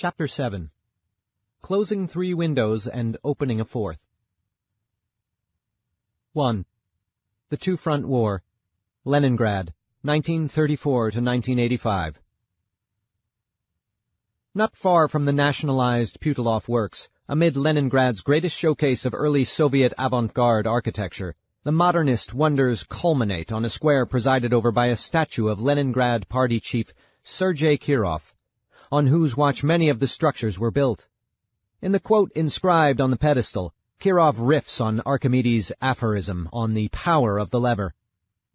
Chapter 7. Closing 3 windows and opening a 4th. 1. The Two-Front War, Leningrad, 1934 to 1985. Not far from the nationalized Putilov Works, amid Leningrad's greatest showcase of early Soviet avant-garde architecture, the modernist wonders culminate on a square presided over by a statue of Leningrad party chief Sergei Kirov, on whose watch many of the structures were built. In the quote inscribed on the pedestal, Kirov riffs on Archimedes' aphorism on the power of the lever.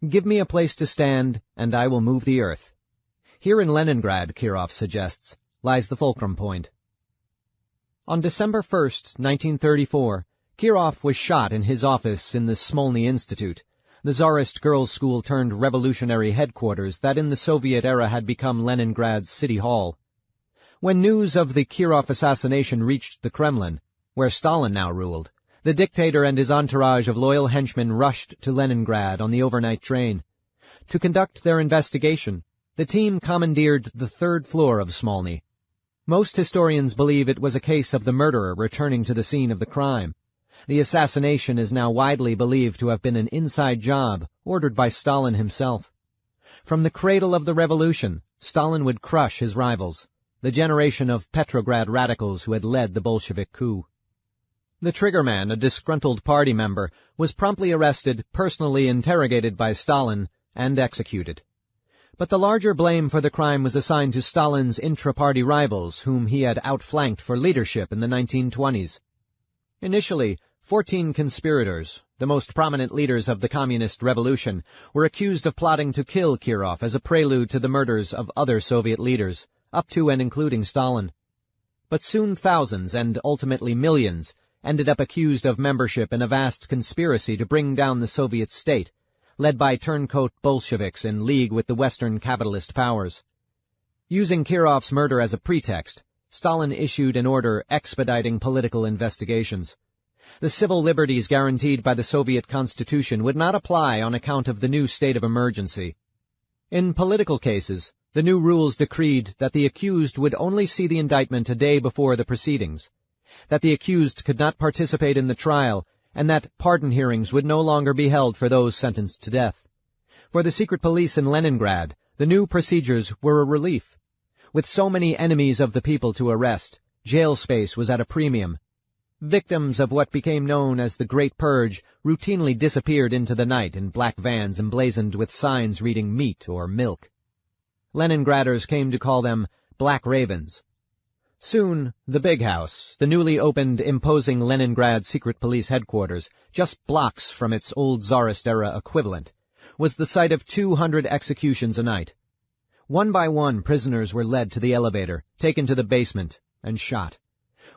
"Give me a place to stand, and I will move the earth." Here in Leningrad, Kirov suggests, lies the fulcrum point. On December 1st, 1934, Kirov was shot in his office in the Smolny Institute, the Tsarist girls' school turned revolutionary headquarters that in the Soviet era had become Leningrad's city hall. When news of the Kirov assassination reached the Kremlin, where Stalin now ruled, the dictator and his entourage of loyal henchmen rushed to Leningrad on the overnight train. To conduct their investigation, the team commandeered the 3rd floor of Smolny. Most historians believe it was a case of the murderer returning to the scene of the crime. The assassination is now widely believed to have been an inside job ordered by Stalin himself. From the cradle of the revolution, Stalin would crush his rivals, the generation of Petrograd radicals who had led the Bolshevik coup. The triggerman, a disgruntled party member, was promptly arrested, personally interrogated by Stalin, and executed. But the larger blame for the crime was assigned to Stalin's intra-party rivals, whom he had outflanked for leadership in the 1920s. Initially, 14 conspirators, the most prominent leaders of the communist revolution, were accused of plotting to kill Kirov as a prelude to the murders of other Soviet leaders, up to and including Stalin. But soon thousands, and ultimately millions, ended up accused of membership in a vast conspiracy to bring down the Soviet state, led by turncoat Bolsheviks in league with the Western capitalist powers. Using Kirov's murder as a pretext, Stalin issued an order expediting political investigations. The civil liberties guaranteed by the Soviet Constitution would not apply on account of the new state of emergency. In political cases, the new rules decreed that the accused would only see the indictment a day before the proceedings, that the accused could not participate in the trial, and that pardon hearings would no longer be held for those sentenced to death. For the secret police in Leningrad, the new procedures were a relief. With so many enemies of the people to arrest, jail space was at a premium. Victims of what became known as the Great Purge routinely disappeared into the night in black vans emblazoned with signs reading meat or milk. Leningraders came to call them Black Ravens. Soon, the Big House, the newly opened imposing Leningrad secret police headquarters, just blocks from its old Tsarist-era equivalent, was the site of 200 executions a night. One by one, prisoners were led to the elevator, taken to the basement, and shot.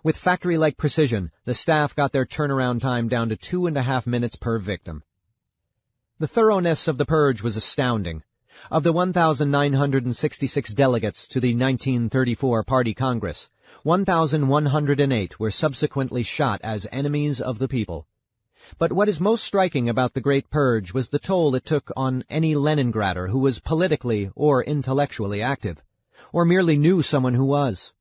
With factory-like precision, the staff got their turnaround time down to 2.5 minutes per victim. The thoroughness of the purge was astounding. Of the 1,966 delegates to the 1934 Party Congress, 1,108 were subsequently shot as enemies of the people. But what is most striking about the Great Purge was the toll it took on any Leningrader who was politically or intellectually active, or merely knew someone who was.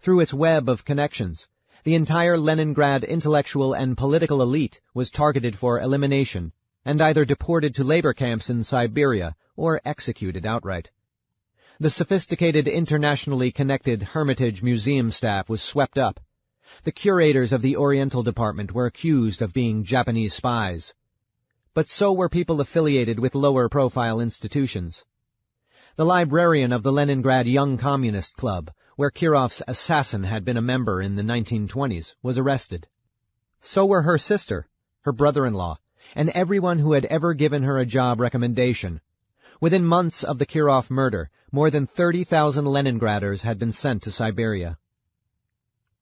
Through its web of connections, the entire Leningrad intellectual and political elite was targeted for elimination, and either deported to labor camps in Siberia or executed outright. The sophisticated, internationally connected Hermitage Museum staff was swept up. The curators of the Oriental Department were accused of being Japanese spies. But so were people affiliated with lower-profile institutions. The librarian of the Leningrad Young Communist Club, where Kirov's assassin had been a member in the 1920s, was arrested. So were her sister, her brother-in-law, and everyone who had ever given her a job recommendation. Within months of the Kirov murder, more than 30,000 Leningraders had been sent to Siberia.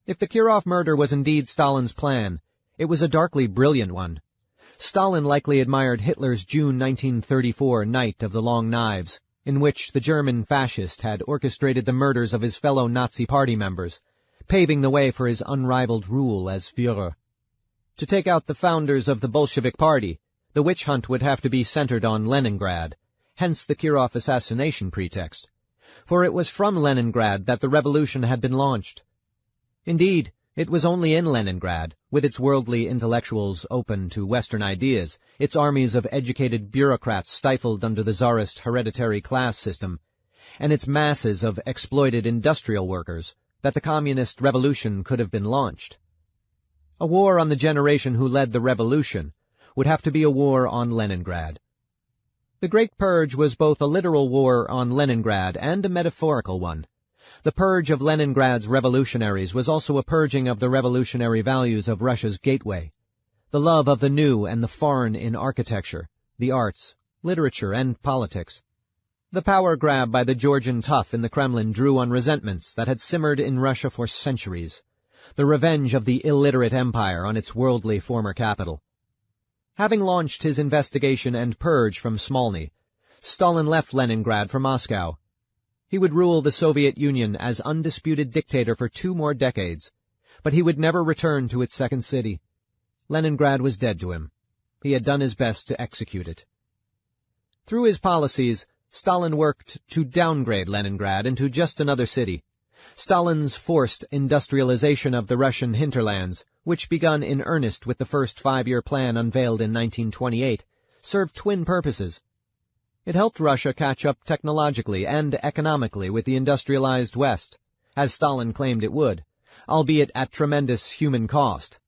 If the Kirov murder was indeed Stalin's plan, it was a darkly brilliant one. Stalin likely admired Hitler's June 1934 Night of the Long Knives, in which the German fascist had orchestrated the murders of his fellow Nazi party members, paving the way for his unrivaled rule as Führer. To take out the founders of the Bolshevik Party, the witch hunt would have to be centered on Leningrad, hence the Kirov assassination pretext. for it was from Leningrad that the revolution had been launched. Indeed, it was only in Leningrad, with its worldly intellectuals open to Western ideas, its armies of educated bureaucrats stifled under the Tsarist hereditary class system, and its masses of exploited industrial workers, that the communist revolution could have been launched. A war on the generation who led the revolution would have to be a war on Leningrad. The Great Purge was both a literal war on Leningrad and a metaphorical one. The purge of Leningrad's revolutionaries was also a purging of the revolutionary values of Russia's gateway, the love of the new and the foreign in architecture, the arts, literature, and politics. The power grab by the Georgian tough in the Kremlin drew on resentments that had simmered in Russia for centuries, the revenge of the illiterate empire on its worldly former capital. Having launched his investigation and purge from Smolny, Stalin left Leningrad for Moscow. He would rule the Soviet Union as undisputed dictator for 2 more decades, but he would never return to its second city. Leningrad was dead to him. He had done his best to execute it. Through his policies, Stalin worked to downgrade Leningrad into just another city. Stalin's forced industrialization of the Russian hinterlands, which begun in earnest with the first 5-year plan unveiled in 1928, served twin purposes. It helped Russia catch up technologically and economically with the industrialized West, as Stalin claimed it would, albeit at tremendous human cost.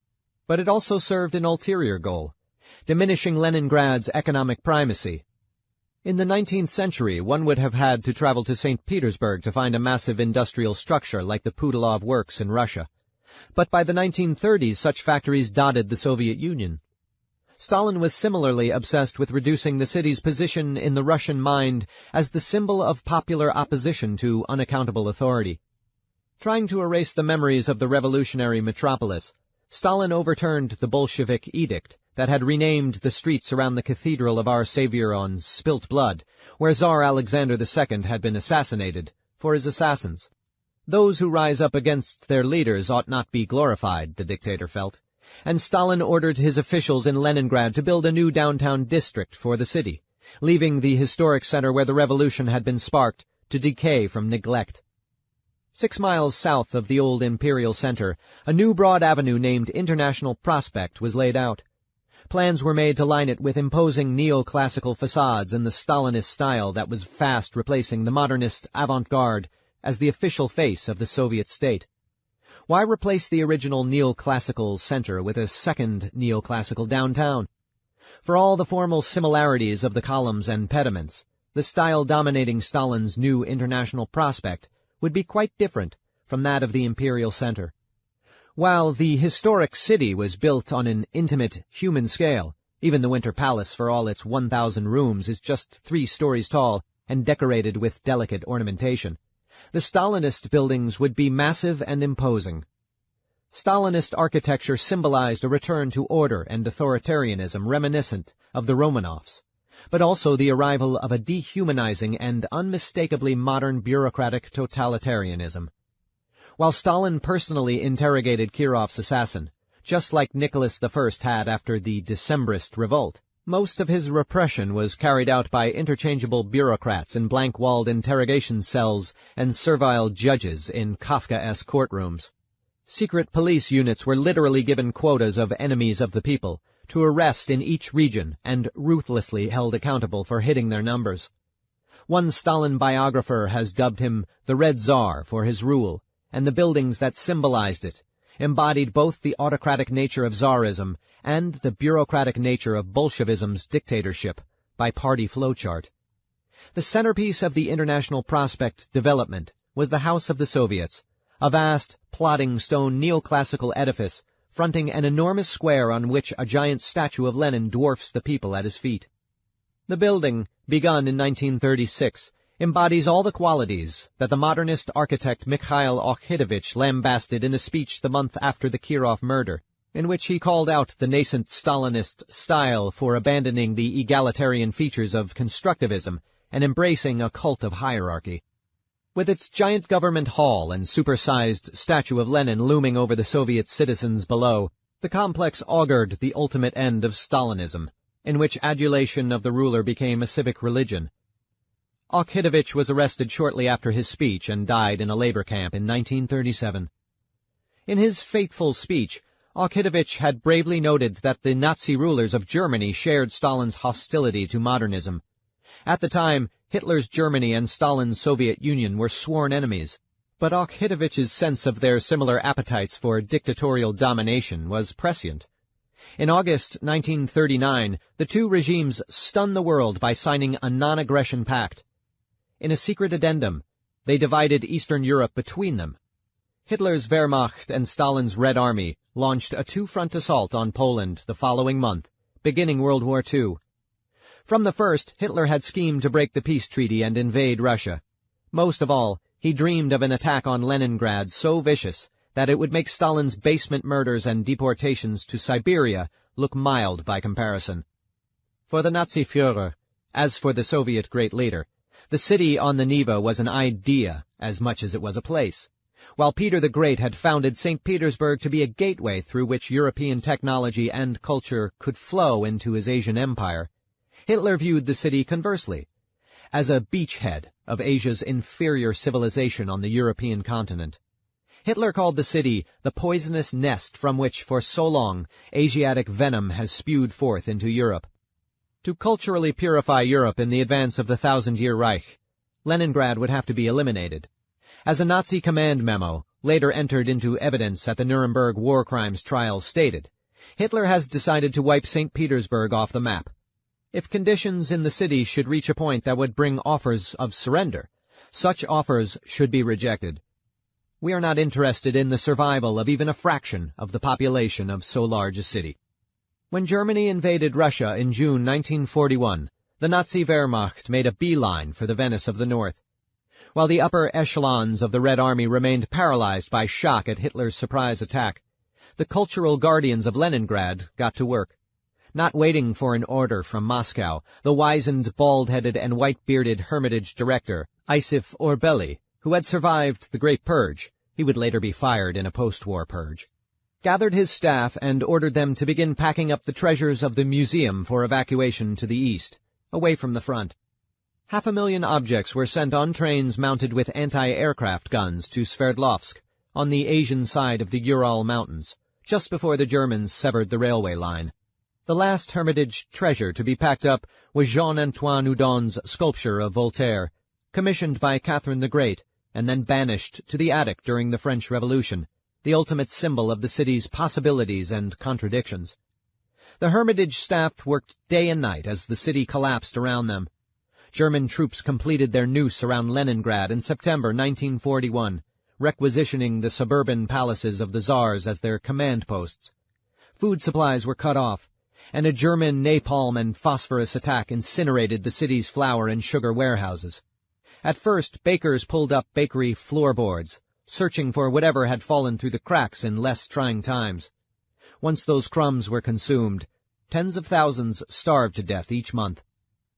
But it also served an ulterior goal, diminishing Leningrad's economic primacy. In the 19th century, one would have had to travel to St. Petersburg to find a massive industrial structure like the Putilov Works in Russia. But by the 1930s, such factories dotted the Soviet Union. Stalin was similarly obsessed with reducing the city's position in the Russian mind as the symbol of popular opposition to unaccountable authority. Trying to erase the memories of the revolutionary metropolis, Stalin overturned the Bolshevik edict that had renamed the streets around the Cathedral of Our Savior on Spilt Blood, where Tsar Alexander II had been assassinated, for his assassins. Those who rise up against their leaders ought not be glorified, the dictator felt, and Stalin ordered his officials in Leningrad to build a new downtown district for the city, leaving the historic center where the revolution had been sparked to decay from neglect. 6 miles south of the old imperial center, a new broad avenue named International Prospect was laid out. Plans were made to line it with imposing neoclassical facades in the Stalinist style that was fast replacing the modernist avant-garde as the official face of the Soviet state. Why replace the original neoclassical center with a second neoclassical downtown? For all the formal similarities of the columns and pediments, the style dominating Stalin's new International Prospect would be quite different from that of the imperial center. While the historic city was built on an intimate, human scale, even the Winter Palace for all its 1,000 rooms is just 3 stories tall and decorated with delicate ornamentation. The Stalinist buildings would be massive and imposing. Stalinist architecture symbolized a return to order and authoritarianism reminiscent of the Romanovs, but also the arrival of a dehumanizing and unmistakably modern bureaucratic totalitarianism. While Stalin personally interrogated Kirov's assassin, just like Nicholas I had after the Decembrist revolt, most of his repression was carried out by interchangeable bureaucrats in blank-walled interrogation cells and servile judges in Kafkaesque courtrooms. Secret police units were literally given quotas of enemies of the people to arrest in each region and ruthlessly held accountable for hitting their numbers. One Stalin biographer has dubbed him the Red Tsar for his rule, and the buildings that symbolized it embodied both the autocratic nature of Tsarism and the bureaucratic nature of Bolshevism's dictatorship by party flowchart. The centerpiece of the International Prospect development was the House of the Soviets, a vast, plodding stone neoclassical edifice fronting an enormous square on which a giant statue of Lenin dwarfs the people at his feet. The building, begun in 1936, embodies all the qualities that the modernist architect Mikhail Okhidovich lambasted in a speech the month after the Kirov murder, in which he called out the nascent Stalinist style for abandoning the egalitarian features of constructivism and embracing a cult of hierarchy. With its giant government hall and supersized statue of Lenin looming over the Soviet citizens below, the complex augured the ultimate end of Stalinism, in which adulation of the ruler became a civic religion. Auchidovich was arrested shortly after his speech and died in a labor camp in 1937. In his fateful speech, Auchidovich had bravely noted that the Nazi rulers of Germany shared Stalin's hostility to modernism. At the time, Hitler's Germany and Stalin's Soviet Union were sworn enemies, but Auchidovich's sense of their similar appetites for dictatorial domination was prescient. In August 1939, the two regimes stunned the world by signing a non-aggression pact. In a secret addendum, they divided Eastern Europe between them. Hitler's Wehrmacht and Stalin's Red Army launched a two-front assault on Poland the following month, beginning World War II. From the first, Hitler had schemed to break the peace treaty and invade Russia. Most of all, he dreamed of an attack on Leningrad so vicious that it would make Stalin's basement murders and deportations to Siberia look mild by comparison. For the Nazi Führer, as for the Soviet great leader, the city on the Neva was an idea as much as it was a place. While Peter the Great had founded St. Petersburg to be a gateway through which European technology and culture could flow into his Asian empire, Hitler viewed the city conversely, as a beachhead of Asia's inferior civilization on the European continent. Hitler called the city the poisonous nest from which, for so long, Asiatic venom has spewed forth into Europe. To culturally purify Europe in the advance of the Thousand-Year Reich, Leningrad would have to be eliminated. As a Nazi command memo, later entered into evidence at the Nuremberg war crimes trials stated, Hitler has decided to wipe St. Petersburg off the map. If conditions in the city should reach a point that would bring offers of surrender, such offers should be rejected. We are not interested in the survival of even a fraction of the population of so large a city. When Germany invaded Russia in June 1941, the Nazi Wehrmacht made a beeline for the Venice of the North. While the upper echelons of the Red Army remained paralyzed by shock at Hitler's surprise attack, the cultural guardians of Leningrad got to work. Not waiting for an order from Moscow, the wizened, bald-headed, and white-bearded Hermitage director, Isif Orbeli, who had survived the Great Purge — he would later be fired in a post-war purge — gathered his staff and ordered them to begin packing up the treasures of the museum for evacuation to the east, away from the front. 500,000 objects were sent on trains mounted with anti-aircraft guns to Sverdlovsk, on the Asian side of the Ural Mountains, just before the Germans severed the railway line. The last Hermitage treasure to be packed up was Jean-Antoine Houdon's sculpture of Voltaire, commissioned by Catherine the Great, and then banished to the attic during the French Revolution, the ultimate symbol of the city's possibilities and contradictions. The Hermitage staff worked day and night as the city collapsed around them. German troops completed their noose around Leningrad in September 1941, requisitioning the suburban palaces of the Tsars as their command posts. Food supplies were cut off, and a German napalm and phosphorus attack incinerated the city's flour and sugar warehouses. At first, bakers pulled up bakery floorboards, searching for whatever had fallen through the cracks in less trying times. Once those crumbs were consumed, tens of thousands starved to death each month.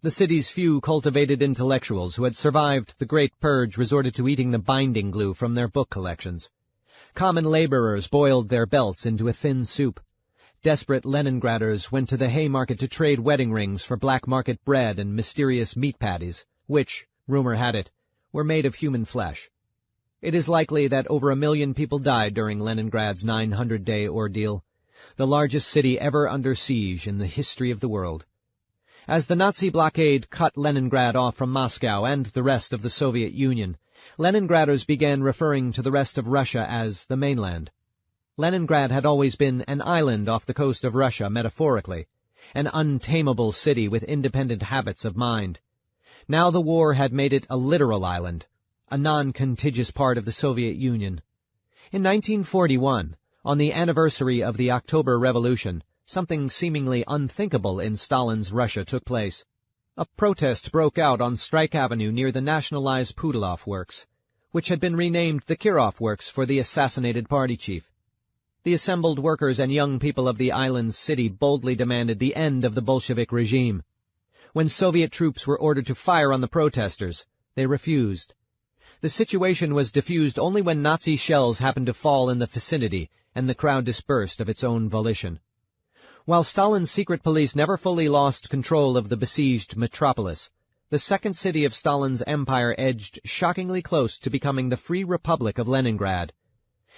The city's few cultivated intellectuals who had survived the Great Purge resorted to eating the binding glue from their book collections. Common laborers boiled their belts into a thin soup. Desperate Leningraders went to the Haymarket to trade wedding rings for black market bread and mysterious meat patties, which, rumor had it, were made of human flesh. It is likely that over 1 million people died during Leningrad's 900-day ordeal, the largest city ever under siege in the history of the world. As the Nazi blockade cut Leningrad off from Moscow and the rest of the Soviet Union, Leningraders began referring to the rest of Russia as the mainland. Leningrad had always been an island off the coast of Russia metaphorically, an untamable city with independent habits of mind. Now the war had made it a literal island, a non-contiguous part of the Soviet Union. In 1941, on the anniversary of the October Revolution, something seemingly unthinkable in Stalin's Russia took place. A protest broke out on Strike Avenue near the nationalized Putilov Works, which had been renamed the Kirov Works for the assassinated party chief. The assembled workers and young people of the island's city boldly demanded the end of the Bolshevik regime. When Soviet troops were ordered to fire on the protesters, they refused. The situation was diffused only when Nazi shells happened to fall in the vicinity, and the crowd dispersed of its own volition. While Stalin's secret police never fully lost control of the besieged metropolis, the second city of Stalin's empire edged shockingly close to becoming the Free Republic of Leningrad.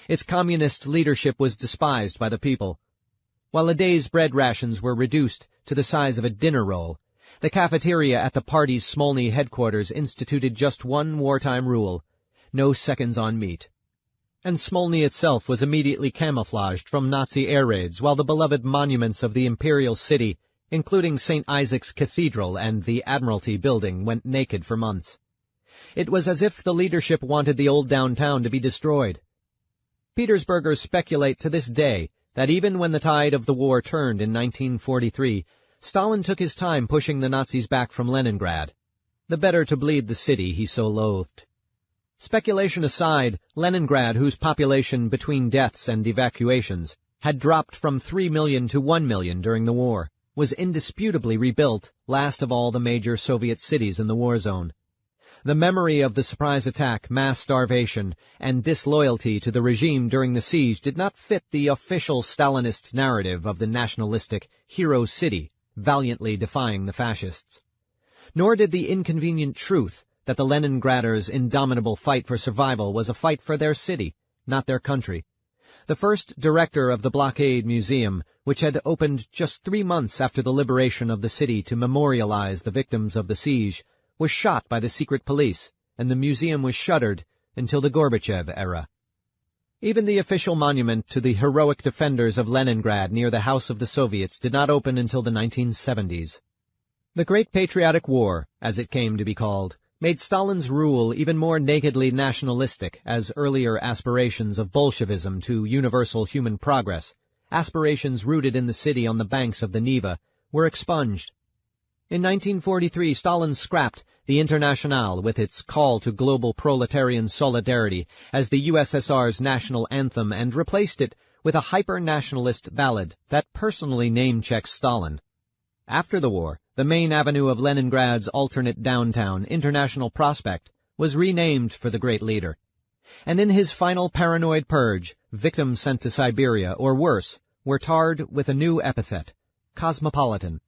Its communist leadership was despised by the people. While a day's bread rations were reduced to the size of a dinner roll, the cafeteria at the party's Smolny headquarters instituted just one wartime rule: no seconds on meat. And Smolny itself was immediately camouflaged from Nazi air raids, while the beloved monuments of the imperial city, including St. Isaac's Cathedral and the Admiralty Building, went naked for months. It was as if the leadership wanted the old downtown to be destroyed. Petersburgers speculate to this day that even when the tide of the war turned in 1943, Stalin took his time pushing the Nazis back from Leningrad, the better to bleed the city he so loathed. Speculation aside, Leningrad, whose population between deaths and evacuations had dropped from 3 million to 1 million during the war, was indisputably rebuilt, last of all the major Soviet cities in the war zone. The memory of the surprise attack, mass starvation, and disloyalty to the regime during the siege did not fit the official Stalinist narrative of the nationalistic hero city valiantly defying the fascists. Nor did the inconvenient truth that the Leningraders' indomitable fight for survival was a fight for their city, not their country. The first director of the Blockade Museum, which had opened just 3 months after the liberation of the city to memorialize the victims of the siege, was shot by the secret police, and the museum was shuttered until the Gorbachev era. Even the official monument to the heroic defenders of Leningrad near the House of the Soviets did not open until the 1970s. The Great Patriotic War, as it came to be called, made Stalin's rule even more nakedly nationalistic as earlier aspirations of Bolshevism to universal human progress, aspirations rooted in the city on the banks of the Neva, were expunged. In 1943, Stalin scrapped the Internationale with its call to global proletarian solidarity as the USSR's national anthem and replaced it with a hyper-nationalist ballad that personally name-checks Stalin. After the war, the main avenue of Leningrad's alternate downtown, International Prospect, was renamed for the great leader. And in his final paranoid purge, victims sent to Siberia, or worse, were tarred with a new epithet: cosmopolitan.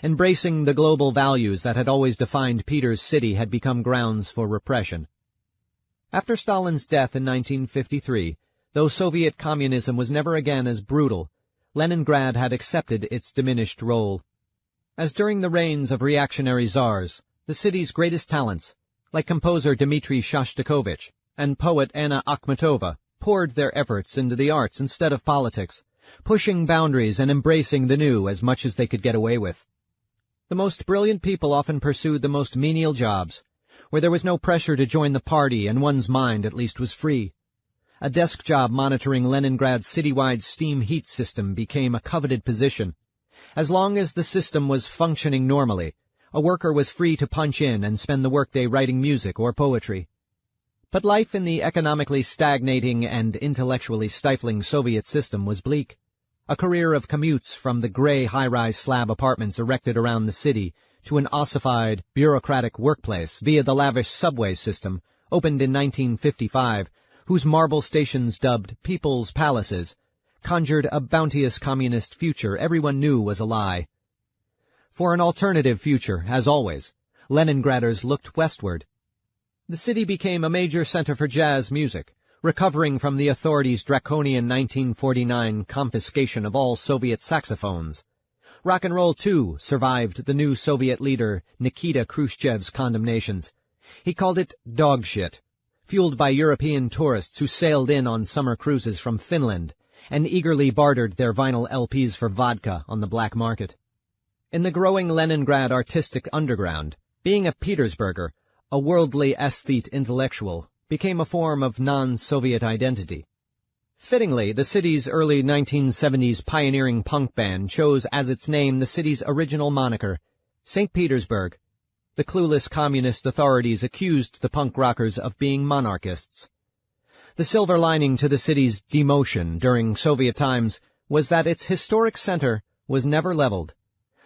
Embracing the global values that had always defined Peter's city had become grounds for repression. After Stalin's death in 1953, though Soviet communism was never again as brutal, Leningrad had accepted its diminished role. As during the reigns of reactionary czars, the city's greatest talents, like composer Dmitri Shostakovich and poet Anna Akhmatova, poured their efforts into the arts instead of politics, pushing boundaries and embracing the new as much as they could get away with. The most brilliant people often pursued the most menial jobs, where there was no pressure to join the party and one's mind at least was free. A desk job monitoring Leningrad's citywide steam heat system became a coveted position. As long as the system was functioning normally, a worker was free to punch in and spend the workday writing music or poetry. But life in the economically stagnating and intellectually stifling Soviet system was bleak. A career of commutes from the gray high-rise slab apartments erected around the city to an ossified, bureaucratic workplace via the lavish subway system, opened in 1955, whose marble stations dubbed People's Palaces, conjured a bounteous communist future everyone knew was a lie. For an alternative future, as always, Leningraders looked westward. The city became a major center for jazz music, recovering from the authorities' draconian 1949 confiscation of all Soviet saxophones. Rock and roll, too, survived the new Soviet leader Nikita Khrushchev's condemnations. He called it dog shit, fueled by European tourists who sailed in on summer cruises from Finland and eagerly bartered their vinyl LPs for vodka on the black market. In the growing Leningrad artistic underground, being a Petersburger, a worldly aesthete intellectual, became a form of non-Soviet identity. Fittingly, the city's early 1970s pioneering punk band chose as its name the city's original moniker, St. Petersburg. The clueless communist authorities accused the punk rockers of being monarchists. The silver lining to the city's demotion during Soviet times was that its historic center was never leveled.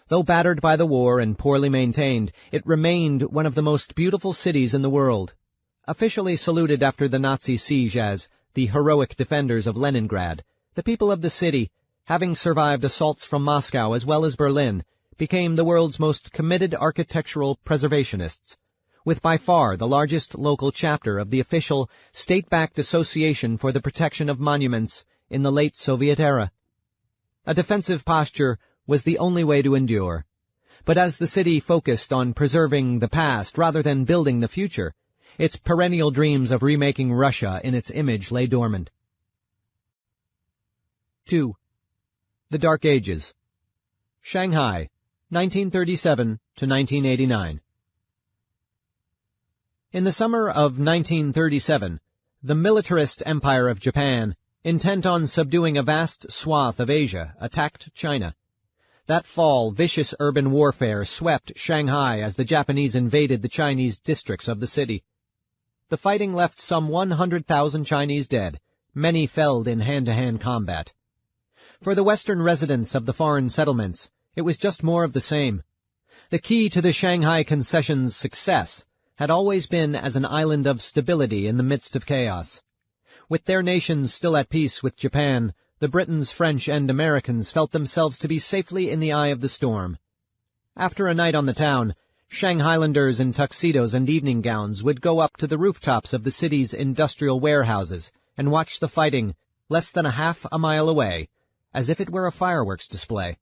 Though battered by the war and poorly maintained, it remained one of the most beautiful cities in the world. Officially saluted after the Nazi siege as the heroic defenders of Leningrad, the people of the city, having survived assaults from Moscow as well as Berlin, became the world's most committed architectural preservationists, with by far the largest local chapter of the official state-backed Association for the Protection of Monuments in the late Soviet era. A defensive posture was the only way to endure, but as the city focused on preserving the past rather than building the future, its perennial dreams of remaking Russia in its image lay dormant. 2. The Dark Ages. Shanghai, 1937 to 1989. In the summer of 1937, the militarist empire of Japan, intent on subduing a vast swath of Asia, attacked China. That fall, vicious urban warfare swept Shanghai as the Japanese invaded the Chinese districts of the city. The fighting left some 100,000 Chinese dead, many felled in hand-to-hand combat. For the Western residents of the foreign settlements, it was just more of the same. The key to the Shanghai concession's success had always been as an island of stability in the midst of chaos. With their nations still at peace with Japan, the Britons, French, and Americans felt themselves to be safely in the eye of the storm. After a night on the town, Shanghailanders in tuxedos and evening gowns would go up to the rooftops of the city's industrial warehouses and watch the fighting less than half a mile away, as if it were a fireworks display.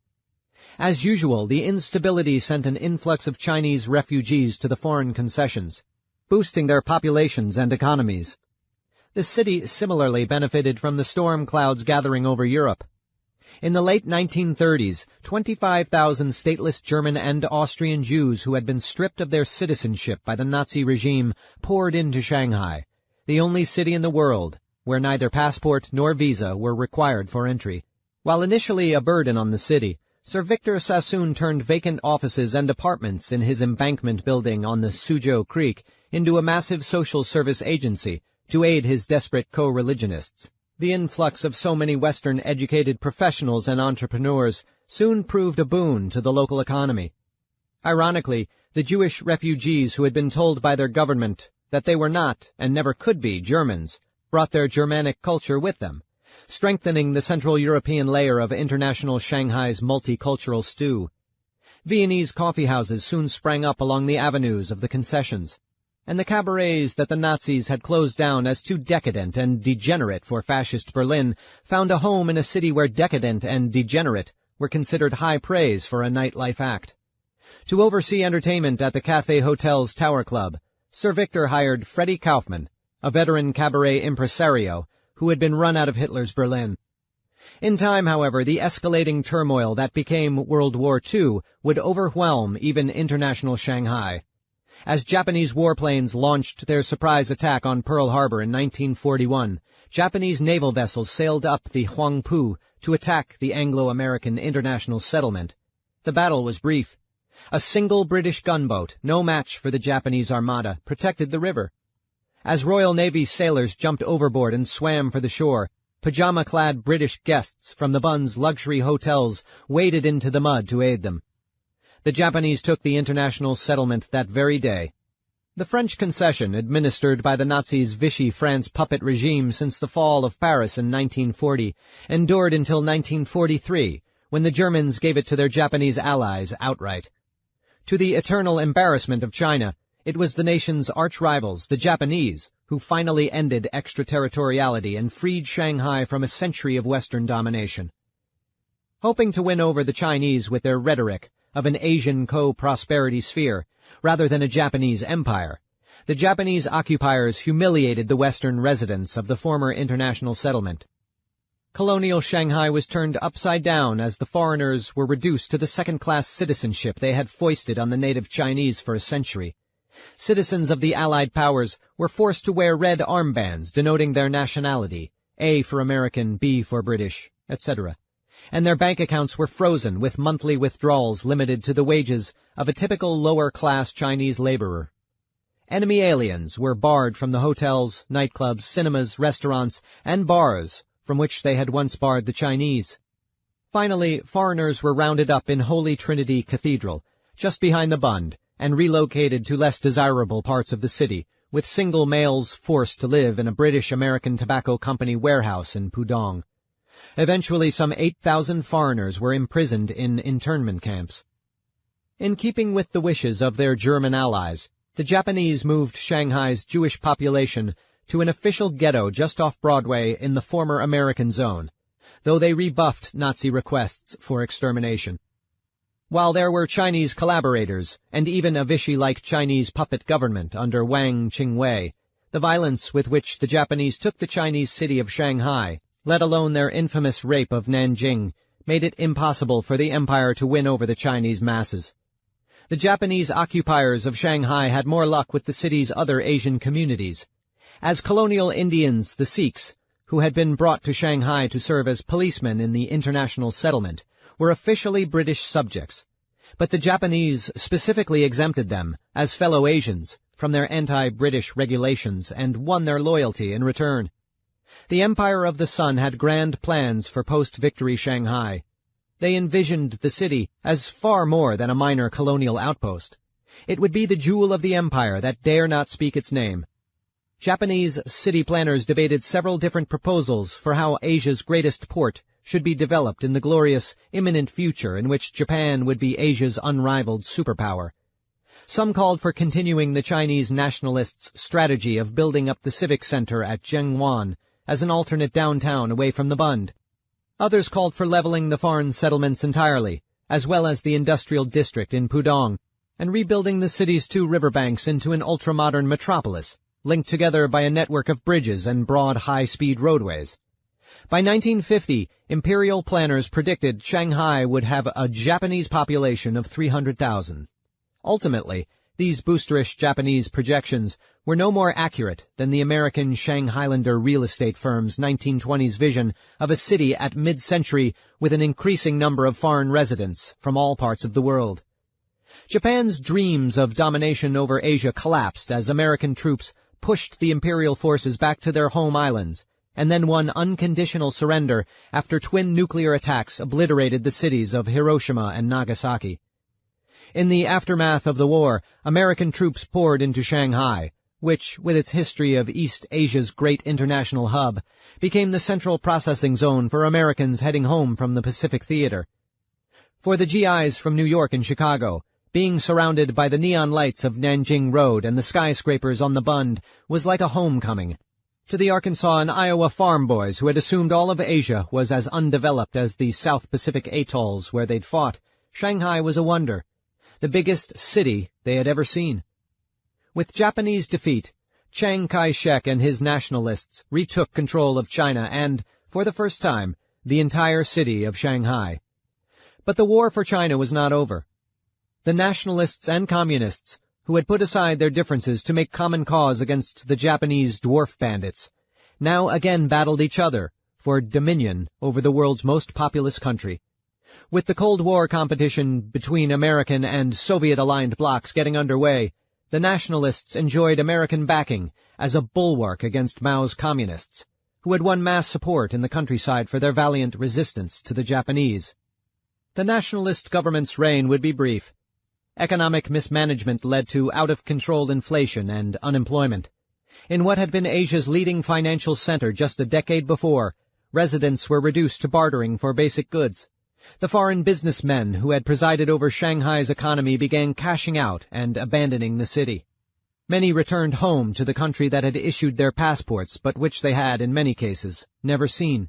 As usual, the instability sent an influx of Chinese refugees to the foreign concessions, boosting their populations and economies. The city similarly benefited from the storm clouds gathering over Europe. In the late 1930s, 25,000 stateless German and Austrian Jews who had been stripped of their citizenship by the Nazi regime poured into Shanghai, the only city in the world where neither passport nor visa were required for entry. While initially a burden on the city, Sir Victor Sassoon turned vacant offices and apartments in his embankment building on the Suzhou Creek into a massive social service agency to aid his desperate co-religionists. The influx of so many Western-educated professionals and entrepreneurs soon proved a boon to the local economy. Ironically, the Jewish refugees who had been told by their government that they were not, and never could be, Germans, brought their Germanic culture with them, strengthening the Central European layer of international Shanghai's multicultural stew. Viennese coffeehouses soon sprang up along the avenues of the concessions, and the cabarets that the Nazis had closed down as too decadent and degenerate for fascist Berlin found a home in a city where decadent and degenerate were considered high praise for a nightlife act. To oversee entertainment at the Cathay Hotel's Tower Club, Sir Victor hired Freddie Kaufmann, a veteran cabaret impresario who had been run out of Hitler's Berlin. In time, however, the escalating turmoil that became World War II would overwhelm even international Shanghai. As Japanese warplanes launched their surprise attack on Pearl Harbor in 1941, Japanese naval vessels sailed up the Huangpu to attack the Anglo-American international settlement. The battle was brief. A single British gunboat, no match for the Japanese armada, protected the river. As Royal Navy sailors jumped overboard and swam for the shore, pajama-clad British guests from the Bun's luxury hotels waded into the mud to aid them. The Japanese took the international settlement that very day. The French concession, administered by the Nazis' Vichy France puppet regime since the fall of Paris in 1940, endured until 1943, when the Germans gave it to their Japanese allies outright. To the eternal embarrassment of China, it was the nation's arch-rivals, the Japanese, who finally ended extraterritoriality and freed Shanghai from a century of Western domination. Hoping to win over the Chinese with their rhetoric of an Asian co-prosperity sphere, rather than a Japanese empire, the Japanese occupiers humiliated the Western residents of the former international settlement. Colonial Shanghai was turned upside down as the foreigners were reduced to the second-class citizenship they had foisted on the native Chinese for a century. Citizens of the Allied powers were forced to wear red armbands denoting their nationality, A for American, B for British, etc., and their bank accounts were frozen with monthly withdrawals limited to the wages of a typical lower-class Chinese laborer. Enemy aliens were barred from the hotels, nightclubs, cinemas, restaurants, and bars from which they had once barred the Chinese. Finally, foreigners were rounded up in Holy Trinity Cathedral, just behind the Bund, and relocated to less desirable parts of the city, with single males forced to live in a British-American Tobacco Company warehouse in Pudong. Eventually, some 8,000 foreigners were imprisoned in internment camps. In keeping with the wishes of their German allies, the Japanese moved Shanghai's Jewish population to an official ghetto just off Broadway in the former American zone, though they rebuffed Nazi requests for extermination. While there were Chinese collaborators, and even a Vichy-like Chinese puppet government under Wang Qingwei, the violence with which the Japanese took the Chinese city of Shanghai, let alone their infamous rape of Nanjing, made it impossible for the empire to win over the Chinese masses. The Japanese occupiers of Shanghai had more luck with the city's other Asian communities. As colonial Indians, the Sikhs, who had been brought to Shanghai to serve as policemen in the international settlement, were officially British subjects. But the Japanese specifically exempted them, as fellow Asians, from their anti-British regulations and won their loyalty in return. The Empire of the Sun had grand plans for post-victory Shanghai. They envisioned the city as far more than a minor colonial outpost. It would be the jewel of the empire that dare not speak its name. Japanese city planners debated several different proposals for how Asia's greatest port should be developed in the glorious, imminent future in which Japan would be Asia's unrivaled superpower. Some called for continuing the Chinese nationalists' strategy of building up the civic center at Zhengwan as an alternate downtown away from the Bund. Others called for leveling the foreign settlements entirely, as well as the industrial district in Pudong, and rebuilding the city's two riverbanks into an ultra-modern metropolis, linked together by a network of bridges and broad high-speed roadways. By 1950, imperial planners predicted Shanghai would have a Japanese population of 300,000. Ultimately, these boosterish Japanese projections were no more accurate than the American Shanghailander real estate firm's 1920s vision of a city at mid-century with an increasing number of foreign residents from all parts of the world. Japan's dreams of domination over Asia collapsed as American troops pushed the imperial forces back to their home islands, and then won unconditional surrender after twin nuclear attacks obliterated the cities of Hiroshima and Nagasaki. In the aftermath of the war, American troops poured into Shanghai, which, with its history of East Asia's great international hub, became the central processing zone for Americans heading home from the Pacific Theater. For the GIs from New York and Chicago, being surrounded by the neon lights of Nanjing Road and the skyscrapers on the Bund was like a homecoming. To the Arkansas and Iowa farm boys who had assumed all of Asia was as undeveloped as the South Pacific atolls where they'd fought, Shanghai was a wonder, the biggest city they had ever seen. With Japanese defeat, Chiang Kai-shek and his nationalists retook control of China and, for the first time, the entire city of Shanghai. But the war for China was not over. The nationalists and communists, who had put aside their differences to make common cause against the Japanese dwarf bandits, now again battled each other for dominion over the world's most populous country. With the Cold War competition between American and Soviet-aligned blocs getting underway, the nationalists enjoyed American backing as a bulwark against Mao's communists, who had won mass support in the countryside for their valiant resistance to the Japanese. The nationalist government's reign would be brief. Economic mismanagement led to out-of-control inflation and unemployment. In what had been Asia's leading financial center just a decade before, residents were reduced to bartering for basic goods. The foreign businessmen who had presided over Shanghai's economy began cashing out and abandoning the city. Many returned home to the country that had issued their passports, but which they had, in many cases, never seen.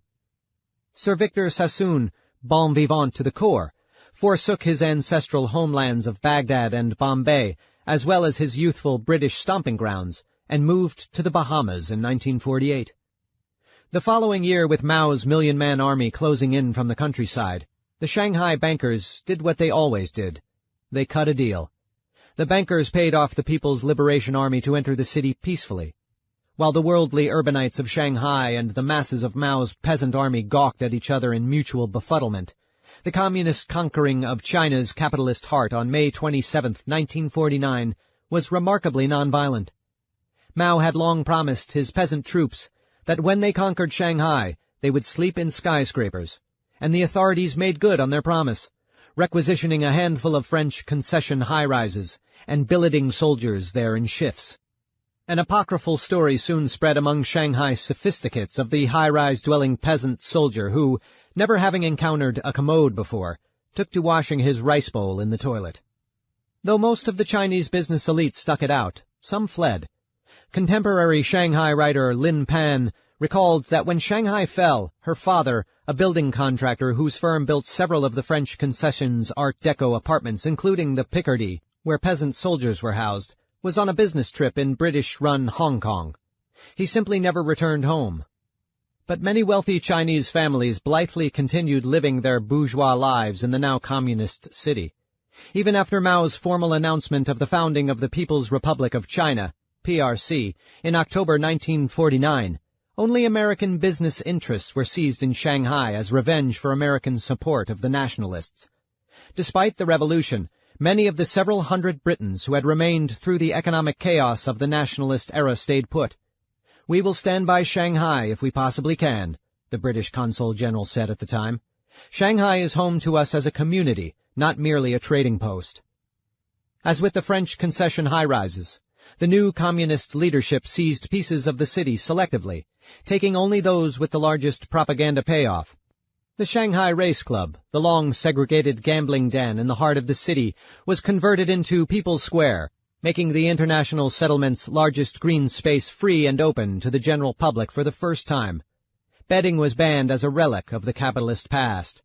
Sir Victor Sassoon, bon vivant to the core, forsook his ancestral homelands of Baghdad and Bombay, as well as his youthful British stomping grounds, and moved to the Bahamas in 1948. The following year, with Mao's million-man army closing in from the countryside, the Shanghai bankers did what they always did. They cut a deal. The bankers paid off the People's Liberation Army to enter the city peacefully. While the worldly urbanites of Shanghai and the masses of Mao's peasant army gawked at each other in mutual befuddlement, the communist conquering of China's capitalist heart on May 27, 1949, was remarkably nonviolent. Mao had long promised his peasant troops that when they conquered Shanghai, they would sleep in skyscrapers, and the authorities made good on their promise, requisitioning a handful of French concession high-rises and billeting soldiers there in shifts. An apocryphal story soon spread among Shanghai sophisticates of the high-rise-dwelling peasant soldier who, never having encountered a commode before, took to washing his rice bowl in the toilet. Though most of the Chinese business elite stuck it out, some fled. Contemporary Shanghai writer Lin Pan recalled that when Shanghai fell, her father, a building contractor whose firm built several of the French concessions Art Deco apartments, including the Picardy, where peasant soldiers were housed, was on a business trip in British-run Hong Kong. He simply never returned home. But many wealthy Chinese families blithely continued living their bourgeois lives in the now communist city. Even after Mao's formal announcement of the founding of the People's Republic of China, PRC, in October 1949, only American business interests were seized in Shanghai as revenge for American support of the nationalists. Despite the revolution, many of the several hundred Britons who had remained through the economic chaos of the nationalist era stayed put. "We will stand by Shanghai if we possibly can," the British Consul General said at the time. "Shanghai is home to us as a community, not merely a trading post." As with the French concession high-rises, the new communist leadership seized pieces of the city selectively, taking only those with the largest propaganda payoff. The Shanghai Race Club, the long segregated gambling den in the heart of the city, was converted into People's Square, making the international settlement's largest green space free and open to the general public for the first time. Betting was banned as a relic of the capitalist past.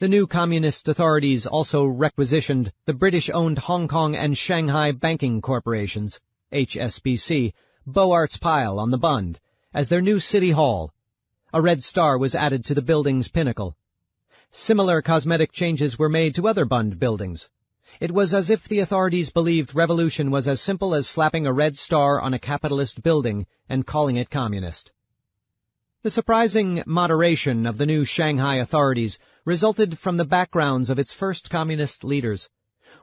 The new communist authorities also requisitioned the British-owned Hong Kong and Shanghai Banking Corporations, HSBC, Beaux Arts Pile on the Bund, as their new city hall. A red star was added to the building's pinnacle. Similar cosmetic changes were made to other Bund buildings. It was as if the authorities believed revolution was as simple as slapping a red star on a capitalist building and calling it communist. The surprising moderation of the new Shanghai authorities resulted from the backgrounds of its first communist leaders.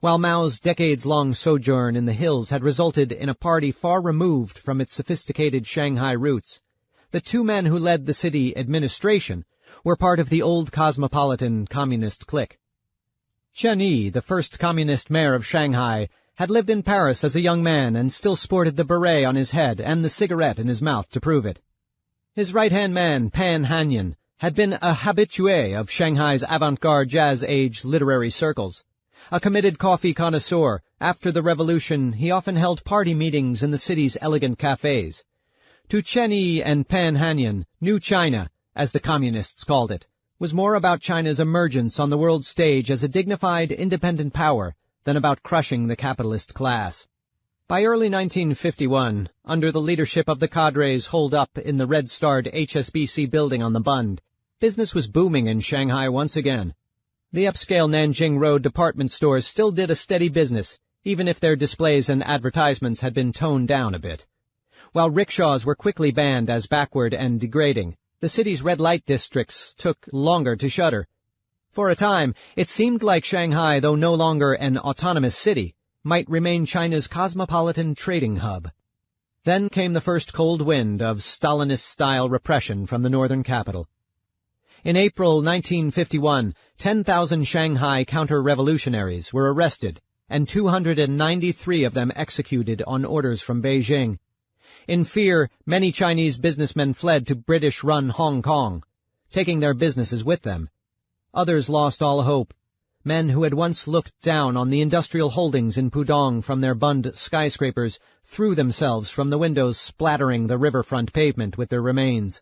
While Mao's decades-long sojourn in the hills had resulted in a party far removed from its sophisticated Shanghai roots, the two men who led the city administration were part of the old cosmopolitan communist clique. Chen Yi, the first communist mayor of Shanghai, had lived in Paris as a young man and still sported the beret on his head and the cigarette in his mouth to prove it. His right-hand man, Pan Hanyan, had been a habitué of Shanghai's avant-garde jazz-age literary circles. A committed coffee connoisseur, after the revolution he often held party meetings in the city's elegant cafes. To Chen Yi and Pan Hanyan, New China, as the communists called it, was more about China's emergence on the world stage as a dignified, independent power than about crushing the capitalist class. By early 1951, under the leadership of the cadres holed up in the red-starred HSBC building on the Bund, business was booming in Shanghai once again. The upscale Nanjing Road department stores still did a steady business, even if their displays and advertisements had been toned down a bit. While rickshaws were quickly banned as backward and degrading, the city's red light districts took longer to shutter. For a time, it seemed like Shanghai, though no longer an autonomous city, might remain China's cosmopolitan trading hub. Then came the first cold wind of Stalinist-style repression from the northern capital. In April 1951, 10,000 Shanghai counter-revolutionaries were arrested, and 293 of them executed on orders from Beijing. In fear, many Chinese businessmen fled to British-run Hong Kong, taking their businesses with them. Others lost all hope. Men who had once looked down on the industrial holdings in Pudong from their Bund skyscrapers threw themselves from the windows, splattering the riverfront pavement with their remains.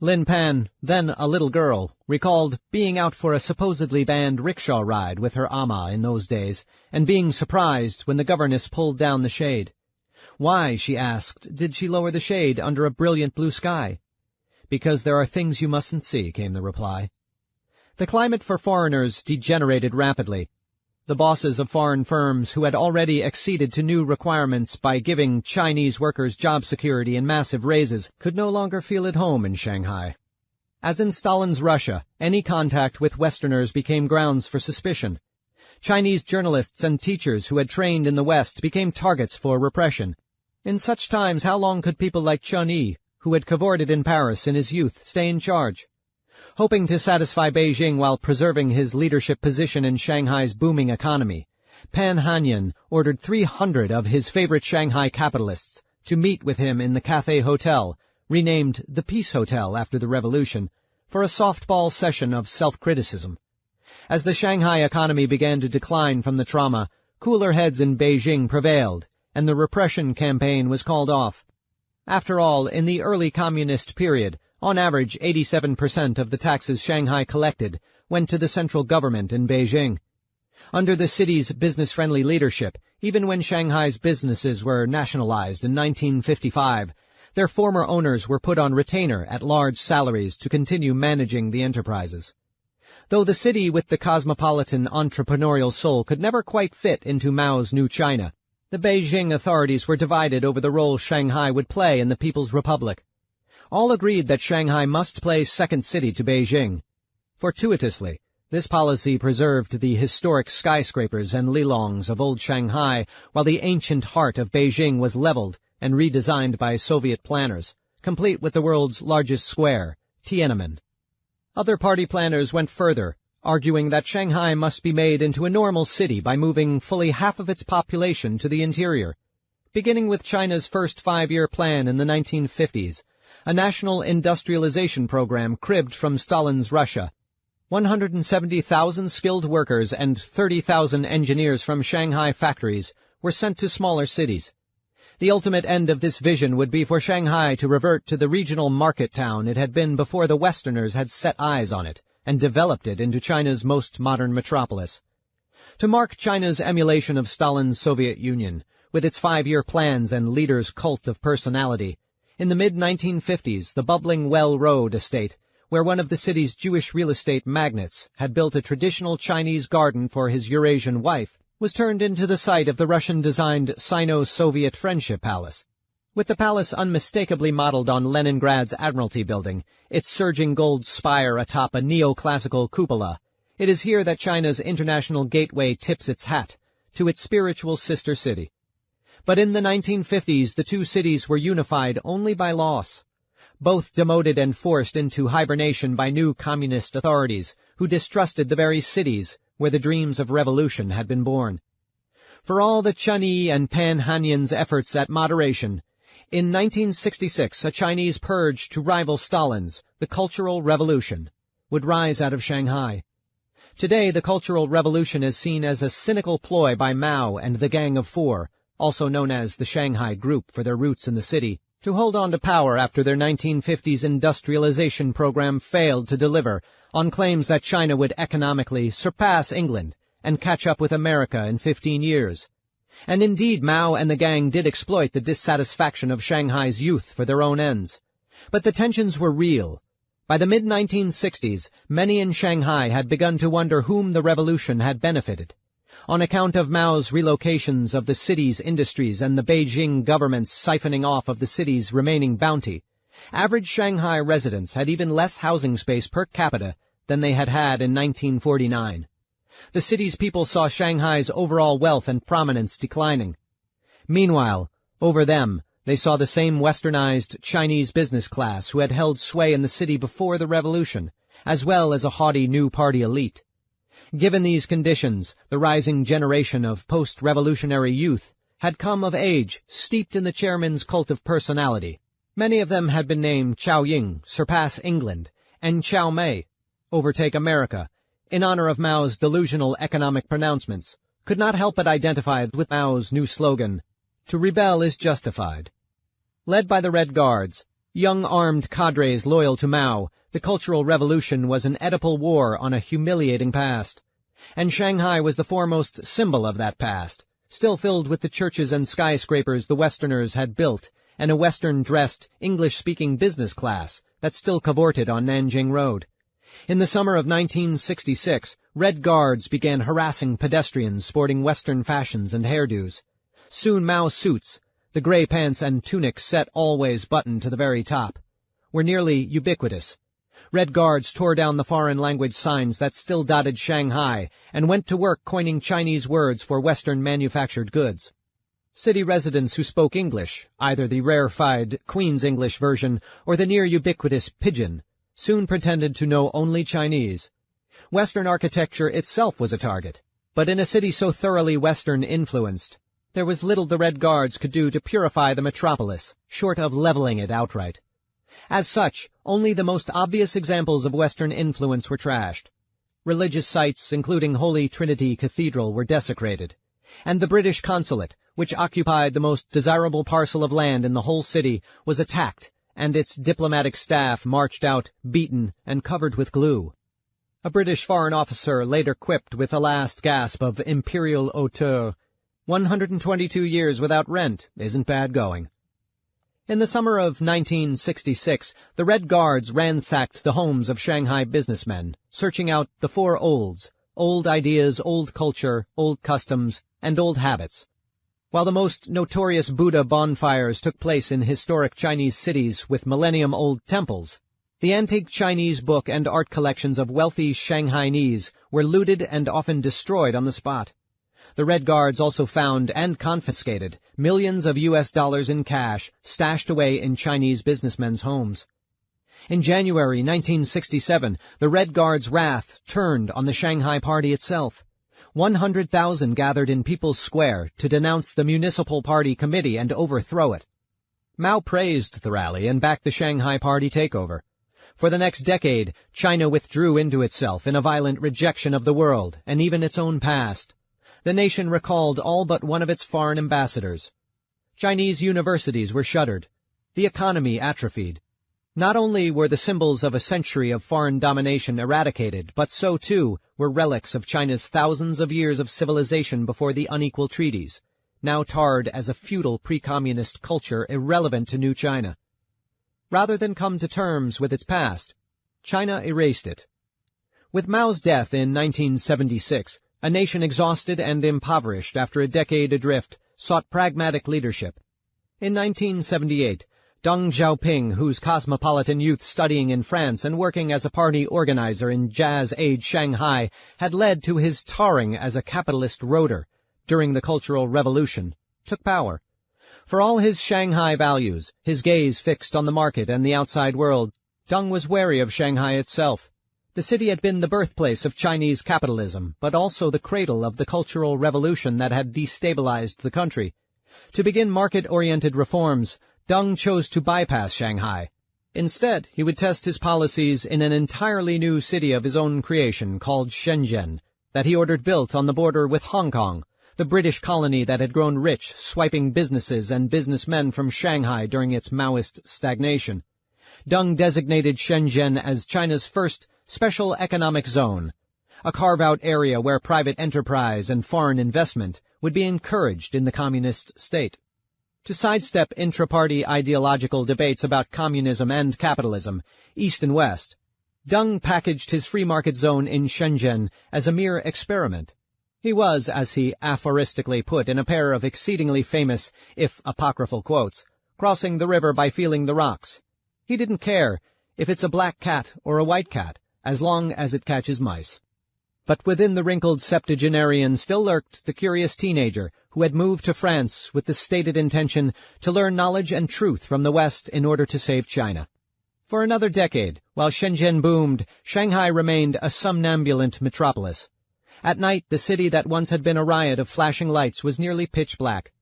Lin Pan, then a little girl, recalled being out for a supposedly banned rickshaw ride with her ama in those days, and being surprised when the governess pulled down the shade. Why, she asked, did she lower the shade under a brilliant blue sky? "Because there are things you mustn't see," came the reply. The climate for foreigners degenerated rapidly. The bosses of foreign firms who had already acceded to new requirements by giving Chinese workers job security and massive raises could no longer feel at home in Shanghai. As in Stalin's Russia, any contact with Westerners became grounds for suspicion. Chinese journalists and teachers who had trained in the West became targets for repression. In such times, how long could people like Chen Yi, who had cavorted in Paris in his youth, stay in charge? Hoping to satisfy Beijing while preserving his leadership position in Shanghai's booming economy, Pan Hanyan ordered 300 of his favorite Shanghai capitalists to meet with him in the Cathay Hotel, renamed the Peace Hotel after the revolution, for a softball session of self-criticism. As the Shanghai economy began to decline from the trauma, Cooler heads in Beijing prevailed, and the repression campaign was called off. After all, in the early communist period, on average 87% of the taxes Shanghai collected went to the central government in Beijing. Under the city's business-friendly leadership, even when Shanghai's businesses were nationalized in 1955, their former owners were put on retainer at large salaries to continue managing the enterprises. Though the city with the cosmopolitan entrepreneurial soul could never quite fit into Mao's new China, the Beijing authorities were divided over the role Shanghai would play in the People's Republic. All agreed that Shanghai must play second city to Beijing. Fortuitously, this policy preserved the historic skyscrapers and lilongs of old Shanghai, while the ancient heart of Beijing was leveled and redesigned by Soviet planners, complete with the world's largest square, Tiananmen. Other party planners went further, arguing that Shanghai must be made into a normal city by moving fully half of its population to the interior. Beginning with China's first five-year plan in the 1950s, a national industrialization program cribbed from Stalin's Russia. 170,000 skilled workers and 30,000 engineers from Shanghai factories were sent to smaller cities. The ultimate end of this vision would be for Shanghai to revert to the regional market town it had been before the Westerners had set eyes on it and developed it into China's most modern metropolis. To mark China's emulation of Stalin's Soviet Union, with its five-year plans and leaders' cult of personality, in the mid-1950s the bubbling Well Road estate, where one of the city's Jewish real estate magnates had built a traditional Chinese garden for his Eurasian wife, was turned into the site of the Russian-designed Sino-Soviet Friendship Palace. With the palace unmistakably modeled on Leningrad's Admiralty Building, its surging gold spire atop a neoclassical cupola, it is here that China's international gateway tips its hat to its spiritual sister city. But in the 1950s, the two cities were unified only by loss. Both demoted and forced into hibernation by new communist authorities, who distrusted the very cities where the dreams of revolution had been born. For all the Chunyi and Pan Hanyan's efforts at moderation, in 1966 a Chinese purge to rival Stalin's, the Cultural Revolution, would rise out of Shanghai. Today the Cultural Revolution is seen as a cynical ploy by Mao and the Gang of Four, also known as the Shanghai Group for their roots in the city, to hold on to power after their 1950s industrialization program failed to deliver on claims that China would economically surpass England and catch up with America in 15 years. And indeed, Mao and the gang did exploit the dissatisfaction of Shanghai's youth for their own ends. But the tensions were real. By the mid-1960s, many in Shanghai had begun to wonder whom the revolution had benefited. On account of Mao's relocations of the city's industries and the Beijing government's siphoning off of the city's remaining bounty, average Shanghai residents had even less housing space per capita than they had had in 1949. The city's people saw Shanghai's overall wealth and prominence declining. Meanwhile, over them, they saw the same westernized Chinese business class who had held sway in the city before the revolution, as well as a haughty new party elite. Given these conditions, the rising generation of post-revolutionary youth had come of age steeped in the chairman's cult of personality. Many of them had been named Chao Ying, surpass England, and Chow Mei, overtake America, in honor of Mao's delusional economic pronouncements, could not help but identify with Mao's new slogan, "To rebel is justified." Led by the Red Guards, young armed cadres loyal to Mao, the Cultural Revolution was an Oedipal war on a humiliating past. And Shanghai was the foremost symbol of that past, still filled with the churches and skyscrapers the Westerners had built, and a Western-dressed, English-speaking business class that still cavorted on Nanjing Road. In the summer of 1966, Red Guards began harassing pedestrians sporting Western fashions and hairdos. Soon Mao suits, the gray pants and tunics set always buttoned to the very top, were nearly ubiquitous. Red Guards tore down the foreign-language signs that still dotted Shanghai and went to work coining Chinese words for Western-manufactured goods. City residents who spoke English, either the rarefied Queen's English version or the near-ubiquitous Pidgin, soon pretended to know only Chinese. Western architecture itself was a target, but in a city so thoroughly Western-influenced, there was little the Red Guards could do to purify the metropolis, short of leveling it outright. As such, only the most obvious examples of Western influence were trashed. Religious sites, including Holy Trinity Cathedral, were desecrated, And the British consulate, which occupied the most desirable parcel of land in the whole city, was attacked, and its diplomatic staff marched out, beaten and covered with glue. A British foreign officer later quipped with a last gasp of imperial hauteur, 122 years without rent isn't bad going. In the summer of 1966, the Red Guards ransacked the homes of Shanghai businessmen, searching out the four olds: old ideas, old culture, old customs, and old habits. While the most notorious Buddha bonfires took place in historic Chinese cities with millennium-old temples, the antique Chinese book and art collections of wealthy Shanghainese were looted and often destroyed on the spot. The Red Guards also found and confiscated millions of U.S. dollars in cash stashed away in Chinese businessmen's homes. In January 1967, the Red Guards' wrath turned on the Shanghai Party itself. 100,000 gathered in People's Square to denounce the Municipal Party Committee and overthrow it. Mao praised the rally and backed the Shanghai Party takeover. For the next decade, China withdrew into itself in a violent rejection of the world and even its own past. The nation recalled all but one of its foreign ambassadors. Chinese universities were shuttered. The economy atrophied. Not only were the symbols of a century of foreign domination eradicated, but so, too, were relics of China's thousands of years of civilization before the unequal treaties, now tarred as a feudal pre-communist culture irrelevant to new China. Rather than come to terms with its past, China erased it. With Mao's death in 1976, a nation exhausted and impoverished after a decade adrift sought pragmatic leadership. In 1978, Deng Xiaoping, whose cosmopolitan youth studying in France and working as a party organizer in jazz-age Shanghai had led to his tarring as a capitalist roader during the Cultural Revolution, took power. For all his Shanghai values, his gaze fixed on the market and the outside world, Deng was wary of Shanghai itself. The city had been the birthplace of Chinese capitalism, but also the cradle of the Cultural Revolution that had destabilized the country. To begin market-oriented reforms, Deng chose to bypass Shanghai. Instead, he would test his policies in an entirely new city of his own creation called Shenzhen, that he ordered built on the border with Hong Kong, the British colony that had grown rich, swiping businesses and businessmen from Shanghai during its Maoist stagnation. Deng designated Shenzhen as China's first special economic zone, a carve-out area where private enterprise and foreign investment would be encouraged in the communist state. To sidestep intra-party ideological debates about communism and capitalism, East and West, Deng packaged his free market zone in Shenzhen as a mere experiment. He was, as he aphoristically put in a pair of exceedingly famous, if apocryphal quotes, crossing the river by feeling the rocks. He didn't care if it's a black cat or a white cat, as long as it catches mice. But within the wrinkled septuagenarian still lurked the curious teenager who had moved to France with the stated intention to learn knowledge and truth from the West in order to save China. For another decade, while Shenzhen boomed, Shanghai remained a somnambulant metropolis. At night, the city that once had been a riot of flashing lights was nearly pitch black.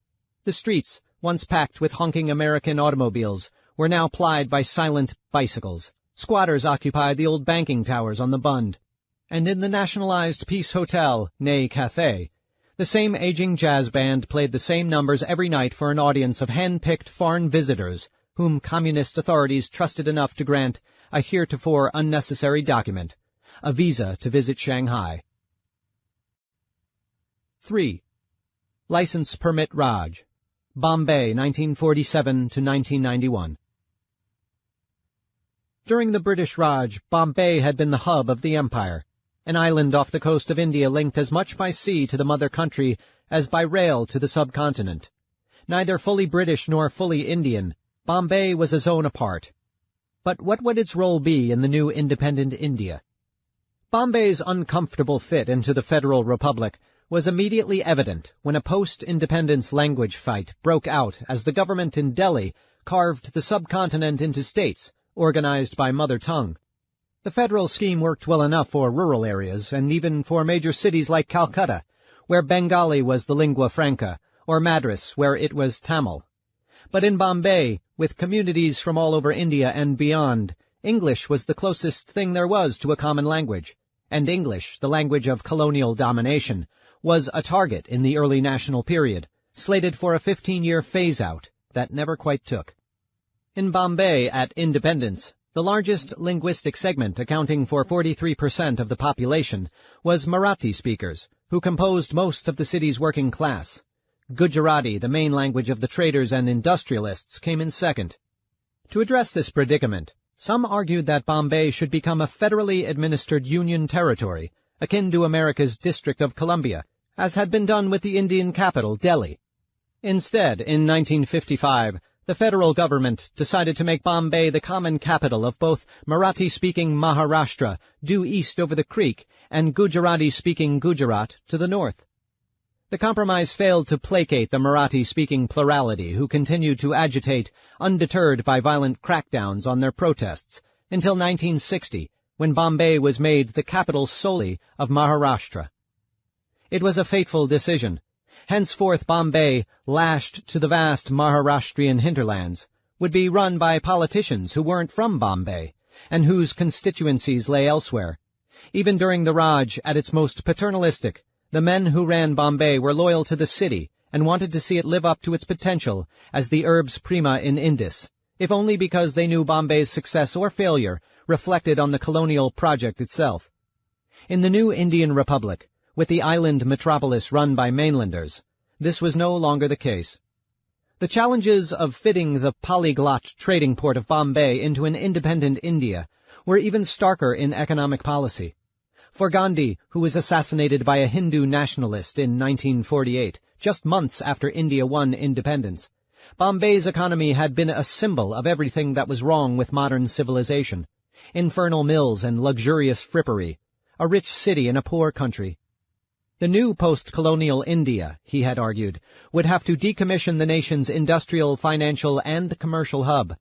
The streets, once packed with honking American automobiles, were now plied by silent bicycles. Squatters occupied the old banking towers on the Bund. And in the nationalized Peace Hotel, née Cathay, the same aging jazz band played the same numbers every night for an audience of hand-picked foreign visitors whom communist authorities trusted enough to grant a heretofore unnecessary document, a visa to visit Shanghai. 3. License Permit Raj, Bombay, 1947 to 1991. During the British Raj, Bombay had been the hub of the empire, an island off the coast of India linked as much by sea to the mother country as by rail to the subcontinent. Neither fully British nor fully Indian, Bombay was a zone apart. But what would its role be in the new independent India? Bombay's uncomfortable fit into the Federal Republic was immediately evident when a post-independence language fight broke out as the government in Delhi carved the subcontinent into states, organized by mother tongue. The federal scheme worked well enough for rural areas and even for major cities like Calcutta, where Bengali was the lingua franca, or Madras, where it was Tamil. But in Bombay, with communities from all over India and beyond, English was the closest thing there was to a common language, and English, the language of colonial domination, was a target in the early national period, slated for a 15-year phase-out that never quite took. In Bombay at independence, the largest linguistic segment, accounting for 43% of the population, was Marathi speakers, who composed most of the city's working class. Gujarati, the main language of the traders and industrialists, came in second. To address this predicament, some argued that Bombay should become a federally administered union territory, akin to America's District of Columbia, as had been done with the Indian capital, Delhi. Instead, in 1955, the federal government decided to make Bombay the common capital of both Marathi-speaking Maharashtra, due east over the creek, and Gujarati-speaking Gujarat to the north. The compromise failed to placate the Marathi-speaking plurality, who continued to agitate, undeterred by violent crackdowns on their protests, until 1960, when Bombay was made the capital solely of Maharashtra. It was a fateful decision. Henceforth Bombay, lashed to the vast Maharashtrian hinterlands, would be run by politicians who weren't from Bombay, and whose constituencies lay elsewhere. Even during the Raj, at its most paternalistic, the men who ran Bombay were loyal to the city and wanted to see it live up to its potential as the urbs prima in Indus, if only because they knew Bombay's success or failure reflected on the colonial project itself. In the new Indian Republic, with the island metropolis run by mainlanders, this was no longer the case. The challenges of fitting the polyglot trading port of Bombay into an independent India were even starker in economic policy. For Gandhi, who was assassinated by a Hindu nationalist in 1948, just months after India won independence, Bombay's economy had been a symbol of everything that was wrong with modern civilization: infernal mills and luxurious frippery, a rich city in a poor country. The new post-colonial India, he had argued, would have to decommission the nation's industrial, financial, and commercial hub.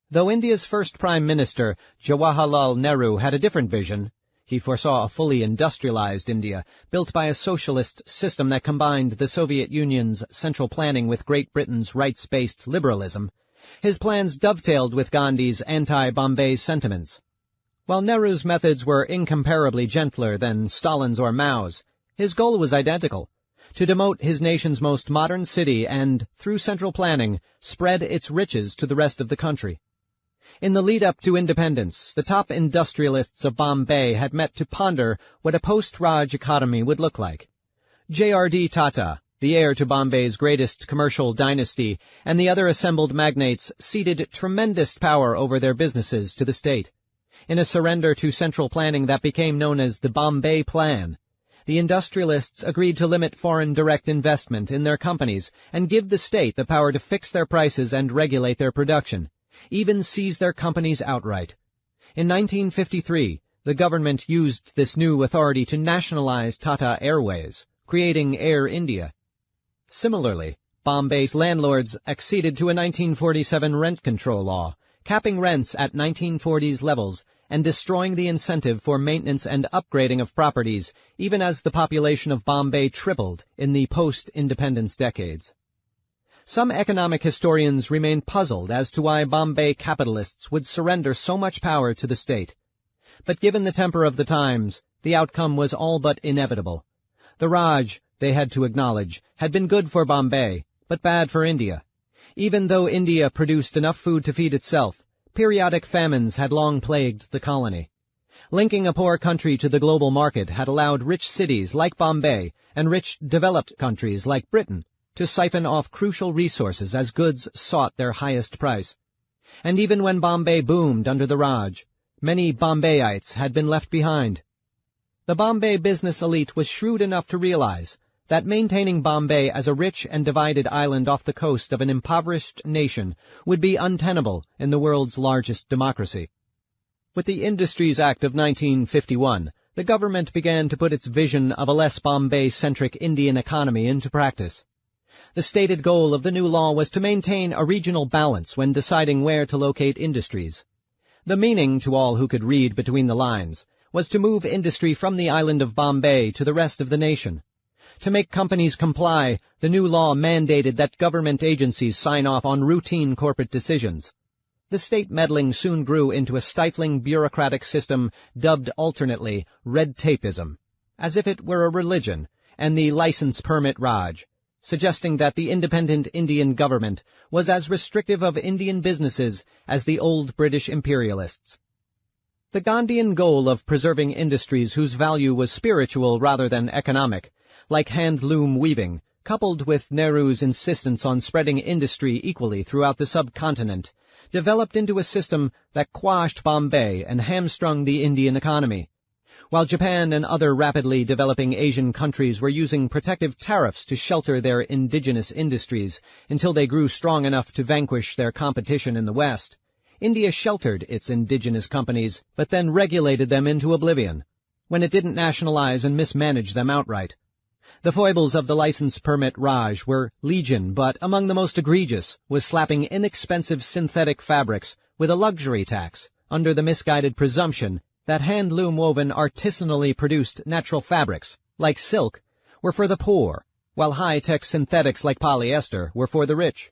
Though India's first Prime Minister, Jawaharlal Nehru, had a different vision, he foresaw a fully industrialized India, built by a socialist system that combined the Soviet Union's central planning with Great Britain's rights-based liberalism. His plans dovetailed with Gandhi's anti-Bombay sentiments. While Nehru's methods were incomparably gentler than Stalin's or Mao's, his goal was identical: to demote his nation's most modern city and, through central planning, spread its riches to the rest of the country. In the lead-up to independence, the top industrialists of Bombay had met to ponder what a post-Raj economy would look like. J.R.D. Tata, the heir to Bombay's greatest commercial dynasty, and the other assembled magnates ceded tremendous power over their businesses to the state. In a surrender to central planning that became known as the Bombay Plan, the industrialists agreed to limit foreign direct investment in their companies and give the state the power to fix their prices and regulate their production, even seize their companies outright. In 1953, the government used this new authority to nationalize Tata Airways, creating Air India. Similarly, Bombay's landlords acceded to a 1947 rent control law, capping rents at 1940s levels and destroying the incentive for maintenance and upgrading of properties, even as the population of Bombay tripled in the post-independence decades. Some economic historians remain puzzled as to why Bombay capitalists would surrender so much power to the state. But given the temper of the times, the outcome was all but inevitable. The Raj, they had to acknowledge, had been good for Bombay, but bad for India. Even though India produced enough food to feed itself, periodic famines had long plagued the colony. Linking a poor country to the global market had allowed rich cities like Bombay and rich developed countries like Britain to siphon off crucial resources as goods sought their highest price. And even when Bombay boomed under the Raj, many Bombayites had been left behind. The Bombay business elite was shrewd enough to realize that maintaining Bombay as a rich and divided island off the coast of an impoverished nation would be untenable in the world's largest democracy. With the Industries Act of 1951, the government began to put its vision of a less Bombay-centric Indian economy into practice. The stated goal of the new law was to maintain a regional balance when deciding where to locate industries. The meaning, to all who could read between the lines, was to move industry from the island of Bombay to the rest of the nation. To make companies comply, the new law mandated that government agencies sign off on routine corporate decisions. The state meddling soon grew into a stifling bureaucratic system dubbed alternately red tapeism, as if it were a religion, and the license permit Raj, suggesting that the independent Indian government was as restrictive of Indian businesses as the old British imperialists. The Gandhian goal of preserving industries whose value was spiritual rather than economic, like hand-loom weaving, coupled with Nehru's insistence on spreading industry equally throughout the subcontinent, developed into a system that quashed Bombay and hamstrung the Indian economy. While Japan and other rapidly developing Asian countries were using protective tariffs to shelter their indigenous industries until they grew strong enough to vanquish their competition in the West, India sheltered its indigenous companies, but then regulated them into oblivion, when it didn't nationalize and mismanage them outright. The foibles of the license permit Raj were legion, but among the most egregious was slapping inexpensive synthetic fabrics with a luxury tax under the misguided presumption that hand-loom-woven artisanally produced natural fabrics, like silk, were for the poor, while high-tech synthetics like polyester were for the rich.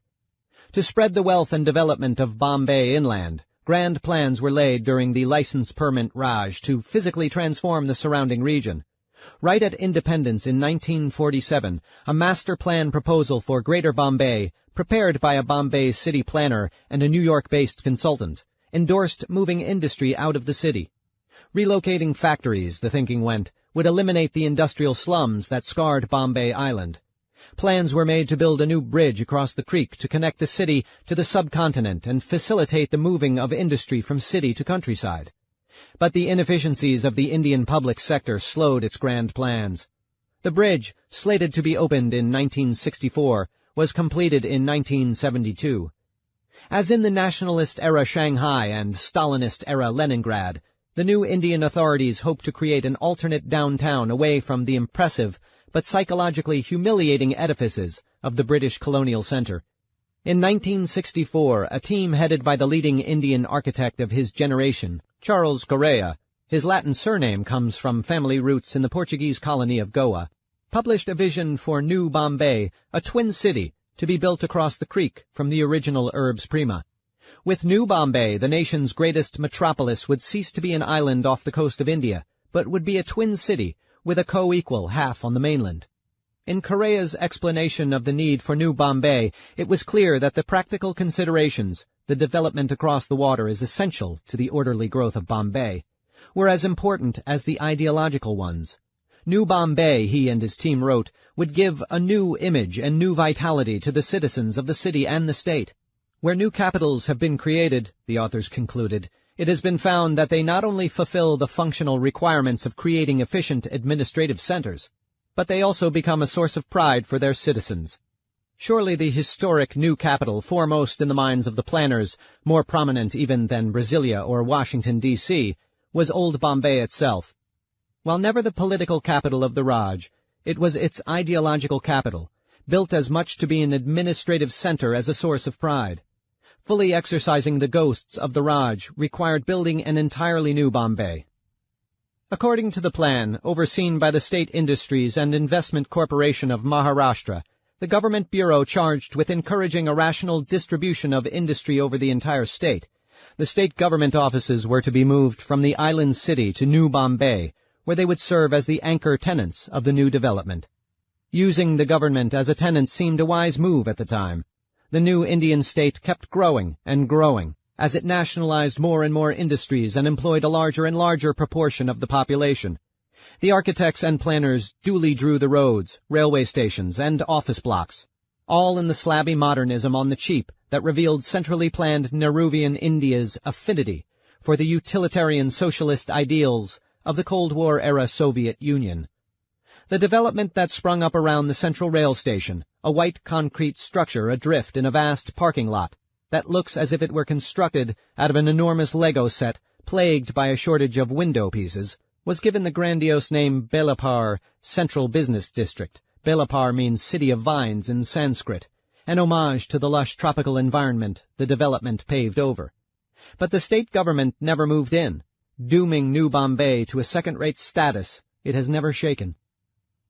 To spread the wealth and development of Bombay inland, grand plans were laid during the license permit Raj to physically transform the surrounding region. Right at independence in 1947, a master plan proposal for Greater Bombay, prepared by a Bombay city planner and a New York-based consultant, endorsed moving industry out of the city. Relocating factories, the thinking went, would eliminate the industrial slums that scarred Bombay Island. Plans were made to build a new bridge across the creek to connect the city to the subcontinent and facilitate the moving of industry from city to countryside. But the inefficiencies of the Indian public sector slowed its grand plans. The bridge, slated to be opened in 1964, was completed in 1972. As in the nationalist-era Shanghai and Stalinist-era Leningrad, the new Indian authorities hoped to create an alternate downtown away from the impressive but psychologically humiliating edifices of the British colonial center. In 1964, a team headed by the leading Indian architect of his generation, Charles Correa, his Latin surname comes from family roots in the Portuguese colony of Goa, published a vision for New Bombay, a twin city, to be built across the creek from the original Urbs Prima. With New Bombay, the nation's greatest metropolis would cease to be an island off the coast of India, but would be a twin city with a co-equal half on the mainland. In Correa's explanation of the need for New Bombay, it was clear that the practical considerations, the development across the water is essential to the orderly growth of Bombay, were as important as the ideological ones. New Bombay, he and his team wrote, would give a new image and new vitality to the citizens of the city and the state. Where new capitals have been created, the authors concluded, it has been found that they not only fulfill the functional requirements of creating efficient administrative centers, but they also become a source of pride for their citizens. Surely the historic new capital, foremost in the minds of the planners, more prominent even than Brasilia or Washington, D.C., was Old Bombay itself. While never the political capital of the Raj, it was its ideological capital, built as much to be an administrative center as a source of pride. Fully exercising the ghosts of the Raj required building an entirely new Bombay. According to the plan, overseen by the State Industries and Investment Corporation of Maharashtra, the government bureau charged with encouraging a rational distribution of industry over the entire state, the state government offices were to be moved from the island city to New Bombay, where they would serve as the anchor tenants of the new development. Using the government as a tenant seemed a wise move at the time. The new Indian state kept growing and growing, as it nationalized more and more industries and employed a larger and larger proportion of the population. The architects and planners duly drew the roads, railway stations, and office blocks, all in the slabby modernism on the cheap that revealed centrally planned Nehruvian India's affinity for the utilitarian socialist ideals of the Cold War-era Soviet Union. The development that sprung up around the central rail station, a white concrete structure adrift in a vast parking lot that looks as if it were constructed out of an enormous Lego set plagued by a shortage of window pieces, was given the grandiose name Belapar Central Business District. Belapar means City of Vines in Sanskrit, an homage to the lush tropical environment the development paved over. But the state government never moved in, dooming New Bombay to a second-rate status it has never shaken.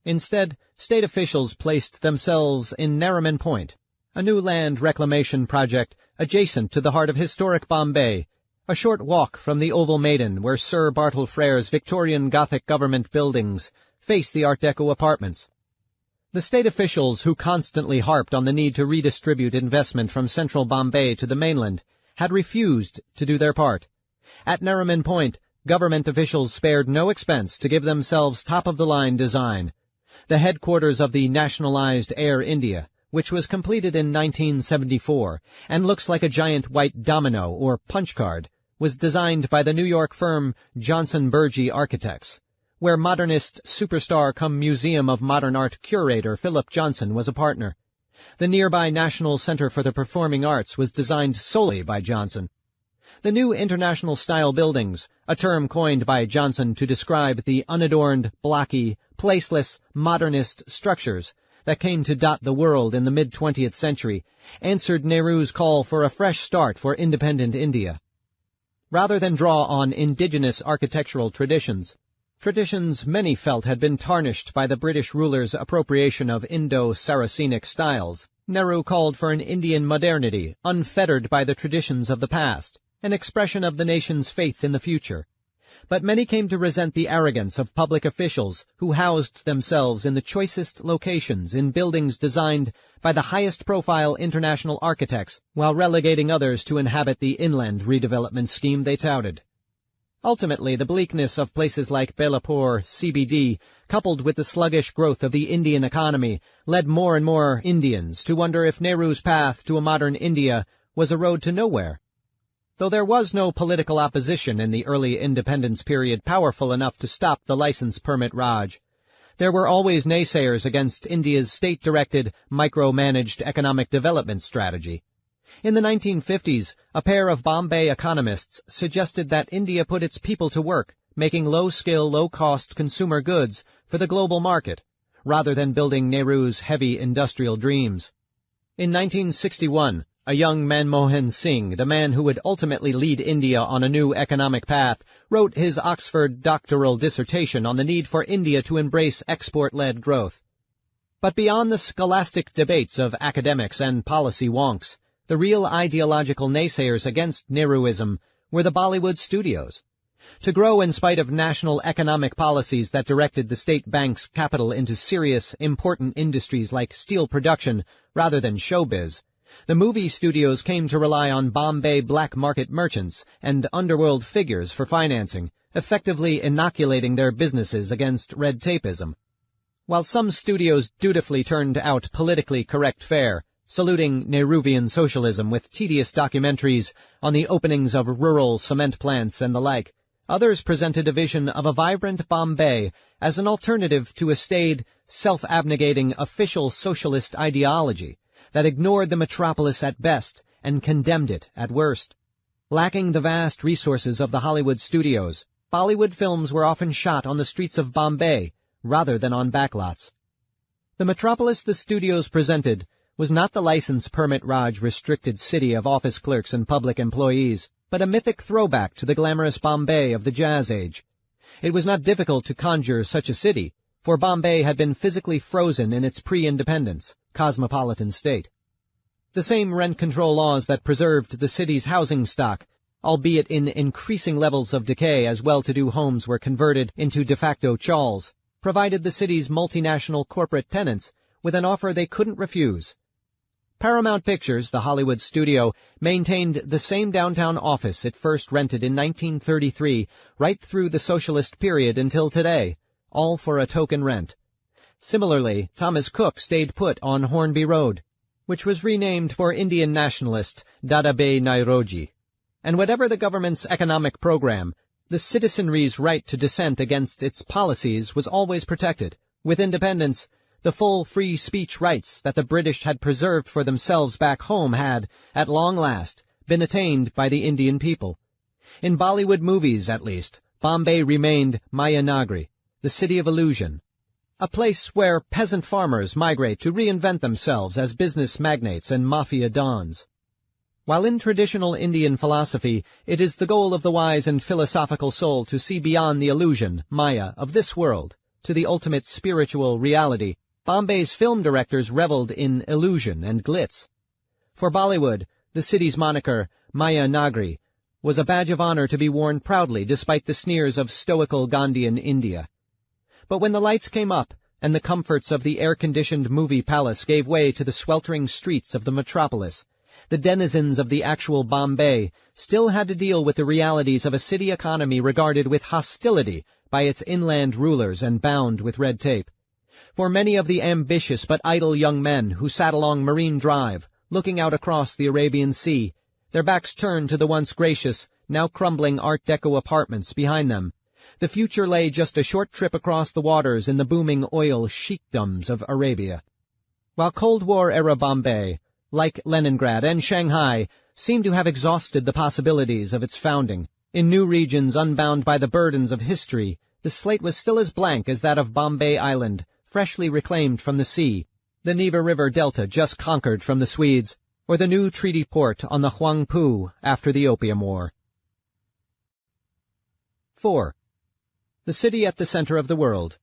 Instead, state officials placed themselves in Nariman Point, a new land reclamation project adjacent to the heart of historic Bombay, a short walk from the Oval Maiden where Sir Bartle Frere's Victorian Gothic government buildings face the Art Deco apartments. The state officials who constantly harped on the need to redistribute investment from central Bombay to the mainland had refused to do their part. At Nariman Point, government officials spared no expense to give themselves top-of-the-line design. The headquarters of the nationalized Air India, which was completed in 1974 and looks like a giant white domino or punch card, was designed by the New York firm Johnson Burgee Architects, where modernist superstar-cum-Museum of Modern Art curator Philip Johnson was a partner. The nearby National Center for the Performing Arts was designed solely by Johnson. The new international-style buildings, a term coined by Johnson to describe the unadorned, blocky, placeless, modernist structures that came to dot the world in the mid-20th century, answered Nehru's call for a fresh start for independent India. Rather than draw on indigenous architectural traditions many felt had been tarnished by the British rulers' appropriation of Indo-Saracenic styles, Nehru called for an Indian modernity unfettered by the traditions of the past, an expression of the nation's faith in the future. But many came to resent the arrogance of public officials who housed themselves in the choicest locations in buildings designed by the highest-profile international architects while relegating others to inhabit the inland redevelopment scheme they touted. Ultimately, the bleakness of places like Belapur, CBD, coupled with the sluggish growth of the Indian economy, led more and more Indians to wonder if Nehru's path to a modern India was a road to nowhere. Though there was no political opposition in the early independence period powerful enough to stop the license permit Raj, there were always naysayers against India's state-directed, micromanaged economic development strategy. In the 1950s, a pair of Bombay economists suggested that India put its people to work, making low-skill, low-cost consumer goods for the global market, rather than building Nehru's heavy industrial dreams. In 1961, a young Manmohan Singh, the man who would ultimately lead India on a new economic path, wrote his Oxford doctoral dissertation on the need for India to embrace export-led growth. But beyond the scholastic debates of academics and policy wonks, the real ideological naysayers against Nehruism were the Bollywood studios. To grow in spite of national economic policies that directed the state bank's capital into serious, important industries like steel production rather than showbiz, the movie studios came to rely on Bombay black market merchants and underworld figures for financing, effectively inoculating their businesses against red tapeism. While some studios dutifully turned out politically correct fare, saluting Nehruvian socialism with tedious documentaries on the openings of rural cement plants and the like, others presented a vision of a vibrant Bombay as an alternative to a staid, self-abnegating official socialist ideology that ignored the metropolis at best and condemned it at worst. Lacking the vast resources of the Hollywood studios, Bollywood films were often shot on the streets of Bombay rather than on backlots. The metropolis the studios presented was not the license permit Raj restricted city of office clerks and public employees, but a mythic throwback to the glamorous Bombay of the Jazz Age. It was not difficult to conjure such a city, for Bombay had been physically frozen in its pre-independence, cosmopolitan state. The same rent control laws that preserved the city's housing stock, albeit in increasing levels of decay as well-to-do homes were converted into de facto chawls, provided the city's multinational corporate tenants with an offer they couldn't refuse. Paramount Pictures, the Hollywood studio, maintained the same downtown office it first rented in 1933 right through the socialist period until today, all for a token rent. Similarly, Thomas Cook stayed put on Hornby Road, which was renamed for Indian nationalist Dadabhai Naoroji. And whatever the government's economic program, the citizenry's right to dissent against its policies was always protected. With independence, the full free speech rights that the British had preserved for themselves back home had, at long last, been attained by the Indian people. In Bollywood movies, at least, Bombay remained Maya Nagri, the city of illusion, a place where peasant farmers migrate to reinvent themselves as business magnates and mafia dons. While in traditional Indian philosophy it is the goal of the wise and philosophical soul to see beyond the illusion, Maya, of this world, to the ultimate spiritual reality, Bombay's film directors reveled in illusion and glitz. For Bollywood, the city's moniker, Maya Nagri, was a badge of honor to be worn proudly despite the sneers of stoical Gandhian India. But when the lights came up and the comforts of the air-conditioned movie palace gave way to the sweltering streets of the metropolis, the denizens of the actual Bombay still had to deal with the realities of a city economy regarded with hostility by its inland rulers and bound with red tape. For many of the ambitious but idle young men who sat along Marine Drive, looking out across the Arabian Sea, their backs turned to the once gracious, now crumbling Art Deco apartments behind them, the future lay just a short trip across the waters in the booming oil sheikdoms of Arabia. While Cold War-era Bombay, like Leningrad and Shanghai, seemed to have exhausted the possibilities of its founding, in new regions unbound by the burdens of history, the slate was still as blank as that of Bombay Island, freshly reclaimed from the sea, the Neva River Delta just conquered from the Swedes, or the new treaty port on the Huangpu after the Opium War. 4. The city at the center of the world,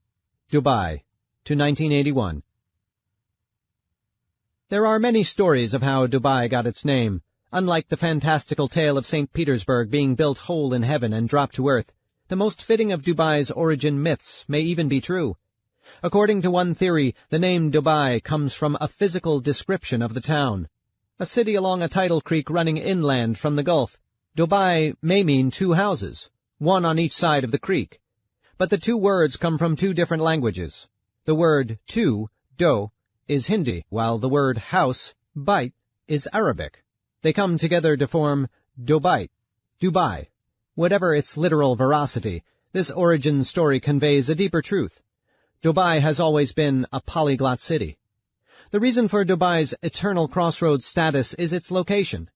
Dubai, to 1981. There are many stories of how Dubai got its name. Unlike the fantastical tale of St. Petersburg being built whole in heaven and dropped to earth, the most fitting of Dubai's origin myths may even be true. According to one theory, the name Dubai comes from a physical description of the town. A city along a tidal creek running inland from the Gulf, Dubai may mean two houses, one on each side of the creek. But the two words come from two different languages. The word two, do, is Hindi, while the word house, bait, is Arabic. They come together to form Dubai. Dubai. Whatever its literal veracity, this origin story conveys a deeper truth. Dubai has always been a polyglot city. The reason for Dubai's eternal crossroads status is its location.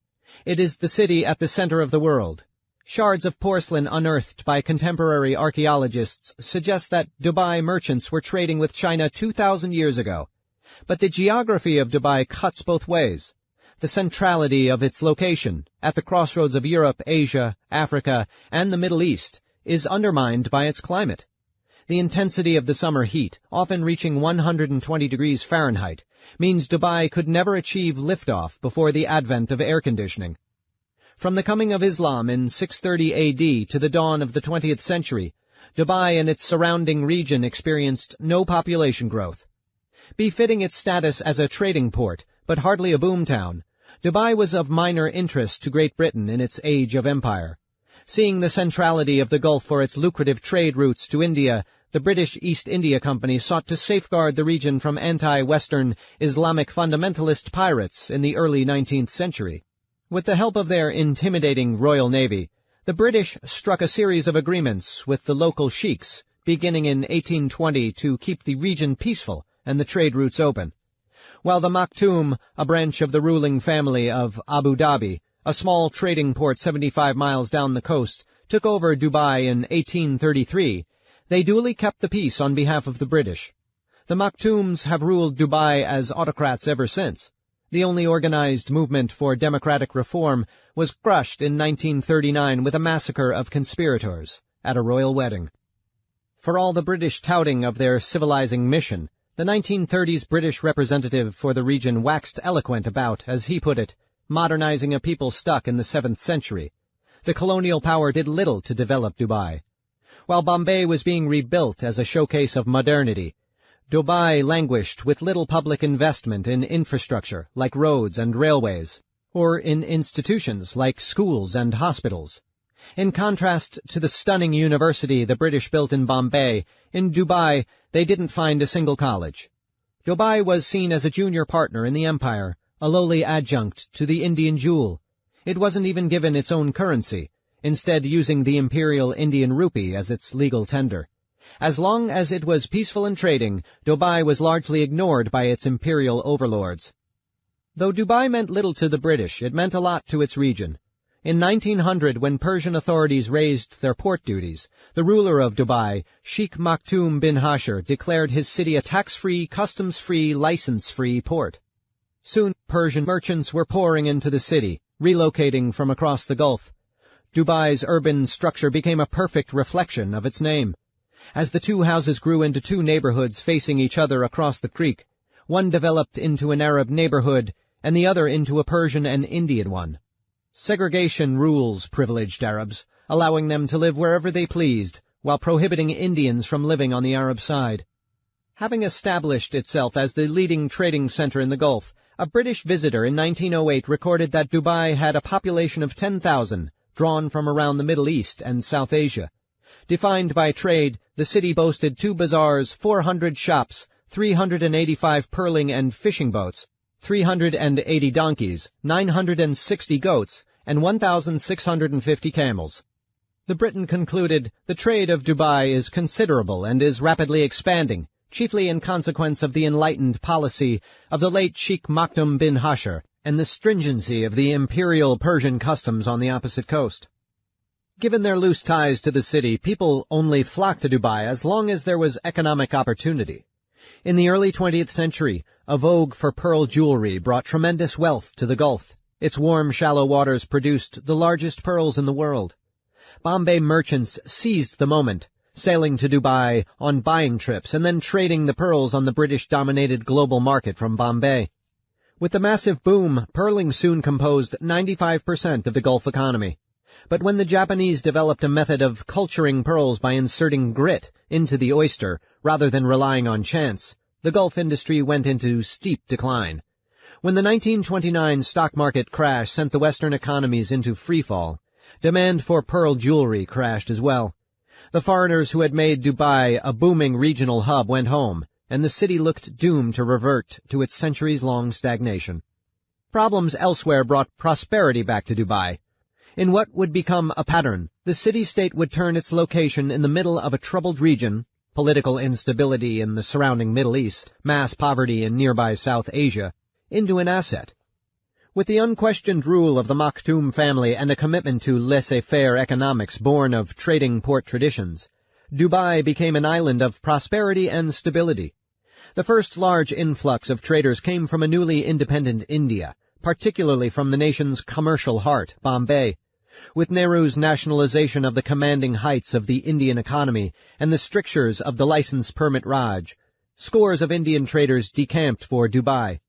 It is the city at the center of the world. Shards of porcelain unearthed by contemporary archaeologists suggest that Dubai merchants were trading with China 2,000 years ago. But the geography of Dubai cuts both ways. The centrality of its location, at the crossroads of Europe, Asia, Africa, and the Middle East, is undermined by its climate. The intensity of the summer heat, often reaching 120 degrees Fahrenheit, means Dubai could never achieve liftoff before the advent of air conditioning. From the coming of Islam in 630 AD to the dawn of the 20th century, Dubai and its surrounding region experienced no population growth. Befitting its status as a trading port, but hardly a boomtown, Dubai was of minor interest to Great Britain in its age of empire. Seeing the centrality of the Gulf for its lucrative trade routes to India, the British East India Company sought to safeguard the region from anti-Western Islamic fundamentalist pirates in the early 19th century. With the help of their intimidating Royal Navy, the British struck a series of agreements with the local sheiks, beginning in 1820 to keep the region peaceful and the trade routes open. While the Maktoum, a branch of the ruling family of Abu Dhabi, a small trading port 75 miles down the coast, took over Dubai in 1833, they duly kept the peace on behalf of the British. The Maktoums have ruled Dubai as autocrats ever since. The only organized movement for democratic reform was crushed in 1939 with a massacre of conspirators at a royal wedding. For all the British touting of their civilizing mission, the 1930s British representative for the region waxed eloquent about, as he put it, modernizing a people stuck in the 7th century. The colonial power did little to develop Dubai. While Bombay was being rebuilt as a showcase of modernity, Dubai languished with little public investment in infrastructure like roads and railways, or in institutions like schools and hospitals. In contrast to the stunning university the British built in Bombay, in Dubai they didn't find a single college. Dubai was seen as a junior partner in the empire, a lowly adjunct to the Indian jewel. It wasn't even given its own currency, instead using the imperial Indian rupee as its legal tender. As long as it was peaceful in trading, Dubai was largely ignored by its imperial overlords. Though Dubai meant little to the British, it meant a lot to its region. In 1900, when Persian authorities raised their port duties, the ruler of Dubai, Sheikh Maktoum bin Hashir, declared his city a tax-free, customs-free, license-free port. Soon, Persian merchants were pouring into the city, relocating from across the Gulf. Dubai's urban structure became a perfect reflection of its name. As the two houses grew into two neighborhoods facing each other across the creek, one developed into an Arab neighborhood, and the other into a Persian and Indian one. Segregation rules privileged Arabs, allowing them to live wherever they pleased, while prohibiting Indians from living on the Arab side. Having established itself as the leading trading center in the Gulf, a British visitor in 1908 recorded that Dubai had a population of 10,000, drawn from around the Middle East and South Asia. Defined by trade, the city boasted 2 bazaars, 400 shops, 385 pearling and fishing boats, 380 donkeys, 960 goats, and 1,650 camels. The Briton concluded, the trade of Dubai is considerable and is rapidly expanding, chiefly in consequence of the enlightened policy of the late Sheikh Maktoum bin Hashir and the stringency of the imperial Persian customs on the opposite coast. Given their loose ties to the city, people only flocked to Dubai as long as there was economic opportunity. In the early 20th century, a vogue for pearl jewelry brought tremendous wealth to the Gulf. Its warm, shallow waters produced the largest pearls in the world. Bombay merchants seized the moment, sailing to Dubai on buying trips and then trading the pearls on the British-dominated global market from Bombay. With the massive boom, pearling soon composed 95% of the Gulf economy. But when the Japanese developed a method of culturing pearls by inserting grit into the oyster rather than relying on chance, the Gulf industry went into steep decline. When the 1929 stock market crash sent the Western economies into freefall, demand for pearl jewelry crashed as well. The foreigners who had made Dubai a booming regional hub went home, and the city looked doomed to revert to its centuries-long stagnation. Problems elsewhere brought prosperity back to Dubai. In what would become a pattern, the city-state would turn its location in the middle of a troubled region, political instability in the surrounding Middle East, mass poverty in nearby South Asia, into an asset. With the unquestioned rule of the Maktoum family and a commitment to laissez-faire economics born of trading port traditions, Dubai became an island of prosperity and stability. The first large influx of traders came from a newly independent India, particularly from the nation's commercial heart, Bombay. With Nehru's nationalization of the commanding heights of the Indian economy and the strictures of the license permit Raj, scores of Indian traders decamped for Dubai.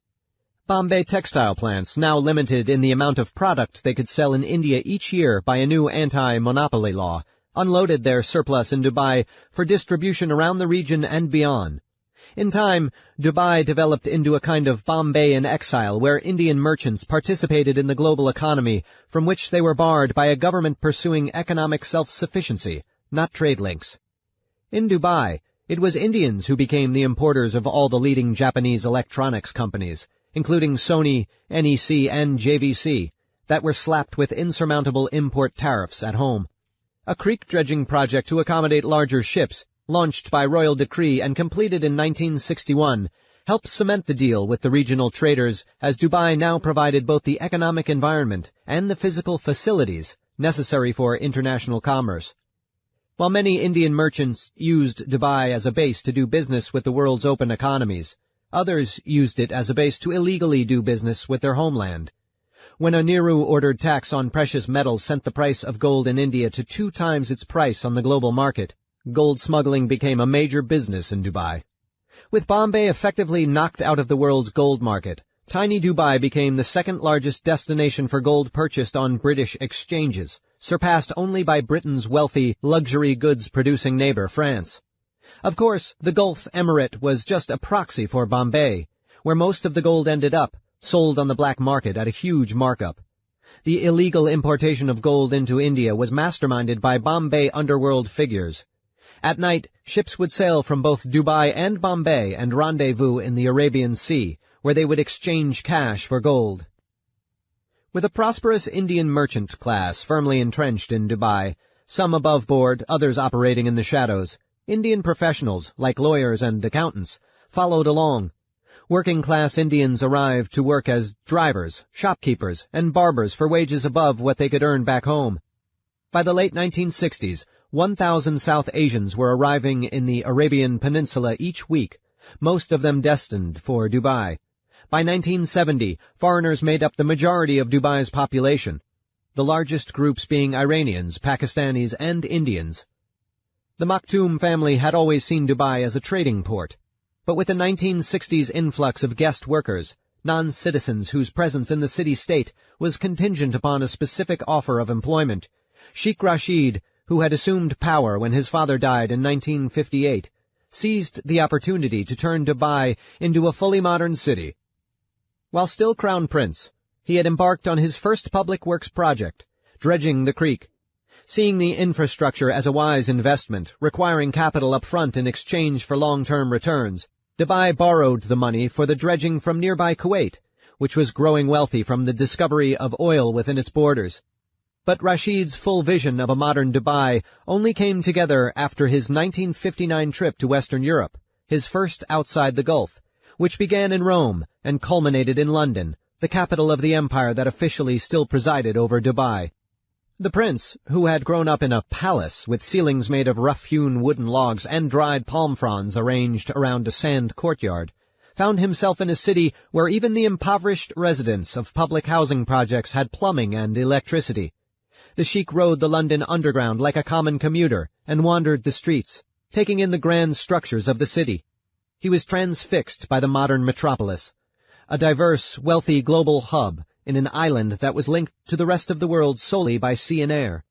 Bombay textile plants, now limited in the amount of product they could sell in India each year by a new anti-monopoly law, unloaded their surplus in Dubai for distribution around the region and beyond. In time, Dubai developed into a kind of Bombay in exile where Indian merchants participated in the global economy from which they were barred by a government pursuing economic self-sufficiency, not trade links. In Dubai, it was Indians who became the importers of all the leading Japanese electronics companies, including Sony, NEC, and JVC, that were slapped with insurmountable import tariffs at home. A creek dredging project to accommodate larger ships, launched by royal decree and completed in 1961, helped cement the deal with the regional traders as Dubai now provided both the economic environment and the physical facilities necessary for international commerce. While many Indian merchants used Dubai as a base to do business with the world's open economies, others used it as a base to illegally do business with their homeland. When a Nehru-ordered tax on precious metals sent the price of gold in India to 2 times its price on the global market, gold smuggling became a major business in Dubai. With Bombay effectively knocked out of the world's gold market, tiny Dubai became the second-largest destination for gold purchased on British exchanges, surpassed only by Britain's wealthy, luxury goods-producing neighbor, France. Of course, the Gulf Emirate was just a proxy for Bombay, where most of the gold ended up, sold on the black market at a huge markup. The illegal importation of gold into India was masterminded by Bombay underworld figures. At night, ships would sail from both Dubai and Bombay and rendezvous in the Arabian Sea, where they would exchange cash for gold. With a prosperous Indian merchant class firmly entrenched in Dubai, some above board, others operating in the shadows, Indian professionals, like lawyers and accountants, followed along. Working-class Indians arrived to work as drivers, shopkeepers, and barbers for wages above what they could earn back home. By the late 1960s, 1,000 South Asians were arriving in the Arabian Peninsula each week, most of them destined for Dubai. By 1970, foreigners made up the majority of Dubai's population, the largest groups being Iranians, Pakistanis, and Indians. The Maktoum family had always seen Dubai as a trading port, but with the 1960s influx of guest workers, non-citizens whose presence in the city-state was contingent upon a specific offer of employment. Sheikh Rashid, who had assumed power when his father died in 1958, seized the opportunity to turn Dubai into a fully modern city. While still Crown Prince, he had embarked on his first public works project, dredging the creek. Seeing the infrastructure as a wise investment, requiring capital up front in exchange for long-term returns, Dubai borrowed the money for the dredging from nearby Kuwait, which was growing wealthy from the discovery of oil within its borders. But Rashid's full vision of a modern Dubai only came together after his 1959 trip to Western Europe, his first outside the Gulf, which began in Rome and culminated in London, the capital of the empire that officially still presided over Dubai. The prince, who had grown up in a palace with ceilings made of rough-hewn wooden logs and dried palm fronds arranged around a sand courtyard, found himself in a city where even the impoverished residents of public housing projects had plumbing and electricity. The sheik rode the London Underground like a common commuter and wandered the streets, taking in the grand structures of the city. He was transfixed by the modern metropolis, a diverse, wealthy global hub in an island that was linked to the rest of the world solely by sea and air.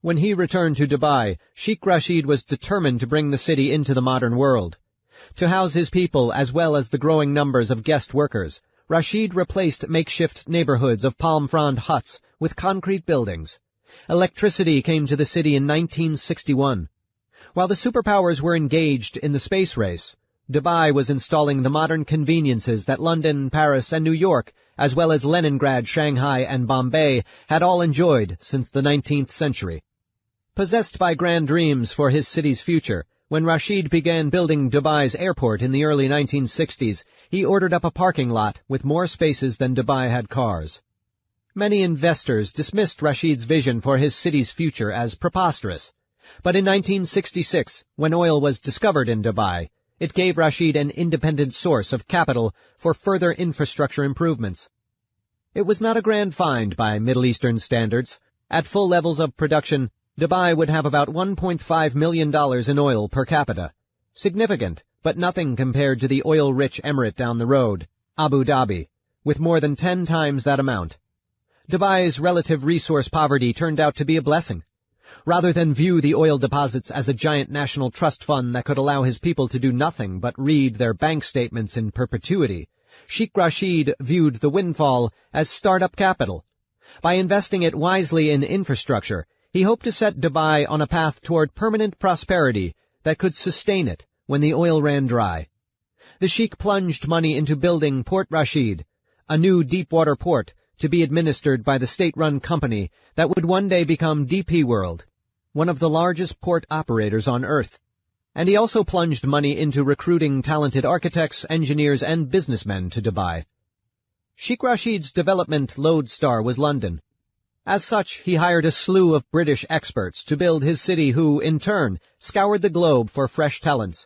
When he returned to Dubai, Sheikh Rashid was determined to bring the city into the modern world. To house his people as well as the growing numbers of guest workers, Rashid replaced makeshift neighborhoods of palm frond huts with concrete buildings. Electricity came to the city in 1961. While the superpowers were engaged in the space race, Dubai was installing the modern conveniences that London, Paris, and New York, as well as Leningrad, Shanghai, and Bombay, had all enjoyed since the 19th century. Possessed by grand dreams for his city's future, when Rashid began building Dubai's airport in the early 1960s, he ordered up a parking lot with more spaces than Dubai had cars. Many investors dismissed Rashid's vision for his city's future as preposterous. But in 1966, when oil was discovered in Dubai, it gave Rashid an independent source of capital for further infrastructure improvements. It was not a grand find by Middle Eastern standards. At full levels of production, Dubai would have about $1.5 million in oil per capita. Significant, but nothing compared to the oil-rich emirate down the road, Abu Dhabi, with more than 10 times that amount. Dubai's relative resource poverty turned out to be a blessing. Rather than view the oil deposits as a giant national trust fund that could allow his people to do nothing but read their bank statements in perpetuity, Sheikh Rashid viewed the windfall as startup capital. By investing it wisely in infrastructure, he hoped to set Dubai on a path toward permanent prosperity that could sustain it when the oil ran dry. The sheik plunged money into building Port Rashid, a new deep-water port to be administered by the state-run company that would one day become DP World, one of the largest port operators on Earth. And he also plunged money into recruiting talented architects, engineers, and businessmen to Dubai. Sheikh Rashid's development lodestar was London. As such, he hired a slew of British experts to build his city who, in turn, scoured the globe for fresh talents.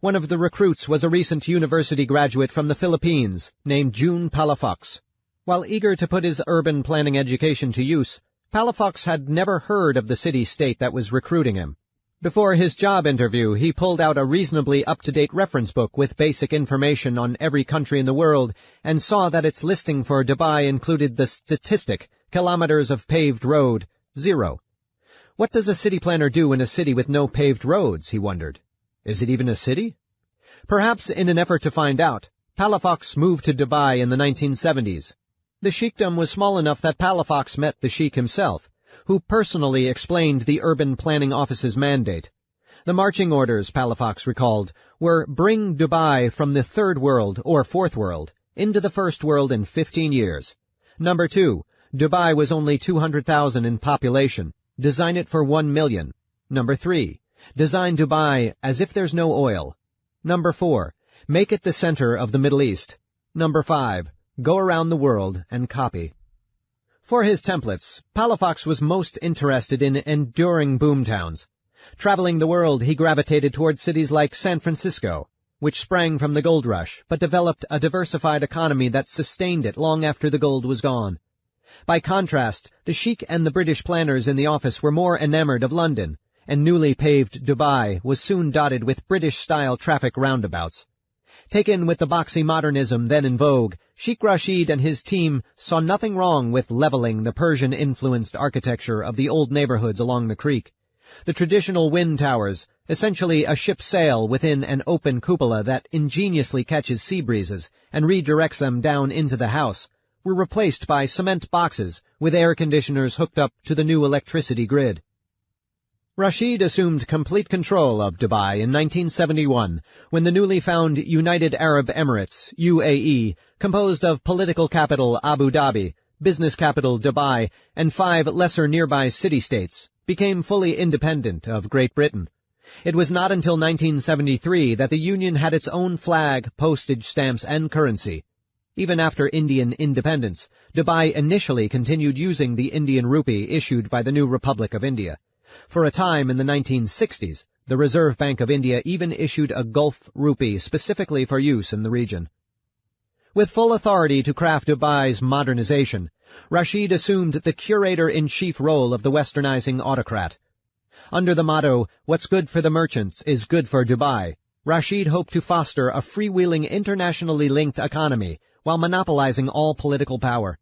One of the recruits was a recent university graduate from the Philippines named June Palafox. While eager to put his urban planning education to use, Palafox had never heard of the city-state that was recruiting him. Before his job interview, he pulled out a reasonably up-to-date reference book with basic information on every country in the world and saw that its listing for Dubai included the statistic, kilometers of paved road, 0. What does a city planner do in a city with no paved roads, he wondered. Is it even a city? Perhaps in an effort to find out, Palafox moved to Dubai in the 1970s. The sheikdom was small enough that Palafox met the sheik himself, who personally explained the urban planning office's mandate. The marching orders, Palafox recalled, were bring Dubai from the third world, or fourth world, into the first world in 15 years. Number 2, Dubai was only 200,000 in population. Design it for 1 million. Number 3, design Dubai as if there's no oil. Number 4, make it the center of the Middle East. Number 5, go around the world and copy. For his templates, Palafox was most interested in enduring boomtowns. Traveling the world, he gravitated toward cities like San Francisco, which sprang from the gold rush, but developed a diversified economy that sustained it long after the gold was gone. By contrast, the sheik and the British planners in the office were more enamored of London, and newly paved Dubai was soon dotted with British-style traffic roundabouts. Taken with the boxy modernism then in vogue, Sheikh Rashid and his team saw nothing wrong with leveling the Persian-influenced architecture of the old neighborhoods along the creek. The traditional wind towers, essentially a ship's sail within an open cupola that ingeniously catches sea breezes and redirects them down into the house, were replaced by cement boxes with air conditioners hooked up to the new electricity grid. Rashid assumed complete control of Dubai in 1971 when the newly found United Arab Emirates, UAE, composed of political capital Abu Dhabi, business capital Dubai, and 5 lesser nearby city-states, became fully independent of Great Britain. It was not until 1973 that the Union had its own flag, postage stamps, and currency. Even after Indian independence, Dubai initially continued using the Indian rupee issued by the new Republic of India. For a time in the 1960s, the Reserve Bank of India even issued a Gulf rupee specifically for use in the region. With full authority to craft Dubai's modernization, Rashid assumed the curator-in-chief role of the westernizing autocrat. Under the motto, "What's good for the merchants is good for Dubai," Rashid hoped to foster a freewheeling internationally linked economy while monopolizing all political power.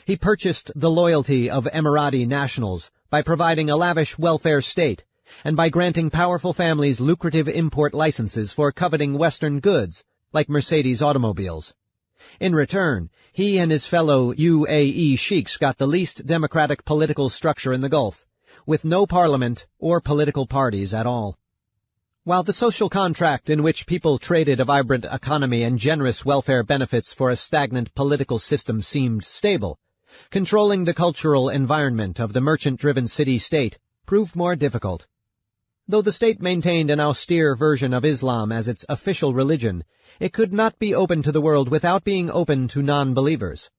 He purchased the loyalty of Emirati nationals by providing a lavish welfare state and by granting powerful families lucrative import licenses for coveting Western goods, like Mercedes automobiles. In return, he and his fellow UAE sheiks got the least democratic political structure in the Gulf, with no parliament or political parties at all. While the social contract in which people traded a vibrant economy and generous welfare benefits for a stagnant political system seemed stable, controlling the cultural environment of the merchant-driven city-state proved more difficult. Though the state maintained an austere version of Islam as its official religion, it could not be open to the world without being open to non-believers.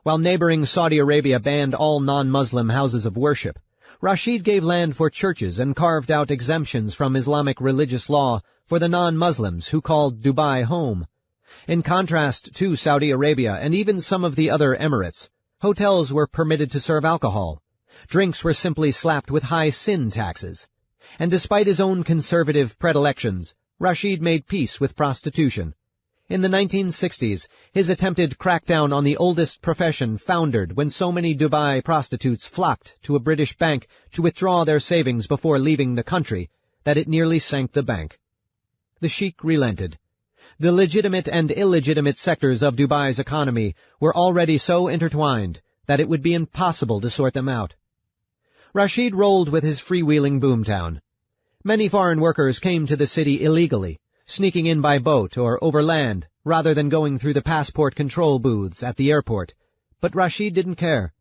While neighboring Saudi Arabia banned all non-Muslim houses of worship, Rashid gave land for churches and carved out exemptions from Islamic religious law for the non-Muslims who called Dubai home. In contrast to Saudi Arabia and even some of the other emirates, hotels were permitted to serve alcohol. Drinks were simply slapped with high sin taxes. And despite his own conservative predilections, Rashid made peace with prostitution. In the 1960s, his attempted crackdown on the oldest profession foundered when so many Dubai prostitutes flocked to a British bank to withdraw their savings before leaving the country that it nearly sank the bank. The sheikh relented. The legitimate and illegitimate sectors of Dubai's economy were already so intertwined that it would be impossible to sort them out. Rashid rolled with his freewheeling boomtown. Many foreign workers came to the city illegally, sneaking in by boat or over land rather than going through the passport control booths at the airport. But Rashid didn't care.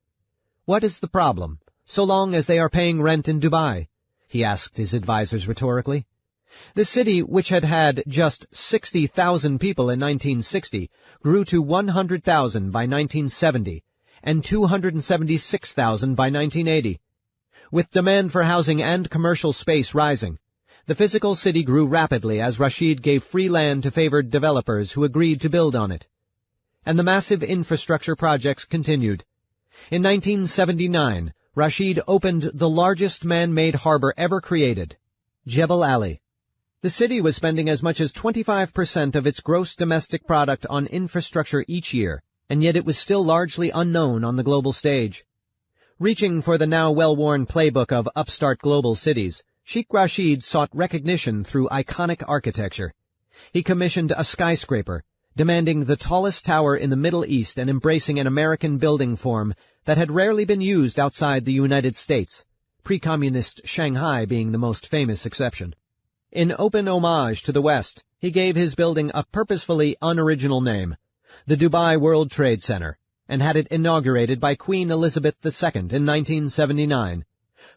"What is the problem, so long as they are paying rent in Dubai?" he asked his advisers rhetorically. The city, which had had just 60,000 people in 1960, grew to 100,000 by 1970 and 276,000 by 1980. With demand for housing and commercial space rising, the physical city grew rapidly as Rashid gave free land to favored developers who agreed to build on it. And the massive infrastructure projects continued. In 1979, Rashid opened the largest man-made harbor ever created, Jebel Ali. The city was spending as much as 25% of its gross domestic product on infrastructure each year, and yet it was still largely unknown on the global stage. Reaching for the now well-worn playbook of upstart global cities, Sheikh Rashid sought recognition through iconic architecture. He commissioned a skyscraper, demanding the tallest tower in the Middle East and embracing an American building form that had rarely been used outside the United States, pre-communist Shanghai being the most famous exception. In open homage to the West, he gave his building a purposefully unoriginal name, the Dubai World Trade Center, and had it inaugurated by Queen Elizabeth II in 1979.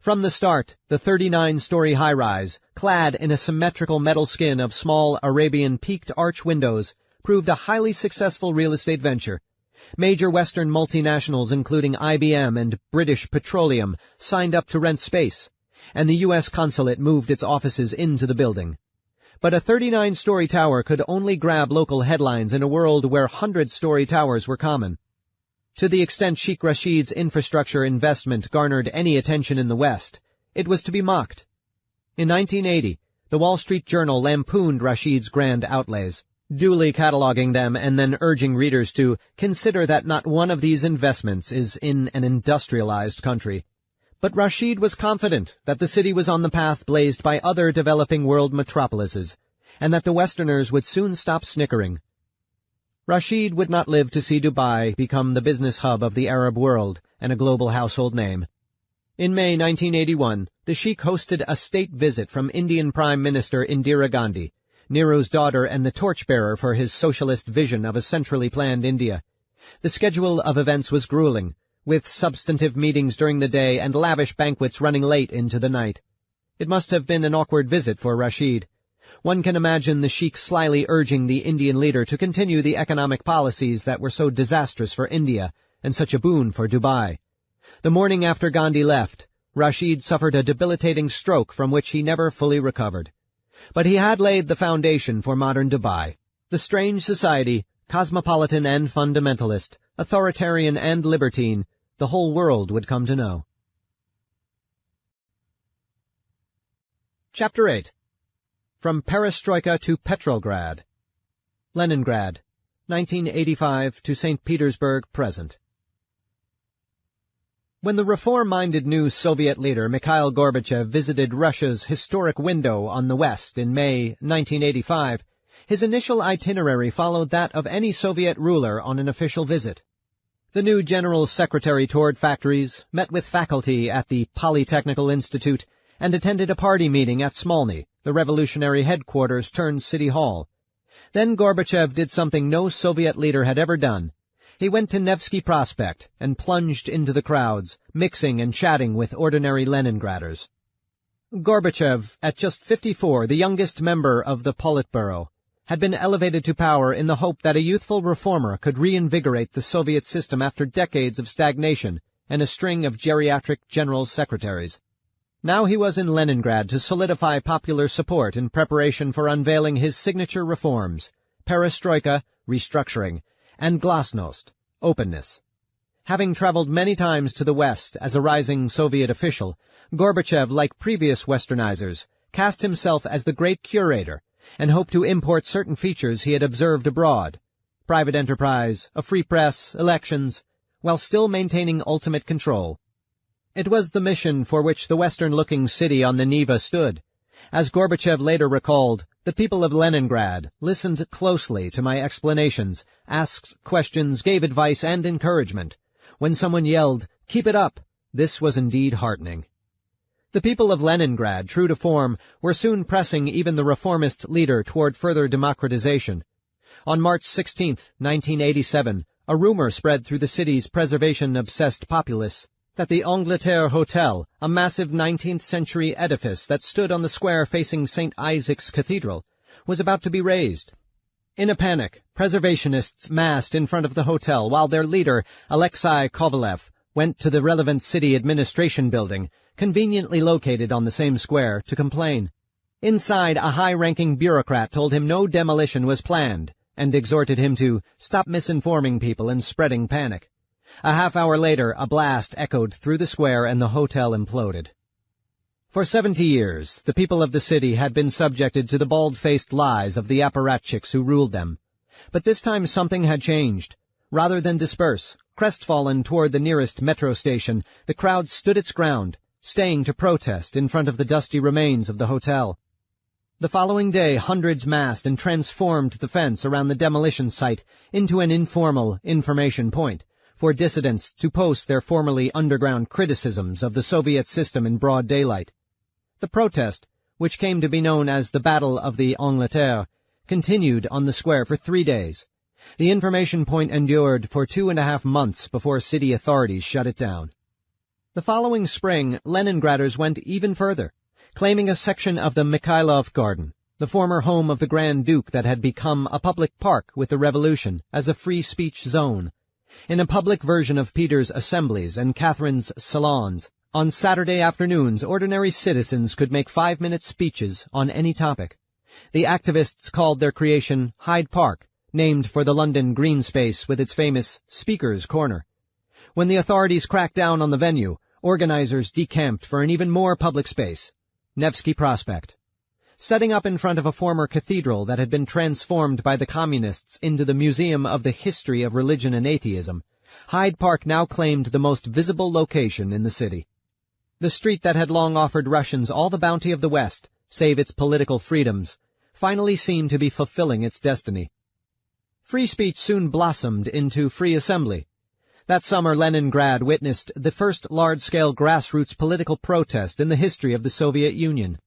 From the start, the 39-story high-rise, clad in a symmetrical metal skin of small Arabian peaked arch windows, proved a highly successful real estate venture. Major Western multinationals including IBM and British Petroleum signed up to rent space, and the U.S. consulate moved its offices into the building. But a 39-story tower could only grab local headlines in a world where 100-story towers were common. To the extent Sheikh Rashid's infrastructure investment garnered any attention in the West, it was to be mocked. In 1980, the Wall Street Journal lampooned Rashid's grand outlays. duly cataloging them and then urging readers to consider that not one of these investments is in an industrialized country. But Rashid was confident that the city was on the path blazed by other developing world metropolises, and that the Westerners would soon stop snickering. Rashid would not live to see Dubai become the business hub of the Arab world and a global household name. In May 1981, the Sheikh hosted a state visit from Indian Prime Minister Indira Gandhi, Nero's daughter and the torchbearer for his socialist vision of a centrally planned India. The schedule of events was grueling, with substantive meetings during the day and lavish banquets running late into the night. It must have been an awkward visit for Rashid. One can imagine the Sheikh slyly urging the Indian leader to continue the economic policies that were so disastrous for India and such a boon for Dubai. The morning after Gandhi left, Rashid suffered a debilitating stroke from which he never fully recovered. But he had laid the foundation for modern Dubai, the strange society, cosmopolitan and fundamentalist, authoritarian and libertine, the whole world would come to know. Chapter 8. From Perestroika to Petrograd. Leningrad, 1985 to St. Petersburg, present. When the reform-minded new Soviet leader Mikhail Gorbachev visited Russia's historic window on the West in May 1985, his initial itinerary followed that of any Soviet ruler on an official visit. The new General Secretary toured factories, met with faculty at the Polytechnical Institute, and attended a party meeting at Smolny, the revolutionary headquarters turned city hall. Then Gorbachev did something no Soviet leader had ever done. He went to Nevsky Prospect and plunged into the crowds, mixing and chatting with ordinary Leningraders. Gorbachev, at just 54, the youngest member of the Politburo, had been elevated to power in the hope that a youthful reformer could reinvigorate the Soviet system after decades of stagnation and a string of geriatric general secretaries. Now he was in Leningrad to solidify popular support in preparation for unveiling his signature reforms, perestroika, restructuring, and glasnost, openness. Having traveled many times to the West as a rising Soviet official, Gorbachev, like previous Westernizers, cast himself as the great curator and hoped to import certain features he had observed abroad, private enterprise, a free press, elections, while still maintaining ultimate control. It was the mission for which the Western-looking city on the Neva stood. As Gorbachev later recalled, the people of Leningrad listened closely to my explanations, asked questions, gave advice and encouragement. When someone yelled, "Keep it up," this was indeed heartening. The people of Leningrad, true to form, were soon pressing even the reformist leader toward further democratization. On March 16, 1987, a rumor spread through the city's preservation-obsessed populace that the Angleterre Hotel, a massive 19th-century edifice that stood on the square facing St. Isaac's Cathedral, was about to be razed. In a panic, preservationists massed in front of the hotel while their leader, Alexei Kovalev, went to the relevant city administration building, conveniently located on the same square, to complain. Inside, a high-ranking bureaucrat told him no demolition was planned and exhorted him to stop misinforming people and spreading panic. A half-hour later, a blast echoed through the square and the hotel imploded. For 70 years, the people of the city had been subjected to the bald-faced lies of the apparatchiks who ruled them. But this time something had changed. Rather than disperse, crestfallen toward the nearest metro station, the crowd stood its ground, staying to protest in front of the dusty remains of the hotel. The following day, hundreds massed and transformed the fence around the demolition site into an informal information point for dissidents to post their formerly underground criticisms of the Soviet system in broad daylight. The protest, which came to be known as the Battle of the Angleterre, continued on the square for 3 days. The information point endured for 2.5 months before city authorities shut it down. The following spring, Leningraders went even further, claiming a section of the Mikhailov Garden, the former home of the Grand Duke that had become a public park with the revolution, as a free speech zone. In a public version of Peter's assemblies and Catherine's salons, on Saturday afternoons ordinary citizens could make 5-minute speeches on any topic. The activists called their creation Hyde Park, named for the London green space with its famous Speaker's Corner. When the authorities cracked down on the venue, organizers decamped for an even more public space, Nevsky Prospect. Setting up in front of a former cathedral that had been transformed by the communists into the Museum of the History of Religion and Atheism, Hyde Park now claimed the most visible location in the city. The street that had long offered Russians all the bounty of the West, save its political freedoms, finally seemed to be fulfilling its destiny. Free speech soon blossomed into free assembly. That summer, Leningrad witnessed the first large-scale grassroots political protest in the history of the Soviet Union.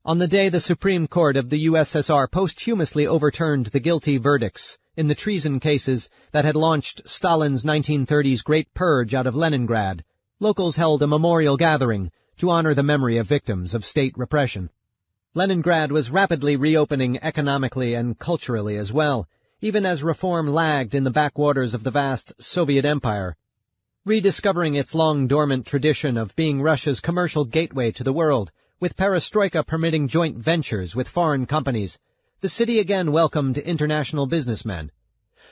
On the day the Supreme Court of the USSR posthumously overturned the guilty verdicts in the treason cases that had launched Stalin's 1930s Great Purge out of Leningrad, locals held a memorial gathering to honor the memory of victims of state repression. Leningrad was rapidly reopening economically and culturally as well, even as reform lagged in the backwaters of the vast Soviet Empire. Rediscovering its long-dormant tradition of being Russia's commercial gateway to the world, with perestroika permitting joint ventures with foreign companies, the city again welcomed international businessmen.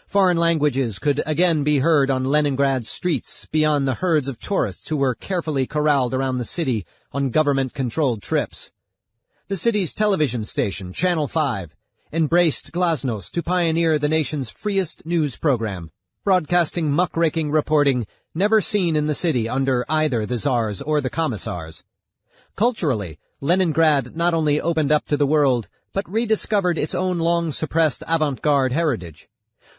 Foreign languages could again be heard on Leningrad's streets beyond the herds of tourists who were carefully corralled around the city on government-controlled trips. The city's television station, Channel 5, embraced glasnost to pioneer the nation's freest news program, broadcasting muckraking reporting never seen in the city under either the Tsars or the Commissars. Culturally, Leningrad not only opened up to the world, but rediscovered its own long-suppressed avant-garde heritage.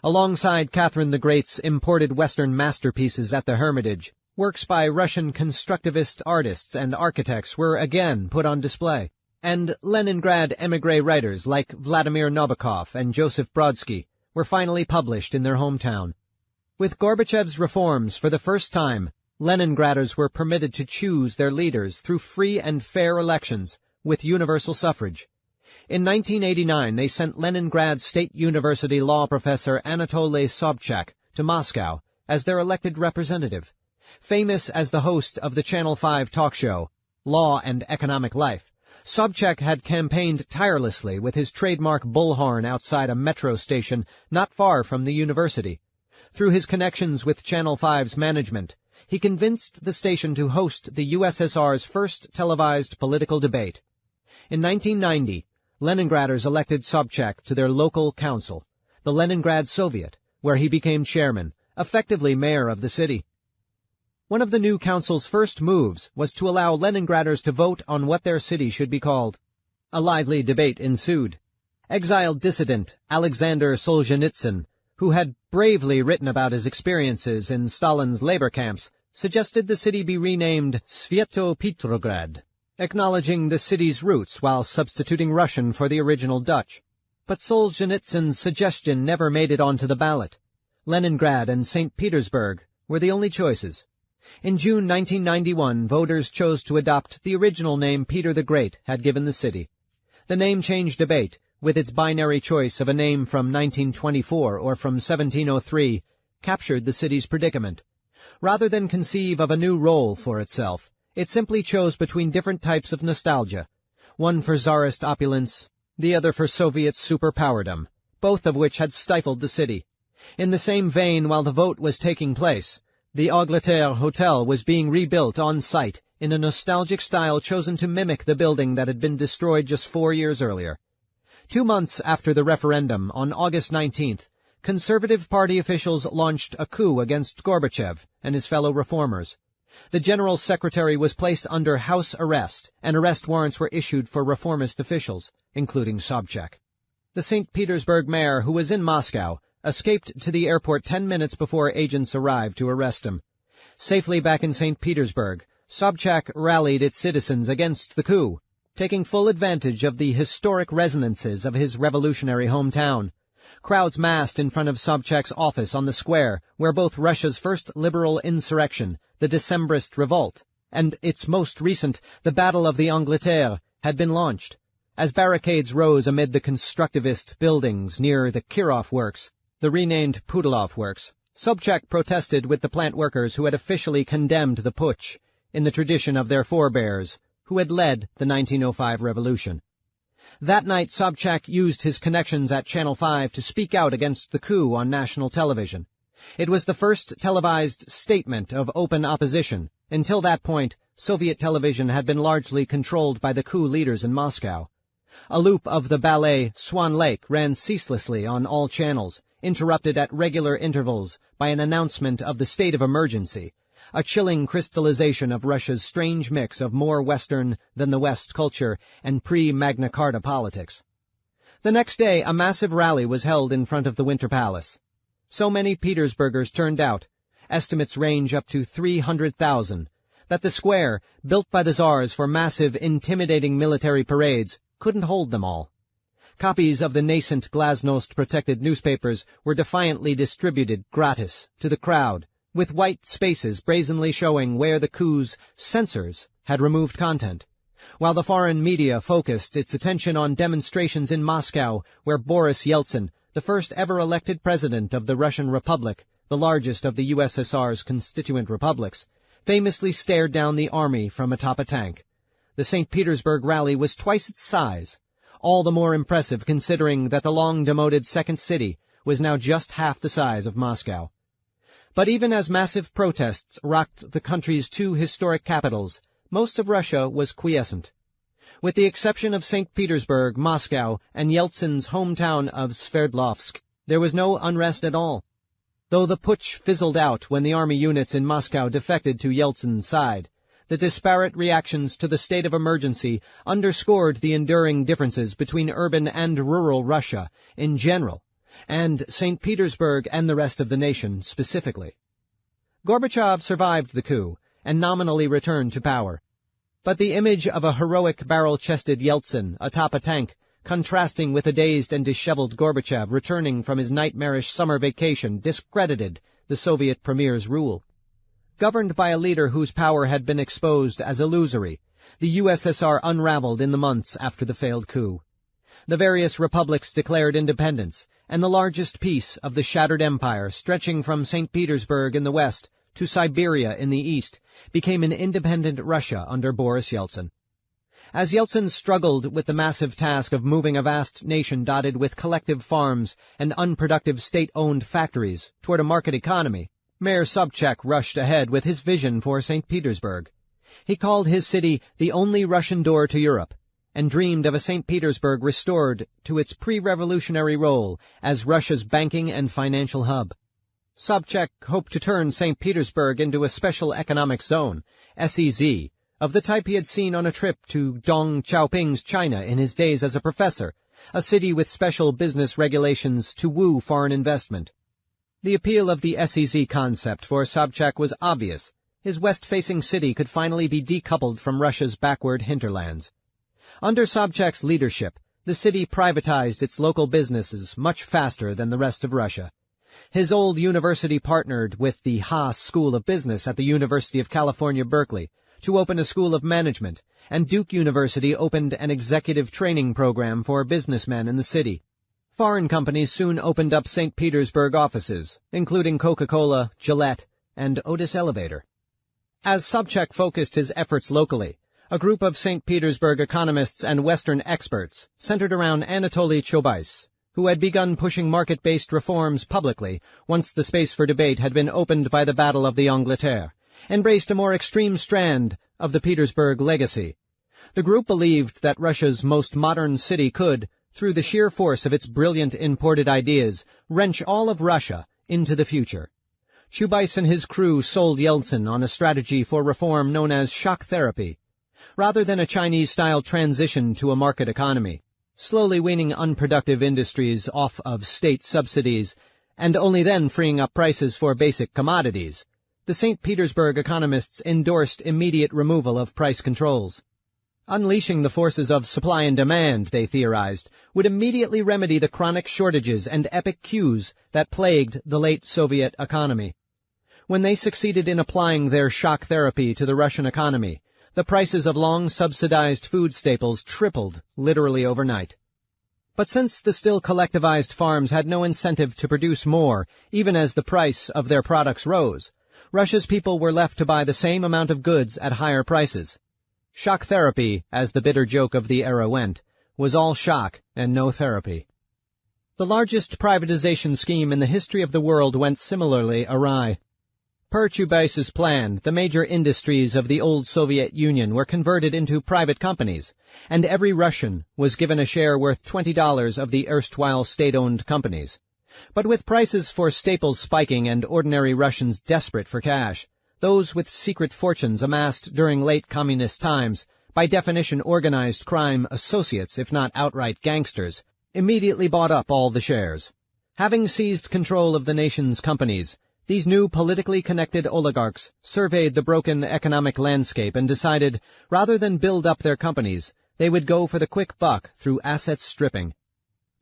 Alongside Catherine the Great's imported Western masterpieces at the Hermitage, works by Russian constructivist artists and architects were again put on display, and Leningrad émigré writers like Vladimir Nabokov and Joseph Brodsky were finally published in their hometown. With Gorbachev's reforms for the first time, Leningraders were permitted to choose their leaders through free and fair elections with universal suffrage. In 1989, they sent Leningrad State University law professor Anatoly Sobchak to Moscow as their elected representative. Famous as the host of the Channel 5 talk show, Law and Economic Life, Sobchak had campaigned tirelessly with his trademark bullhorn outside a metro station not far from the university. Through his connections with Channel 5's management, he convinced the station to host the USSR's first televised political debate. In 1990, Leningraders elected Sobchak to their local council, the Leningrad Soviet, where he became chairman, effectively mayor of the city. One of the new council's first moves was to allow Leningraders to vote on what their city should be called. A lively debate ensued. Exiled dissident Alexander Solzhenitsyn, who had bravely written about his experiences in Stalin's labor camps, suggested the city be renamed Svetopetrograd, acknowledging the city's roots while substituting Russian for the original Dutch. But Solzhenitsyn's suggestion never made it onto the ballot. Leningrad and St. Petersburg were the only choices. In June 1991, voters chose to adopt the original name Peter the Great had given the city. The name change debate, with its binary choice of a name from 1924 or from 1703, captured the city's predicament. Rather than conceive of a new role for itself, it simply chose between different types of nostalgia, one for Tsarist opulence, the other for Soviet superpowerdom, both of which had stifled the city. In the same vein, while the vote was taking place, the Angleterre Hotel was being rebuilt on site in a nostalgic style chosen to mimic the building that had been destroyed just 4 years earlier. 2 months after the referendum, on August 19th, Conservative Party officials launched a coup against Gorbachev and his fellow reformers. The General Secretary was placed under house arrest, and arrest warrants were issued for reformist officials, including Sobchak. The St. Petersburg mayor, who was in Moscow, escaped to the airport 10 minutes before agents arrived to arrest him. Safely back in St. Petersburg, Sobchak rallied its citizens against the coup, taking full advantage of the historic resonances of his revolutionary hometown. Crowds massed in front of Sobchak's office on the square, where both Russia's first liberal insurrection, the Decembrist Revolt, and its most recent, the Battle of the Angleterre, had been launched. As barricades rose amid the constructivist buildings near the Kirov Works, the renamed Putilov Works, Sobchak protested with the plant workers who had officially condemned the putsch, in the tradition of their forebears, who had led the 1905 revolution. That night, Sobchak used his connections at Channel 5 to speak out against the coup on national television. It was the first televised statement of open opposition. Until that point, Soviet television had been largely controlled by the coup leaders in Moscow. A loop of the ballet Swan Lake ran ceaselessly on all channels, interrupted at regular intervals by an announcement of the state of emergency, a chilling crystallization of Russia's strange mix of more Western than the West culture and pre-Magna Carta politics. The next day, a massive rally was held in front of the Winter Palace. So many Petersburgers turned out, estimates range up to 300,000, that the square, built by the Tsars for massive, intimidating military parades, couldn't hold them all. Copies of the nascent glasnost-protected newspapers were defiantly distributed gratis to the crowd, with white spaces brazenly showing where the coup's censors had removed content, while the foreign media focused its attention on demonstrations in Moscow where Boris Yeltsin, the first ever elected president of the Russian Republic, the largest of the USSR's constituent republics, famously stared down the army from atop a tank. The St. Petersburg rally was twice its size, all the more impressive considering that the long-demoted second city was now just half the size of Moscow. But even as massive protests rocked the country's two historic capitals, most of Russia was quiescent. With the exception of St. Petersburg, Moscow, and Yeltsin's hometown of Sverdlovsk, there was no unrest at all. Though the putsch fizzled out when the army units in Moscow defected to Yeltsin's side, the disparate reactions to the state of emergency underscored the enduring differences between urban and rural Russia in general, and St. Petersburg and the rest of the nation specifically. Gorbachev survived the coup and nominally returned to power. But the image of a heroic barrel-chested Yeltsin atop a tank, contrasting with a dazed and disheveled Gorbachev returning from his nightmarish summer vacation, discredited the Soviet premier's rule. Governed by a leader whose power had been exposed as illusory, the USSR unraveled in the months after the failed coup. The various republics declared independence, and the largest piece of the shattered empire, stretching from St. Petersburg in the west to Siberia in the east, became an independent Russia under Boris Yeltsin. As Yeltsin struggled with the massive task of moving a vast nation dotted with collective farms and unproductive state-owned factories toward a market economy, Mayor Sobchak rushed ahead with his vision for St. Petersburg. He called his city the only Russian door to Europe, and dreamed of a St. Petersburg restored to its pre-revolutionary role as Russia's banking and financial hub. Sobchak hoped to turn St. Petersburg into a special economic zone, SEZ, of the type he had seen on a trip to Deng Xiaoping's China in his days as a professor, a city with special business regulations to woo foreign investment. The appeal of the SEZ concept for Sobchak was obvious. His west-facing city could finally be decoupled from Russia's backward hinterlands. Under Sobchak's leadership, the city privatized its local businesses much faster than the rest of Russia. His old university partnered with the Haas School of Business at the University of California, Berkeley, to open a school of management, and Duke University opened an executive training program for businessmen in the city. Foreign companies soon opened up St. Petersburg offices, including Coca-Cola, Gillette, and Otis Elevator. As Sobchak focused his efforts locally, a group of St. Petersburg economists and Western experts, centered around Anatoly Chubais, who had begun pushing market-based reforms publicly once the space for debate had been opened by the Battle of the Angleterre, embraced a more extreme strand of the Petersburg legacy. The group believed that Russia's most modern city could, through the sheer force of its brilliant imported ideas, wrench all of Russia into the future. Chubais and his crew sold Yeltsin on a strategy for reform known as shock therapy. Rather than a Chinese-style transition to a market economy, slowly weaning unproductive industries off of state subsidies, and only then freeing up prices for basic commodities, the St. Petersburg economists endorsed immediate removal of price controls. Unleashing the forces of supply and demand, they theorized, would immediately remedy the chronic shortages and epic queues that plagued the late Soviet economy. When they succeeded in applying their shock therapy to the Russian economy, the prices of long-subsidized food staples tripled literally overnight. But since the still collectivized farms had no incentive to produce more, even as the price of their products rose, Russia's people were left to buy the same amount of goods at higher prices. Shock therapy, as the bitter joke of the era went, was all shock and no therapy. The largest privatization scheme in the history of the world went similarly awry. Per Chubais' plan, the major industries of the old Soviet Union were converted into private companies, and every Russian was given a share worth $20 of the erstwhile state-owned companies. But with prices for staples spiking and ordinary Russians desperate for cash, those with secret fortunes amassed during late communist times, by definition organized crime associates, if not outright gangsters, immediately bought up all the shares. Having seized control of the nation's companies, these new politically connected oligarchs surveyed the broken economic landscape and decided, rather than build up their companies, they would go for the quick buck through asset stripping.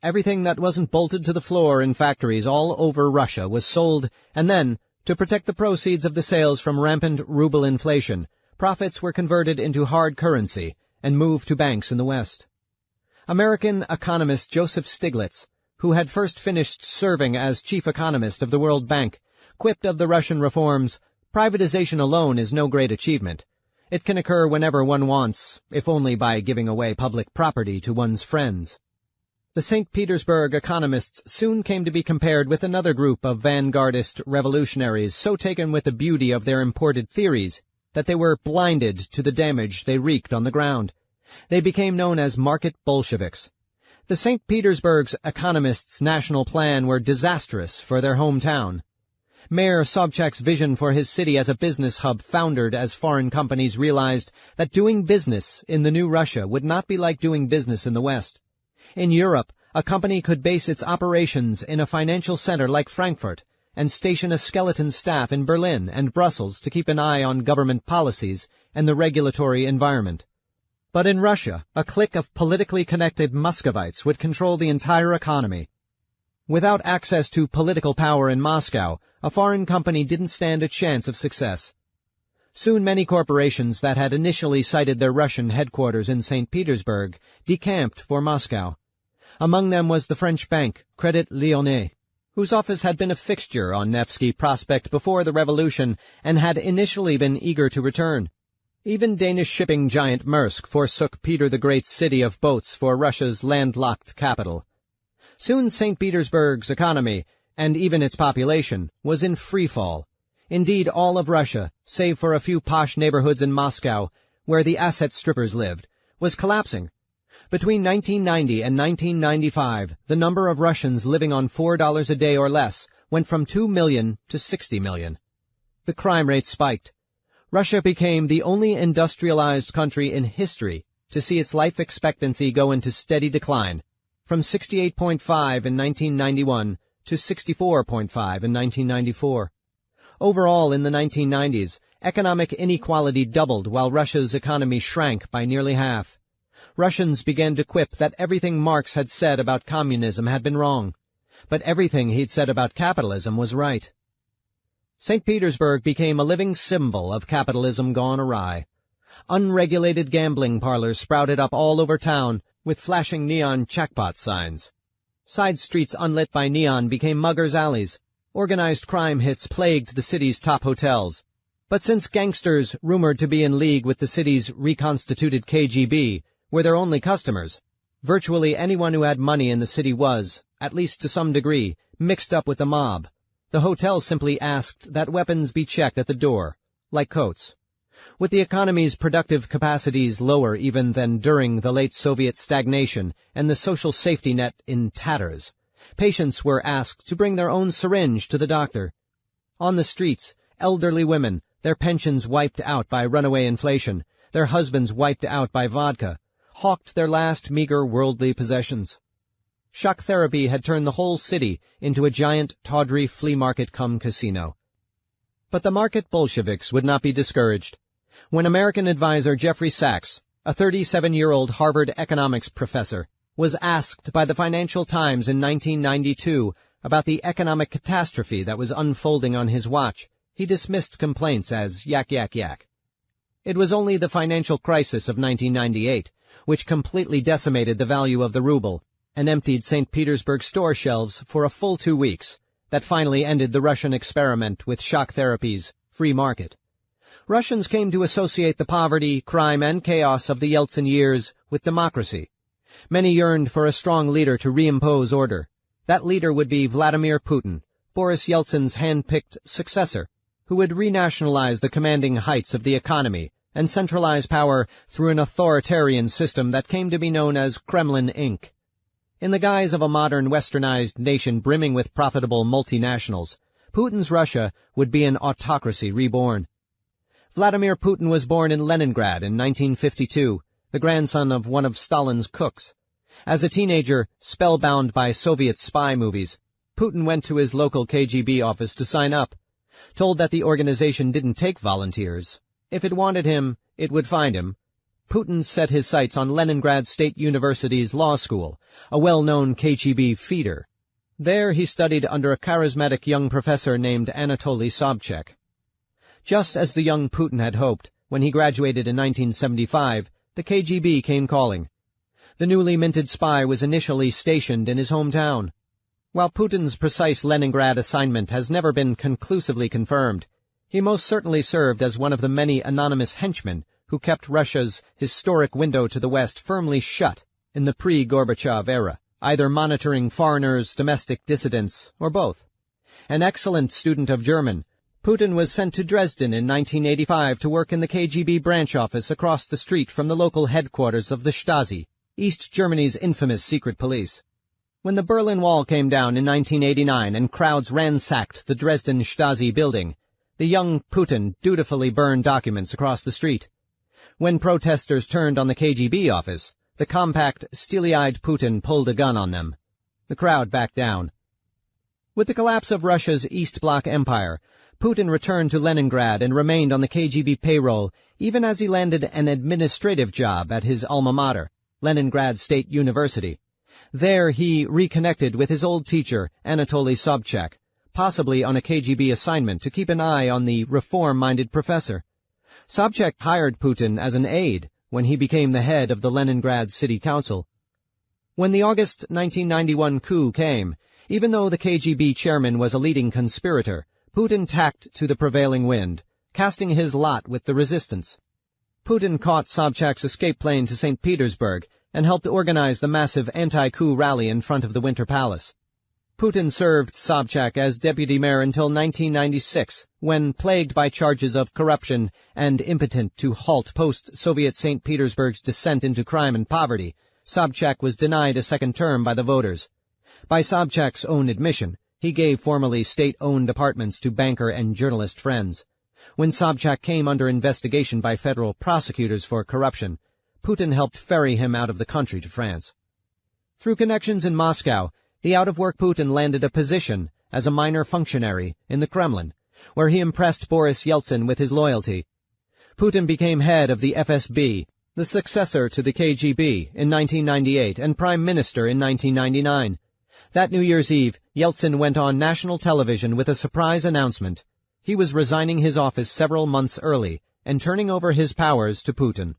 Everything that wasn't bolted to the floor in factories all over Russia was sold, and then, to protect the proceeds of the sales from rampant ruble inflation, profits were converted into hard currency and moved to banks in the West. American economist Joseph Stiglitz, who had first finished serving as chief economist of the World Bank, quipped of the Russian reforms, "Privatization alone is no great achievement. It can occur whenever one wants, if only by giving away public property to one's friends." The St. Petersburg economists soon came to be compared with another group of vanguardist revolutionaries so taken with the beauty of their imported theories that they were blinded to the damage they wreaked on the ground. They became known as market Bolsheviks. The St. Petersburg's economists' national plan were disastrous for their hometown. Mayor Sobchak's vision for his city as a business hub foundered as foreign companies realized that doing business in the new Russia would not be like doing business in the West. In Europe, a company could base its operations in a financial center like Frankfurt and station a skeleton staff in Berlin and Brussels to keep an eye on government policies and the regulatory environment. But in Russia, a clique of politically connected Muscovites would control the entire economy. Without access to political power in Moscow, a foreign company didn't stand a chance of success. Soon many corporations that had initially cited their Russian headquarters in St. Petersburg decamped for Moscow. Among them was the French bank, Crédit Lyonnais, whose office had been a fixture on Nevsky Prospect before the revolution and had initially been eager to return. Even Danish shipping giant Maersk forsook Peter the Great's city of boats for Russia's landlocked capital. Soon St. Petersburg's economy, and even its population, was in freefall. Indeed, all of Russia, save for a few posh neighborhoods in Moscow, where the asset strippers lived, was collapsing. Between 1990 and 1995, the number of Russians living on $4 a day or less went from 2 million to 60 million. The crime rate spiked. Russia became the only industrialized country in history to see its life expectancy go into steady decline, from 68.5 in 1991 to 64.5 in 1994. Overall, in the 1990s, economic inequality doubled while Russia's economy shrank by nearly half. Russians began to quip that everything Marx had said about communism had been wrong, but everything he'd said about capitalism was right. St. Petersburg became a living symbol of capitalism gone awry. Unregulated gambling parlors sprouted up all over town with flashing neon jackpot signs. Side streets unlit by neon became muggers' alleys. Organized crime hits plagued the city's top hotels. But since gangsters, rumored to be in league with the city's reconstituted KGB, were their only customers, virtually anyone who had money in the city was, at least to some degree, mixed up with the mob. The hotel simply asked that weapons be checked at the door, like coats. With the economy's productive capacities lower even than during the late Soviet stagnation and the social safety net in tatters, patients were asked to bring their own syringe to the doctor. On the streets, elderly women, their pensions wiped out by runaway inflation, their husbands wiped out by vodka, hawked their last meager worldly possessions. Shock therapy had turned the whole city into a giant, tawdry flea market cum casino. But the market Bolsheviks would not be discouraged. When American advisor Jeffrey Sachs, a 37-year-old Harvard economics professor, was asked by the Financial Times in 1992 about the economic catastrophe that was unfolding on his watch, he dismissed complaints as yak yak yak. It was only the financial crisis of 1998, which completely decimated the value of the ruble and emptied St. Petersburg store shelves for a full 2 weeks, that finally ended the Russian experiment with shock therapy's free market. Russians came to associate the poverty, crime, and chaos of the Yeltsin years with democracy. Many yearned for a strong leader to reimpose order. That leader would be Vladimir Putin, Boris Yeltsin's hand-picked successor, who would renationalize the commanding heights of the economy and centralize power through an authoritarian system that came to be known as Kremlin Inc. In the guise of a modern westernized nation brimming with profitable multinationals, Putin's Russia would be an autocracy reborn. Vladimir Putin was born in Leningrad in 1952, the grandson of one of Stalin's cooks. As a teenager, spellbound by Soviet spy movies, Putin went to his local KGB office to sign up, told that the organization didn't take volunteers. If it wanted him, it would find him. Putin set his sights on Leningrad State University's law school, a well-known KGB feeder. There he studied under a charismatic young professor named Anatoly Sobchak. Just as the young Putin had hoped, when he graduated in 1975, the KGB came calling. The newly minted spy was initially stationed in his hometown. While Putin's precise Leningrad assignment has never been conclusively confirmed, he most certainly served as one of the many anonymous henchmen who kept Russia's historic window to the West firmly shut in the pre-Gorbachev era, either monitoring foreigners, domestic dissidents, or both. An excellent student of German, Putin was sent to Dresden in 1985 to work in the KGB branch office across the street from the local headquarters of the Stasi, East Germany's infamous secret police. When the Berlin Wall came down in 1989 and crowds ransacked the Dresden Stasi building, the young Putin dutifully burned documents across the street. When protesters turned on the KGB office, the compact, steely-eyed Putin pulled a gun on them. The crowd backed down. With the collapse of Russia's East Bloc empire, Putin returned to Leningrad and remained on the KGB payroll even as he landed an administrative job at his alma mater, Leningrad State University. There he reconnected with his old teacher, Anatoly Sobchak, possibly on a KGB assignment to keep an eye on the reform-minded professor. Sobchak hired Putin as an aide when he became the head of the Leningrad City Council. When the August 1991 coup came, even though the KGB chairman was a leading conspirator, Putin tacked to the prevailing wind, casting his lot with the resistance. Putin caught Sobchak's escape plane to St. Petersburg and helped organize the massive anti-coup rally in front of the Winter Palace. Putin served Sobchak as deputy mayor until 1996, when, plagued by charges of corruption and impotent to halt post-Soviet St. Petersburg's descent into crime and poverty, Sobchak was denied a second term by the voters. By Sobchak's own admission, he gave formerly state-owned apartments to banker and journalist friends. When Sobchak came under investigation by federal prosecutors for corruption, Putin helped ferry him out of the country to France. Through connections in Moscow, the out-of-work Putin landed a position as a minor functionary in the Kremlin, where he impressed Boris Yeltsin with his loyalty. Putin became head of the FSB, the successor to the KGB, in 1998 and prime minister in 1999. That New Year's Eve, Yeltsin went on national television with a surprise announcement. He was resigning his office several months early and turning over his powers to Putin.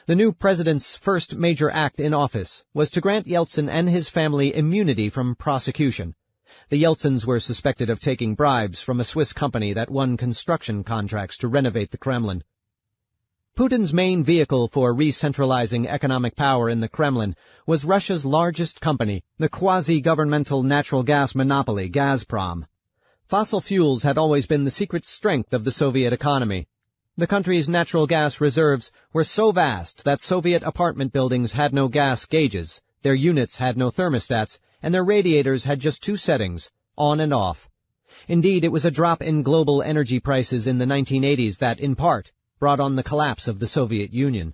The new president's first major act in office was to grant Yeltsin and his family immunity from prosecution. The Yeltsins were suspected of taking bribes from a Swiss company that won construction contracts to renovate the Kremlin. Putin's main vehicle for re-centralizing economic power in the Kremlin was Russia's largest company, the quasi-governmental natural gas monopoly Gazprom. Fossil fuels had always been the secret strength of the Soviet economy. The country's natural gas reserves were so vast that Soviet apartment buildings had no gas gauges, their units had no thermostats, and their radiators had just two settings, on and off. Indeed, it was a drop in global energy prices in the 1980s that, in part, brought on the collapse of the Soviet Union.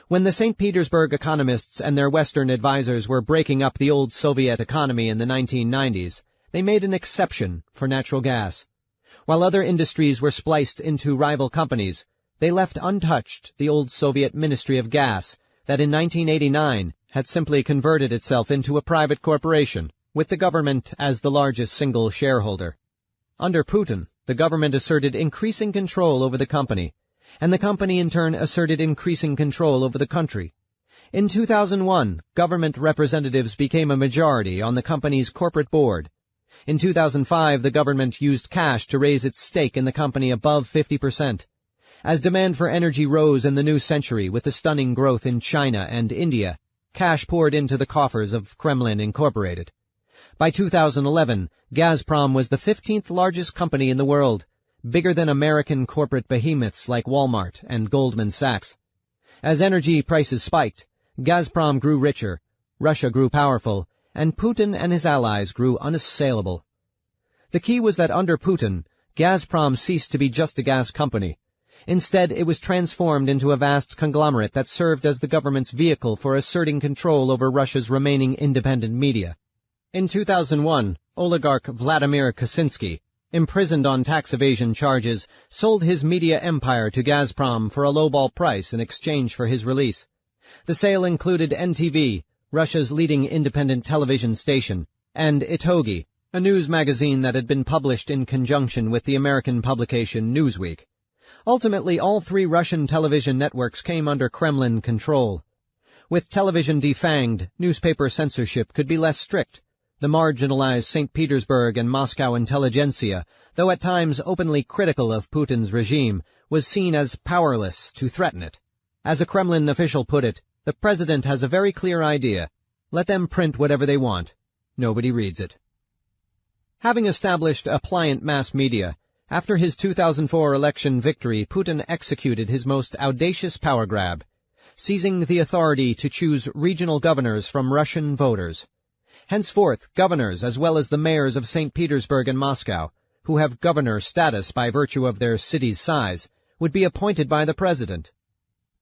When the St. Petersburg economists and their Western advisors were breaking up the old Soviet economy in the 1990s, they made an exception for natural gas. While other industries were spliced into rival companies, they left untouched the old Soviet Ministry of Gas that in 1989 had simply converted itself into a private corporation, with the government as the largest single shareholder. Under Putin, the government asserted increasing control over the company, and the company in turn asserted increasing control over the country. In 2001, government representatives became a majority on the company's corporate board. In 2005, the government used cash to raise its stake in the company above 50%. As demand for energy rose in the new century with the stunning growth in China and India, cash poured into the coffers of Kremlin Incorporated. By 2011, Gazprom was the 15th largest company in the world, bigger than American corporate behemoths like Walmart and Goldman Sachs. As energy prices spiked, Gazprom grew richer, Russia grew powerful, and Putin and his allies grew unassailable. The key was that under Putin, Gazprom ceased to be just a gas company. Instead, it was transformed into a vast conglomerate that served as the government's vehicle for asserting control over Russia's remaining independent media. In 2001, oligarch Vladimir Kaczynski, imprisoned on tax evasion charges, sold his media empire to Gazprom for a lowball price in exchange for his release. The sale included NTV, Russia's leading independent television station, and Itogi, a news magazine that had been published in conjunction with the American publication Newsweek. Ultimately, all three Russian television networks came under Kremlin control. With television defanged, newspaper censorship could be less strict. The marginalized St. Petersburg and Moscow intelligentsia, though at times openly critical of Putin's regime, was seen as powerless to threaten it. As a Kremlin official put it, the president has a very clear idea. Let them print whatever they want. Nobody reads it. Having established a pliant mass media, after his 2004 election victory, Putin executed his most audacious power grab, seizing the authority to choose regional governors from Russian voters. Henceforth, governors, as well as the mayors of St. Petersburg and Moscow, who have governor status by virtue of their city's size, would be appointed by the president.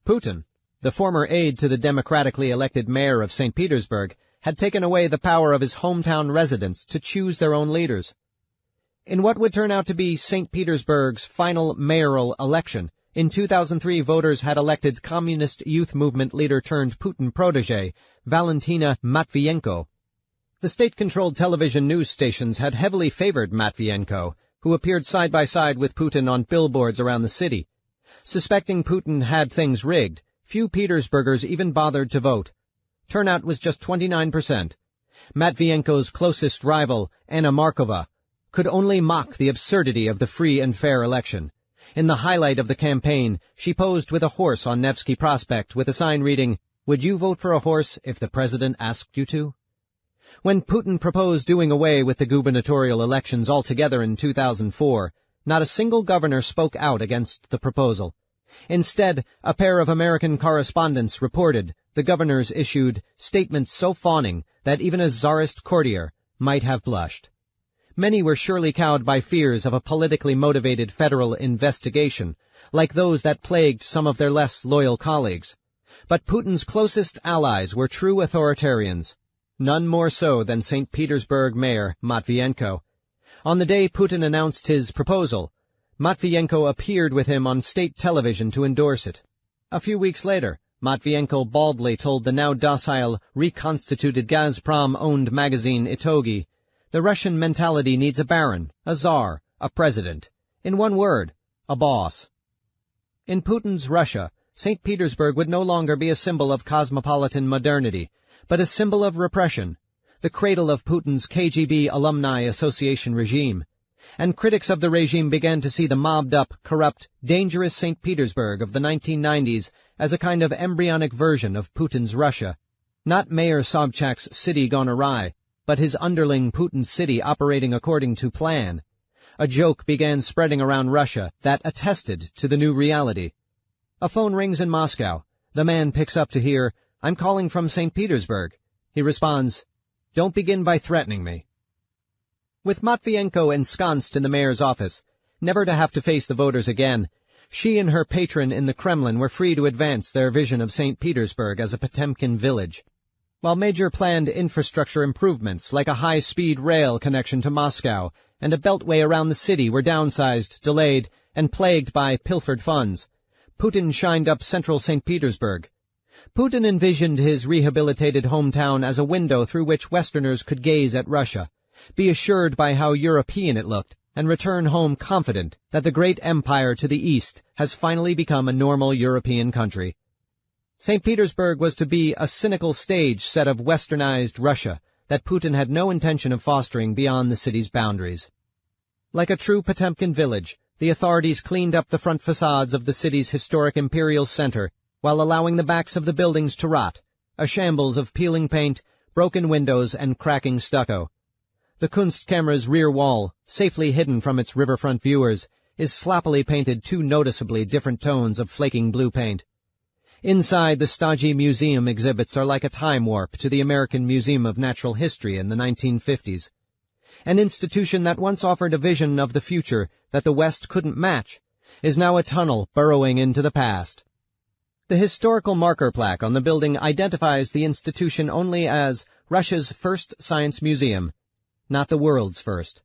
Putin, the former aide to the democratically elected mayor of St. Petersburg, had taken away the power of his hometown residents to choose their own leaders. In what would turn out to be St. Petersburg's final mayoral election, in 2003 voters had elected Communist Youth Movement leader turned Putin protege, Valentina Matvienko. The state-controlled television news stations had heavily favored Matvienko, who appeared side by side with Putin on billboards around the city. Suspecting Putin had things rigged, few Petersburgers even bothered to vote. Turnout was just 29%. Matvienko's closest rival, Anna Markova, could only mock the absurdity of the free and fair election. In the highlight of the campaign, she posed with a horse on Nevsky Prospect with a sign reading, "Would you vote for a horse if the president asked you to?" When Putin proposed doing away with the gubernatorial elections altogether in 2004, not a single governor spoke out against the proposal. Instead, a pair of American correspondents reported the governors issued statements so fawning that even a czarist courtier might have blushed. Many were surely cowed by fears of a politically motivated federal investigation, like those that plagued some of their less loyal colleagues. But Putin's closest allies were true authoritarians, none more so than St. Petersburg Mayor Matvienko. On the day Putin announced his proposal, Matvienko appeared with him on state television to endorse it. A few weeks later, Matvienko baldly told the now docile, reconstituted Gazprom-owned magazine Itogi, "The Russian mentality needs a baron, a czar, a president. In one word, a boss." In Putin's Russia, St. Petersburg would no longer be a symbol of cosmopolitan modernity, but a symbol of repression, the cradle of Putin's KGB Alumni Association regime. And critics of the regime began to see the mobbed-up, corrupt, dangerous St. Petersburg of the 1990s as a kind of embryonic version of Putin's Russia. Not Mayor Sobchak's city gone awry, but his underling Putin's city operating according to plan. A joke began spreading around Russia that attested to the new reality. A phone rings in Moscow. The man picks up to hear, "I'm calling from St. Petersburg." He responds, "Don't begin by threatening me." With Matvienko ensconced in the mayor's office, never to have to face the voters again, she and her patron in the Kremlin were free to advance their vision of St. Petersburg as a Potemkin village. While major planned infrastructure improvements like a high-speed rail connection to Moscow and a beltway around the city were downsized, delayed, and plagued by pilfered funds, Putin shined up central St. Petersburg. Putin envisioned his rehabilitated hometown as a window through which Westerners could gaze at Russia, be assured by how European it looked, and return home confident that the great empire to the east has finally become a normal European country. St. Petersburg was to be a cynical stage set of westernized Russia that Putin had no intention of fostering beyond the city's boundaries. Like a true Potemkin village, the authorities cleaned up the front facades of the city's historic imperial center while allowing the backs of the buildings to rot, a shambles of peeling paint, broken windows, and cracking stucco. The Kunstkamera's rear wall, safely hidden from its riverfront viewers, is slappily painted two noticeably different tones of flaking blue paint. Inside, the stodgy museum exhibits are like a time warp to the American Museum of Natural History in the 1950s. An institution that once offered a vision of the future that the West couldn't match is now a tunnel burrowing into the past. The historical marker plaque on the building identifies the institution only as Russia's first science museum, not the world's first.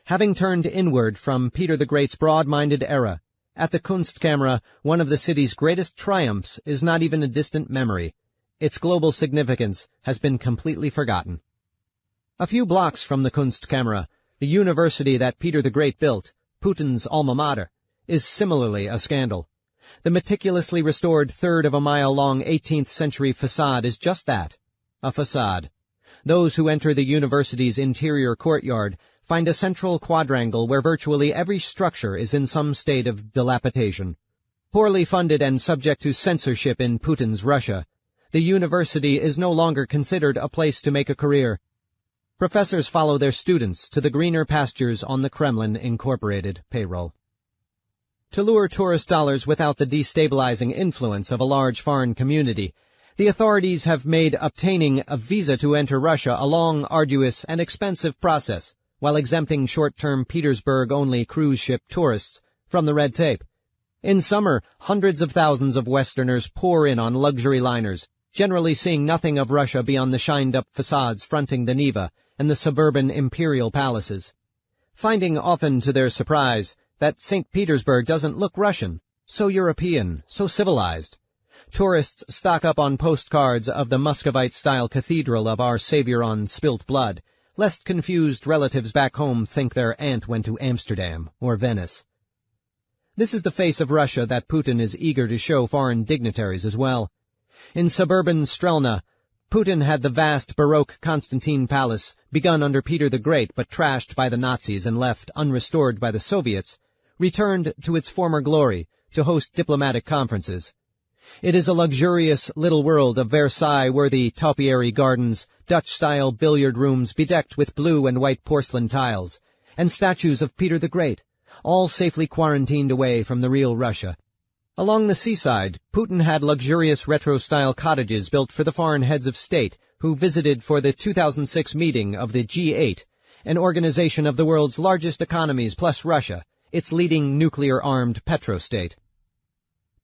Having turned inward from Peter the Great's broad-minded era, at the Kunstkamera, one of the city's greatest triumphs is not even a distant memory. Its global significance has been completely forgotten. A few blocks from the Kunstkamera, the university that Peter the Great built, Putin's alma mater, is similarly a scandal. The meticulously restored third-of-a-mile-long 18th-century facade is just that, a facade. Those who enter the university's interior courtyard find a central quadrangle where virtually every structure is in some state of dilapidation. Poorly funded and subject to censorship in Putin's Russia, the university is no longer considered a place to make a career. Professors follow their students to the greener pastures on the Kremlin Incorporated payroll. To lure tourist dollars without the destabilizing influence of a large foreign community, the authorities have made obtaining a visa to enter Russia a long, arduous, and expensive process, while exempting short-term Petersburg-only cruise ship tourists from the red tape. In summer, hundreds of thousands of Westerners pour in on luxury liners, generally seeing nothing of Russia beyond the shined-up facades fronting the Neva and the suburban imperial palaces. Finding often to their surprise that St. Petersburg doesn't look Russian, so European, so civilized. Tourists stock up on postcards of the Muscovite-style cathedral of Our Savior on spilt blood, lest confused relatives back home think their aunt went to Amsterdam or Venice. This is the face of Russia that Putin is eager to show foreign dignitaries as well. In suburban Strelna, Putin had the vast Baroque Constantine Palace, begun under Peter the Great but trashed by the Nazis and left unrestored by the Soviets, returned to its former glory to host diplomatic conferences. It is a luxurious little world of Versailles-worthy topiary gardens, Dutch-style billiard rooms bedecked with blue and white porcelain tiles, and statues of Peter the Great, all safely quarantined away from the real Russia. Along the seaside, Putin had luxurious retro-style cottages built for the foreign heads of state who visited for the 2006 meeting of the G8, an organization of the world's largest economies plus Russia, its leading nuclear-armed petrostate.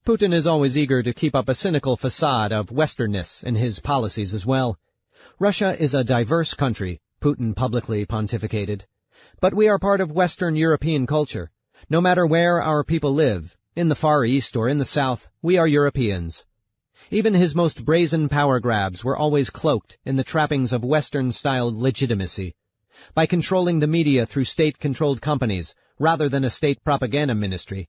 Putin is always eager to keep up a cynical facade of Westernness in his policies as well. Russia is a diverse country, Putin publicly pontificated. But we are part of Western European culture. No matter where our people live, in the Far East or in the South, we are Europeans. Even his most brazen power grabs were always cloaked in the trappings of Western-styled legitimacy. By controlling the media through state-controlled companies, rather than a state propaganda ministry,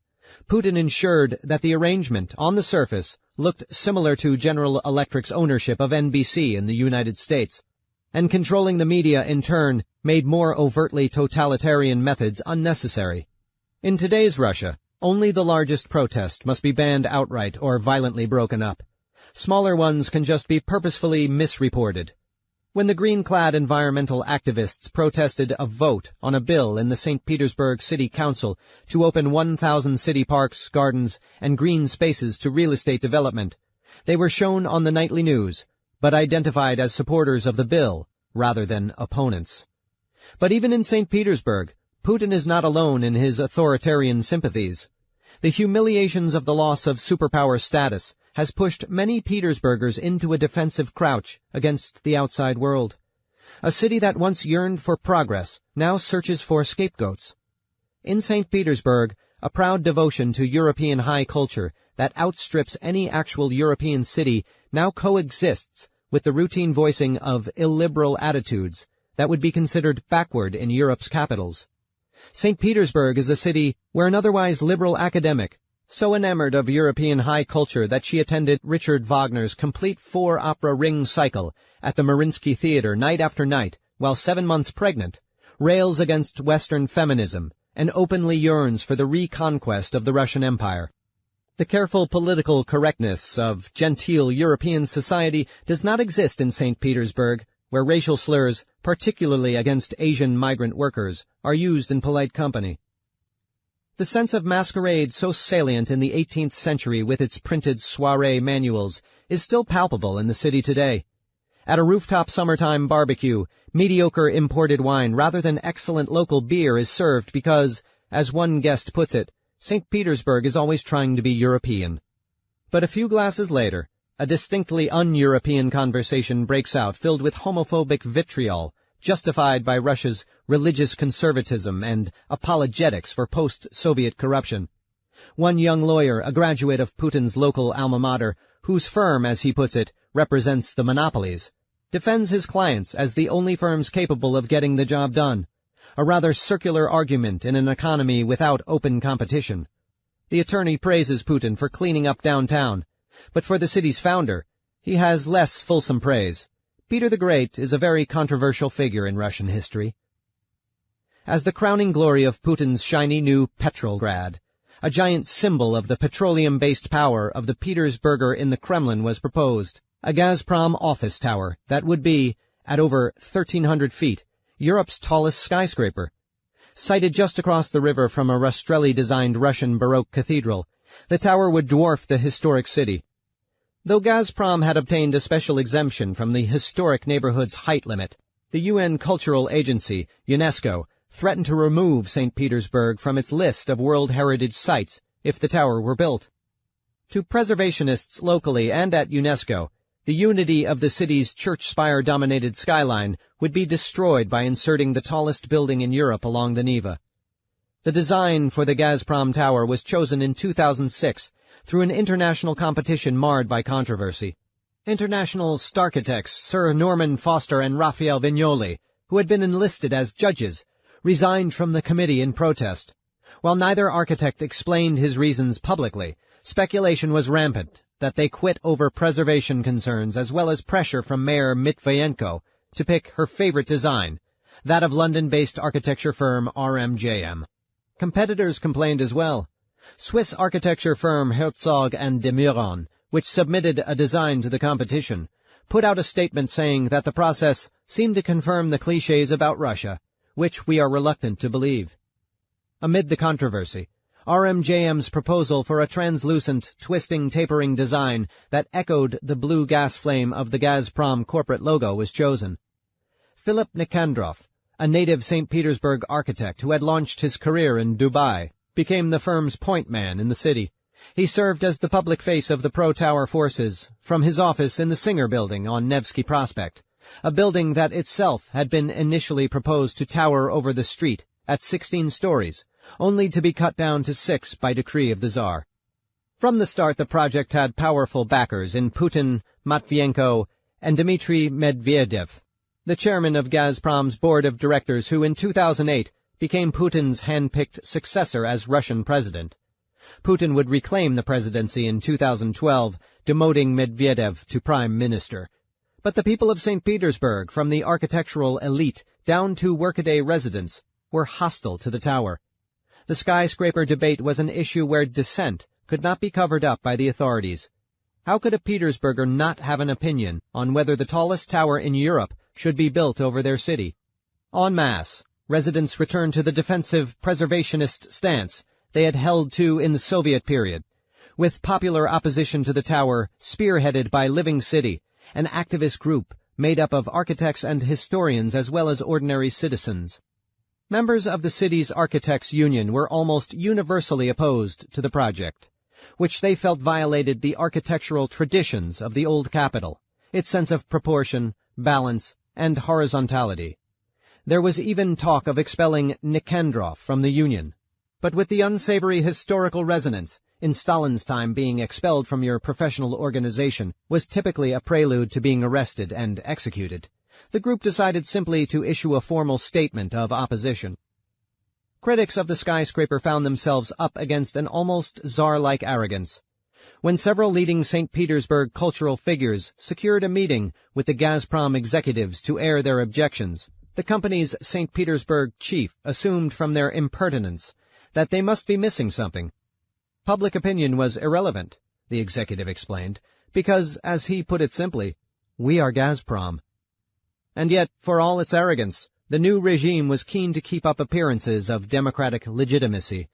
Putin ensured that the arrangement, on the surface, looked similar to General Electric's ownership of NBC in the United States, and controlling the media, in turn, made more overtly totalitarian methods unnecessary. In today's Russia, only the largest protest must be banned outright or violently broken up. Smaller ones can just be purposefully misreported. When the green-clad environmental activists protested a vote on a bill in the St. Petersburg City Council to open 1,000 city parks, gardens, and green spaces to real estate development, they were shown on the nightly news, but identified as supporters of the bill rather than opponents. But even in St. Petersburg, Putin is not alone in his authoritarian sympathies. The humiliations of the loss of superpower status has pushed many Petersburgers into a defensive crouch against the outside world. A city that once yearned for progress now searches for scapegoats. In St. Petersburg, a proud devotion to European high culture that outstrips any actual European city now coexists with the routine voicing of illiberal attitudes that would be considered backward in Europe's capitals. St. Petersburg is a city where an otherwise liberal academic, so enamored of European high culture that she attended Richard Wagner's complete 4-opera ring cycle at the Mariinsky Theater night after night while 7 months pregnant, rails against Western feminism and openly yearns for the reconquest of the Russian Empire. The careful political correctness of genteel European society does not exist in St. Petersburg, where racial slurs, particularly against Asian migrant workers, are used in polite company. The sense of masquerade so salient in the 18th century with its printed soirée manuals is still palpable in the city today. At a rooftop summertime barbecue, mediocre imported wine rather than excellent local beer is served because, as one guest puts it, St. Petersburg is always trying to be European. But a few glasses later, a distinctly un-European conversation breaks out filled with homophobic vitriol, justified by Russia's religious conservatism and apologetics for post-Soviet corruption. One young lawyer, a graduate of Putin's local alma mater, whose firm, as he puts it, represents the monopolies, defends his clients as the only firms capable of getting the job done, a rather circular argument in an economy without open competition. The attorney praises Putin for cleaning up downtown, but for the city's founder, he has less fulsome praise. Peter the Great is a very controversial figure in Russian history. As the crowning glory of Putin's shiny new Petrograd, a giant symbol of the petroleum-based power of the Petersburger in the Kremlin was proposed, a Gazprom office tower that would be, at over 1,300 feet, Europe's tallest skyscraper. Sited just across the river from a Rastrelli-designed Russian Baroque cathedral, the tower would dwarf the historic city. Though Gazprom had obtained a special exemption from the historic neighborhood's height limit, the UN Cultural Agency, UNESCO, threatened to remove St. Petersburg from its list of World Heritage Sites if the tower were built. To preservationists locally and at UNESCO, the unity of the city's church spire-dominated skyline would be destroyed by inserting the tallest building in Europe along the Neva. The design for the Gazprom Tower was chosen in 2006 through an international competition marred by controversy. International starchitects Sir Norman Foster and Raphael Vignoli, who had been enlisted as judges, resigned from the committee in protest. While neither architect explained his reasons publicly, speculation was rampant that they quit over preservation concerns as well as pressure from Mayor Mitvayenko to pick her favorite design, that of London-based architecture firm RMJM. Competitors complained as well. Swiss architecture firm Herzog and de Meuron, which submitted a design to the competition, put out a statement saying that the process seemed to confirm the clichés about Russia, which we are reluctant to believe. Amid the controversy, RMJM's proposal for a translucent, twisting, tapering design that echoed the blue gas flame of the Gazprom corporate logo was chosen. Philip Nikandrov, a native St. Petersburg architect who had launched his career in Dubai, became the firm's point man in the city. He served as the public face of the pro-tower forces from his office in the Singer Building on Nevsky Prospect, a building that itself had been initially proposed to tower over the street at 16 stories, only to be cut down to 6 by decree of the Tsar. From the start, the project had powerful backers in Putin, Matvienko, and Dmitry Medvedev, the chairman of Gazprom's board of directors who in 2008 became Putin's hand-picked successor as Russian president. Putin would reclaim the presidency in 2012, demoting Medvedev to prime minister. But the people of St. Petersburg, from the architectural elite down to workaday residents, were hostile to the tower. The skyscraper debate was an issue where dissent could not be covered up by the authorities. How could a Petersburger not have an opinion on whether the tallest tower in Europe should be built over their city? En masse, residents returned to the defensive preservationist stance they had held to in the Soviet period, with popular opposition to the tower spearheaded by Living City, an activist group made up of architects and historians as well as ordinary citizens. Members of the city's architects' union were almost universally opposed to the project, which they felt violated the architectural traditions of the old capital, its sense of proportion, balance, and horizontality. There was even talk of expelling Nikandrov from the union. But with the unsavory historical resonance, in Stalin's time being expelled from your professional organization was typically a prelude to being arrested and executed, the group decided simply to issue a formal statement of opposition. Critics of the skyscraper found themselves up against an almost czar-like arrogance. When several leading St. Petersburg cultural figures secured a meeting with the Gazprom executives to air their objections, the company's St. Petersburg chief assumed from their impertinence that they must be missing something. Public opinion was irrelevant, the executive explained, because, as he put it simply, we are Gazprom. And yet, for all its arrogance, the new regime was keen to keep up appearances of democratic legitimacy.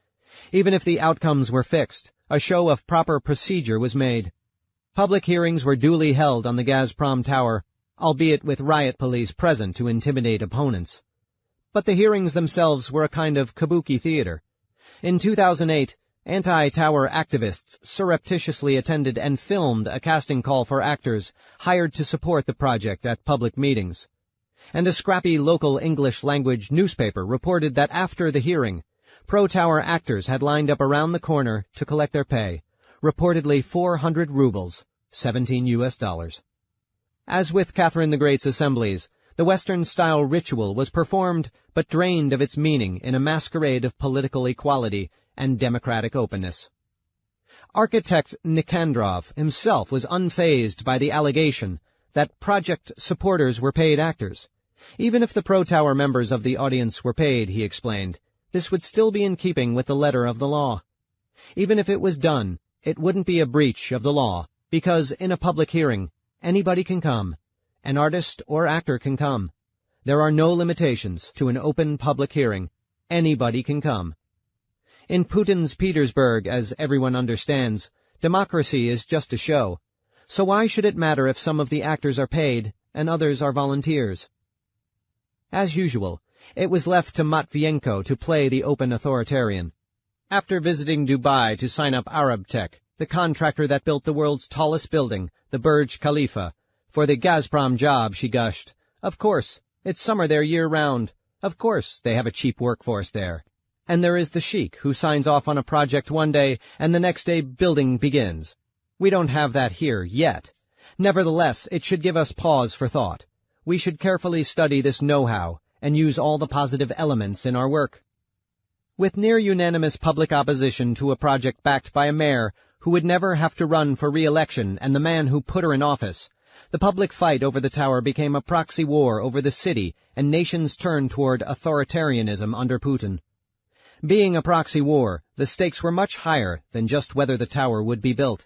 Even if the outcomes were fixed, a show of proper procedure was made. Public hearings were duly held on the Gazprom Tower, albeit with riot police present to intimidate opponents. But the hearings themselves were a kind of kabuki theater. In 2008, anti-tower activists surreptitiously attended and filmed a casting call for actors hired to support the project at public meetings. And a scrappy local English-language newspaper reported that after the hearing, pro-tower actors had lined up around the corner to collect their pay, reportedly 400 rubles, $17. As with Catherine the Great's assemblies, the Western-style ritual was performed but drained of its meaning in a masquerade of political equality and democratic openness. Architect Nikandrov himself was unfazed by the allegation that project supporters were paid actors. Even if the pro-tower members of the audience were paid, he explained, this would still be in keeping with the letter of the law. Even if it was done, it wouldn't be a breach of the law, because in a public hearing, anybody can come. An artist or actor can come. There are no limitations to an open public hearing. Anybody can come. In Putin's Petersburg, as everyone understands, democracy is just a show. So why should it matter if some of the actors are paid and others are volunteers? As usual, it was left to Matvienko to play the open authoritarian. After visiting Dubai to sign up Arab Tech, the contractor that built the world's tallest building, the Burj Khalifa, for the Gazprom job, she gushed, "Of course, it's summer there year-round. Of course, they have a cheap workforce there. And there is the sheik who signs off on a project one day and the next day building begins. We don't have that here yet. Nevertheless, it should give us pause for thought. We should carefully study this know-how and use all the positive elements in our work." With near-unanimous public opposition to a project backed by a mayor who would never have to run for re-election and the man who put her in office, the public fight over the tower became a proxy war over the city, and nations turned toward authoritarianism under Putin. Being a proxy war, the stakes were much higher than just whether the tower would be built.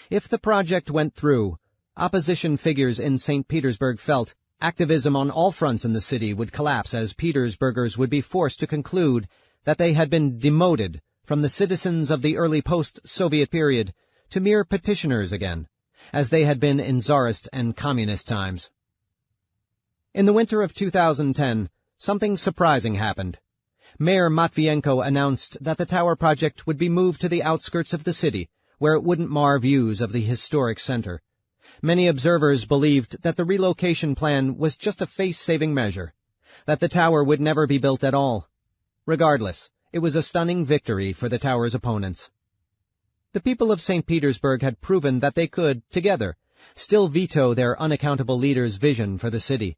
If the project went through, opposition figures in St. Petersburg felt activism on all fronts in the city would collapse as Petersburgers would be forced to conclude that they had been demoted from the citizens of the early post-Soviet period to mere petitioners again, as they had been in Tsarist and communist times. In the winter of 2010, something surprising happened. Mayor Matvienko announced that the tower project would be moved to the outskirts of the city, where it wouldn't mar views of the historic center. Many observers believed that the relocation plan was just a face-saving measure, that the tower would never be built at all. Regardless, it was a stunning victory for the tower's opponents. The people of St. Petersburg had proven that they could, together, still veto their unaccountable leader's vision for the city.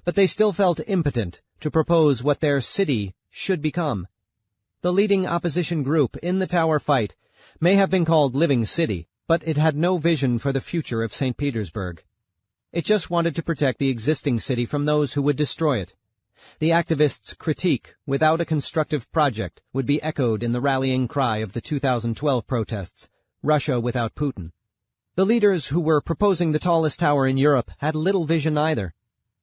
But they still felt impotent to propose what their city should become. The leading opposition group in the tower fight may have been called Living City, but it had no vision for the future of St. Petersburg. It just wanted to protect the existing city from those who would destroy it. The activists' critique, without a constructive project, would be echoed in the rallying cry of the 2012 protests, Russia without Putin. The leaders who were proposing the tallest tower in Europe had little vision either.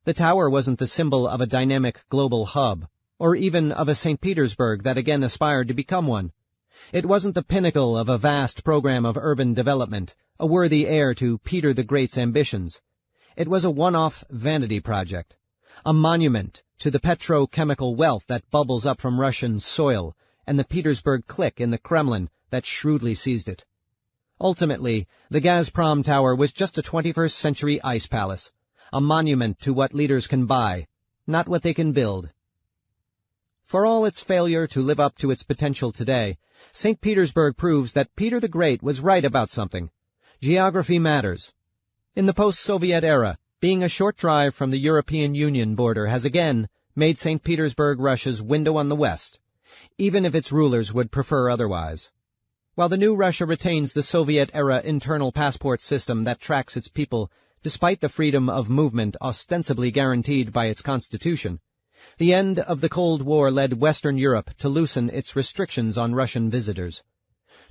The tower wasn't the symbol of a dynamic global hub, or even of a St. Petersburg that again aspired to become one. It wasn't the pinnacle of a vast program of urban development, a worthy heir to Peter the Great's ambitions. It was a one-off vanity project, a monument to the petrochemical wealth that bubbles up from Russian soil and the Petersburg clique in the Kremlin that shrewdly seized it. Ultimately, the Gazprom Tower was just a 21st century ice palace, a monument to what leaders can buy, not what they can build. For all its failure to live up to its potential today, St. Petersburg proves that Peter the Great was right about something. Geography matters. In the post-Soviet era, being a short drive from the European Union border has again made St. Petersburg Russia's window on the West, even if its rulers would prefer otherwise. While the new Russia retains the Soviet-era internal passport system that tracks its people despite the freedom of movement ostensibly guaranteed by its constitution, the end of the Cold War led Western Europe to loosen its restrictions on Russian visitors.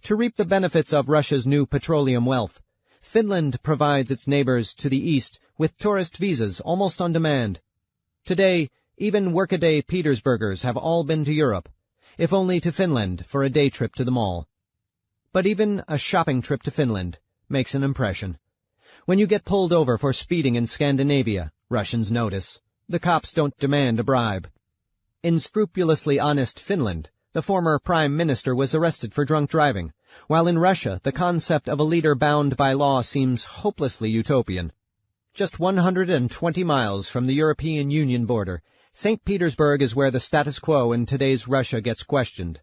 To reap the benefits of Russia's new petroleum wealth, Finland provides its neighbors to the east with tourist visas almost on demand. Today, even workaday Petersburgers have all been to Europe. if only to Finland for a day trip to the mall. But even a shopping trip to Finland makes an impression. When you get pulled over for speeding in Scandinavia, Russians notice. The cops don't demand a bribe. In scrupulously honest Finland, the former prime minister was arrested for drunk driving, while in Russia the concept of a leader bound by law seems hopelessly utopian. Just 120 miles from the European Union border, St. Petersburg is where the status quo in today's Russia gets questioned.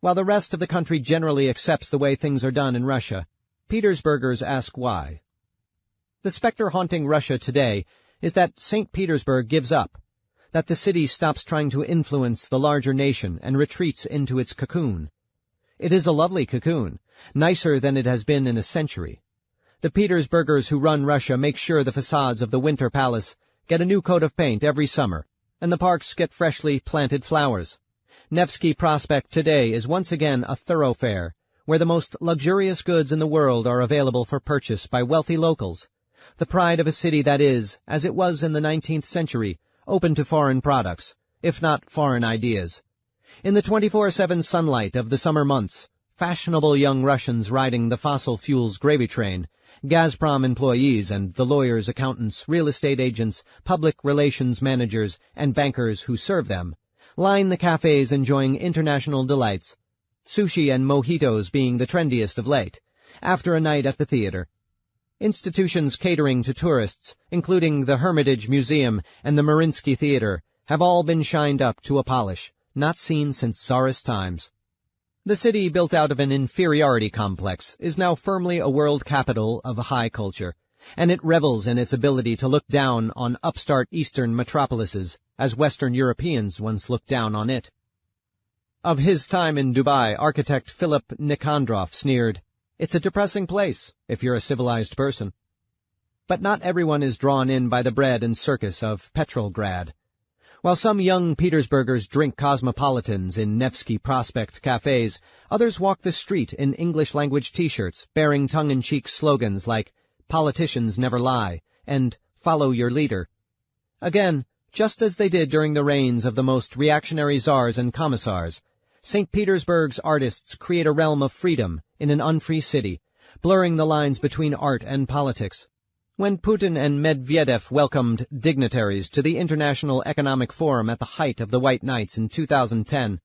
While the rest of the country generally accepts the way things are done in Russia, Petersburgers ask why. The specter haunting Russia today is that St. Petersburg gives up, that the city stops trying to influence the larger nation and retreats into its cocoon. It is a lovely cocoon, nicer than it has been in a century. The Petersburgers who run Russia make sure the facades of the Winter Palace get a new coat of paint every summer, and the parks get freshly planted flowers. Nevsky Prospect today is once again a thoroughfare, where the most luxurious goods in the world are available for purchase by wealthy locals, the pride of a city that is, as it was in the 19th century, open to foreign products, if not foreign ideas. In the 24/7 sunlight of the summer months, fashionable young Russians riding the fossil fuels gravy train, Gazprom employees and the lawyers, accountants, real estate agents, public relations managers, and bankers who serve them, line the cafes enjoying international delights, sushi and mojitos being the trendiest of late, after a night at the theater. Institutions catering to tourists, including the Hermitage Museum and the Mariinsky Theater, have all been shined up to a polish, not seen since Tsarist times. The city, built out of an inferiority complex, is now firmly a world capital of high culture, and it revels in its ability to look down on upstart eastern metropolises, as Western Europeans once looked down on it. Of his time in Dubai, architect Philip Nikondrav sneered, "It's a depressing place, if you're a civilized person." But not everyone is drawn in by the bread and circus of Petrograd. While some young Petersburgers drink cosmopolitans in Nevsky Prospect cafes, others walk the street in English-language T-shirts bearing tongue-in-cheek slogans like "Politicians never lie" and "Follow your leader." Again, just as they did during the reigns of the most reactionary czars and commissars, St. Petersburg's artists create a realm of freedom in an unfree city, blurring the lines between art and politics. When Putin and Medvedev welcomed dignitaries to the International Economic Forum at the height of the White Nights in 2010,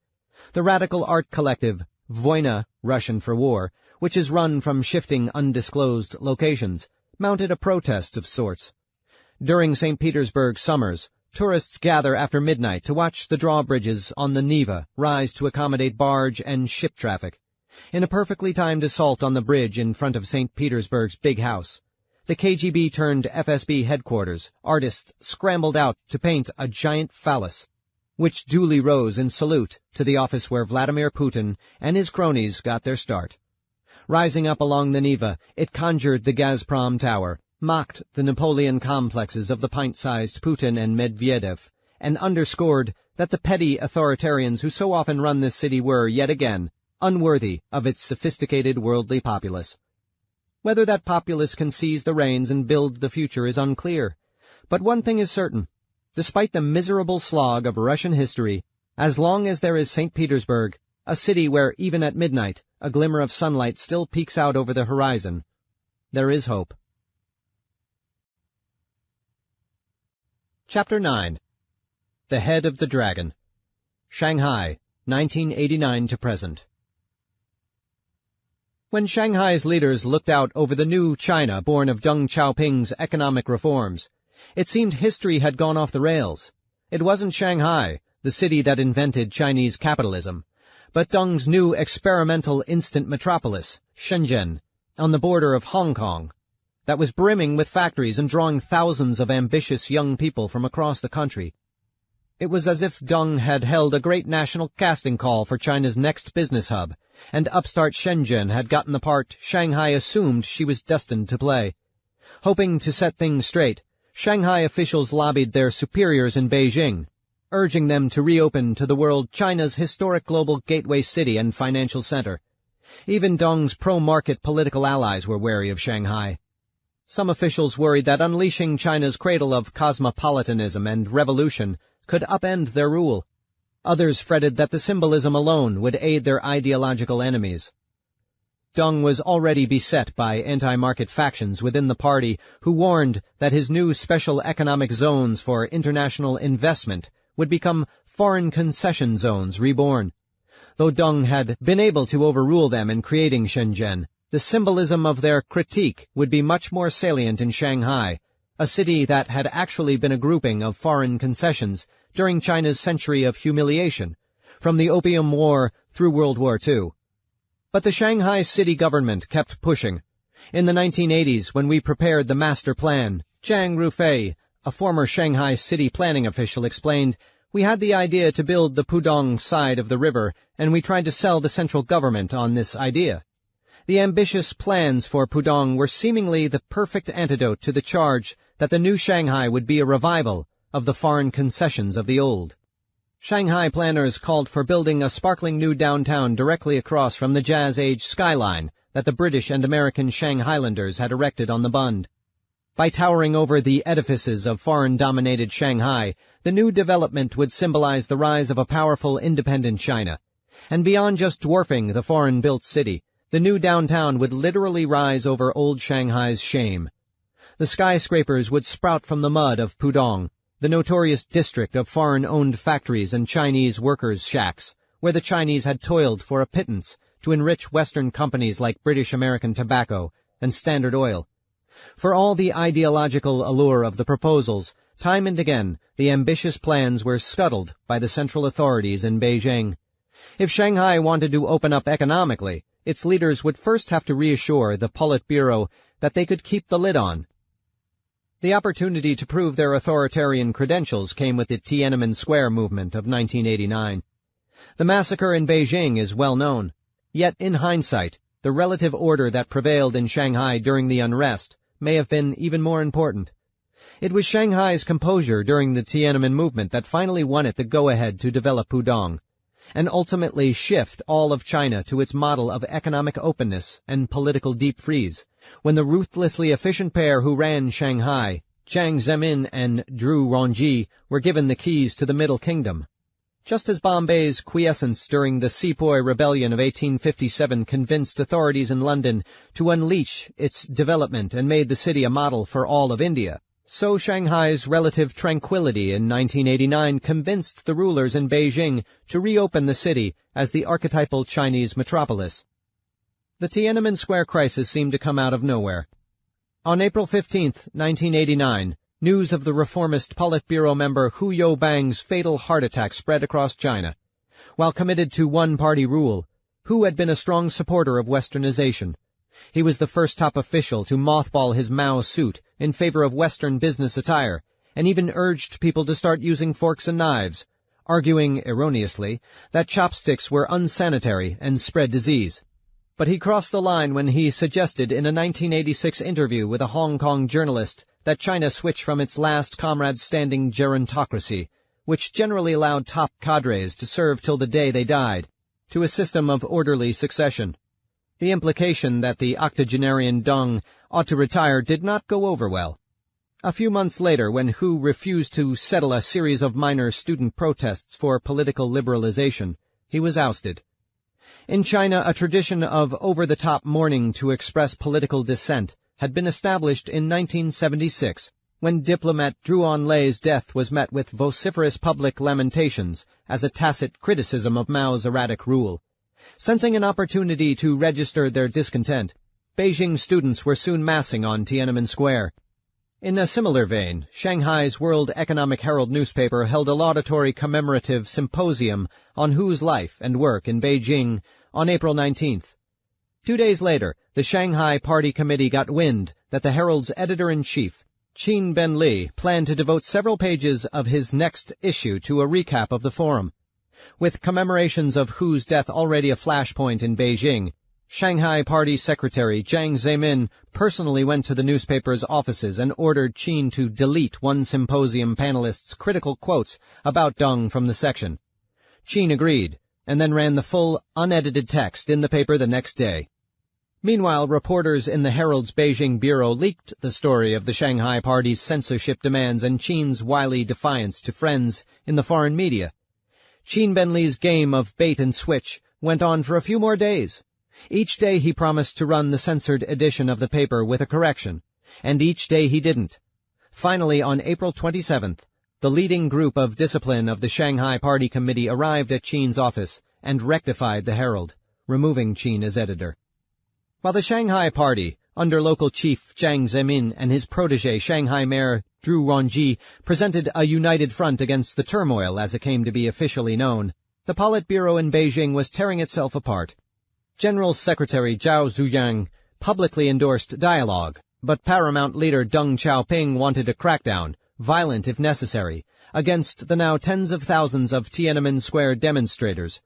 the radical art collective Voyna, Russian for war, which is run from shifting undisclosed locations, mounted a protest of sorts. During St. Petersburg summers, tourists gather after midnight to watch the drawbridges on the Neva rise to accommodate barge and ship traffic. In a perfectly timed assault on the bridge in front of St. Petersburg's big house, the KGB turned FSB headquarters, artists scrambled out to paint a giant phallus, which duly rose in salute to the office where Vladimir Putin and his cronies got their start. Rising up along the Neva, it conjured the Gazprom Tower, mocked the Napoleon complexes of the pint-sized Putin and Medvedev, and underscored that the petty authoritarians who so often run this city were, yet again, unworthy of its sophisticated worldly populace. Whether that populace can seize the reins and build the future is unclear. But one thing is certain. Despite the miserable slog of Russian history, as long as there is St. Petersburg, a city where even at midnight a glimmer of sunlight still peeks out over the horizon, there is hope. Chapter 9. The Head of the Dragon. Shanghai, 1989 to present. When Shanghai's leaders looked out over the new China born of Deng Xiaoping's economic reforms, it seemed history had gone off the rails. It wasn't Shanghai, the city that invented Chinese capitalism, but Deng's new experimental instant metropolis, Shenzhen, on the border of Hong Kong, that was brimming with factories and drawing thousands of ambitious young people from across the country. It was as if Deng had held a great national casting call for China's next business hub, and upstart Shenzhen had gotten the part Shanghai assumed she was destined to play. Hoping to set things straight, Shanghai officials lobbied their superiors in Beijing, urging them to reopen to the world China's historic global gateway city and financial center. Even Deng's pro-market political allies were wary of Shanghai. Some officials worried that unleashing China's cradle of cosmopolitanism and revolution could upend their rule. Others fretted that the symbolism alone would aid their ideological enemies. Deng was already beset by anti-market factions within the party who warned that his new special economic zones for international investment would become foreign concession zones reborn. Though Deng had been able to overrule them in creating Shenzhen, the symbolism of their critique would be much more salient in Shanghai, a city that had actually been a grouping of foreign concessions during China's century of humiliation, from the Opium War through World War II. But the Shanghai city government kept pushing. In the 1980s, when we prepared the master plan, Zhang Rufei, a former Shanghai city planning official, explained, "We had the idea to build the Pudong side of the river, and we tried to sell the central government on this idea." The ambitious plans for Pudong were seemingly the perfect antidote to the charge that the new Shanghai would be a revival of the foreign concessions of the old. Shanghai planners called for building a sparkling new downtown directly across from the Jazz Age skyline that the British and American Shanghilanders had erected on the Bund. By towering over the edifices of foreign-dominated Shanghai, the new development would symbolize the rise of a powerful independent China. And beyond just dwarfing the foreign-built city, the new downtown would literally rise over old Shanghai's shame. The skyscrapers would sprout from the mud of Pudong, the notorious district of foreign-owned factories and Chinese workers' shacks, where the Chinese had toiled for a pittance to enrich Western companies like British American Tobacco and Standard Oil. For all the ideological allure of the proposals, time and again the ambitious plans were scuttled by the central authorities in Beijing. If Shanghai wanted to open up economically, its leaders would first have to reassure the Politburo that they could keep the lid on. The opportunity to prove their authoritarian credentials came with the Tiananmen Square movement of 1989. The massacre in Beijing is well known. Yet, in hindsight, the relative order that prevailed in Shanghai during the unrest may have been even more important. It was Shanghai's composure during the Tiananmen movement that finally won it the go-ahead to develop Pudong, and ultimately shift all of China to its model of economic openness and political deep freeze, when the ruthlessly efficient pair who ran Shanghai, Jiang Zemin and Zhu Rongji, were given the keys to the Middle Kingdom. Just as Bombay's quiescence during the Sepoy Rebellion of 1857 convinced authorities in London to unleash its development and made the city a model for all of India, so Shanghai's relative tranquility in 1989 convinced the rulers in Beijing to reopen the city as the archetypal Chinese metropolis. The Tiananmen Square crisis seemed to come out of nowhere. On April 15, 1989, news of the reformist Politburo member Hu Yaobang's fatal heart attack spread across China. While committed to one-party rule, Hu had been a strong supporter of westernization. He was the first top official to mothball his Mao suit in favor of Western business attire, and even urged people to start using forks and knives, arguing, erroneously, that chopsticks were unsanitary and spread disease. But he crossed the line when he suggested in a 1986 interview with a Hong Kong journalist that China switch from its last comrade-standing gerontocracy, which generally allowed top cadres to serve till the day they died, to a system of orderly succession. The implication that the octogenarian Deng ought to retire did not go over well. A few months later, when Hu refused to settle a series of minor student protests for political liberalization, he was ousted. In China, a tradition of over-the-top mourning to express political dissent had been established in 1976, when diplomat Zhu Enlai's death was met with vociferous public lamentations as a tacit criticism of Mao's erratic rule. Sensing an opportunity to register their discontent, Beijing students were soon massing on Tiananmen Square. In a similar vein, Shanghai's World Economic Herald newspaper held a laudatory commemorative symposium on Hu's life and work in Beijing on April 19th. 2 days later, the Shanghai Party Committee got wind that the Herald's editor-in-chief, Qin Ben-li, planned to devote several pages of his next issue to a recap of the forum. With commemorations of Hu's death already a flashpoint in Beijing, Shanghai Party Secretary Jiang Zemin personally went to the newspaper's offices and ordered Qin to delete one symposium panelist's critical quotes about Deng from the section. Qin agreed, and then ran the full, unedited text in the paper the next day. Meanwhile, reporters in the Herald's Beijing bureau leaked the story of the Shanghai Party's censorship demands and Qin's wily defiance to friends in the foreign media. Qin Benli's game of bait and switch went on for a few more days. Each day he promised to run the censored edition of the paper with a correction, and each day he didn't. Finally, on April 27th, the leading group of discipline of the Shanghai Party Committee arrived at Qin's office and rectified the Herald, removing Qin as editor. While the Shanghai Party, under local chief Jiang Zemin and his protege Shanghai Mayor Zhu Rongji, presented a united front against the turmoil as it came to be officially known, the Politburo in Beijing was tearing itself apart. General Secretary Zhao Zuyang publicly endorsed dialogue, but paramount leader Deng Xiaoping wanted a crackdown, violent if necessary, against the now tens of thousands of Tiananmen Square demonstrators.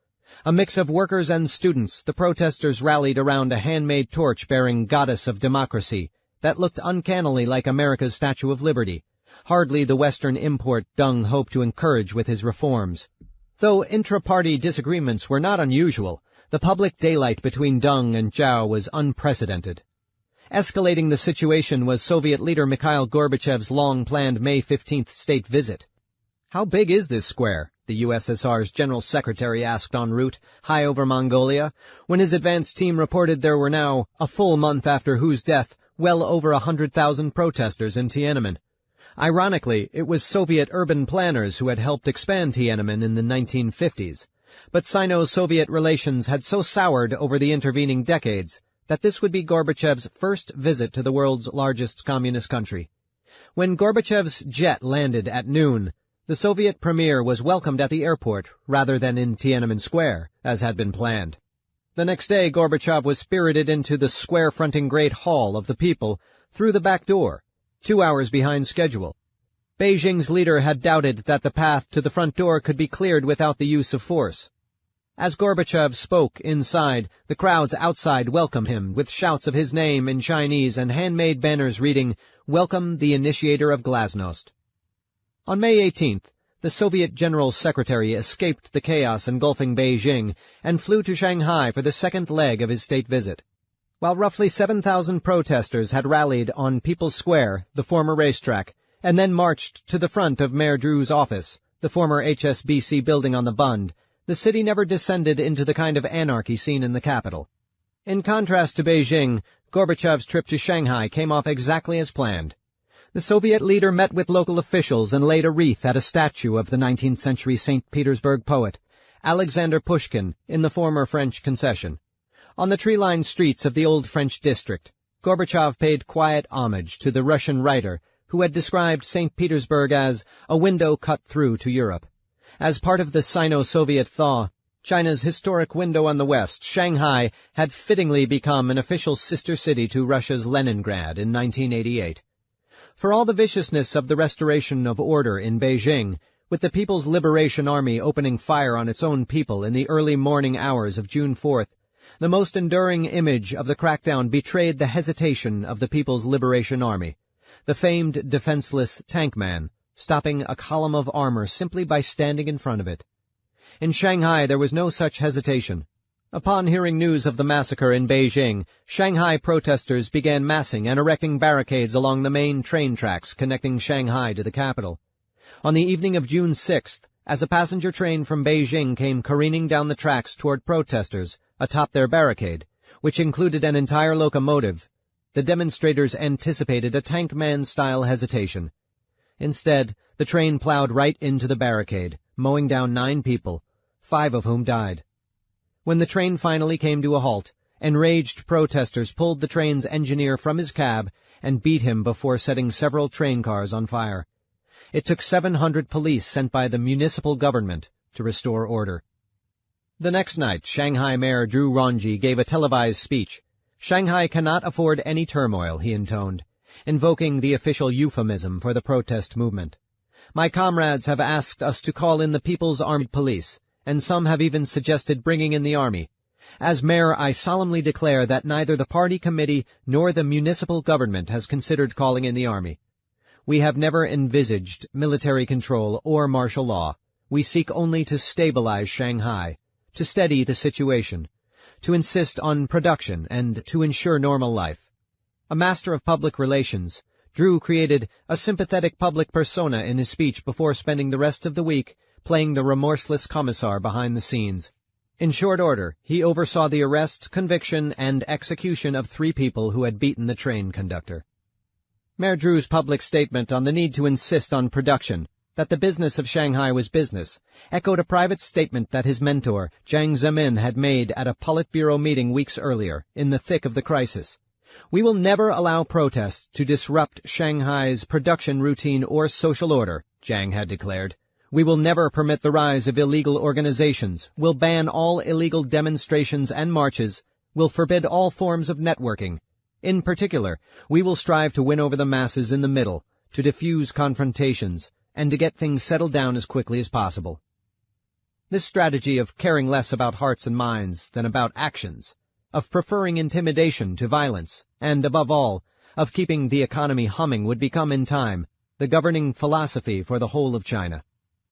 A mix of workers and students, the protesters rallied around a handmade torch bearing Goddess of Democracy that looked uncannily like America's Statue of Liberty, hardly the Western import Deng hoped to encourage with his reforms. Though intra-party disagreements were not unusual, the public daylight between Deng and Zhao was unprecedented. Escalating the situation was Soviet leader Mikhail Gorbachev's long-planned May 15th state visit. "How big is this square?" the USSR's General Secretary asked en route, high over Mongolia, when his advance team reported there were now, a full month after Hu's death, well over 100,000 protesters in Tiananmen. Ironically, it was Soviet urban planners who had helped expand Tiananmen in the 1950s. But Sino-Soviet relations had so soured over the intervening decades that this would be Gorbachev's first visit to the world's largest communist country. When Gorbachev's jet landed at noon, the Soviet premier was welcomed at the airport rather than in Tiananmen Square, as had been planned. The next day, Gorbachev was spirited into the square-fronting Great Hall of the People through the back door, 2 hours behind schedule. Beijing's leader had doubted that the path to the front door could be cleared without the use of force. As Gorbachev spoke inside, the crowds outside welcomed him with shouts of his name in Chinese and handmade banners reading, "Welcome the Initiator of Glasnost." On May 18th, the Soviet General Secretary escaped the chaos engulfing Beijing and flew to Shanghai for the second leg of his state visit. While roughly 7,000 protesters had rallied on People's Square, the former racetrack, and then marched to the front of Mayor Zhu's office, the former HSBC building on the Bund, the city never descended into the kind of anarchy seen in the capital. In contrast to Beijing, Gorbachev's trip to Shanghai came off exactly as planned. The Soviet leader met with local officials and laid a wreath at a statue of the 19th-century St. Petersburg poet, Alexander Pushkin, in the former French concession. On the tree-lined streets of the old French district, Gorbachev paid quiet homage to the Russian writer who had described St. Petersburg as a window cut through to Europe. As part of the Sino-Soviet thaw, China's historic window on the west, Shanghai had fittingly become an official sister city to Russia's Leningrad in 1988. For all the viciousness of the restoration of order in Beijing, with the People's Liberation Army opening fire on its own people in the early morning hours of June 4th, the most enduring image of the crackdown betrayed the hesitation of the People's Liberation Army, the famed defenseless tank man, stopping a column of armor simply by standing in front of it. In Shanghai there was no such hesitation. Upon hearing news of the massacre in Beijing, Shanghai protesters began massing and erecting barricades along the main train tracks connecting Shanghai to the capital. On the evening of June 6th, as a passenger train from Beijing came careening down the tracks toward protesters atop their barricade, which included an entire locomotive, the demonstrators anticipated a tank man-style hesitation. Instead, the train plowed right into the barricade, mowing down 9 people, 5 of whom died. When the train finally came to a halt, enraged protesters pulled the train's engineer from his cab and beat him before setting several train cars on fire. It took 700 police sent by the municipal government to restore order. The next night, Shanghai Mayor Zhu Rongji gave a televised speech. Shanghai cannot afford any turmoil, he intoned, invoking the official euphemism for the protest movement. My comrades have asked us to call in the People's Armed Police, and some have even suggested bringing in the army. As mayor, I solemnly declare that neither the party committee nor the municipal government has considered calling in the army. We have never envisaged military control or martial law. We seek only to stabilize Shanghai, to steady the situation, to insist on production, and to ensure normal life. A master of public relations, Zhu created a sympathetic public persona in his speech before spending the rest of the week playing the remorseless commissar behind the scenes. In short order, he oversaw the arrest, conviction, and execution of 3 people who had beaten the train conductor. Mayor Dru's public statement on the need to insist on production, that the business of Shanghai was business, echoed a private statement that his mentor, Jiang Zemin, had made at a Politburo meeting weeks earlier, in the thick of the crisis. "We will never allow protests to disrupt Shanghai's production routine or social order," Jiang had declared. "We will never permit the rise of illegal organizations, will ban all illegal demonstrations and marches, will forbid all forms of networking. In particular, we will strive to win over the masses in the middle, to diffuse confrontations, and to get things settled down as quickly as possible." This strategy of caring less about hearts and minds than about actions, of preferring intimidation to violence, and, above all, of keeping the economy humming would become, in time, the governing philosophy for the whole of China.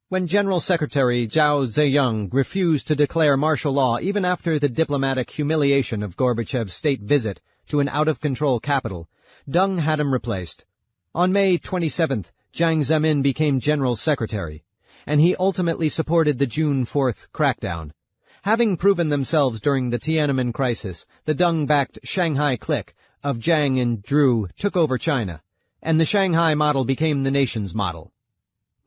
When General Secretary Zhao Ziyang refused to declare martial law even after the diplomatic humiliation of Gorbachev's state visit to an out-of-control capital, Deng had him replaced. On May 27th, Jiang Zemin became General Secretary, and he ultimately supported the June 4th crackdown. Having proven themselves during the Tiananmen crisis, the Deng-backed Shanghai clique of Jiang and Dru took over China, and the Shanghai model became the nation's model.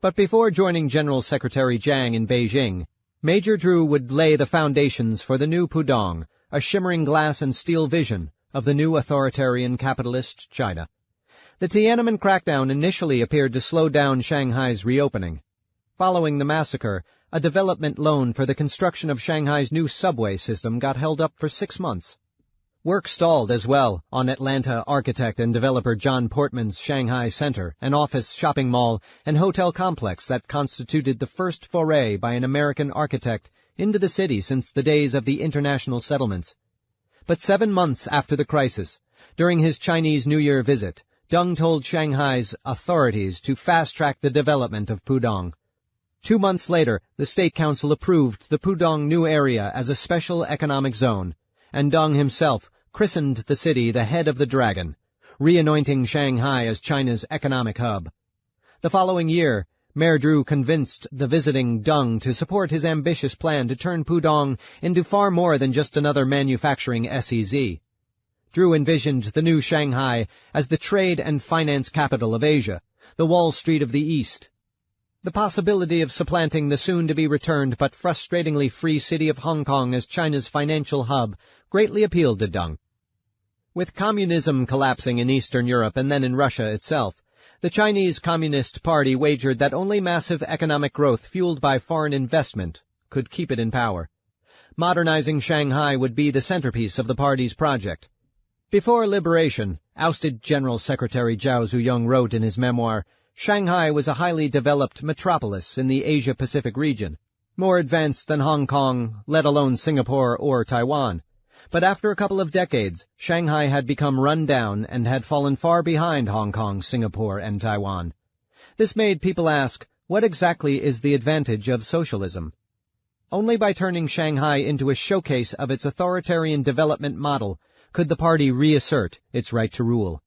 But before joining General Secretary Jiang in Beijing, Major Dru would lay the foundations for the new Pudong, a shimmering glass and steel vision of the new authoritarian capitalist China. The Tiananmen crackdown initially appeared to slow down Shanghai's reopening. Following the massacre, a development loan for the construction of Shanghai's new subway system got held up for 6 months. Work stalled as well on Atlanta architect and developer John Portman's Shanghai Center, an office, shopping mall, and hotel complex that constituted the first foray by an American architect into the city since the days of the international settlements. But 7 months after the crisis, during his Chinese New Year visit, Deng told Shanghai's authorities to fast-track the development of Pudong. 2 months later, the State Council approved the Pudong new area as a special economic zone, and Deng himself christened the city the Head of the Dragon, re-anointing Shanghai as China's economic hub. The following year, Mayor Dru convinced the visiting Deng to support his ambitious plan to turn Pudong into far more than just another manufacturing SEZ. Dru envisioned the new Shanghai as the trade and finance capital of Asia, the Wall Street of the East. The possibility of supplanting the soon-to-be-returned but frustratingly free city of Hong Kong as China's financial hub greatly appealed to Deng. With communism collapsing in Eastern Europe and then in Russia itself, the Chinese Communist Party wagered that only massive economic growth fueled by foreign investment could keep it in power. Modernizing Shanghai would be the centerpiece of the party's project. Before liberation, ousted General Secretary Zhao Ziyang wrote in his memoir, Shanghai was a highly developed metropolis in the Asia-Pacific region, more advanced than Hong Kong, let alone Singapore or Taiwan. But after a couple of decades, Shanghai had become run down and had fallen far behind Hong Kong, Singapore, and Taiwan. This made people ask, what exactly is the advantage of socialism? Only by turning Shanghai into a showcase of its authoritarian development model could the party reassert its right to rule.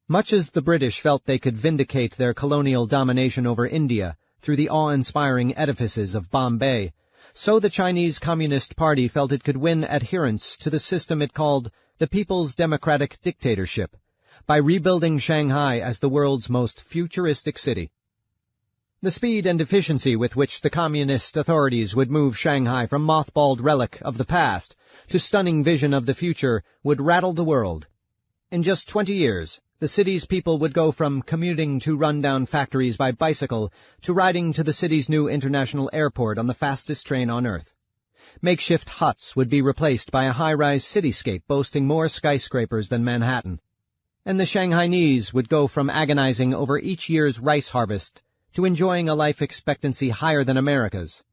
Much as the British felt they could vindicate their colonial domination over India through the awe-inspiring edifices of Bombay, so the Chinese Communist Party felt it could win adherents to the system it called the People's Democratic Dictatorship by rebuilding Shanghai as the world's most futuristic city. The speed and efficiency with which the communist authorities would move Shanghai from mothballed relic of the past to stunning vision of the future would rattle the world. In just 20 years, the city's people would go from commuting to rundown factories by bicycle to riding to the city's new international airport on the fastest train on Earth. Makeshift huts would be replaced by a high-rise cityscape boasting more skyscrapers than Manhattan. And the Shanghainese would go from agonizing over each year's rice harvest to enjoying a life expectancy higher than America's.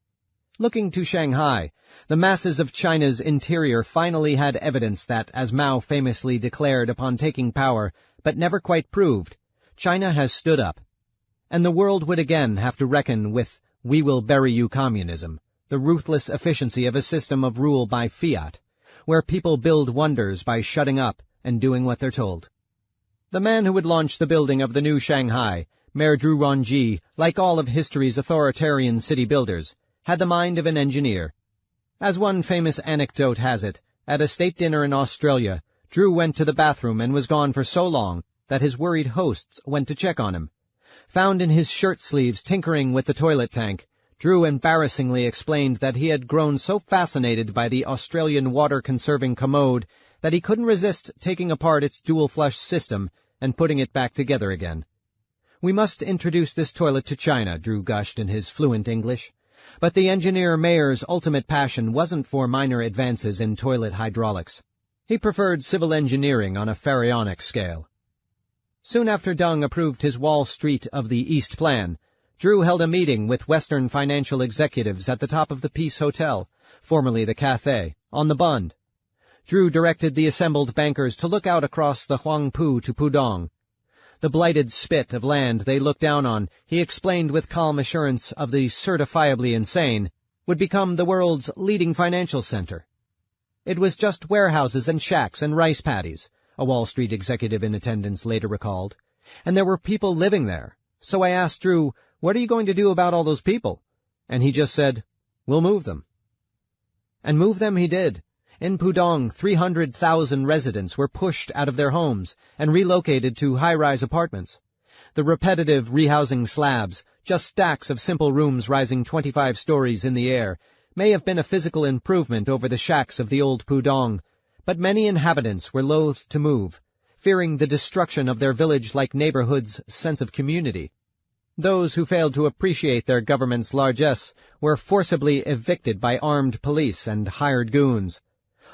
Looking to Shanghai, the masses of China's interior finally had evidence that, as Mao famously declared upon taking power, but never quite proved, China has stood up. And the world would again have to reckon with "we will bury you communism," the ruthless efficiency of a system of rule by fiat, where people build wonders by shutting up and doing what they're told. The man who would launch the building of the new Shanghai, Mayor Drew Rongji, like all of history's authoritarian city builders, had the mind of an engineer. As one famous anecdote has it, at a state dinner in Australia, Drew went to the bathroom and was gone for so long that his worried hosts went to check on him. Found in his shirt sleeves tinkering with the toilet tank, Drew embarrassingly explained that he had grown so fascinated by the Australian water-conserving commode that he couldn't resist taking apart its dual-flush system and putting it back together again. "We must introduce this toilet to China," Drew gushed in his fluent English. But the engineer-mayor's ultimate passion wasn't for minor advances in toilet hydraulics. He preferred civil engineering on a pharaonic scale. Soon after Deng approved his Wall Street of the East plan, Drew held a meeting with Western financial executives at the top of the Peace Hotel, formerly the Cathay, on the Bund. Drew directed the assembled bankers to look out across the Huangpu to Pudong. The blighted spit of land they looked down on, he explained with calm assurance of the certifiably insane, would become the world's leading financial center. "It was just warehouses and shacks and rice paddies," a Wall Street executive in attendance later recalled, "and there were people living there. So I asked Drew, 'What are you going to do about all those people?' And he just said, 'We'll move them.'" And move them he did. In Pudong, 300,000 residents were pushed out of their homes and relocated to high-rise apartments. The repetitive rehousing slabs, just stacks of simple rooms rising 25 stories in the air, may have been a physical improvement over the shacks of the old Pudong, but many inhabitants were loath to move, fearing the destruction of their village-like neighborhood's sense of community. Those who failed to appreciate their government's largesse were forcibly evicted by armed police and hired goons.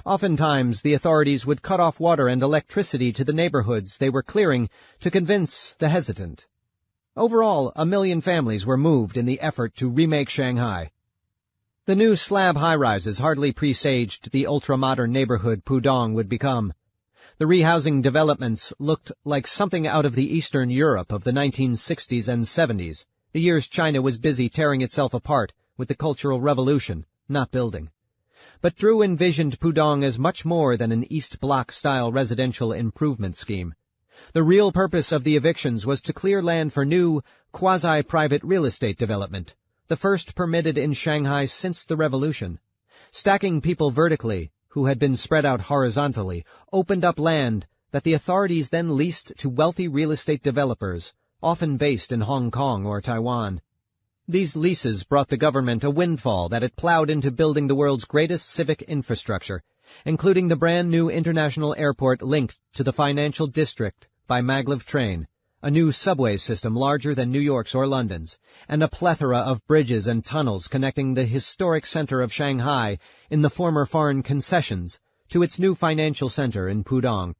Oftentimes, the authorities would cut off water and electricity to the neighborhoods they were clearing to convince the hesitant. Overall, 1 million families were moved in the effort to remake Shanghai. The new slab high-rises hardly presaged the ultra-modern neighborhood Pudong would become. The rehousing developments looked like something out of the Eastern Europe of the 1960s and 70s, the years China was busy tearing itself apart with the Cultural Revolution, not building. But Drew envisioned Pudong as much more than an East Bloc-style residential improvement scheme. The real purpose of the evictions was to clear land for new, quasi-private real estate development, the first permitted in Shanghai since the revolution. Stacking people vertically, who had been spread out horizontally, opened up land that the authorities then leased to wealthy real estate developers, often based in Hong Kong or Taiwan. These leases brought the government a windfall that it plowed into building the world's greatest civic infrastructure, including the brand-new international airport linked to the financial district by maglev train, a new subway system larger than New York's or London's, and a plethora of bridges and tunnels connecting the historic center of Shanghai in the former foreign concessions to its new financial center in Pudong.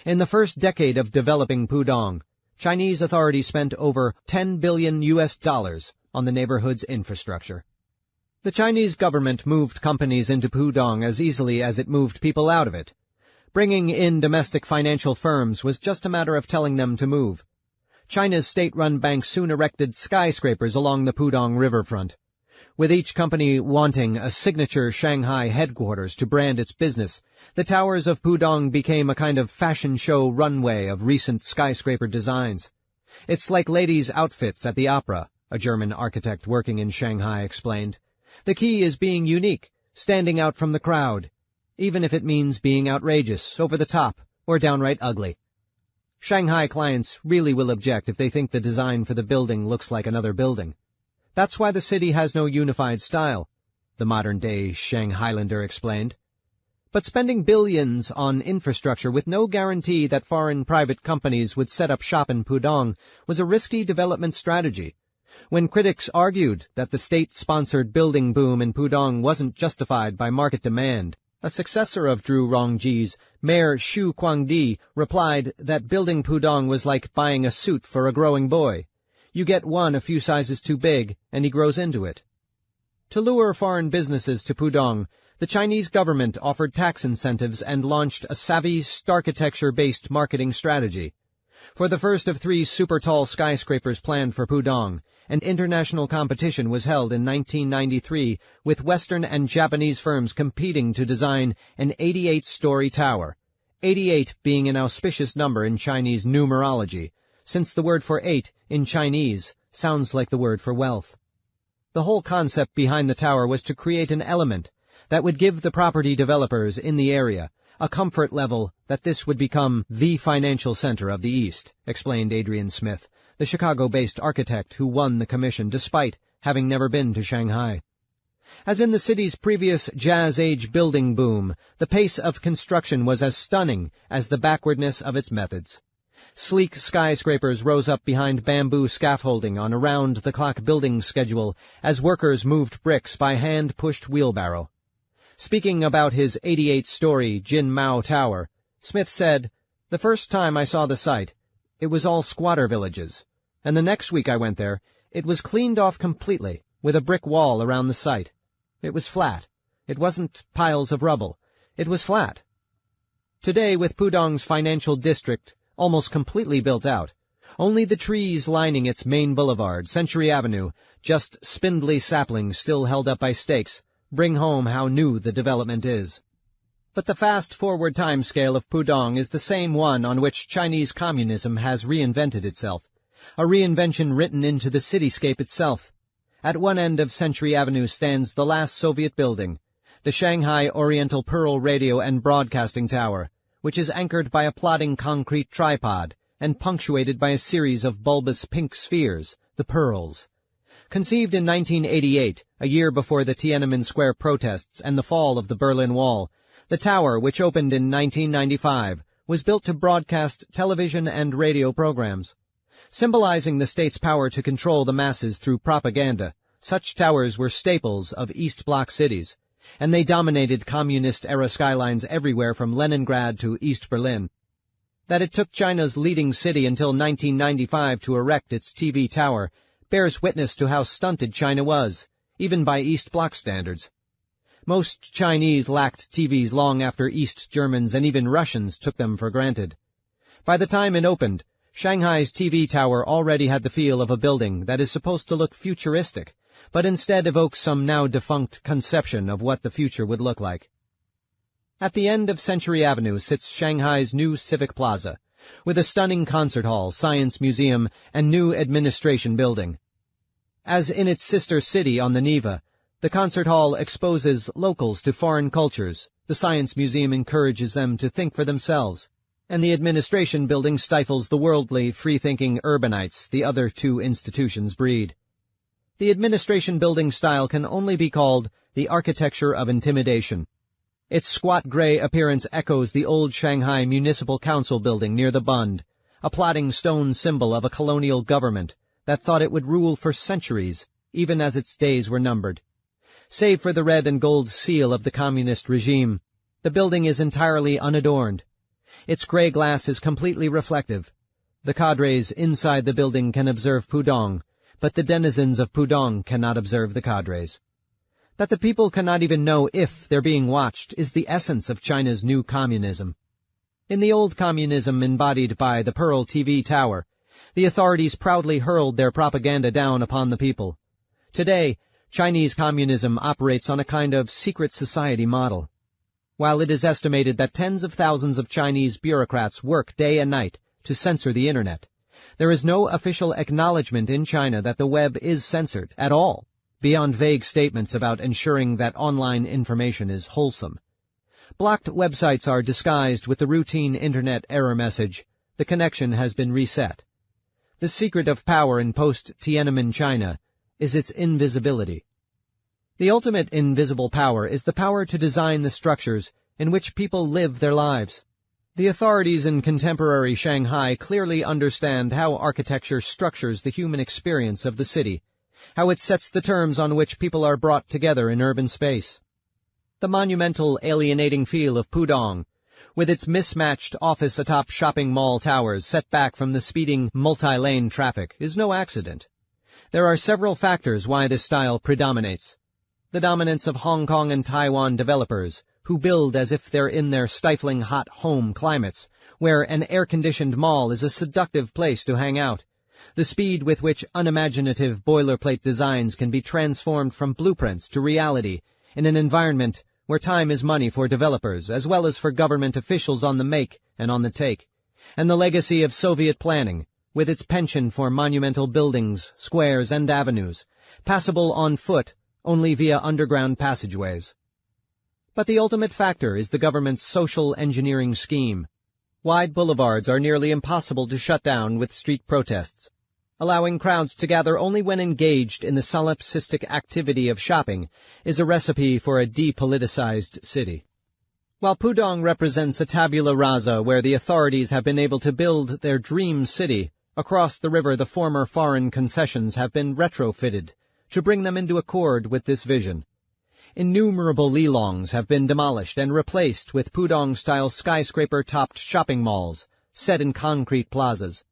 In the first decade of developing Pudong, Chinese authorities spent over $10 billion on the neighborhood's infrastructure. The Chinese government moved companies into Pudong as easily as it moved people out of it. Bringing in domestic financial firms was just a matter of telling them to move. China's state-run banks soon erected skyscrapers along the Pudong riverfront. With each company wanting a signature Shanghai headquarters to brand its business, the towers of Pudong became a kind of fashion show runway of recent skyscraper designs. "It's like ladies' outfits at the opera," a German architect working in Shanghai explained. "The key is being unique, standing out from the crowd, even if it means being outrageous, over the top, or downright ugly." Shanghai clients really will object if they think the design for the building looks like another building. That's why the city has no unified style, the modern-day Shanghailander explained. But spending billions on infrastructure with no guarantee that foreign private companies would set up shop in Pudong was a risky development strategy. When critics argued that the state-sponsored building boom in Pudong wasn't justified by market demand, a successor of Drew Rongji's, Mayor Xu Guangdi, replied that building Pudong was like buying a suit for a growing boy. You get one a few sizes too big, and he grows into it. To lure foreign businesses to Pudong, the Chinese government offered tax incentives and launched a savvy, starchitecture-based marketing strategy. For the first of 3 super-tall skyscrapers planned for Pudong, an international competition was held in 1993 with Western and Japanese firms competing to design an 88-story tower, 88 being an auspicious number in Chinese numerology, since the word for 8 in Chinese, sounds like the word for wealth. The whole concept behind the tower was to create an element that would give the property developers in the area a comfort level that this would become the financial center of the East, explained Adrian Smith, the Chicago-based architect who won the commission despite having never been to Shanghai. As in the city's previous Jazz Age building boom, the pace of construction was as stunning as the backwardness of its methods. Sleek skyscrapers rose up behind bamboo scaffolding on a round-the-clock building schedule as workers moved bricks by hand-pushed wheelbarrow. Speaking about his 88-story Jin Mao Tower, Smith said, "The first time I saw the site, it was all squatter villages, and the next week I went there, it was cleaned off completely, with a brick wall around the site. It was flat. It wasn't piles of rubble. It was flat." Today, with Pudong's financial district almost completely built out, only the trees lining its main boulevard, Century Avenue, just spindly saplings still held up by stakes, bring home how new the development is. But the fast-forward timescale of Pudong is the same one on which Chinese communism has reinvented itself, a reinvention written into the cityscape itself. At one end of Century Avenue stands the last Soviet building, the Shanghai Oriental Pearl Radio and Broadcasting Tower, which is anchored by a plodding concrete tripod and punctuated by a series of bulbous pink spheres, the pearls. Conceived in 1988, a year before the Tiananmen Square protests and the fall of the Berlin Wall, the tower, which opened in 1995, was built to broadcast television and radio programs. Symbolizing the state's power to control the masses through propaganda, such towers were staples of East Bloc cities, and they dominated communist-era skylines everywhere from Leningrad to East Berlin. That it took China's leading city until 1995 to erect its TV tower bears witness to how stunted China was, even by East Bloc standards. Most Chinese lacked TVs long after East Germans and even Russians took them for granted. By the time it opened, Shanghai's TV tower already had the feel of a building that is supposed to look futuristic, but instead evokes some now-defunct conception of what the future would look like. At the end of Century Avenue sits Shanghai's new Civic Plaza, with a stunning concert hall, science museum, and new administration building. As in its sister city on the Neva, the concert hall exposes locals to foreign cultures, the science museum encourages them to think for themselves, and the administration building stifles the worldly, free-thinking urbanites the other two institutions breed. The administration building style can only be called the architecture of intimidation. Its squat gray appearance echoes the old Shanghai Municipal Council building near the Bund, a plodding stone symbol of a colonial government that thought it would rule for centuries, even as its days were numbered. Save for the red and gold seal of the communist regime, the building is entirely unadorned. Its gray glass is completely reflective. The cadres inside the building can observe Pudong, but the denizens of Pudong cannot observe the cadres. That the people cannot even know if they're being watched is the essence of China's new communism. In the old communism embodied by the Pearl TV Tower, the authorities proudly hurled their propaganda down upon the people. Today, Chinese communism operates on a kind of secret society model. While it is estimated that tens of thousands of Chinese bureaucrats work day and night to censor the Internet, there is no official acknowledgement in China that the web is censored at all, beyond vague statements about ensuring that online information is wholesome. Blocked websites are disguised with the routine Internet error message, "The connection has been reset." The secret of power in post-Tiananmen China is its invisibility. The ultimate invisible power is the power to design the structures in which people live their lives. The authorities in contemporary Shanghai clearly understand how architecture structures the human experience of the city, how it sets the terms on which people are brought together in urban space. The monumental, alienating feel of Pudong, with its mismatched office atop shopping mall towers set back from the speeding multi-lane traffic, is no accident. There are several factors why this style predominates. The dominance of Hong Kong and Taiwan developers, who build as if they're in their stifling hot home climates, where an air-conditioned mall is a seductive place to hang out. The speed with which unimaginative boilerplate designs can be transformed from blueprints to reality in an environment where time is money for developers as well as for government officials on the make and on the take, and the legacy of Soviet planning, with its penchant for monumental buildings, squares, and avenues, passable on foot only via underground passageways. But the ultimate factor is the government's social engineering scheme. Wide boulevards are nearly impossible to shut down with street protests. Allowing crowds to gather only when engaged in the solipsistic activity of shopping is a recipe for a depoliticized city. While Pudong represents a tabula rasa where the authorities have been able to build their dream city, across the river the former foreign concessions have been retrofitted to bring them into accord with this vision. Innumerable lilongs have been demolished and replaced with Pudong-style skyscraper-topped shopping malls set in concrete plazas.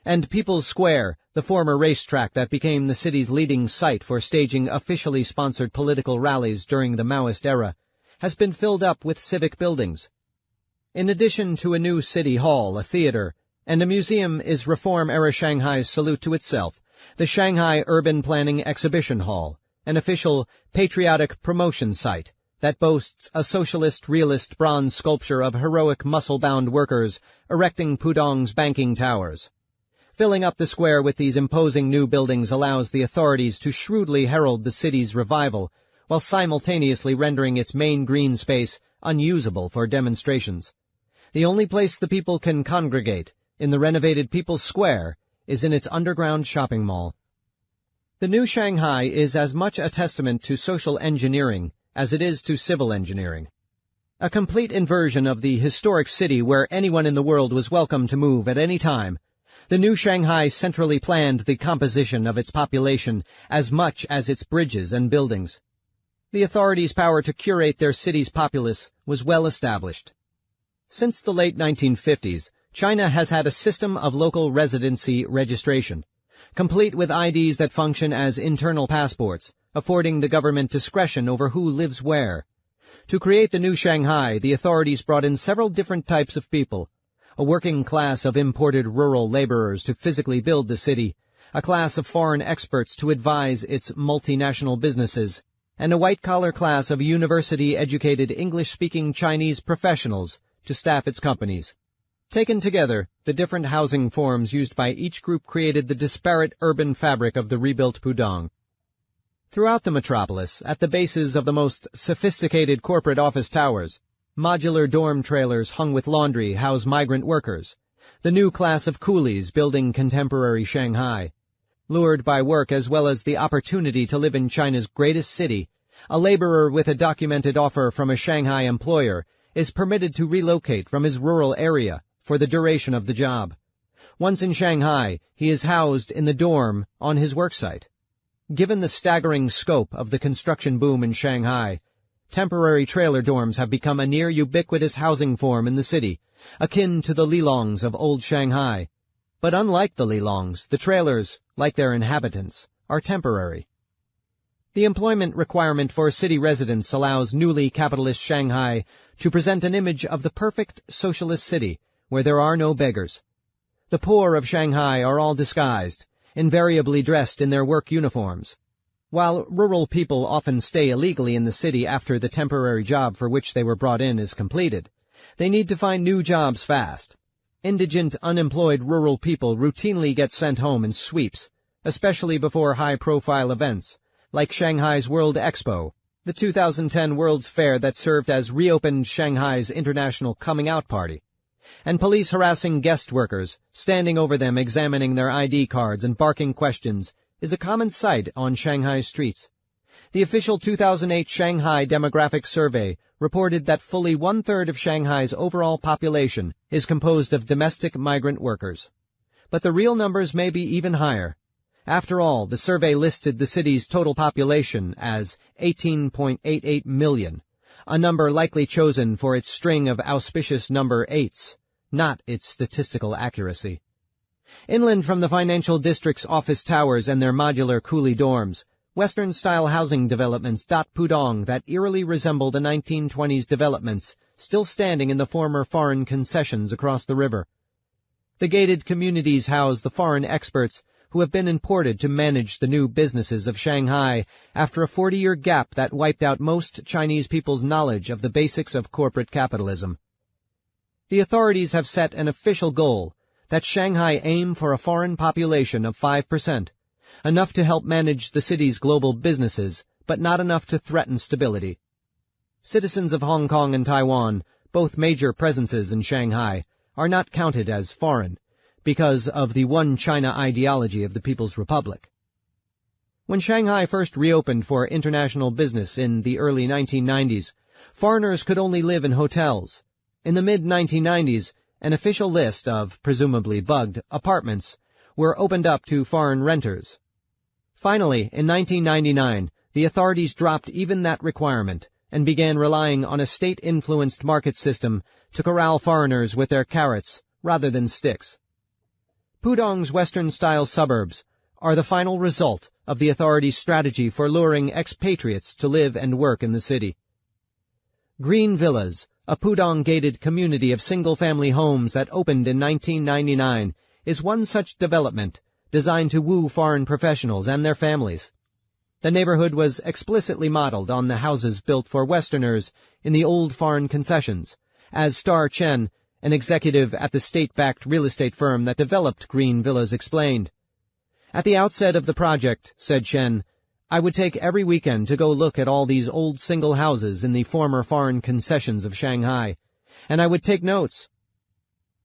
And People's Square, the former racetrack that became the city's leading site for staging officially sponsored political rallies during the Maoist era, has been filled up with civic buildings. In addition to a new city hall, a theater, and a museum is Reform-era Shanghai's salute to itself, the Shanghai Urban Planning Exhibition Hall, an official patriotic promotion site that boasts a socialist realist bronze sculpture of heroic muscle-bound workers erecting Pudong's banking towers. Filling up the square with these imposing new buildings allows the authorities to shrewdly herald the city's revival, while simultaneously rendering its main green space unusable for demonstrations. The only place the people can congregate, in the renovated People's Square, is in its underground shopping mall. The new Shanghai is as much a testament to social engineering as it is to civil engineering. A complete inversion of the historic city where anyone in the world was welcome to move at any time. The new Shanghai centrally planned the composition of its population as much as its bridges and buildings. The authorities' power to curate their city's populace was well established. Since the late 1950s, China has had a system of local residency registration, complete with IDs that function as internal passports, affording the government discretion over who lives where. To create the new Shanghai, the authorities brought in several different types of people: a working class of imported rural laborers to physically build the city, a class of foreign experts to advise its multinational businesses, and a white-collar class of university-educated English-speaking Chinese professionals to staff its companies. Taken together, the different housing forms used by each group created the disparate urban fabric of the rebuilt Pudong. Throughout the metropolis, at the bases of the most sophisticated corporate office towers, modular dorm trailers hung with laundry house migrant workers, the new class of coolies building contemporary Shanghai. Lured by work as well as the opportunity to live in China's greatest city, a laborer with a documented offer from a Shanghai employer is permitted to relocate from his rural area for the duration of the job. Once in Shanghai, he is housed in the dorm on his worksite. Given the staggering scope of the construction boom in Shanghai, temporary trailer dorms have become a near ubiquitous housing form in the city, akin to the lilongs of old Shanghai. But unlike the lilongs, the trailers, like their inhabitants, are temporary. The employment requirement for city residents allows newly capitalist Shanghai to present an image of the perfect socialist city where there are no beggars. The poor of Shanghai are all disguised, invariably dressed in their work uniforms. While rural people often stay illegally in the city after the temporary job for which they were brought in is completed, they need to find new jobs fast. Indigent, unemployed rural people routinely get sent home in sweeps, especially before high-profile events, like Shanghai's World Expo, the 2010 World's Fair that served as reopened Shanghai's international coming-out party, and police harassing guest workers, standing over them examining their ID cards and barking questions, is a common sight on Shanghai streets. The official 2008 Shanghai Demographic Survey reported that fully one-third of Shanghai's overall population is composed of domestic migrant workers. But the real numbers may be even higher. After all, the survey listed the city's total population as 18.88 million, a number likely chosen for its string of auspicious number 8s, not its statistical accuracy. Inland from the financial district's office towers and their modular coolie dorms, Western-style housing developments dot Pudong that eerily resemble the 1920s developments still standing in the former foreign concessions across the river. The gated communities house the foreign experts who have been imported to manage the new businesses of Shanghai after a 40-year gap that wiped out most Chinese people's knowledge of the basics of corporate capitalism. The authorities have set an official goal: that Shanghai aim for a foreign population of 5%, enough to help manage the city's global businesses, but not enough to threaten stability. Citizens of Hong Kong and Taiwan, both major presences in Shanghai, are not counted as foreign, because of the one China ideology of the People's Republic. When Shanghai first reopened for international business in the early 1990s, foreigners could only live in hotels. In the mid-1990s, an official list of, presumably bugged, apartments were opened up to foreign renters. Finally, in 1999, the authorities dropped even that requirement and began relying on a state-influenced market system to corral foreigners with their carrots rather than sticks. Pudong's Western-style suburbs are the final result of the authorities' strategy for luring expatriates to live and work in the city. Green Villas, a Pudong-gated community of single-family homes that opened in 1999, is one such development designed to woo foreign professionals and their families. The neighborhood was explicitly modeled on the houses built for Westerners in the old foreign concessions, as Star Chen, an executive at the state-backed real estate firm that developed Green Villas, explained. At the outset of the project, said Chen, I would take every weekend to go look at all these old single houses in the former foreign concessions of Shanghai, and I would take notes.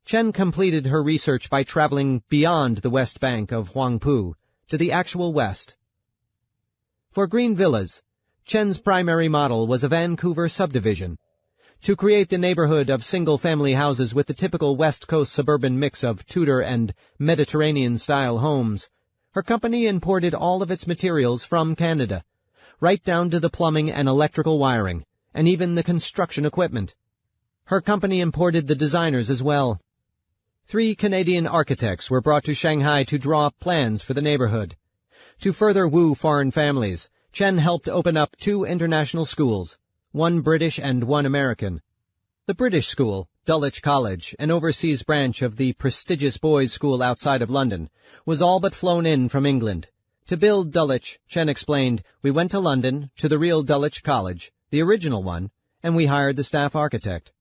Chen completed her research by traveling beyond the west bank of Huangpu to the actual west. For Green Villas, Chen's primary model was a Vancouver subdivision. To create the neighborhood of single-family houses with the typical West Coast suburban mix of Tudor and Mediterranean-style homes, her company imported all of its materials from Canada, right down to the plumbing and electrical wiring, and even the construction equipment. Her company imported the designers as well. 3 Canadian architects were brought to Shanghai to draw up plans for the neighborhood. To further woo foreign families, Chen helped open up 2 international schools, one British and one American. The British school, Dulwich College, an overseas branch of the prestigious boys' school outside of London, was all but flown in from England. To build Dulwich, Chen explained, we went to London, to the real Dulwich College, the original one, and we hired the staff architect.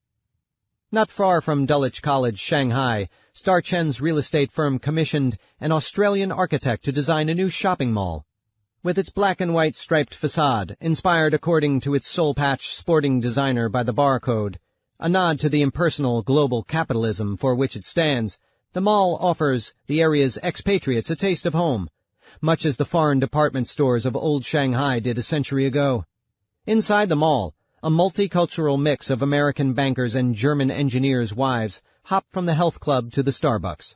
Not far from Dulwich College, Shanghai, Star Chen's real estate firm commissioned an Australian architect to design a new shopping mall. With its black and white striped facade, inspired according to its soul-patch sporting designer by the barcode, a nod to the impersonal global capitalism for which it stands, the mall offers the area's expatriates a taste of home, much as the foreign department stores of old Shanghai did a century ago. Inside the mall, a multicultural mix of American bankers and German engineers' wives hop from the health club to the Starbucks.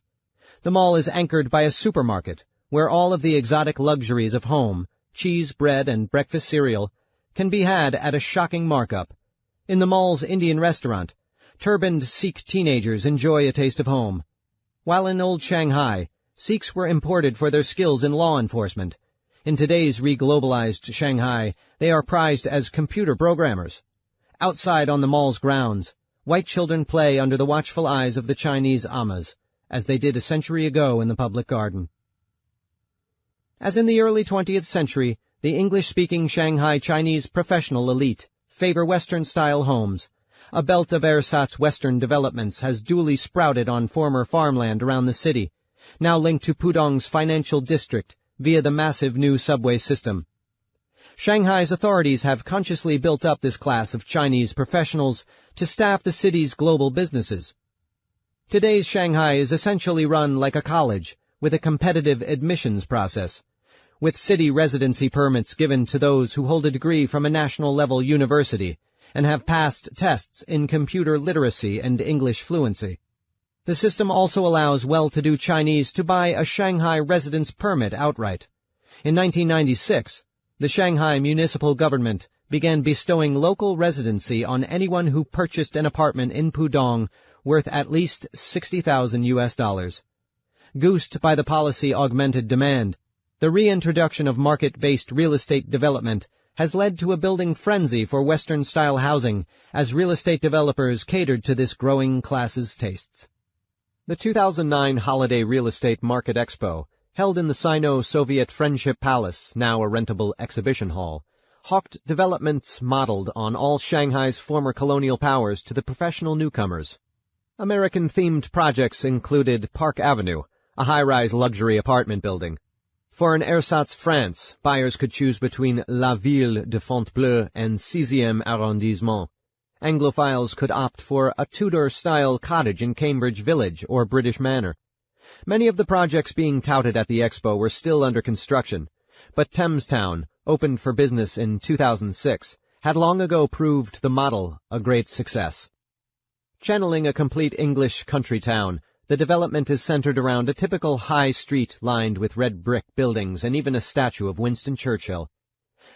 The mall is anchored by a supermarket, where all of the exotic luxuries of home, cheese, bread, and breakfast cereal, can be had at a shocking markup. In the mall's Indian restaurant, turbaned Sikh teenagers enjoy a taste of home. While in old Shanghai, Sikhs were imported for their skills in law enforcement. In today's reglobalized Shanghai, they are prized as computer programmers. Outside on the mall's grounds, white children play under the watchful eyes of the Chinese amahs, as they did a century ago in the public garden. As in the early 20th century, the English-speaking Shanghai Chinese professional elite favor Western-style homes. A belt of ersatz Western developments has duly sprouted on former farmland around the city, now linked to Pudong's financial district via the massive new subway system. Shanghai's authorities have consciously built up this class of Chinese professionals to staff the city's global businesses. Today's Shanghai is essentially run like a college, with a competitive admissions process, with city residency permits given to those who hold a degree from a national-level university and have passed tests in computer literacy and English fluency. The system also allows well-to-do Chinese to buy a Shanghai residence permit outright. In 1996, the Shanghai municipal government began bestowing local residency on anyone who purchased an apartment in Pudong worth at least $60,000. Goosed by the policy-augmented demand, the reintroduction of market-based real estate development has led to a building frenzy for Western-style housing as real estate developers catered to this growing class's tastes. The 2009 Holiday Real Estate Market Expo, held in the Sino-Soviet Friendship Palace, now a rentable exhibition hall, hawked developments modeled on all Shanghai's former colonial powers to the professional newcomers. American-themed projects included Park Avenue, a high-rise luxury apartment building. For an ersatz France, buyers could choose between La Ville de Fontainebleau and 6e arrondissement. Anglophiles could opt for a Tudor-style cottage in Cambridge Village or British Manor. Many of the projects being touted at the expo were still under construction, but Thamestown, opened for business in 2006, had long ago proved the model a great success. Channeling a complete English country town, the development is centered around a typical high street lined with red brick buildings and even a statue of Winston Churchill.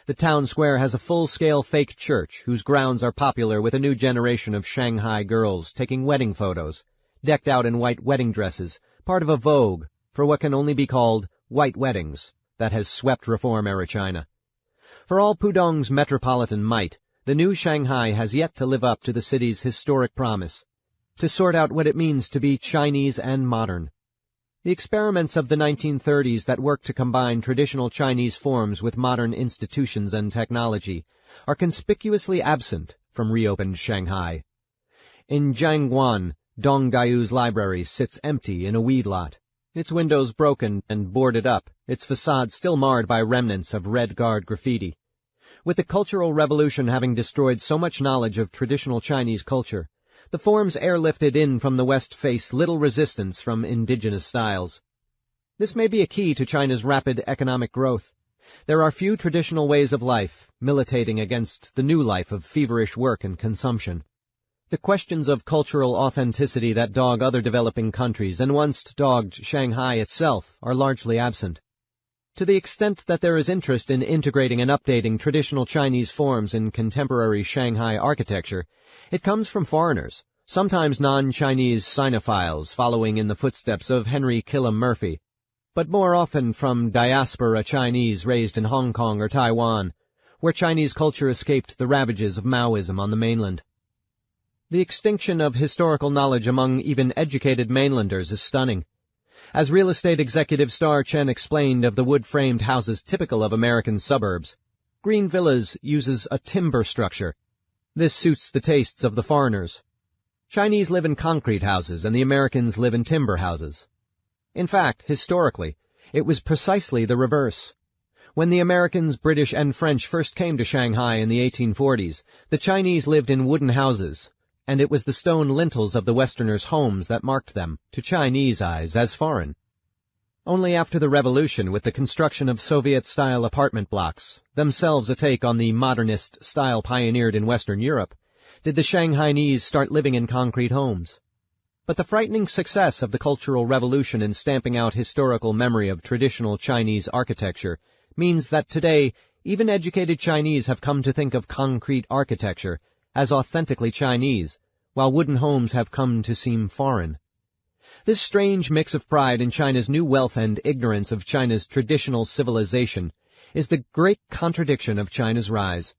The town square has a full-scale fake church whose grounds are popular with a new generation of Shanghai girls taking wedding photos, decked out in white wedding dresses, part of a vogue for what can only be called white weddings that has swept reform-era China. For all Pudong's metropolitan might, the new Shanghai has yet to live up to the city's historic promise, to sort out what it means to be Chinese and modern. The experiments of the 1930s that work to combine traditional Chinese forms with modern institutions and technology are conspicuously absent from reopened Shanghai. In Jiangguan, Dong Gaiu's library sits empty in a weed lot, its windows broken and boarded up, its facade still marred by remnants of Red Guard graffiti. With the Cultural Revolution having destroyed so much knowledge of traditional Chinese culture, the forms airlifted in from the West face little resistance from indigenous styles. This may be a key to China's rapid economic growth. There are few traditional ways of life, militating against the new life of feverish work and consumption. The questions of cultural authenticity that dog other developing countries and once dogged Shanghai itself are largely absent. To the extent that there is interest in integrating and updating traditional Chinese forms in contemporary Shanghai architecture, it comes from foreigners, sometimes non-Chinese Sinophiles following in the footsteps of Henry Killam Murphy, but more often from diaspora Chinese raised in Hong Kong or Taiwan, where Chinese culture escaped the ravages of Maoism on the mainland. The extinction of historical knowledge among even educated mainlanders is stunning. As real estate executive Star Chen explained of the wood-framed houses typical of American suburbs, Green Villas uses a timber structure. This suits the tastes of the foreigners. Chinese live in concrete houses and the Americans live in timber houses. In fact, historically, it was precisely the reverse. When the Americans, British, and French first came to Shanghai in the 1840s, the Chinese lived in wooden houses, and it was the stone lintels of the Westerners' homes that marked them, to Chinese eyes, as foreign. Only after the revolution, with the construction of Soviet-style apartment blocks, themselves a take on the modernist style pioneered in Western Europe, did the Shanghainese start living in concrete homes. But the frightening success of the Cultural Revolution in stamping out historical memory of traditional Chinese architecture means that today even educated Chinese have come to think of concrete architecture as authentically Chinese, while wooden homes have come to seem foreign. This strange mix of pride in China's new wealth and ignorance of China's traditional civilization is the great contradiction of China's rise.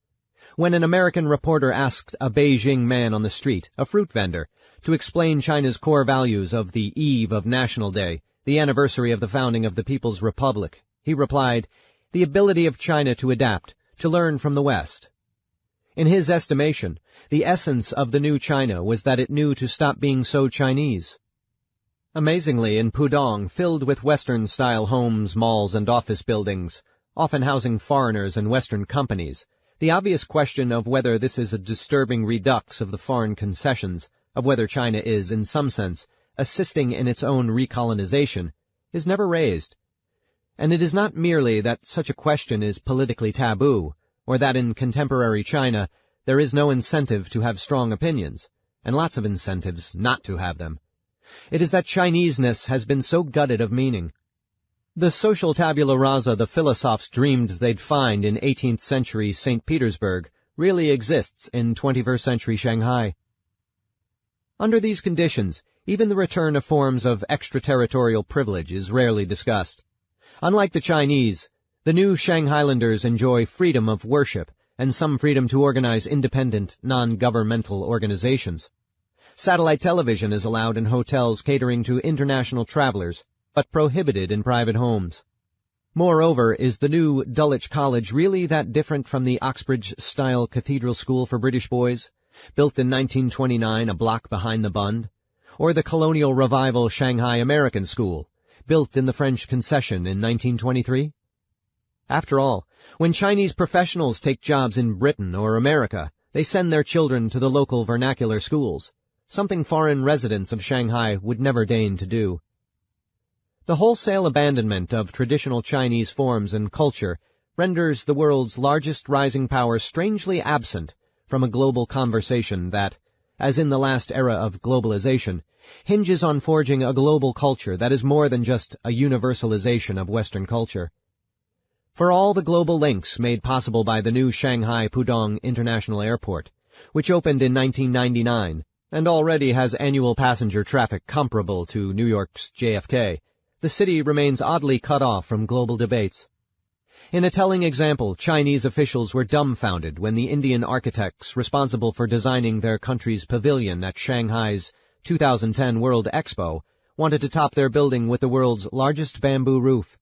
When an American reporter asked a Beijing man on the street, a fruit vendor, to explain China's core values of the eve of National Day, the anniversary of the founding of the People's Republic, he replied, "The ability of China to adapt, to learn from the West." In his estimation, the essence of the new China was that it knew to stop being so Chinese. Amazingly, in Pudong, filled with Western-style homes, malls, and office buildings, often housing foreigners and Western companies, the obvious question of whether this is a disturbing redux of the foreign concessions, of whether China is, in some sense, assisting in its own recolonization, is never raised. And it is not merely that such a question is politically taboo, or that in contemporary China there is no incentive to have strong opinions, and lots of incentives not to have them. It is that Chineseness has been so gutted of meaning. The social tabula rasa the philosophes dreamed they'd find in 18th century St. Petersburg really exists in 21st century Shanghai. Under these conditions, even the return of forms of extraterritorial privilege is rarely discussed. Unlike the Chinese, the new Shanghailanders enjoy freedom of worship and some freedom to organize independent, non-governmental organizations. Satellite television is allowed in hotels catering to international travelers, but prohibited in private homes. Moreover, is the new Dulwich College really that different from the Oxbridge-style cathedral school for British boys, built in 1929 a block behind the Bund? or the colonial revival Shanghai American School, built in the French Concession in 1923? After all, when Chinese professionals take jobs in Britain or America, they send their children to the local vernacular schools, something foreign residents of Shanghai would never deign to do. The wholesale abandonment of traditional Chinese forms and culture renders the world's largest rising power strangely absent from a global conversation that, as in the last era of globalization, hinges on forging a global culture that is more than just a universalization of Western culture. For all the global links made possible by the new Shanghai Pudong International Airport, which opened in 1999 and already has annual passenger traffic comparable to New York's JFK, the city remains oddly cut off from global debates. In a telling example, Chinese officials were dumbfounded when the Indian architects responsible for designing their country's pavilion at Shanghai's 2010 World Expo wanted to top their building with the world's largest bamboo roof.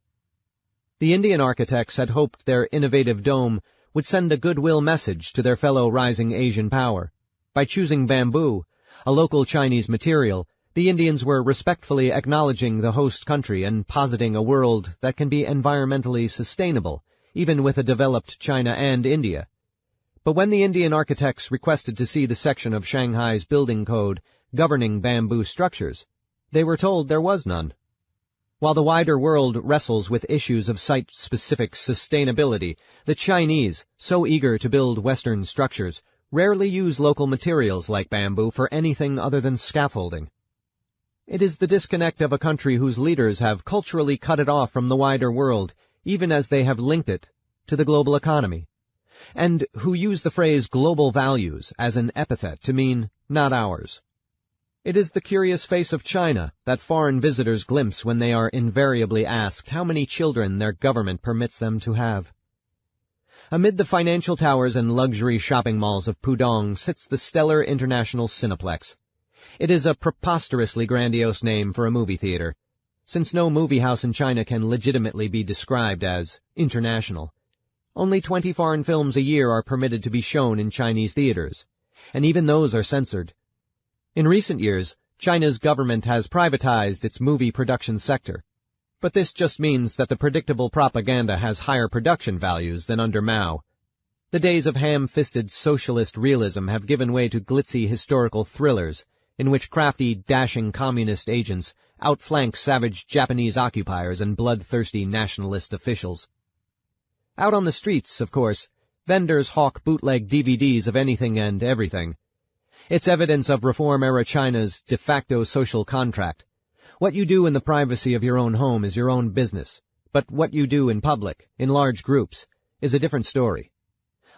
The Indian architects had hoped their innovative dome would send a goodwill message to their fellow rising Asian power. By choosing bamboo, a local Chinese material, the Indians were respectfully acknowledging the host country and positing a world that can be environmentally sustainable, even with a developed China and India. But when the Indian architects requested to see the section of Shanghai's building code governing bamboo structures, they were told there was none. While the wider world wrestles with issues of site-specific sustainability, the Chinese, so eager to build Western structures, rarely use local materials like bamboo for anything other than scaffolding. It is the disconnect of a country whose leaders have culturally cut it off from the wider world, even as they have linked it to the global economy, and who use the phrase global values as an epithet to mean not ours. It is the curious face of China that foreign visitors glimpse when they are invariably asked how many children their government permits them to have. Amid the financial towers and luxury shopping malls of Pudong sits the stellar International Cineplex. It is a preposterously grandiose name for a movie theater, since no movie house in China can legitimately be described as international. Only 20 foreign films a year are permitted to be shown in Chinese theaters, and even those are censored. In recent years, China's government has privatized its movie production sector, but this just means that the predictable propaganda has higher production values than under Mao. The days of ham-fisted socialist realism have given way to glitzy historical thrillers, in which crafty, dashing communist agents outflank savage Japanese occupiers and bloodthirsty nationalist officials. Out on the streets, of course, vendors hawk bootleg DVDs of anything and everything. It's evidence of reform-era China's de facto social contract. What you do in the privacy of your own home is your own business, but what you do in public, in large groups, is a different story.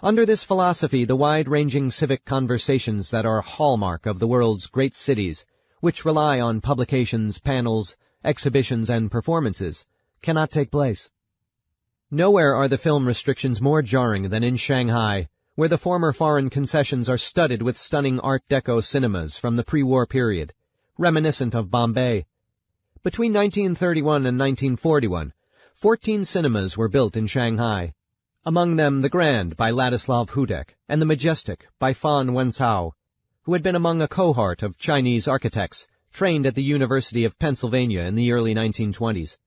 Under this philosophy, the wide-ranging civic conversations that are hallmark of the world's great cities, which rely on publications, panels, exhibitions, and performances, cannot take place. Nowhere are the film restrictions more jarring than in Shanghai, where the former foreign concessions are studded with stunning Art Deco cinemas from the pre-war period, reminiscent of Bombay. Between 1931 and 1941, 14 cinemas were built in Shanghai. Among them the Grand by Ladislav Hudek and the Majestic by Fan Wencao, who had been among a cohort of Chinese architects trained at the University of Pennsylvania in the early 1920s.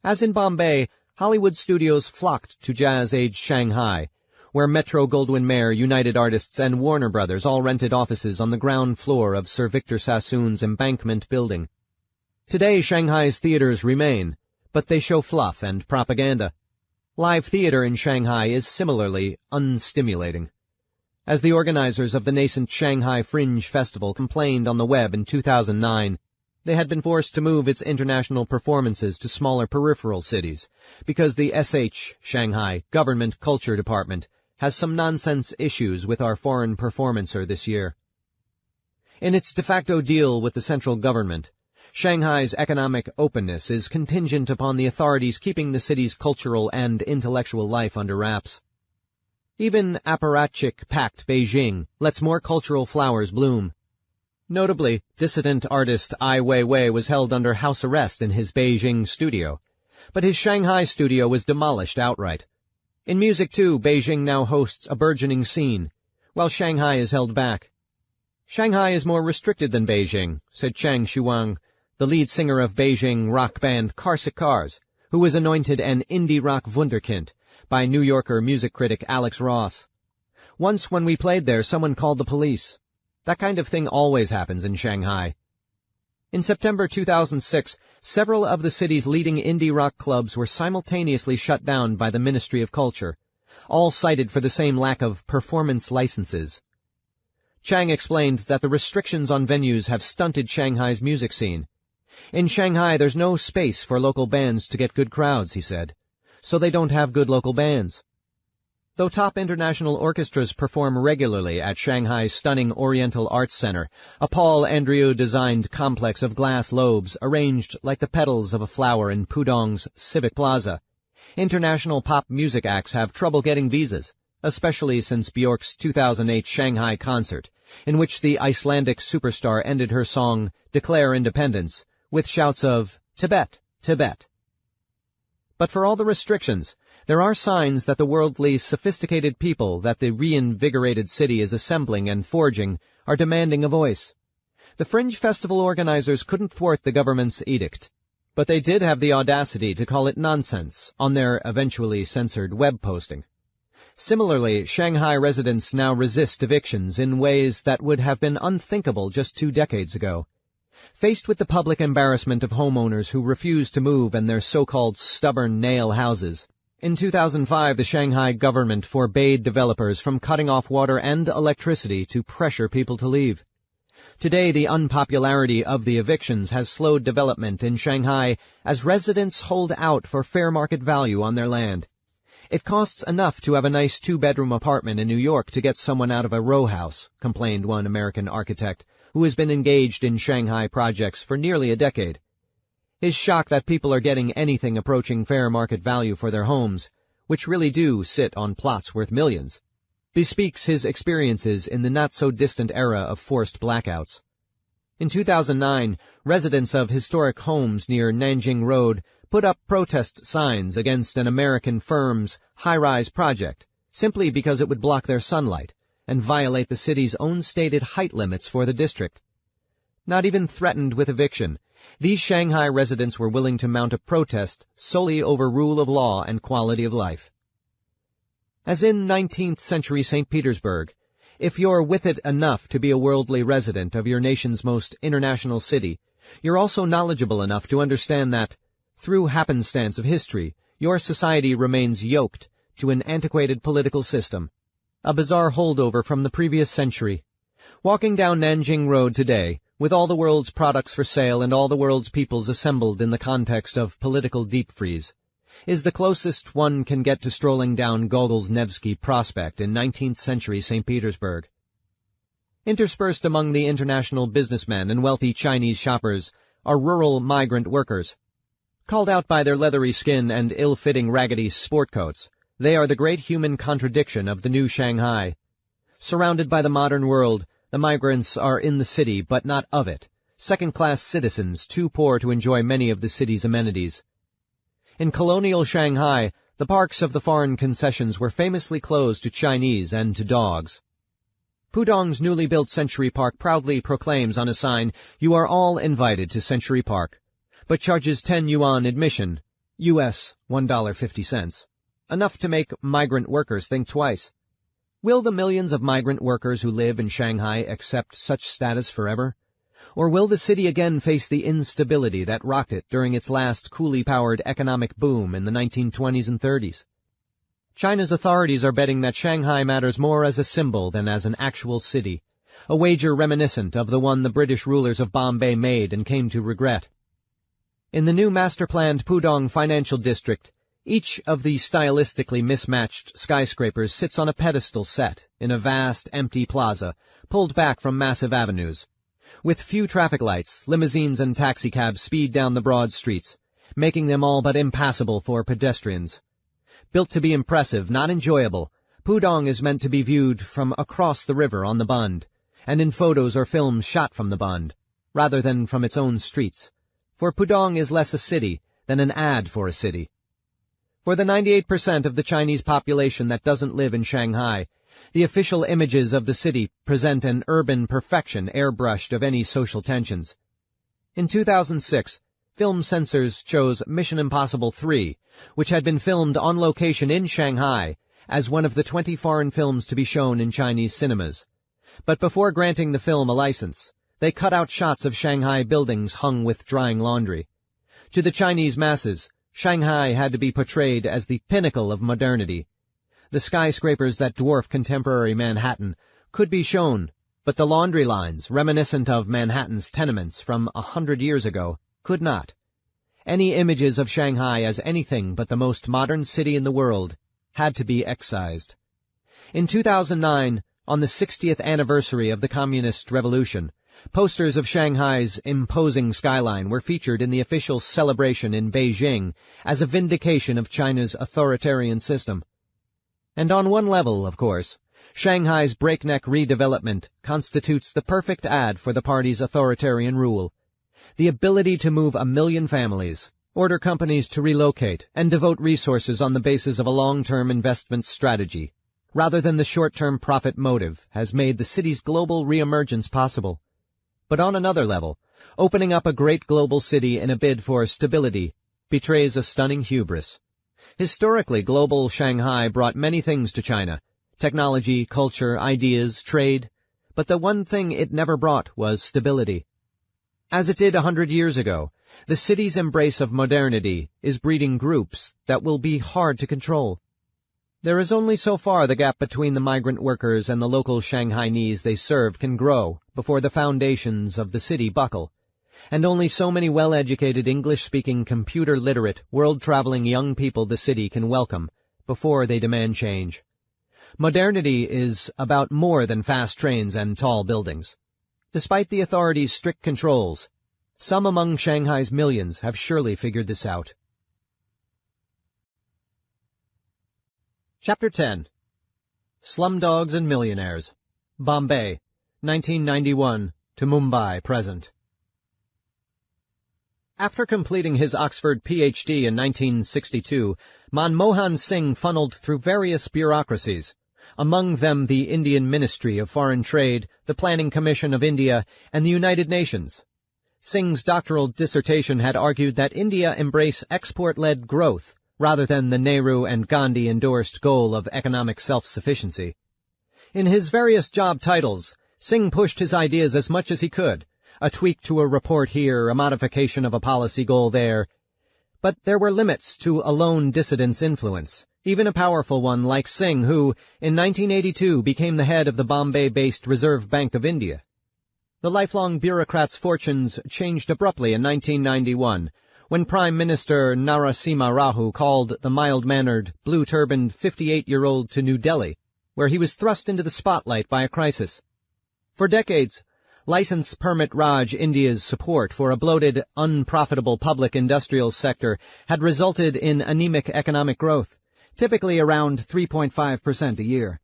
As in Bombay, Hollywood studios flocked to jazz-age Shanghai, where Metro-Goldwyn-Mayer, United Artists, and Warner Brothers all rented offices on the ground floor of Sir Victor Sassoon's Embankment building. Today, Shanghai's theaters remain, but they show fluff and propaganda. Live theater in Shanghai is similarly unstimulating. As the organizers of the nascent Shanghai Fringe Festival complained on the web in 2009, they had been forced to move its international performances to smaller peripheral cities because the Shanghai Government Culture Department has some nonsense issues with our foreign performancer this year. In its de facto deal with the central government, Shanghai's economic openness is contingent upon the authorities keeping the city's cultural and intellectual life under wraps. Even apparatchik-packed Beijing lets more cultural flowers bloom. Notably, dissident artist Ai Weiwei was held under house arrest in his Beijing studio, but his Shanghai studio was demolished outright. In music, too, Beijing now hosts a burgeoning scene, while Shanghai is held back. "Shanghai is more restricted than Beijing," said Chang Shuang, the lead singer of Beijing rock band Carsick Cars, who was anointed an indie rock wunderkind by New Yorker music critic Alex Ross. "Once when we played there, someone called the police. That kind of thing always happens in Shanghai." In September 2006, several of the city's leading indie rock clubs were simultaneously shut down by the Ministry of Culture, all cited for the same lack of performance licenses. Chang explained that the restrictions on venues have stunted Shanghai's music scene. "In Shanghai, there's no space for local bands to get good crowds," he said, "so they don't have good local bands." Though top international orchestras perform regularly at Shanghai's stunning Oriental Arts Center, a Paul Andrieu-designed complex of glass lobes arranged like the petals of a flower in Pudong's Civic Plaza, international pop music acts have trouble getting visas, especially since Bjork's 2008 Shanghai concert, in which the Icelandic superstar ended her song "Declare Independence" with shouts of "Tibet, Tibet." But for all the restrictions, there are signs that the worldly, sophisticated people that the reinvigorated city is assembling and forging are demanding a voice. The Fringe Festival organizers couldn't thwart the government's edict, but they did have the audacity to call it nonsense on their eventually censored web posting. Similarly, Shanghai residents now resist evictions in ways that would have been unthinkable just 2 decades ago. Faced with the public embarrassment of homeowners who refuse to move in their so-called stubborn nail houses, in 2005 the Shanghai government forbade developers from cutting off water and electricity to pressure people to leave. Today the unpopularity of the evictions has slowed development in Shanghai as residents hold out for fair market value on their land. "It costs enough to have a nice 2-bedroom apartment in New York to get someone out of a row house," complained one American architect who has been engaged in Shanghai projects for nearly a decade. His shock that people are getting anything approaching fair market value for their homes, which really do sit on plots worth millions, bespeaks his experiences in the not-so-distant era of forced blackouts. In 2009, residents of historic homes near Nanjing Road put up protest signs against an American firm's high-rise project, simply because it would block their sunlight and violate the city's own stated height limits for the district. Not even threatened with eviction, these Shanghai residents were willing to mount a protest solely over rule of law and quality of life. As in 19th century St. Petersburg, if you're with it enough to be a worldly resident of your nation's most international city, you're also knowledgeable enough to understand that, through happenstance of history, your society remains yoked to an antiquated political system, a bizarre holdover from the previous century. Walking down Nanjing Road today, with all the world's products for sale and all the world's peoples assembled in the context of political deep-freeze, is the closest one can get to strolling down Gogol's Nevsky Prospect in 19th century St. Petersburg. Interspersed among the international businessmen and wealthy Chinese shoppers are rural migrant workers. Called out by their leathery skin and ill-fitting raggedy sport coats, they are the great human contradiction of the new Shanghai. Surrounded by the modern world, the migrants are in the city but not of it, second-class citizens too poor to enjoy many of the city's amenities. In colonial Shanghai, the parks of the foreign concessions were famously closed to Chinese and to dogs. Pudong's newly built Century Park proudly proclaims on a sign, "You are all invited to Century Park," but charges 10 yuan admission, US $1.50, enough to make migrant workers think twice. Will the millions of migrant workers who live in Shanghai accept such status forever? Or will the city again face the instability that rocked it during its last coolie-powered economic boom in the 1920s and 30s? China's authorities are betting that Shanghai matters more as a symbol than as an actual city, a wager reminiscent of the one the British rulers of Bombay made and came to regret. In the new master-planned Pudong Financial District, each of the stylistically mismatched skyscrapers sits on a pedestal set in a vast, empty plaza, pulled back from massive avenues. With few traffic lights, limousines and taxicabs speed down the broad streets, making them all but impassable for pedestrians. Built to be impressive, not enjoyable, Pudong is meant to be viewed from across the river on the Bund, and in photos or films shot from the Bund, rather than from its own streets. For Pudong is less a city than an ad for a city. For the 98% of the Chinese population that doesn't live in Shanghai, The official images of the city present an urban perfection airbrushed of any social tensions. In 2006, film censors chose Mission Impossible 3, which had been filmed on location in Shanghai, as one of the 20 foreign films to be shown in Chinese cinemas. But before granting the film a license, they cut out shots of Shanghai buildings hung with drying laundry. To the Chinese masses, Shanghai had to be portrayed as the pinnacle of modernity. The skyscrapers that dwarf contemporary Manhattan could be shown, but the laundry lines, reminiscent of Manhattan's tenements from 100 years ago, could not. Any images of Shanghai as anything but the most modern city in the world had to be excised. In 2009, on the 60th anniversary of the Communist Revolution, posters of Shanghai's imposing skyline were featured in the official celebration in Beijing as a vindication of China's authoritarian system. And on one level, of course, Shanghai's breakneck redevelopment constitutes the perfect ad for the party's authoritarian rule. The ability to move 1 million families, order companies to relocate, and devote resources on the basis of a long-term investment strategy, rather than the short-term profit motive, has made the city's global reemergence possible. But on another level, opening up a great global city in a bid for stability betrays a stunning hubris. Historically, global Shanghai brought many things to China: technology, culture, ideas, trade. But the one thing it never brought was stability. As it did 100 years ago, the city's embrace of modernity is breeding groups that will be hard to control. There is only so far the gap between the migrant workers and the local Shanghainese they serve can grow before the foundations of the city buckle, and only so many well-educated English-speaking, computer-literate, world-traveling young people the city can welcome before they demand change. Modernity is about more than fast trains and tall buildings. Despite the authorities' strict controls, some among Shanghai's millions have surely figured this out. Chapter 10. Slumdogs and Millionaires. Bombay, 1991 to Mumbai, present. After completing his Oxford Ph.D. in 1962, Manmohan Singh funneled through various bureaucracies, among them the Indian Ministry of Foreign Trade, the Planning Commission of India, and the United Nations. Singh's doctoral dissertation had argued that India embrace export-led growth rather than the Nehru and Gandhi-endorsed goal of economic self-sufficiency. In his various job titles, Singh pushed his ideas as much as he could, a tweak to a report here, a modification of a policy goal there. But there were limits to a lone dissident's influence, even a powerful one like Singh, who, in 1982, became the head of the Bombay-based Reserve Bank of India. The lifelong bureaucrat's fortunes changed abruptly in 1991, when Prime Minister Narasimha Rao called the mild-mannered, blue-turbaned 58-year-old to New Delhi, where he was thrust into the spotlight by a crisis. For decades, License Permit Raj India's support for a bloated, unprofitable public industrial sector had resulted in anemic economic growth, typically around 3.5% a year.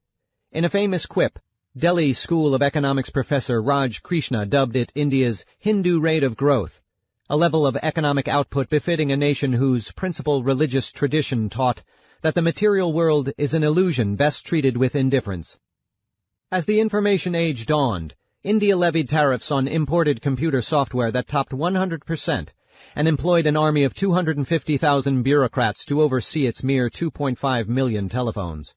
In a famous quip, Delhi School of Economics professor Raj Krishna dubbed it India's Hindu rate of growth, a level of economic output befitting a nation whose principal religious tradition taught that the material world is an illusion best treated with indifference. As the information age dawned, India levied tariffs on imported computer software that topped 100% and employed an army of 250,000 bureaucrats to oversee its mere 2.5 million telephones.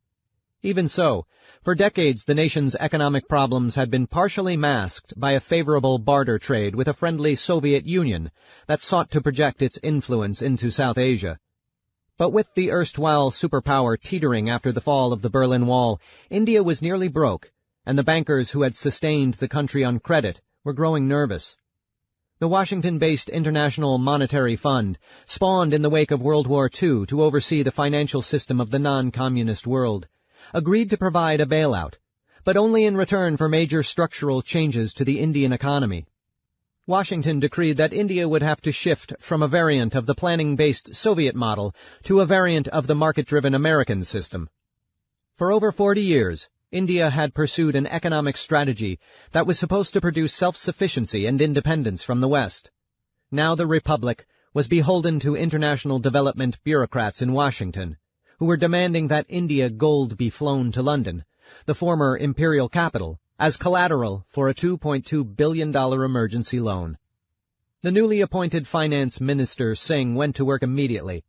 Even so, for decades the nation's economic problems had been partially masked by a favorable barter trade with a friendly Soviet Union that sought to project its influence into South Asia. But with the erstwhile superpower teetering after the fall of the Berlin Wall, India was nearly broke, and the bankers who had sustained the country on credit were growing nervous. The Washington-based International Monetary Fund, spawned in the wake of World War II to oversee the financial system of the non-communist world, agreed to provide a bailout, but only in return for major structural changes to the Indian economy. Washington decreed that India would have to shift from a variant of the planning-based Soviet model to a variant of the market-driven American system. For over 40 years, India had pursued an economic strategy that was supposed to produce self-sufficiency and independence from the West. Now the Republic was beholden to international development bureaucrats in Washington, who were demanding that India gold be flown to London, the former imperial capital, as collateral for a $2.2 billion emergency loan. The newly appointed finance minister Singh went to work immediately.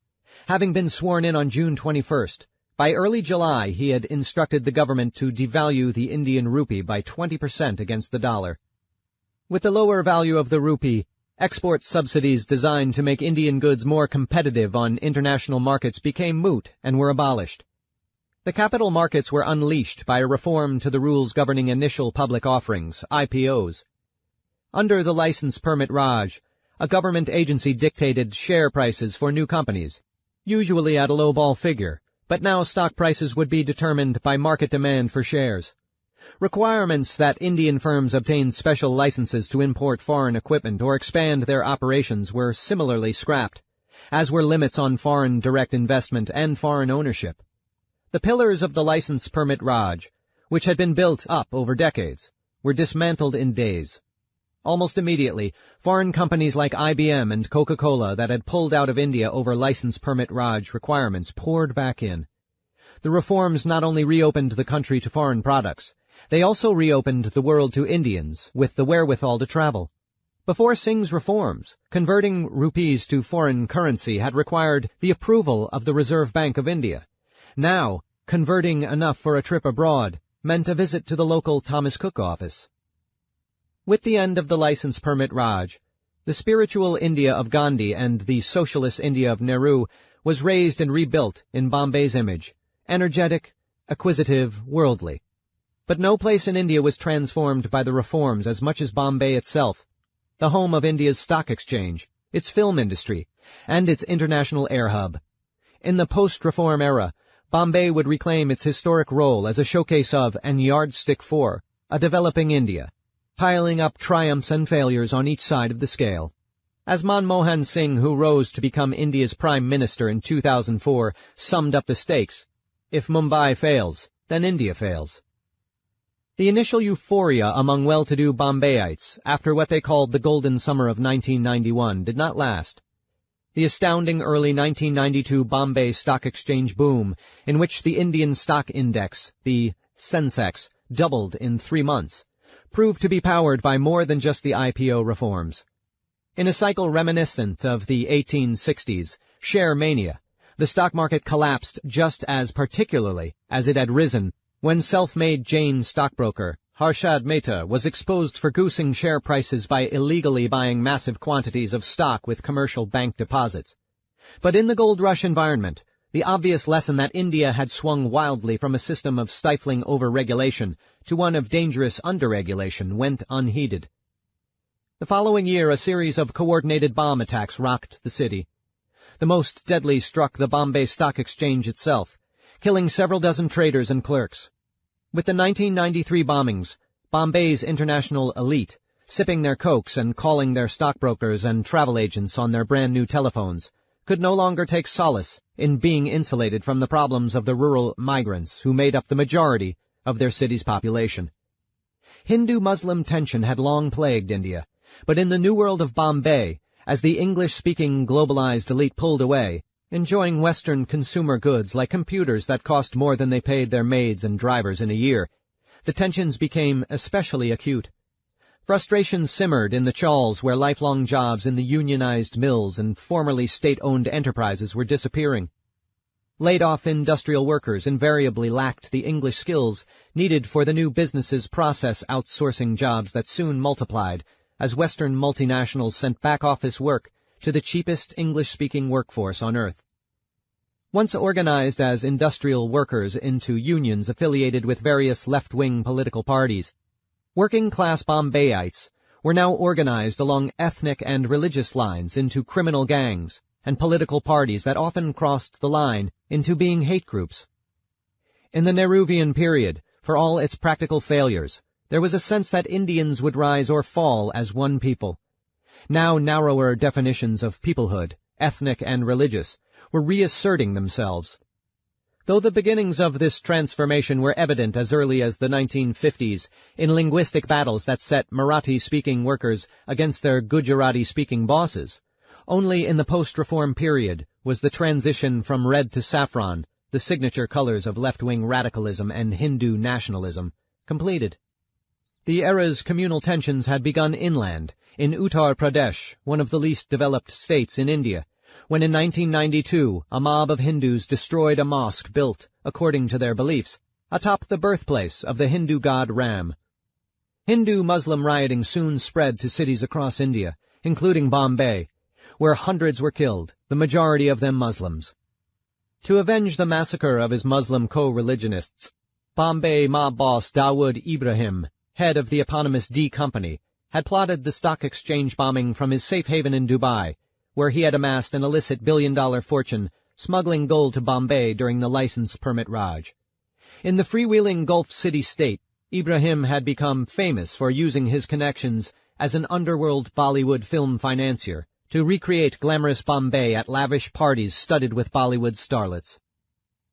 Having been sworn in on June 21st, by early July he had instructed the government to devalue the Indian rupee by 20% against the dollar. With the lower value of the rupee, export subsidies designed to make Indian goods more competitive on international markets became moot and were abolished. The capital markets were unleashed by a reform to the rules governing initial public offerings, IPOs. Under the license permit Raj, a government agency dictated share prices for new companies, usually at a lowball figure, but now stock prices would be determined by market demand for shares. Requirements that Indian firms obtain special licenses to import foreign equipment or expand their operations were similarly scrapped, as were limits on foreign direct investment and foreign ownership. The pillars of the license permit Raj, which had been built up over decades, were dismantled in days. Almost immediately, foreign companies like IBM and Coca-Cola that had pulled out of India over license permit Raj requirements poured back in. The reforms not only reopened the country to foreign products, they also reopened the world to Indians with the wherewithal to travel. Before Singh's reforms, converting rupees to foreign currency had required the approval of the Reserve Bank of India. Now, converting enough for a trip abroad meant a visit to the local Thomas Cook office. With the end of the license permit Raj, the spiritual India of Gandhi and the socialist India of Nehru was raised and rebuilt in Bombay's image, energetic, acquisitive, worldly. But no place in India was transformed by the reforms as much as Bombay itself, the home of India's stock exchange, its film industry, and its international air hub. In the post-reform era, Bombay would reclaim its historic role as a showcase of and yardstick for a developing India, piling up triumphs and failures on each side of the scale. As Manmohan Singh, who rose to become India's Prime Minister in 2004, summed up the stakes, if Mumbai fails, then India fails. The initial euphoria among well-to-do Bombayites after what they called the golden summer of 1991 did not last. The astounding early 1992 Bombay Stock Exchange boom, in which the Indian stock index, the Sensex, doubled in 3 months, proved to be powered by more than just the IPO reforms. In a cycle reminiscent of the 1860s, share mania, the stock market collapsed just as particularly as it had risen when self-made Jain stockbroker Harshad Mehta was exposed for goosing share prices by illegally buying massive quantities of stock with commercial bank deposits. But in the gold rush environment, the obvious lesson that India had swung wildly from a system of stifling over-regulation to one of dangerous under-regulation went unheeded. The following year, a series of coordinated bomb attacks rocked the city. The most deadly struck the Bombay Stock Exchange itself, killing several dozen traders and clerks. With the 1993 bombings, Bombay's international elite, sipping their cokes and calling their stockbrokers and travel agents on their brand-new telephones, could no longer take solace in being insulated from the problems of the rural migrants who made up the majority of their city's population. Hindu-Muslim tension had long plagued India, but in the new world of Bombay, as the English-speaking globalized elite pulled away, enjoying Western consumer goods like computers that cost more than they paid their maids and drivers in a year, the tensions became especially acute. Frustration simmered in the chawls where lifelong jobs in the unionized mills and formerly state-owned enterprises were disappearing. Laid-off industrial workers invariably lacked the English skills needed for the new business's process outsourcing jobs that soon multiplied as Western multinationals sent back-office work to the cheapest English-speaking workforce on earth. Once organized as industrial workers into unions affiliated with various left-wing political parties, working-class Bombayites were now organized along ethnic and religious lines into criminal gangs and political parties that often crossed the line into being hate groups. In the Nehruvian period, for all its practical failures, there was a sense that Indians would rise or fall as one people. Now narrower definitions of peoplehood, ethnic and religious, were reasserting themselves. Though the beginnings of this transformation were evident as early as the 1950s in linguistic battles that set Marathi-speaking workers against their Gujarati-speaking bosses, only in the post-reform period was the transition from red to saffron the signature colors of left-wing radicalism and Hindu nationalism, completed. The era's communal tensions had begun inland, in Uttar Pradesh, one of the least developed states in India, when in 1992 a mob of Hindus destroyed a mosque built, according to their beliefs, atop the birthplace of the Hindu god Ram. Hindu-Muslim rioting soon spread to cities across India, including Bombay, where hundreds were killed, the majority of them Muslims. To avenge the massacre of his Muslim co-religionists, Bombay mob boss Dawood Ibrahim, head of the eponymous D Company, had plotted the stock exchange bombing from his safe haven in Dubai, where he had amassed an illicit billion-dollar fortune smuggling gold to Bombay during the license permit Raj. In the freewheeling Gulf City state, Ibrahim had become famous for using his connections as an underworld Bollywood film financier to recreate glamorous Bombay at lavish parties studded with Bollywood starlets.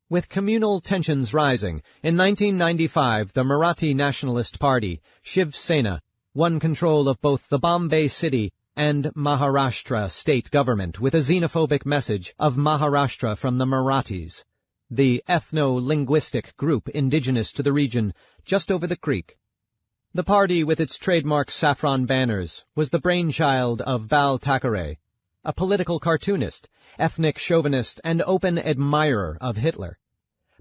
With communal tensions rising, in 1995 the Marathi Nationalist Party, Shiv Sena, won control of both the Bombay city and Maharashtra state government with a xenophobic message of Maharashtra from the Marathis, the ethno-linguistic group indigenous to the region just over the creek. The party, with its trademark saffron banners, was the brainchild of Bal Thackeray, a political cartoonist, ethnic chauvinist, and open admirer of Hitler.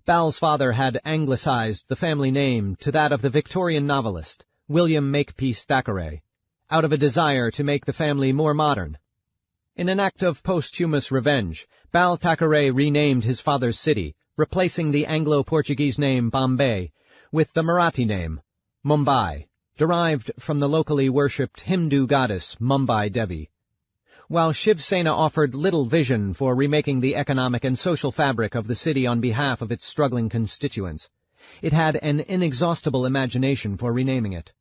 Bal's father had anglicized the family name to that of the Victorian novelist, William Makepeace Thackeray, out of a desire to make the family more modern. In an act of posthumous revenge, Bal Thackeray renamed his father's city, replacing the Anglo-Portuguese name Bombay with the Marathi name Mumbai, derived from the locally worshipped Hindu goddess Mumbai Devi. While Shiv Sena offered little vision for remaking the economic and social fabric of the city on behalf of its struggling constituents, it had an inexhaustible imagination for renaming it.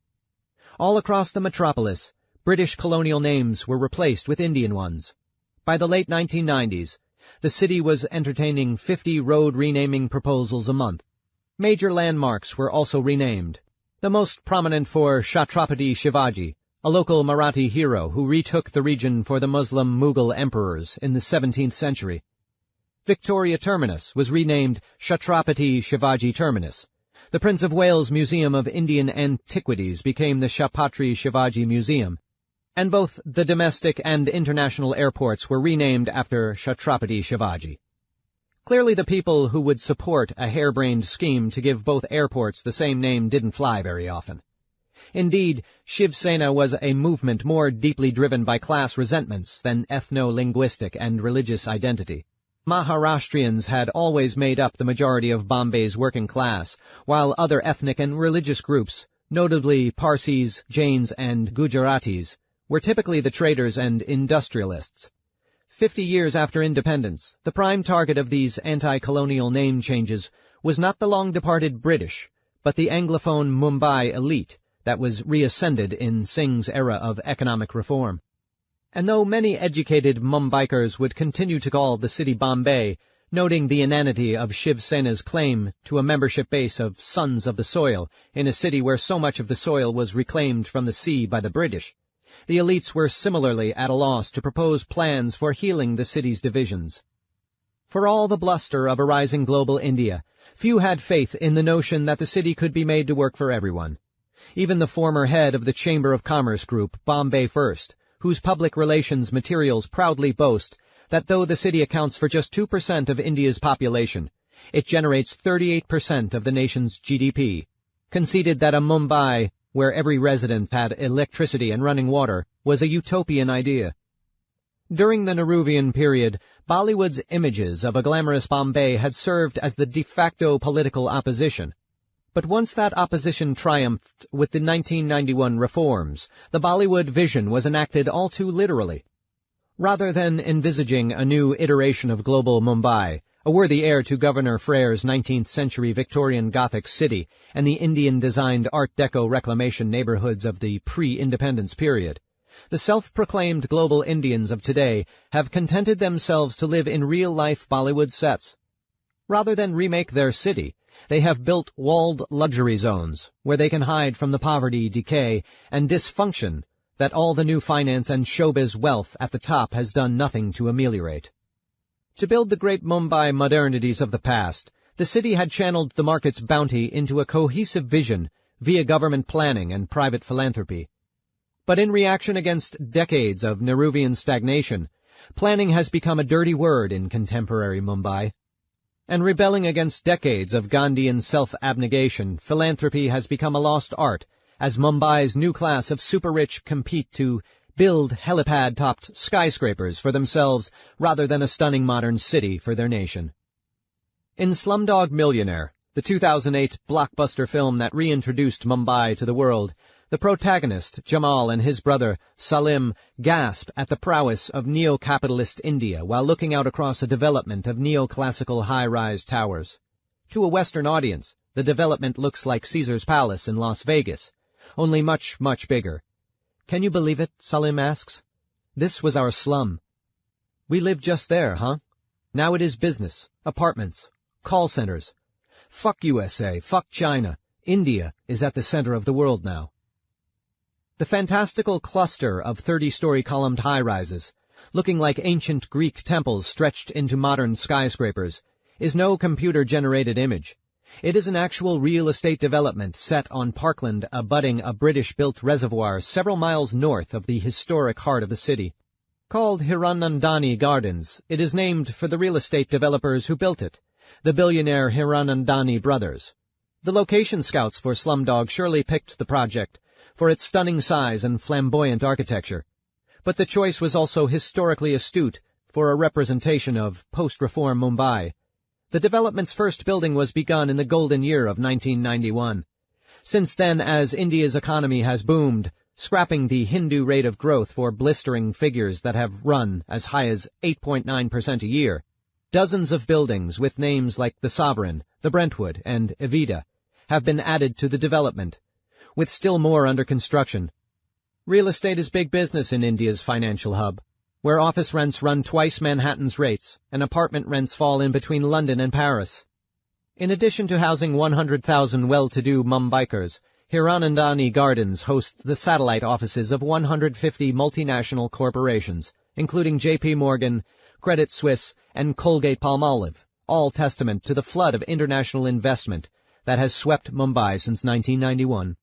All across the metropolis, British colonial names were replaced with Indian ones. By the late 1990s, the city was entertaining 50 road renaming proposals a month. Major landmarks were also renamed, the most prominent for Chhatrapati Shivaji, a local Marathi hero who retook the region for the Muslim Mughal emperors in the 17th century. Victoria Terminus was renamed Chhatrapati Shivaji Terminus. The Prince of Wales Museum of Indian Antiquities became the Chhatrapati Shivaji Museum, and both the domestic and international airports were renamed after Chhatrapati Shivaji. Clearly the people who would support a harebrained scheme to give both airports the same name didn't fly very often. Indeed, Shiv Sena was a movement more deeply driven by class resentments than ethno-linguistic and religious identity. Maharashtrians had always made up the majority of Bombay's working class, while other ethnic and religious groups, notably Parsis, Jains, and Gujaratis, were typically the traders and industrialists. 50 years after independence, the prime target of these anti-colonial name changes was not the long-departed British, but the Anglophone Mumbai elite that was reascended in Singh's era of economic reform. And though many educated Mumbaikars would continue to call the city Bombay, noting the inanity of Shiv Sena's claim to a membership base of sons of the soil in a city where so much of the soil was reclaimed from the sea by the British, the elites were similarly at a loss to propose plans for healing the city's divisions. For all the bluster of a rising global India, few had faith in the notion that the city could be made to work for everyone. Even the former head of the Chamber of Commerce group, Bombay First, whose public relations materials proudly boast that though the city accounts for just 2% of India's population, it generates 38% of the nation's GDP, conceded that a Mumbai where every resident had electricity and running water was a utopian idea. During the Nehruvian period, Bollywood's images of a glamorous Bombay had served as the de facto political opposition. But once that opposition triumphed with the 1991 reforms, the Bollywood vision was enacted all too literally. Rather than envisaging a new iteration of global Mumbai, a worthy heir to Governor Frere's 19th-century Victorian Gothic city and the Indian-designed Art Deco reclamation neighborhoods of the pre-independence period, the self-proclaimed global Indians of today have contented themselves to live in real-life Bollywood sets. Rather than remake their city, they have built walled luxury zones where they can hide from the poverty, decay, and dysfunction that all the new finance and showbiz wealth at the top has done nothing to ameliorate. To build the great Mumbai modernities of the past, the city had channeled the market's bounty into a cohesive vision via government planning and private philanthropy. But in reaction against decades of Nehruvian stagnation, planning has become a dirty word in contemporary Mumbai. And rebelling against decades of Gandhian self-abnegation, philanthropy has become a lost art as Mumbai's new class of super-rich compete to build helipad-topped skyscrapers for themselves rather than a stunning modern city for their nation. In Slumdog Millionaire, the 2008 blockbuster film that reintroduced Mumbai to the world, the protagonist, Jamal, and his brother, Salim, gasp at the prowess of neo-capitalist India while looking out across a development of neoclassical high-rise towers. To a Western audience, the development looks like Caesar's Palace in Las Vegas, only much, much bigger. "Can you believe it?" Salim asks. "This was our slum. We lived just there, huh? Now it is business, apartments, call centers. Fuck USA, fuck China. India is at the center of the world now." The fantastical cluster of 30-story columned high-rises, looking like ancient Greek temples stretched into modern skyscrapers, is no computer-generated image. It is an actual real estate development set on parkland abutting a British-built reservoir several miles north of the historic heart of the city. Called Hiranandani Gardens, it is named for the real estate developers who built it, the billionaire Hiranandani brothers. The location scouts for Slumdog surely picked the project for its stunning size and flamboyant architecture. But the choice was also historically astute for a representation of post-reform Mumbai. The development's first building was begun in the golden year of 1991. Since then, as India's economy has boomed, scrapping the Hindu rate of growth for blistering figures that have run as high as 8.9% a year, dozens of buildings with names like the Sovereign, the Brentwood, and Evita have been added to the development, with still more under construction. Real estate is big business in India's financial hub, where office rents run twice Manhattan's rates and apartment rents fall in between London and Paris. In addition to housing 100,000 well-to-do Mumbaikars, Hiranandani Gardens hosts the satellite offices of 150 multinational corporations, including J.P. Morgan, Credit Suisse, and Colgate-Palmolive, all testament to the flood of international investment that has swept Mumbai since 1991.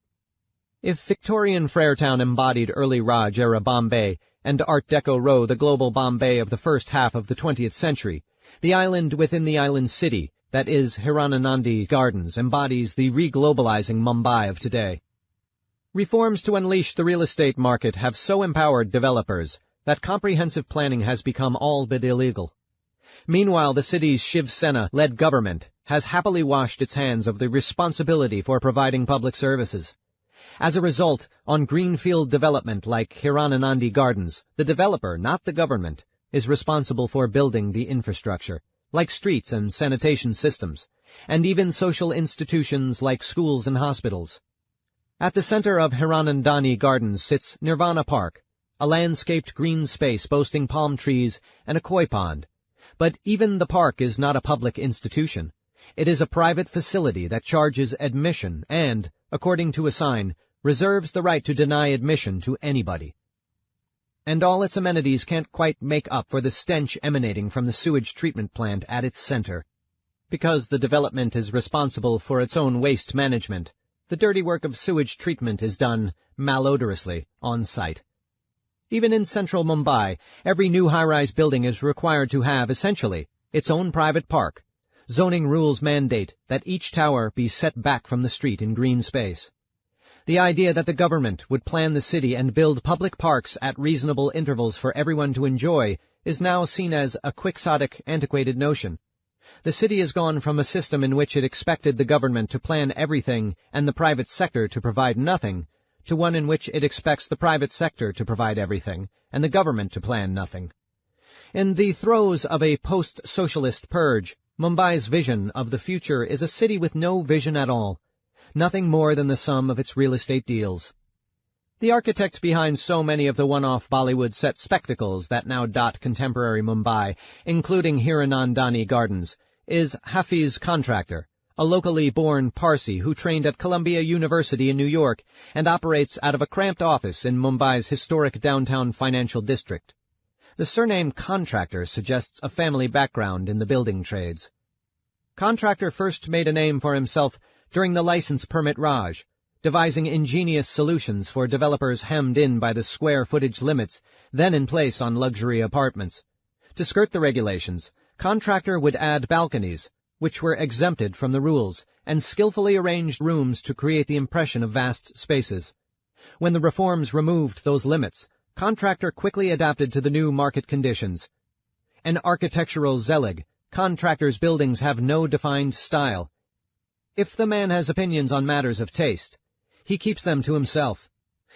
If Victorian Freirtown embodied early Raj-era Bombay, and Art Deco Row the global Bombay of the first half of the 20th century, the island within the island city, that is Hiranandani Gardens, embodies the reglobalizing Mumbai of today. Reforms to unleash the real estate market have so empowered developers that comprehensive planning has become all but illegal. Meanwhile, the city's Shiv Sena-led government has happily washed its hands of the responsibility for providing public services. As a result, on greenfield development like Hiranandani Gardens, the developer, not the government, is responsible for building the infrastructure, like streets and sanitation systems, and even social institutions like schools and hospitals. At the center of Hiranandani Gardens sits Nirvana Park, a landscaped green space boasting palm trees and a koi pond. But even the park is not a public institution. It is a private facility that charges admission and, according to a sign, reserves the right to deny admission to anybody. And all its amenities can't quite make up for the stench emanating from the sewage treatment plant at its center. Because the development is responsible for its own waste management, the dirty work of sewage treatment is done malodorously on site. Even in central Mumbai, every new high-rise building is required to have, essentially, its own private park. Zoning rules mandate that each tower be set back from the street in green space. The idea that the government would plan the city and build public parks at reasonable intervals for everyone to enjoy is now seen as a quixotic, antiquated notion. The city has gone from a system in which it expected the government to plan everything and the private sector to provide nothing, to one in which it expects the private sector to provide everything and the government to plan nothing. In the throes of a post-socialist purge, Mumbai's vision of the future is a city with no vision at all, nothing more than the sum of its real estate deals. The architect behind so many of the one-off Bollywood-set spectacles that now dot contemporary Mumbai, including Hiranandani Gardens, is Hafiz Contractor, a locally born Parsi who trained at Columbia University in New York and operates out of a cramped office in Mumbai's historic downtown financial district. The surname Contractor suggests a family background in the building trades. Contractor first made a name for himself during the license permit Raj, devising ingenious solutions for developers hemmed in by the square footage limits then in place on luxury apartments. To skirt the regulations, Contractor would add balconies, which were exempted from the rules, and skillfully arranged rooms to create the impression of vast spaces. When the reforms removed those limits, Contractor quickly adapted to the new market conditions. An architectural zealot, Contractor's buildings have no defined style. If the man has opinions on matters of taste, he keeps them to himself.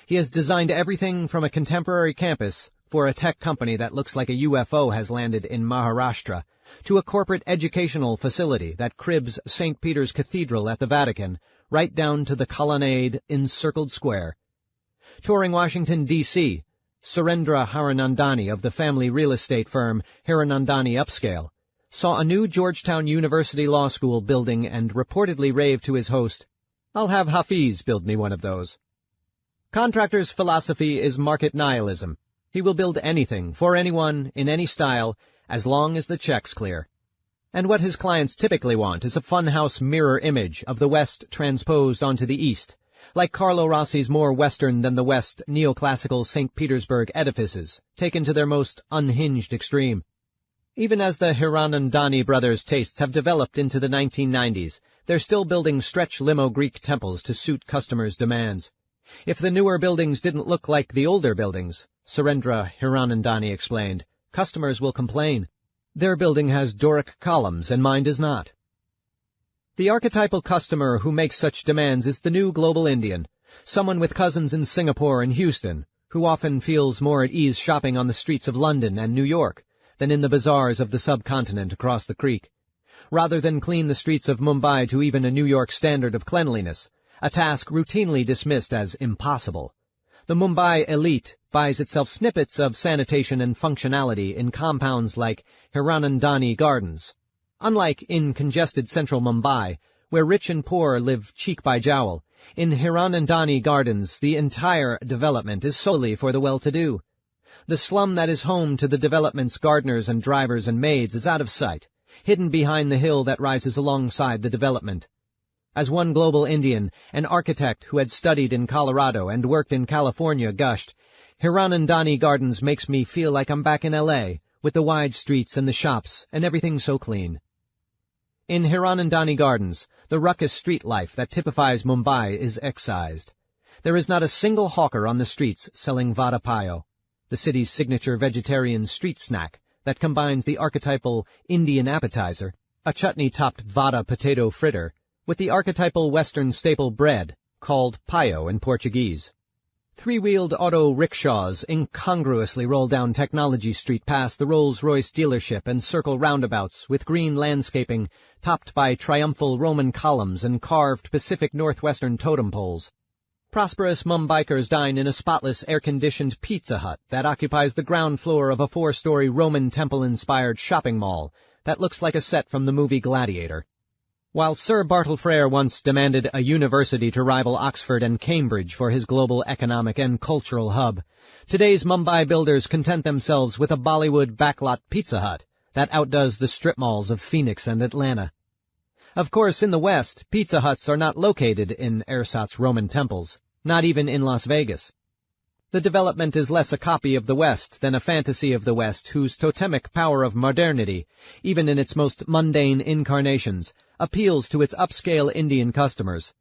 He has designed everything from a contemporary campus for a tech company that looks like a UFO has landed in Maharashtra, to a corporate educational facility that cribs St. Peter's Cathedral at the Vatican, right down to the colonnade encircled square. Touring Washington, D.C., Surendra Hiranandani of the family real estate firm Hiranandani Upscale saw a new Georgetown University Law School building and reportedly raved to his host, "I'll have Hafiz build me one of those." Contractor's philosophy is market nihilism. He will build anything, for anyone, in any style, as long as the check's clear. And what his clients typically want is a funhouse mirror image of the West transposed onto the East, like Carlo Rossi's more Western than the West neoclassical St. Petersburg edifices, taken to their most unhinged extreme. Even as the Hiranandani brothers' tastes have developed into the 1990s, they're still building stretch limo Greek temples to suit customers' demands. If the newer buildings didn't look like the older buildings, Surendra Hiranandani explained, customers will complain. Their building has Doric columns and mine does not. The archetypal customer who makes such demands is the new global Indian, someone with cousins in Singapore and Houston, who often feels more at ease shopping on the streets of London and New York than in the bazaars of the subcontinent across the creek. Rather than clean the streets of Mumbai to even a New York standard of cleanliness, a task routinely dismissed as impossible, the Mumbai elite buys itself snippets of sanitation and functionality in compounds like Hiranandani Gardens. Unlike in congested central Mumbai, where rich and poor live cheek by jowl, in Hiranandani Gardens the entire development is solely for the well-to-do. The slum that is home to the development's gardeners and drivers and maids is out of sight, hidden behind the hill that rises alongside the development. As one global Indian, an architect who had studied in Colorado and worked in California, gushed, "Hiranandani Gardens makes me feel like I'm back in L.A., with the wide streets and the shops and everything so clean." In Hiranandani Gardens, the ruckus street life that typifies Mumbai is excised. There is not a single hawker on the streets selling vada payo, the city's signature vegetarian street snack that combines the archetypal Indian appetizer, a chutney-topped vada potato fritter, with the archetypal Western staple bread, called payo in Portuguese. Three-wheeled auto rickshaws incongruously roll down Technology Street past the Rolls-Royce dealership and circle roundabouts with green landscaping topped by triumphal Roman columns and carved Pacific Northwestern totem poles. Prosperous Mumbaikers dine in a spotless air-conditioned Pizza Hut that occupies the ground floor of a 4-story Roman temple-inspired shopping mall that looks like a set from the movie Gladiator. While Sir Bartle Frere once demanded a university to rival Oxford and Cambridge for his global economic and cultural hub, today's Mumbai builders content themselves with a Bollywood backlot Pizza Hut that outdoes the strip malls of Phoenix and Atlanta. Of course, in the West, Pizza Huts are not located in ersatz Roman temples, not even in Las Vegas. The development is less a copy of the West than a fantasy of the West whose totemic power of modernity, even in its most mundane incarnations, appeals to its upscale Indian customers.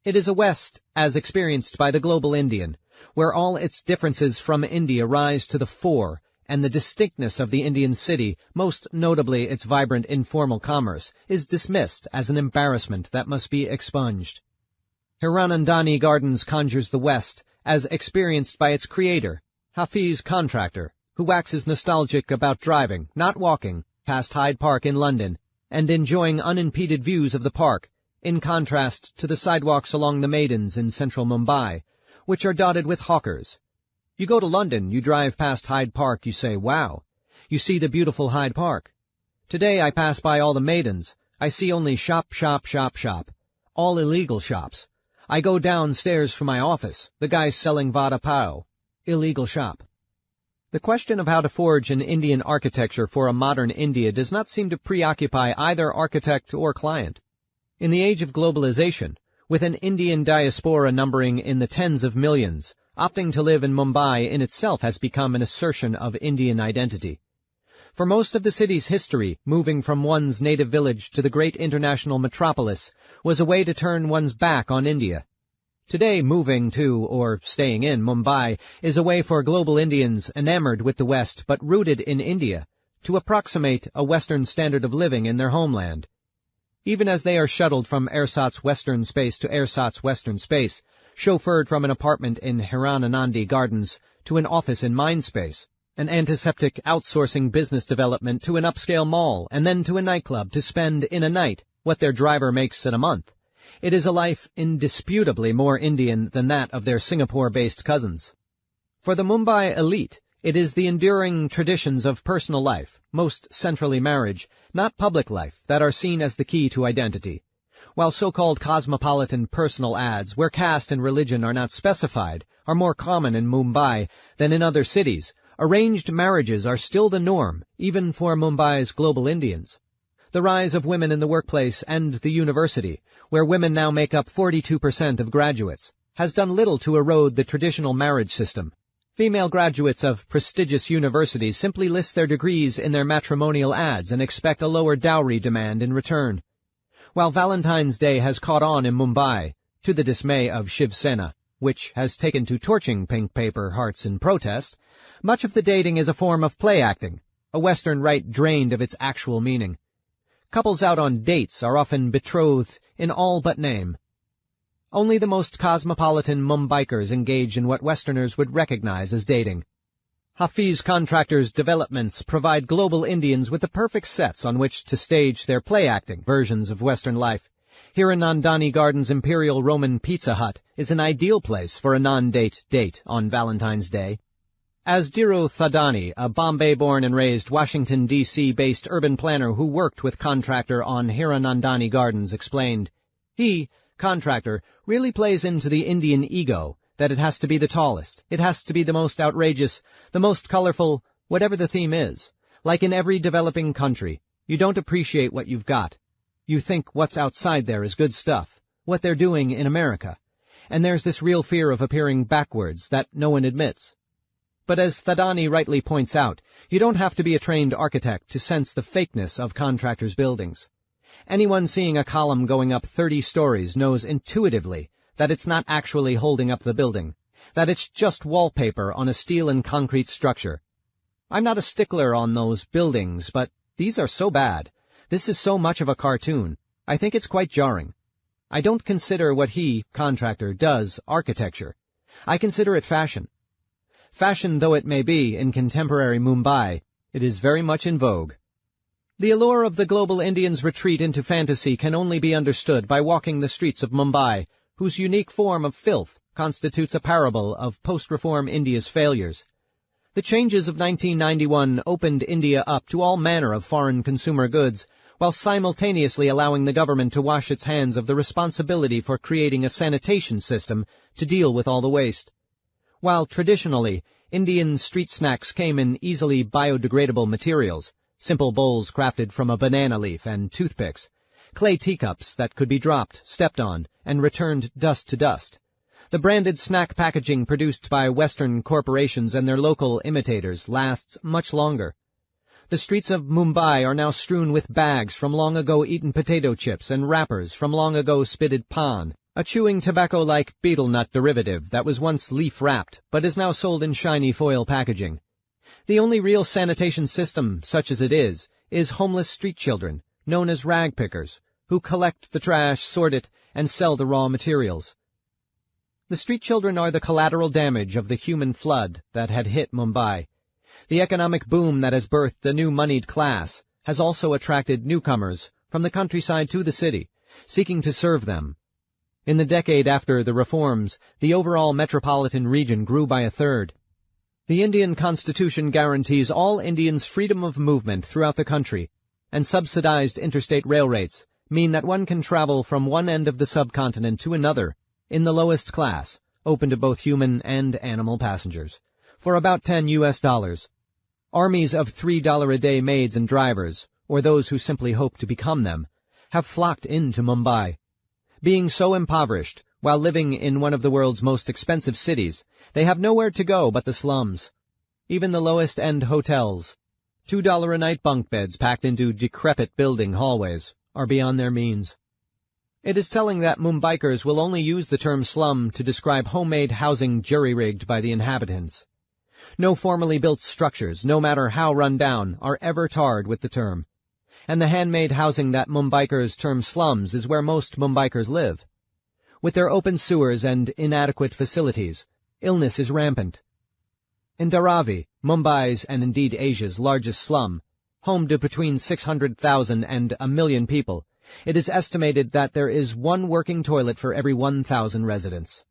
It is a West as experienced by the global Indian, where all its differences from India rise to the fore, and the distinctness of the Indian city, most notably its vibrant informal commerce, is dismissed as an embarrassment that must be expunged. Hiranandani Gardens conjures the West as experienced by its creator, Hafiz Contractor, who waxes nostalgic about driving, not walking, past Hyde Park in London, and enjoying unimpeded views of the park, in contrast to the sidewalks along the Maidans in central Mumbai, which are dotted with hawkers. You go to London, you drive past Hyde Park, you say, wow. You see the beautiful Hyde Park. Today I pass by all the Maidans. I see only shop, shop, shop, shop. All illegal shops. I go downstairs from my office. The guy's selling vada payo. Illegal shop. The question of how to forge an Indian architecture for a modern India does not seem to preoccupy either architect or client. In the age of globalization, with an Indian diaspora numbering in the tens of millions, opting to live in Mumbai in itself has become an assertion of Indian identity. For most of the city's history, moving from one's native village to the great international metropolis was a way to turn one's back on India. Today, moving to, or staying in, Mumbai is a way for global Indians enamored with the West but rooted in India to approximate a Western standard of living in their homeland. Even as they are shuttled from ersatz Western space to ersatz Western space, chauffeured from an apartment in Hiranandani Gardens to an office in Mindspace, an antiseptic outsourcing business development to an upscale mall, and then to a nightclub to spend in a night what their driver makes in a month. It is a life indisputably more Indian than that of their Singapore-based cousins. For the Mumbai elite, it is the enduring traditions of personal life, most centrally marriage, not public life, that are seen as the key to identity. While so-called cosmopolitan personal ads, where caste and religion are not specified, are more common in Mumbai than in other cities, arranged marriages are still the norm, even for Mumbai's global Indians. The rise of women in the workplace and the university, where women now make up 42% of graduates, has done little to erode the traditional marriage system. Female graduates of prestigious universities simply list their degrees in their matrimonial ads and expect a lower dowry demand in return. While Valentine's Day has caught on in Mumbai, to the dismay of Shiv Sena, which has taken to torching pink paper hearts in protest, much of the dating is a form of play acting, a Western rite drained of its actual meaning. Couples out on dates are often betrothed in all but name. Only the most cosmopolitan Mumbaikers engage in what Westerners would recognize as dating. Hafiz Contractors' developments provide global Indians with the perfect sets on which to stage their play-acting versions of Western life. Hiranandani Gardens' Imperial Roman Pizza Hut is an ideal place for a non-date date on Valentine's Day. As Dhiru Thadani, a Bombay-born and raised Washington, D.C.-based urban planner who worked with Contractor on Hiranandani Gardens, explained, he, Contractor, really plays into the Indian ego, that it has to be the tallest, it has to be the most outrageous, the most colorful, whatever the theme is. Like in every developing country, you don't appreciate what you've got. You think what's outside there is good stuff, what they're doing in America. And there's this real fear of appearing backwards that no one admits. But as Thadani rightly points out, you don't have to be a trained architect to sense the fakeness of Contractors' buildings. Anyone seeing a column going up 30 stories knows intuitively that it's not actually holding up the building, that it's just wallpaper on a steel and concrete structure. I'm not a stickler on those buildings, but these are so bad. This is so much of a cartoon. I think it's quite jarring. I don't consider what he, Contractor, does architecture. I consider it fashion. Fashion though it may be in contemporary Mumbai, it is very much in vogue. The allure of the global Indian's retreat into fantasy can only be understood by walking the streets of Mumbai, whose unique form of filth constitutes a parable of post-reform India's failures. The changes of 1991 opened India up to all manner of foreign consumer goods, while simultaneously allowing the government to wash its hands of the responsibility for creating a sanitation system to deal with all the waste. While traditionally, Indian street snacks came in easily biodegradable materials, simple bowls crafted from a banana leaf and toothpicks, clay teacups that could be dropped, stepped on, and returned dust to dust. The branded snack packaging produced by Western corporations and their local imitators lasts much longer. The streets of Mumbai are now strewn with bags from long ago eaten potato chips and wrappers from long ago spitted pan, a chewing tobacco-like betel nut derivative that was once leaf-wrapped but is now sold in shiny foil packaging. The only real sanitation system, such as it is homeless street children, known as rag pickers, who collect the trash, sort it, and sell the raw materials. The street children are the collateral damage of the human flood that had hit Mumbai. The economic boom that has birthed a new moneyed class has also attracted newcomers from the countryside to the city, seeking to serve them. In the decade after the reforms, the overall metropolitan region grew by a third. The Indian Constitution guarantees all Indians freedom of movement throughout the country, and subsidized interstate rail rates mean that one can travel from one end of the subcontinent to another in the lowest class, open to both human and animal passengers. for about $10. Armies of $3-a-day maids and drivers, or those who simply hope to become them, have flocked into Mumbai. Being so impoverished, while living in one of the world's most expensive cities, they have nowhere to go but the slums. Even the lowest-end hotels, $2-a-night bunk beds packed into decrepit building hallways, are beyond their means. It is telling that Mumbaikars will only use the term slum to describe homemade housing jury-rigged by the inhabitants. No formally built structures, no matter how run down, are ever tarred with the term. And the handmade housing that Mumbaikars term slums is where most Mumbaikars live. With their open sewers and inadequate facilities, illness is rampant. In Dharavi, Mumbai's and indeed Asia's largest slum, home to between 600,000 and 1 million people, it is estimated that there is one working toilet for every 1,000 residents.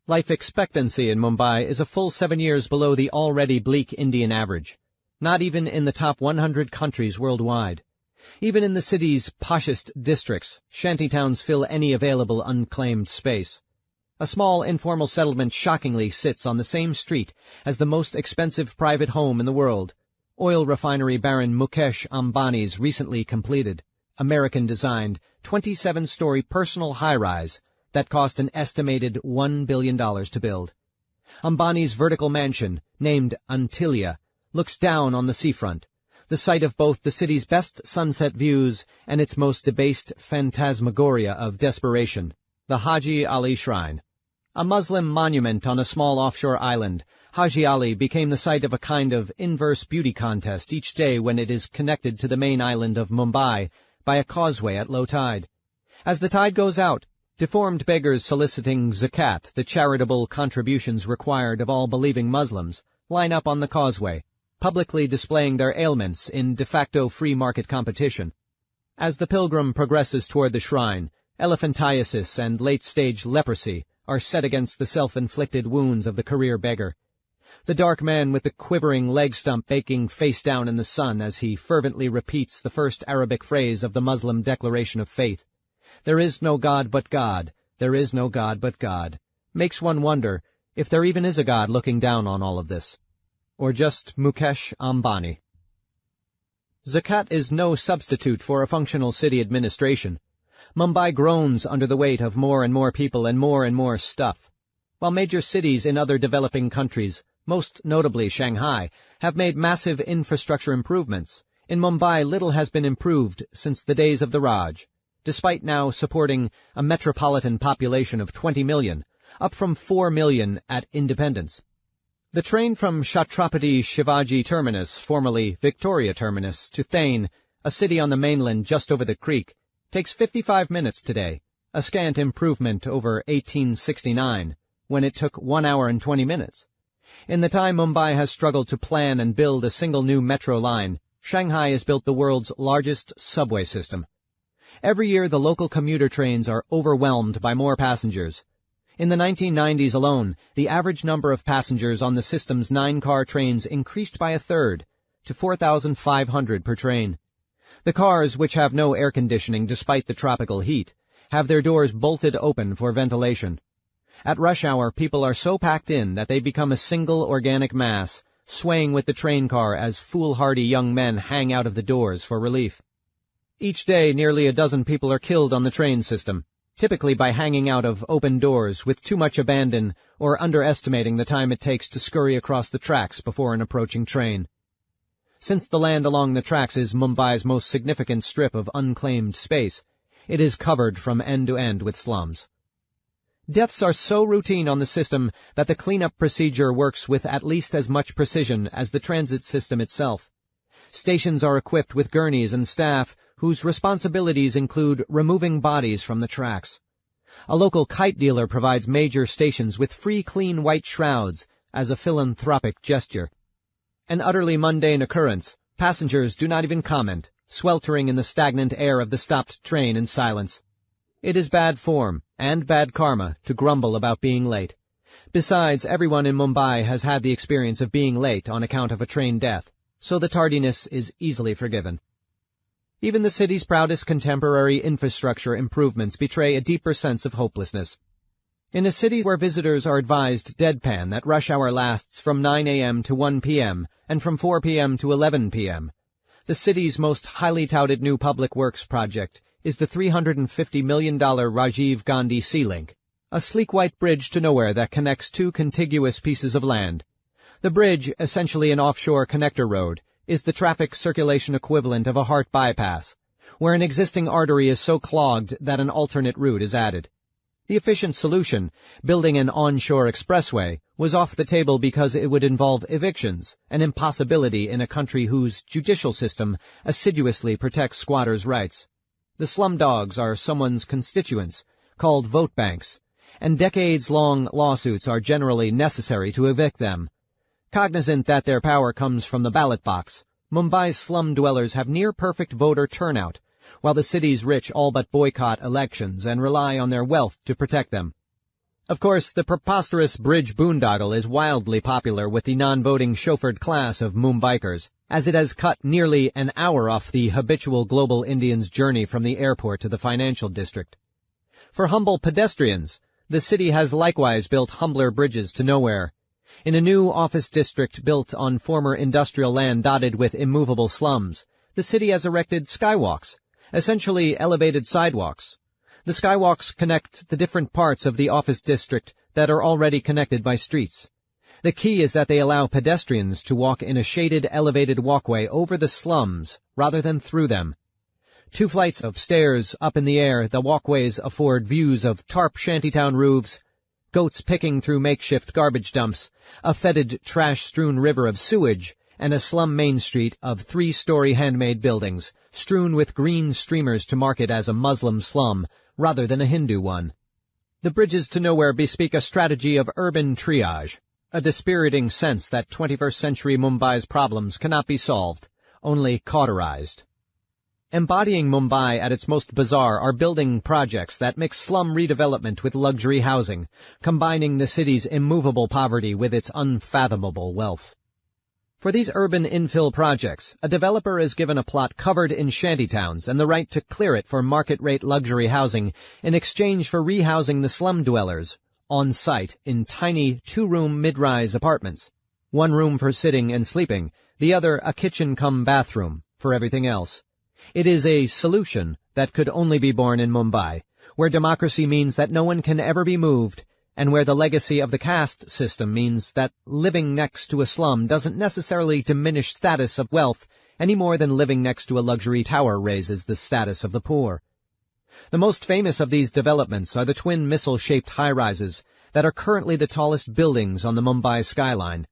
Life expectancy in Mumbai is a full 7 years below the already bleak Indian average, not even in the top 100 countries worldwide. Even in the city's poshest districts, shantytowns fill any available unclaimed space. A small informal settlement shockingly sits on the same street as the most expensive private home in the world, oil refinery baron Mukesh Ambani's recently completed, American-designed, 27-story personal high-rise that cost an estimated $1 billion to build. Ambani's vertical mansion, named Antilia, looks down on the seafront, the site of both the city's best sunset views and its most debased phantasmagoria of desperation, the Haji Ali Shrine. A Muslim monument on a small offshore island, Haji Ali became the site of a kind of inverse beauty contest each day when it is connected to the main island of Mumbai by a causeway at low tide. As the tide goes out, deformed beggars soliciting zakat, the charitable contributions required of all believing Muslims, line up on the causeway, publicly displaying their ailments in de facto free market competition. As the pilgrim progresses toward the shrine, elephantiasis and late-stage leprosy are set against the self-inflicted wounds of the career beggar. The dark man with the quivering leg stump baking face down in the sun as he fervently repeats the first Arabic phrase of the Muslim declaration of faith, "There is no God but God, there is no God but God," makes one wonder if there even is a God looking down on all of this. Or just Mukesh Ambani. Zakat is no substitute for a functional city administration. Mumbai groans under the weight of more and more people and more stuff. While major cities in other developing countries, most notably Shanghai, have made massive infrastructure improvements, in Mumbai little has been improved since the days of the Raj, despite now supporting a metropolitan population of 20 million, up from 4 million at independence. The train from Chhatrapati Shivaji Terminus, formerly Victoria Terminus, to Thane, a city on the mainland just over the creek, takes 55 minutes today, a scant improvement over 1869, when it took 1 hour and 20 minutes. In the time Mumbai has struggled to plan and build a single new metro line, Shanghai has built the world's largest subway system. Every year the local commuter trains are overwhelmed by more passengers. In the 1990s alone, the average number of passengers on the system's 9-car trains increased by a third, to 4,500 per train. The cars, which have no air conditioning despite the tropical heat, have their doors bolted open for ventilation. At rush hour, people are so packed in that they become a single organic mass, swaying with the train car as foolhardy young men hang out of the doors for relief. Each day, nearly a dozen people are killed on the train system, typically by hanging out of open doors with too much abandon or underestimating the time it takes to scurry across the tracks before an approaching train. Since the land along the tracks is Mumbai's most significant strip of unclaimed space, it is covered from end to end with slums. Deaths are so routine on the system that the cleanup procedure works with at least as much precision as the transit system itself. Stations are equipped with gurneys and staff whose responsibilities include removing bodies from the tracks. A local kite dealer provides major stations with free clean white shrouds as a philanthropic gesture. An utterly mundane occurrence, passengers do not even comment, sweltering in the stagnant air of the stopped train in silence. It is bad form and bad karma to grumble about being late. Besides, everyone in Mumbai has had the experience of being late on account of a train death, so the tardiness is easily forgiven. Even the city's proudest contemporary infrastructure improvements betray a deeper sense of hopelessness. In a city where visitors are advised deadpan that rush hour lasts from 9 a.m. to 1 p.m. and from 4 p.m. to 11 p.m., the city's most highly touted new public works project is the $350 million Rajiv Gandhi Sea Link, a sleek white bridge to nowhere that connects two contiguous pieces of land. The bridge, essentially an offshore connector road, is the traffic circulation equivalent of a heart bypass, where an existing artery is so clogged that an alternate route is added. The efficient solution, building an onshore expressway, was off the table because it would involve evictions, an impossibility in a country whose judicial system assiduously protects squatters' rights. The slum dogs are someone's constituents, called vote banks, and decades-long lawsuits are generally necessary to evict them. Cognizant that their power comes from the ballot box, Mumbai's slum dwellers have near-perfect voter turnout, while the city's rich all but boycott elections and rely on their wealth to protect them. Of course, the preposterous bridge boondoggle is wildly popular with the non-voting chauffeured class of Mumbaikars, as it has cut nearly an hour off the habitual global Indian's journey from the airport to the financial district. For humble pedestrians, the city has likewise built humbler bridges to nowhere. In a new office district built on former industrial land dotted with immovable slums, the city has erected skywalks, essentially elevated sidewalks. The skywalks connect the different parts of the office district that are already connected by streets. The key is that they allow pedestrians to walk in a shaded, elevated walkway over the slums rather than through them. 2 flights of stairs up in the air, the walkways afford views of tarp shantytown roofs, goats picking through makeshift garbage dumps, a fetid, trash-strewn river of sewage, and a slum main street of 3-story handmade buildings, strewn with green streamers to mark it as a Muslim slum rather than a Hindu one. The bridges to nowhere bespeak a strategy of urban triage, a dispiriting sense that 21st century Mumbai's problems cannot be solved, only cauterized. Embodying Mumbai at its most bizarre are building projects that mix slum redevelopment with luxury housing, combining the city's immovable poverty with its unfathomable wealth. For these urban infill projects, a developer is given a plot covered in shantytowns and the right to clear it for market-rate luxury housing in exchange for rehousing the slum dwellers on site in tiny 2-room mid-rise apartments. 1 room for sitting and sleeping, the other a kitchen-cum-bathroom for everything else. It is a solution that could only be born in Mumbai, where democracy means that no one can ever be moved, and where the legacy of the caste system means that living next to a slum doesn't necessarily diminish status of wealth any more than living next to a luxury tower raises the status of the poor. The most famous of these developments are the twin missile-shaped high-rises that are currently the tallest buildings on the Mumbai skyline.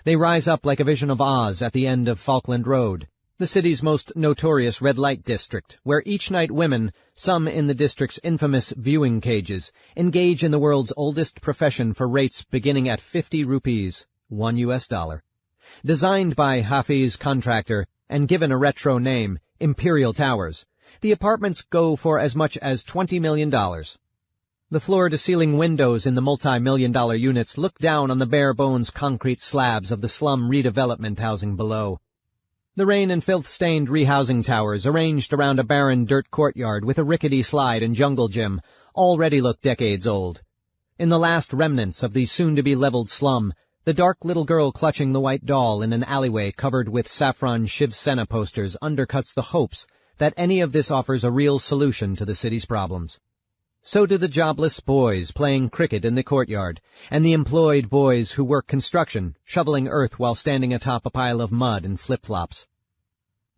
They rise up like a vision of Oz at the end of Falkland Road, the city's most notorious red light district, where each night women, some in the district's infamous viewing cages, engage in the world's oldest profession for rates beginning at 50 rupees, $1. Designed by Hafiz contractor and given a retro name, Imperial Towers, the apartments go for as much as $20 million. The floor-to-ceiling windows in the multi-million-dollar units look down on the bare-bones concrete slabs of the slum redevelopment housing below. The rain and filth-stained rehousing towers, arranged around a barren dirt courtyard with a rickety slide and jungle gym, already look decades old. In the last remnants of the soon-to-be leveled slum, the dark little girl clutching the white doll in an alleyway covered with saffron Shiv Sena posters undercuts the hopes that any of this offers a real solution to the city's problems. So do the jobless boys playing cricket in the courtyard, and the employed boys who work construction, shoveling earth while standing atop a pile of mud and flip-flops.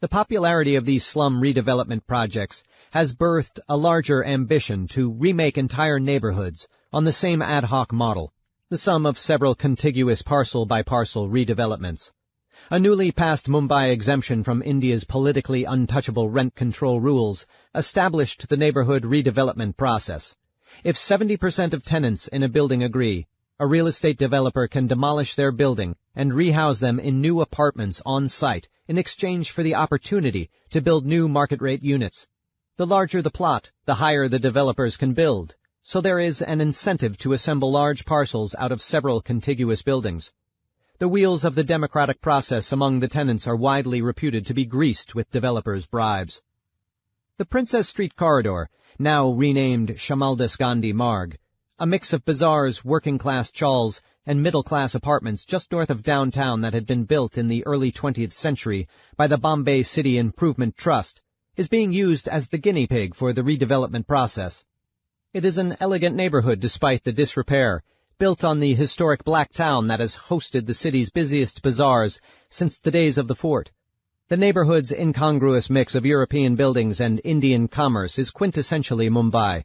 The popularity of these slum redevelopment projects has birthed a larger ambition to remake entire neighborhoods on the same ad hoc model, the sum of several contiguous parcel-by-parcel redevelopments. A newly passed Mumbai exemption from India's politically untouchable rent control rules established the neighborhood redevelopment process. If 70% of tenants in a building agree, a real estate developer can demolish their building and rehouse them in new apartments on site in exchange for the opportunity to build new market-rate units. The larger the plot, the higher the developers can build, so there is an incentive to assemble large parcels out of several contiguous buildings. The wheels of the democratic process among the tenants are widely reputed to be greased with developers' bribes. The Princess Street corridor, now renamed Shamaldas Gandhi Marg, a mix of bazaars, working-class chawls, and middle-class apartments just north of downtown that had been built in the early 20th century by the Bombay City Improvement Trust, is being used as the guinea pig for the redevelopment process. It is an elegant neighborhood despite the disrepair, built on the historic black town that has hosted the city's busiest bazaars since the days of the fort. The neighborhood's incongruous mix of European buildings and Indian commerce is quintessentially Mumbai.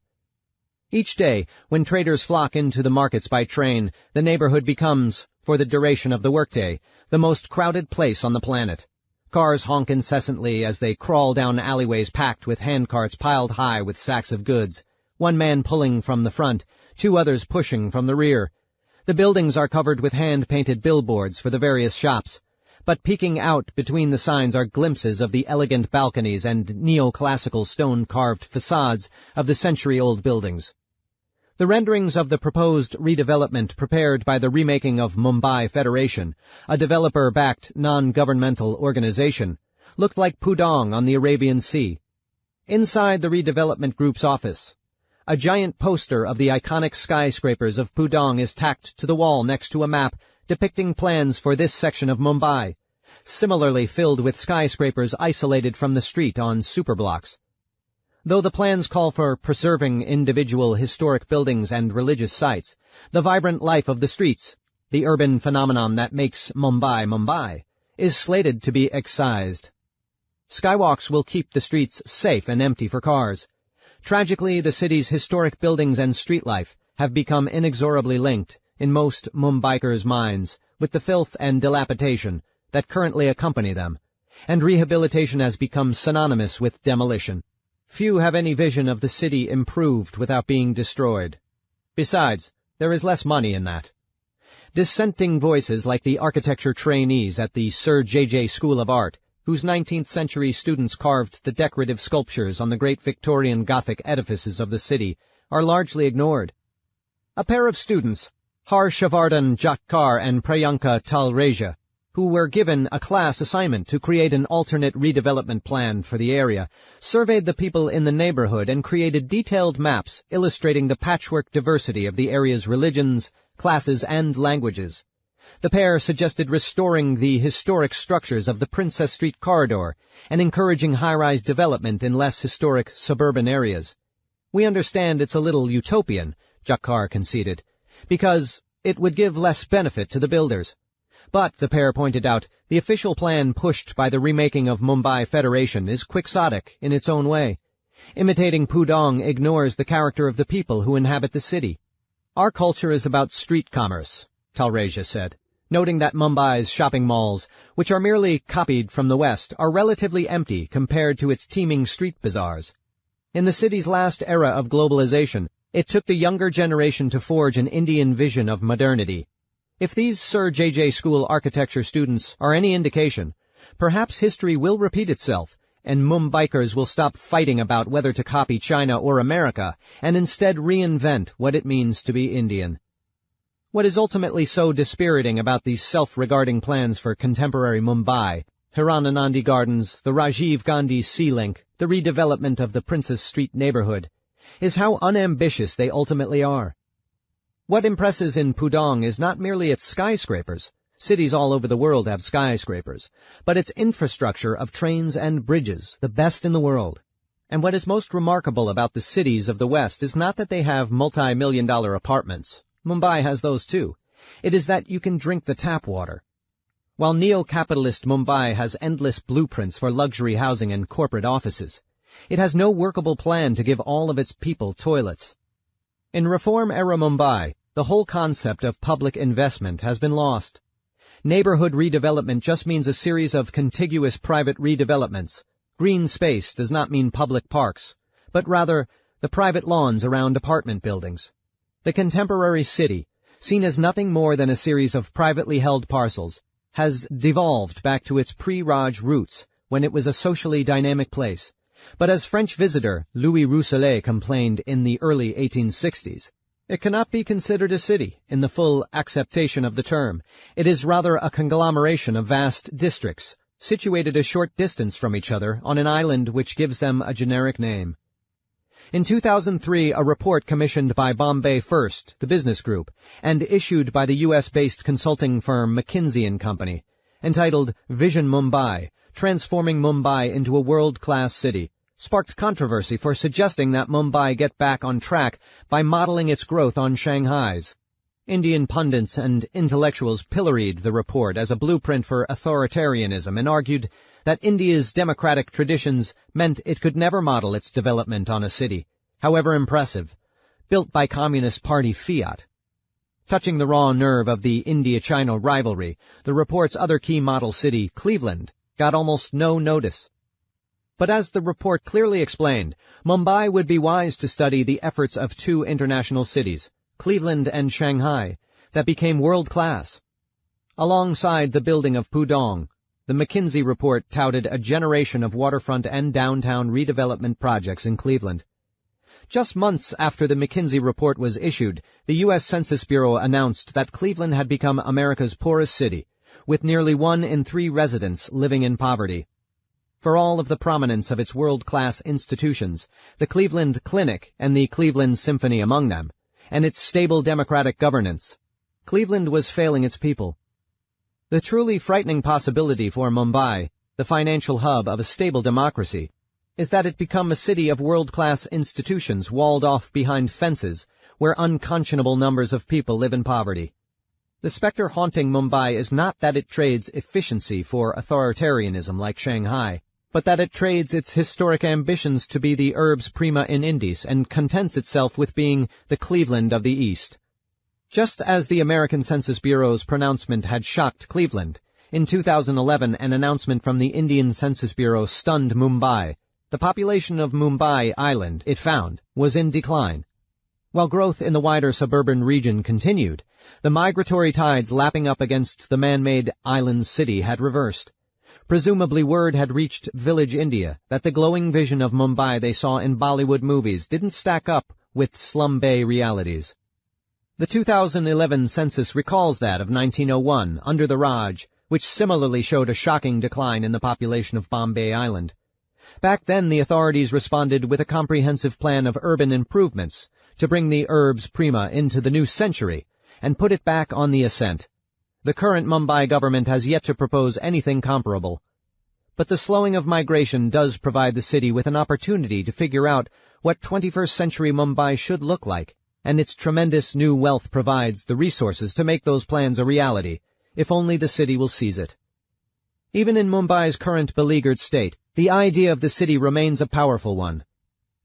Each day, when traders flock into the markets by train, the neighborhood becomes, for the duration of the workday, the most crowded place on the planet. Cars honk incessantly as they crawl down alleyways packed with handcarts piled high with sacks of goods, one man pulling from the front, two others pushing from the rear. The buildings are covered with hand-painted billboards for the various shops, but peeking out between the signs are glimpses of the elegant balconies and neoclassical stone-carved facades of the century-old buildings. The renderings of the proposed redevelopment prepared by the Remaking of Mumbai Federation, a developer-backed non-governmental organization, looked like Pudong on the Arabian Sea. Inside the redevelopment group's office, a giant poster of the iconic skyscrapers of Pudong is tacked to the wall next to a map depicting plans for this section of Mumbai, similarly filled with skyscrapers isolated from the street on superblocks. Though the plans call for preserving individual historic buildings and religious sites, the vibrant life of the streets, the urban phenomenon that makes Mumbai Mumbai, is slated to be excised. Skywalks will keep the streets safe and empty for cars. Tragically, the city's historic buildings and street life have become inexorably linked, in most Mumbaikers' minds, with the filth and dilapidation that currently accompany them, and rehabilitation has become synonymous with demolition. Few have any vision of the city improved without being destroyed. Besides, there is less money in that. Dissenting voices like the architecture trainees at the Sir J.J. School of Art, whose 19th-century students carved the decorative sculptures on the great Victorian Gothic edifices of the city, are largely ignored. A pair of students, Harshavardhan Jatkar and Priyanka Talreja, who were given a class assignment to create an alternate redevelopment plan for the area, surveyed the people in the neighborhood and created detailed maps illustrating the patchwork diversity of the area's religions, classes, and languages. The pair suggested restoring the historic structures of the Princess Street corridor and encouraging high-rise development in less historic suburban areas. "We understand it's a little utopian," Jatkar conceded, "because it would give less benefit to the builders. But, the pair pointed out, the official plan pushed by the Remaking of Mumbai Federation is quixotic in its own way. Imitating Pudong ignores the character of the people who inhabit the city. Our culture is about street commerce," Talreja said, noting that Mumbai's shopping malls, which are merely copied from the West, are relatively empty compared to its teeming street bazaars. In the city's last era of globalization, it took the younger generation to forge an Indian vision of modernity. If these Sir J.J. School architecture students are any indication, perhaps history will repeat itself, and Mumbaikers will stop fighting about whether to copy China or America, and instead reinvent what it means to be Indian. What is ultimately so dispiriting about these self-regarding plans for contemporary Mumbai, Hiranandani Gardens, the Rajiv Gandhi Sea Link, the redevelopment of the Princess Street neighborhood, is how unambitious they ultimately are. What impresses in Pudong is not merely its skyscrapers — cities all over the world have skyscrapers — but its infrastructure of trains and bridges, the best in the world. And what is most remarkable about the cities of the West is not that they have multi-million-dollar apartments. Mumbai has those too. It is that you can drink the tap water. While neo-capitalist Mumbai has endless blueprints for luxury housing and corporate offices, it has no workable plan to give all of its people toilets. In reform-era Mumbai, the whole concept of public investment has been lost. Neighborhood redevelopment just means a series of contiguous private redevelopments. Green space does not mean public parks, but rather the private lawns around apartment buildings. The contemporary city, seen as nothing more than a series of privately held parcels, has devolved back to its pre-Raj roots when it was a socially dynamic place. But as French visitor Louis Rousselet complained in the early 1860s, it cannot be considered a city in the full acceptation of the term. It is rather a conglomeration of vast districts, situated a short distance from each other on an island which gives them a generic name. In 2003, a report commissioned by Bombay First, the business group, and issued by the U.S.-based consulting firm McKinsey & Company, entitled Vision Mumbai, Transforming Mumbai into a World-Class City, sparked controversy for suggesting that Mumbai get back on track by modeling its growth on Shanghai's. Indian pundits and intellectuals pilloried the report as a blueprint for authoritarianism and argued that India's democratic traditions meant it could never model its development on a city, however impressive, built by Communist Party fiat. Touching the raw nerve of the India-China rivalry, the report's other key model city, Cleveland, got almost no notice. But as the report clearly explained, Mumbai would be wise to study the efforts of two international cities, Cleveland and Shanghai, that became world-class. Alongside the building of Pudong, the McKinsey report touted a generation of waterfront and downtown redevelopment projects in Cleveland. Just months after the McKinsey report was issued, the U.S. Census Bureau announced that Cleveland had become America's poorest city, with nearly 1 in 3 residents living in poverty. For all of the prominence of its world-class institutions, the Cleveland Clinic and the Cleveland Symphony among them, and its stable democratic governance, Cleveland was failing its people. The truly frightening possibility for Mumbai, the financial hub of a stable democracy, is that it become a city of world-class institutions walled off behind fences where unconscionable numbers of people live in poverty. The specter haunting Mumbai is not that it trades efficiency for authoritarianism like Shanghai, but that it trades its historic ambitions to be the urbs prima in Indies and contents itself with being the Cleveland of the East. Just as the American Census Bureau's pronouncement had shocked Cleveland, in 2011 an announcement from the Indian Census Bureau stunned Mumbai. The population of Mumbai Island, it found, was in decline. While growth in the wider suburban region continued, the migratory tides lapping up against the man-made island city had reversed. Presumably word had reached Village India that the glowing vision of Mumbai they saw in Bollywood movies didn't stack up with slum bay realities. The 2011 census recalls that of 1901, under the Raj, which similarly showed a shocking decline in the population of Bombay Island. Back then, the authorities responded with a comprehensive plan of urban improvements to bring the urbs prima into the new century and put it back on the ascent. The current Mumbai government has yet to propose anything comparable. But the slowing of migration does provide the city with an opportunity to figure out what 21st century Mumbai should look like, and its tremendous new wealth provides the resources to make those plans a reality, if only the city will seize it. Even in Mumbai's current beleaguered state, the idea of the city remains a powerful one.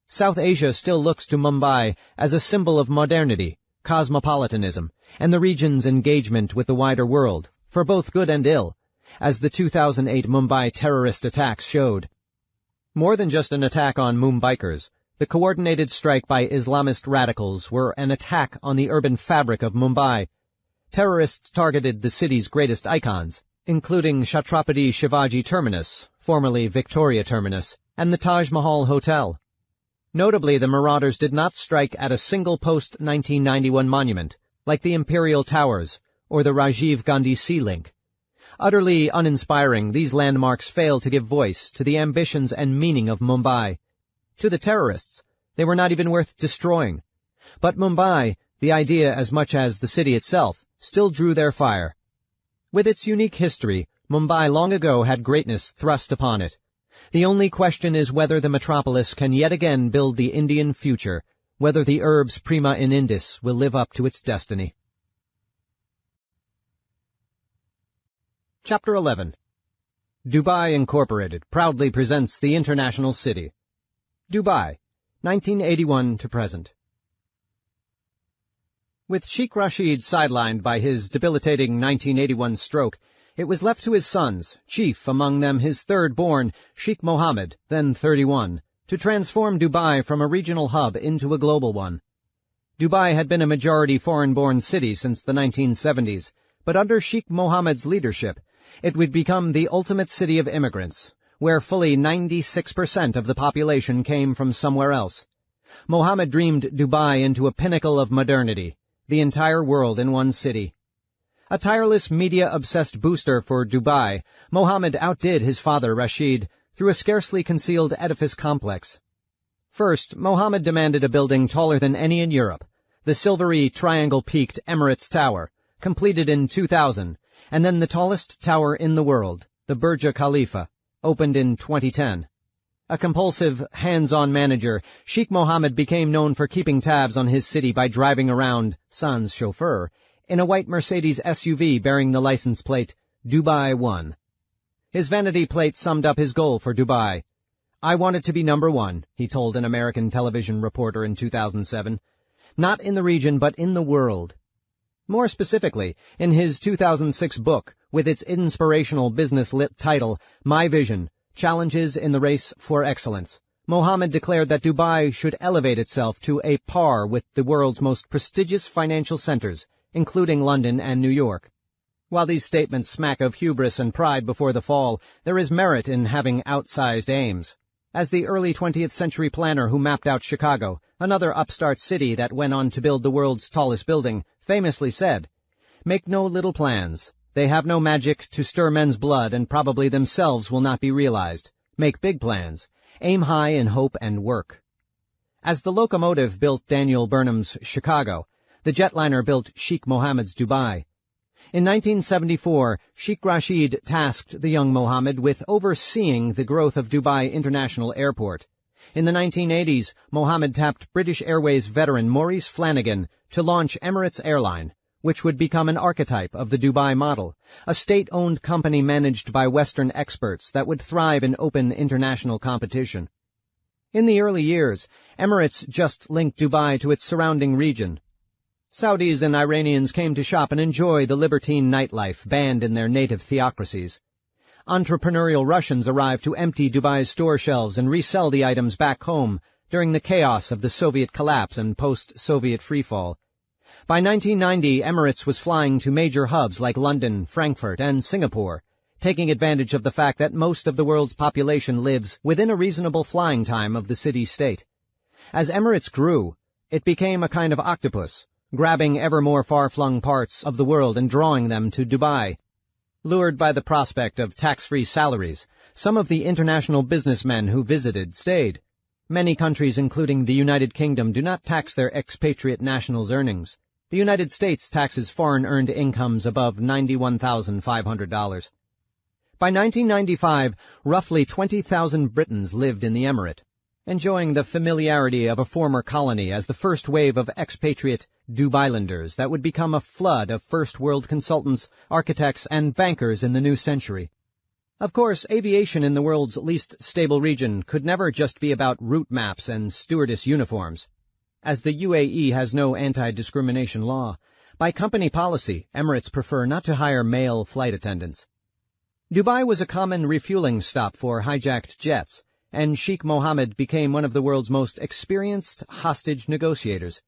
South Asia still looks to Mumbai as a symbol of modernity, cosmopolitanism, and the region's engagement with the wider world, for both good and ill, as the 2008 Mumbai terrorist attacks showed. More than just an attack on Mumbaikars, the coordinated strike by Islamist radicals were an attack on the urban fabric of Mumbai. Terrorists targeted the city's greatest icons, including Chhatrapati Shivaji Terminus, formerly Victoria Terminus, and the Taj Mahal Hotel. Notably, the marauders did not strike at a single post-1991 monument, like the Imperial Towers or the Rajiv Gandhi Sea Link. Utterly uninspiring, these landmarks fail to give voice to the ambitions and meaning of Mumbai. To the terrorists, they were not even worth destroying. But Mumbai, the idea as much as the city itself, still drew their fire. With its unique history, Mumbai long ago had greatness thrust upon it. The only question is whether the metropolis can yet again build the Indian future, whether the urbs prima in Indis will live up to its destiny. Chapter 11. Dubai Incorporated proudly presents the International City. Dubai, 1981 to present. With Sheikh Rashid sidelined by his debilitating 1981 stroke, it was left to his sons, chief among them his third-born, Sheikh Mohammed, then 31, to transform Dubai from a regional hub into a global one. Dubai had been a majority foreign-born city since the 1970s, but under Sheikh Mohammed's leadership, it would become the ultimate city of immigrants, where fully 96% of the population came from somewhere else. Mohammed dreamed Dubai into a pinnacle of modernity, the entire world in one city. A tireless media-obsessed booster for Dubai, Mohammed outdid his father Rashid through a scarcely concealed edifice complex. First, Mohammed demanded a building taller than any in Europe, the silvery, triangle-peaked Emirates Tower, completed in 2000, and then the tallest tower in the world, the Burj Khalifa, opened in 2010. A compulsive, hands-on manager, Sheikh Mohammed became known for keeping tabs on his city by driving around, sans chauffeur, in a white Mercedes SUV bearing the license plate Dubai 1. His vanity plate summed up his goal for Dubai. "I want it to be number 1, he told an American television reporter in 2007. Not in the region, but in the world. More specifically, in his 2006 book, with its inspirational business-lit title, My Vision, Challenges in the Race for Excellence, Mohammed declared that Dubai should elevate itself to a par with the world's most prestigious financial centers, including London and New York. While these statements smack of hubris and pride before the fall, there is merit in having outsized aims. As the early 20th century planner who mapped out Chicago, another upstart city that went on to build the world's tallest building, famously said, "Make no little plans. They have no magic to stir men's blood and probably themselves will not be realized. Make big plans. Aim high in hope and work." As the locomotive built Daniel Burnham's Chicago, the jetliner built Sheikh Mohammed's Dubai. In 1974, Sheikh Rashid tasked the young Mohammed with overseeing the growth of Dubai International Airport. In the 1980s, Mohammed tapped British Airways veteran Maurice Flanagan to launch Emirates Airline, which would become an archetype of the Dubai model, a state-owned company managed by Western experts that would thrive in open international competition. In the early years, Emirates just linked Dubai to its surrounding region. Saudis and Iranians came to shop and enjoy the libertine nightlife banned in their native theocracies. Entrepreneurial Russians arrived to empty Dubai's store shelves and resell the items back home during the chaos of the Soviet collapse and post-Soviet freefall. By 1990, Emirates was flying to major hubs like London, Frankfurt, and Singapore, taking advantage of the fact that most of the world's population lives within a reasonable flying time of the city-state. As Emirates grew, it became a kind of octopus, grabbing ever more far-flung parts of the world and drawing them to Dubai. Lured by the prospect of tax-free salaries, some of the international businessmen who visited stayed. Many countries, including the United Kingdom, do not tax their expatriate nationals' earnings. The United States taxes foreign-earned incomes above $91,500. By 1995, roughly 20,000 Britons lived in the Emirate, enjoying the familiarity of a former colony as the first wave of expatriate Dubailanders that would become a flood of first-world consultants, architects, and bankers in the new century. Of course, aviation in the world's least stable region could never just be about route maps and stewardess uniforms. As the UAE has no anti-discrimination law, by company policy, Emirates prefer not to hire male flight attendants. Dubai was a common refueling stop for hijacked jets, and Sheikh Mohammed became one of the world's most experienced hostage negotiators.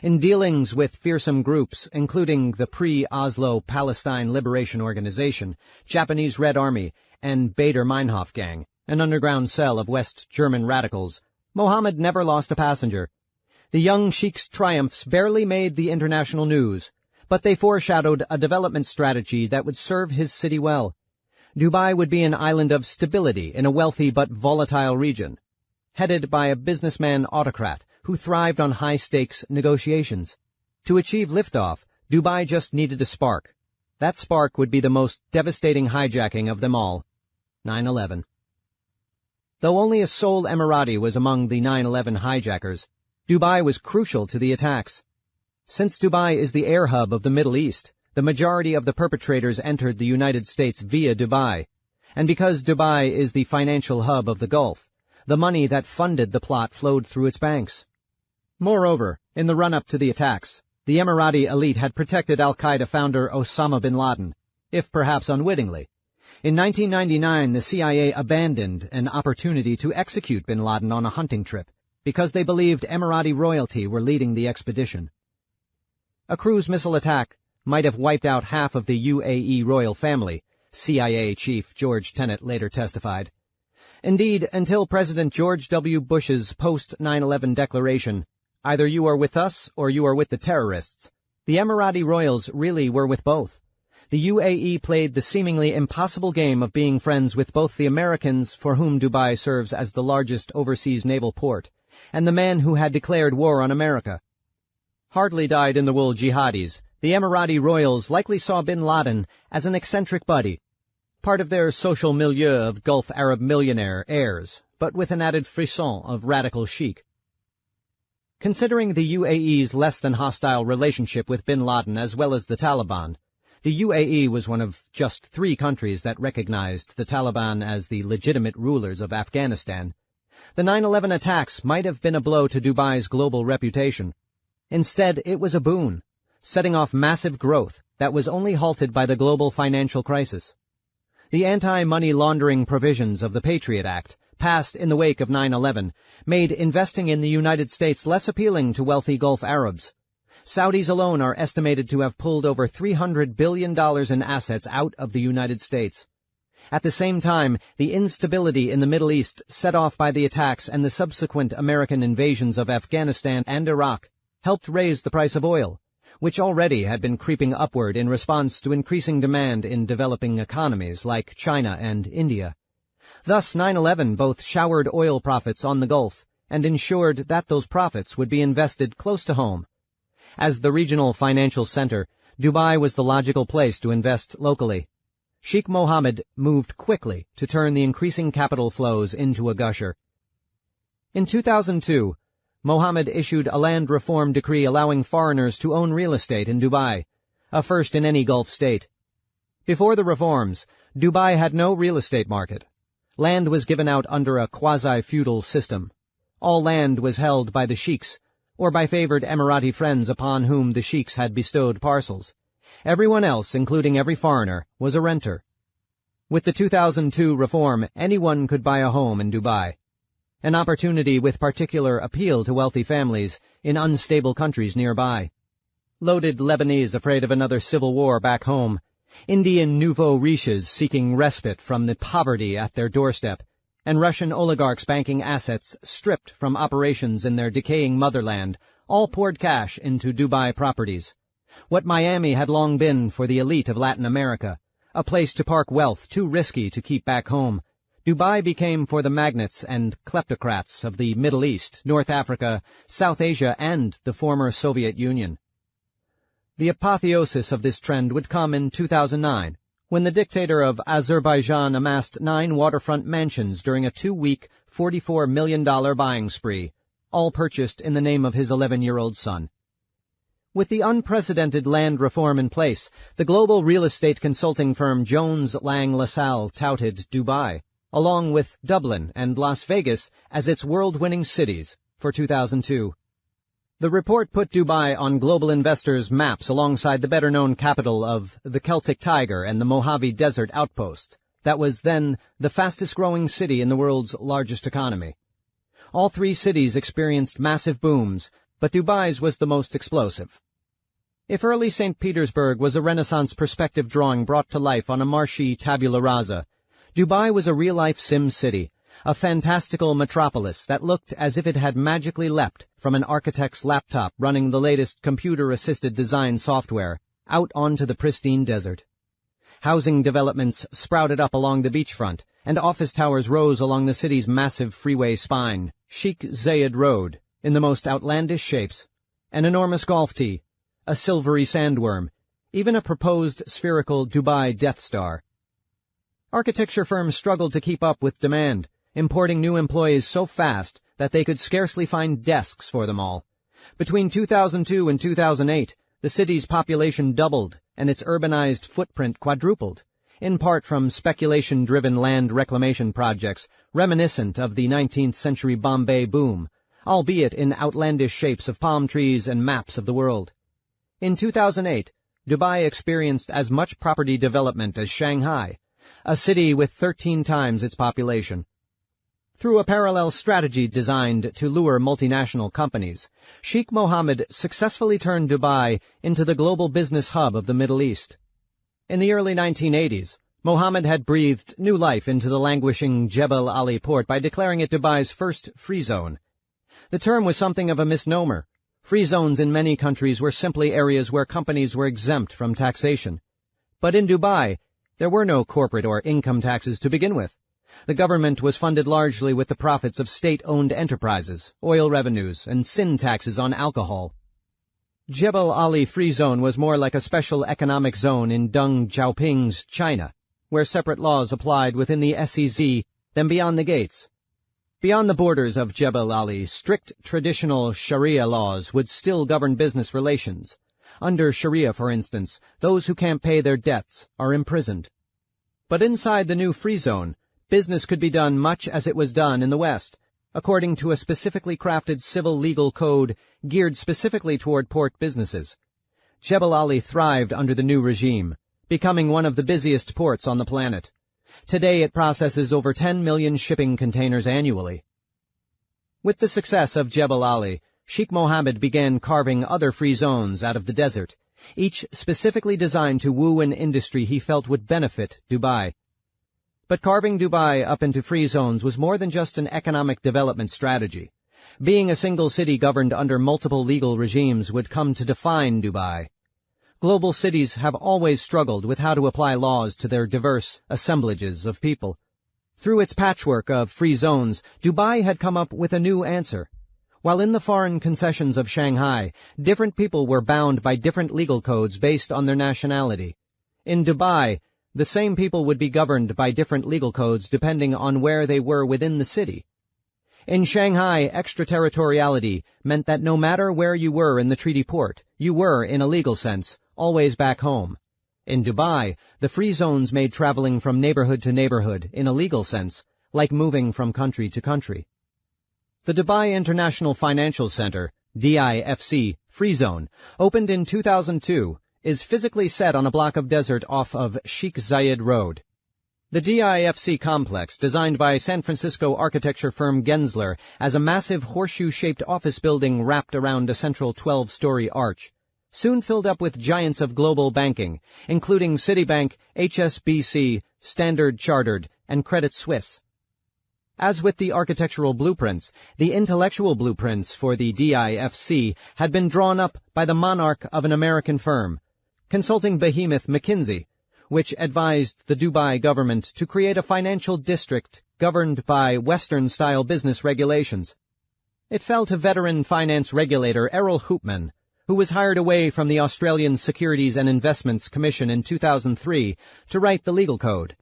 In dealings with fearsome groups, including the pre-Oslo Palestine Liberation Organization, Japanese Red Army, and Baader-Meinhof Gang, an underground cell of West German radicals, Mohammed never lost a passenger. The young sheikh's triumphs barely made the international news, but they foreshadowed a development strategy that would serve his city well. Dubai would be an island of stability in a wealthy but volatile region, headed by a businessman autocrat who thrived on high-stakes negotiations. To achieve liftoff, Dubai just needed a spark. That spark would be the most devastating hijacking of them all, 9/11. Though only a sole Emirati was among the 9/11 hijackers, Dubai was crucial to the attacks. Since Dubai is the air hub of the Middle East, the majority of the perpetrators entered the United States via Dubai, and because Dubai is the financial hub of the Gulf, the money that funded the plot flowed through its banks. Moreover, in the run-up to the attacks, the Emirati elite had protected al-Qaeda founder Osama bin Laden, if perhaps unwittingly. In 1999, the CIA abandoned an opportunity to execute bin Laden on a hunting trip because they believed Emirati royalty were leading the expedition. A cruise missile attack might have wiped out half of the UAE royal family, CIA Chief George Tenet later testified. Indeed, until President George W. Bush's post-9/11 declaration, "Either you are with us or you are with the terrorists," the Emirati royals really were with both. The UAE played the seemingly impossible game of being friends with both the Americans, for whom Dubai serves as the largest overseas naval port, and the man who had declared war on America. Hardly dyed-in-the-wool jihadis, the Emirati royals likely saw bin Laden as an eccentric buddy, part of their social milieu of Gulf Arab millionaire heirs, but with an added frisson of radical chic. Considering the UAE's less-than-hostile relationship with bin Laden as well as the Taliban, the UAE was one of just 3 countries that recognized the Taliban as the legitimate rulers of Afghanistan. The 9/11 attacks might have been a blow to Dubai's global reputation. Instead, it was a boon, setting off massive growth that was only halted by the global financial crisis. The anti-money laundering provisions of the Patriot Act, passed in the wake of 9/11, made investing in the United States less appealing to wealthy Gulf Arabs. Saudis alone are estimated to have pulled over $300 billion in assets out of the United States. At the same time, the instability in the Middle East set off by the attacks and the subsequent American invasions of Afghanistan and Iraq helped raise the price of oil, which already had been creeping upward in response to increasing demand in developing economies like China and India. Thus, 9/11 both showered oil profits on the Gulf and ensured that those profits would be invested close to home. As the regional financial center, Dubai was the logical place to invest locally. Sheikh Mohammed moved quickly to turn the increasing capital flows into a gusher. In 2002, Mohammed issued a land reform decree allowing foreigners to own real estate in Dubai, a first in any Gulf state. Before the reforms, Dubai had no real estate market. Land was given out under a quasi-feudal system. All land was held by the sheiks, or by favored Emirati friends upon whom the sheiks had bestowed parcels. Everyone else, including every foreigner, was a renter. With the 2002 reform, anyone could buy a home in Dubai, an opportunity with particular appeal to wealthy families in unstable countries nearby. Loaded Lebanese afraid of another civil war back home, Indian nouveau riches seeking respite from the poverty at their doorstep, and Russian oligarchs banking assets stripped from operations in their decaying motherland, all poured cash into Dubai properties. What Miami had long been for the elite of Latin America, a place to park wealth too risky to keep back home, Dubai became for the magnates and kleptocrats of the Middle East, North Africa, South Asia, and the former Soviet Union. The apotheosis of this trend would come in 2009, when the dictator of Azerbaijan amassed 9 waterfront mansions during a 2-week, $44 million buying spree, all purchased in the name of his 11-year-old son. With the unprecedented land reform in place, the global real estate consulting firm Jones Lang LaSalle touted Dubai, along with Dublin and Las Vegas, as its world-winning cities for 2002. The report put Dubai on global investors' maps alongside the better-known capital of the Celtic Tiger and the Mojave Desert outpost, that was then the fastest-growing city in the world's largest economy. All 3 cities experienced massive booms, but Dubai's was the most explosive. If early St. Petersburg was a Renaissance perspective drawing brought to life on a marshy tabula rasa, Dubai was a real-life sim city, a fantastical metropolis that looked as if it had magically leapt from an architect's laptop running the latest computer-assisted design software out onto the pristine desert. Housing developments sprouted up along the beachfront, and office towers rose along the city's massive freeway spine, Sheikh Zayed Road, in the most outlandish shapes. An enormous golf tee, a silvery sandworm, even a proposed spherical Dubai Death Star. Architecture firms struggled to keep up with demand, importing new employees so fast that they could scarcely find desks for them all. Between 2002 and 2008, the city's population doubled and its urbanized footprint quadrupled, in part from speculation-driven land reclamation projects reminiscent of the 19th century Bombay boom, albeit in outlandish shapes of palm trees and maps of the world. In 2008, Dubai experienced as much property development as Shanghai, a city with 13 times its population. Through a parallel strategy designed to lure multinational companies, Sheikh Mohammed successfully turned Dubai into the global business hub of the Middle East. In the early 1980s, Mohammed had breathed new life into the languishing Jebel Ali port by declaring it Dubai's first free zone. The term was something of a misnomer. Free zones in many countries were simply areas where companies were exempt from taxation. But in Dubai, there were no corporate or income taxes to begin with. The government was funded largely with the profits of state-owned enterprises, oil revenues, and sin taxes on alcohol. Jebel Ali Free Zone was more like a special economic zone in Deng Xiaoping's China, where separate laws applied within the SEZ than beyond the gates. Beyond the borders of Jebel Ali, strict traditional Sharia laws would still govern business relations. Under Sharia, for instance, those who can't pay their debts are imprisoned. But inside the new free zone, business could be done much as it was done in the West, according to a specifically crafted civil legal code geared specifically toward port businesses. Jebel Ali thrived under the new regime, becoming one of the busiest ports on the planet. Today it processes over 10 million shipping containers annually. With the success of Jebel Ali, Sheikh Mohammed began carving other free zones out of the desert, each specifically designed to woo an industry he felt would benefit Dubai. But carving Dubai up into free zones was more than just an economic development strategy. Being a single city governed under multiple legal regimes would come to define Dubai. Global cities have always struggled with how to apply laws to their diverse assemblages of people. Through its patchwork of free zones, Dubai had come up with a new answer. While in the foreign concessions of Shanghai, different people were bound by different legal codes based on their nationality. In Dubai, the same people would be governed by different legal codes depending on where they were within the city. In Shanghai, extraterritoriality meant that no matter where you were in the treaty port, you were, in a legal sense, always back home. In Dubai, the free zones made traveling from neighborhood to neighborhood, in a legal sense, like moving from country to country. The Dubai International Financial Center, DIFC, Free Zone, opened in 2002, is physically set on a block of desert off of Sheikh Zayed Road. The DIFC complex, designed by San Francisco architecture firm Gensler as a massive horseshoe-shaped office building wrapped around a central 12-story arch, soon filled up with giants of global banking, including Citibank, HSBC, Standard Chartered, and Credit Suisse. As with the architectural blueprints, the intellectual blueprints for the DIFC had been drawn up by the monarch of an American firm, consulting behemoth McKinsey, which advised the Dubai government to create a financial district governed by Western-style business regulations. It fell to veteran finance regulator Errol Hoopman, who was hired away from the Australian Securities and Investments Commission in 2003 to write the legal code.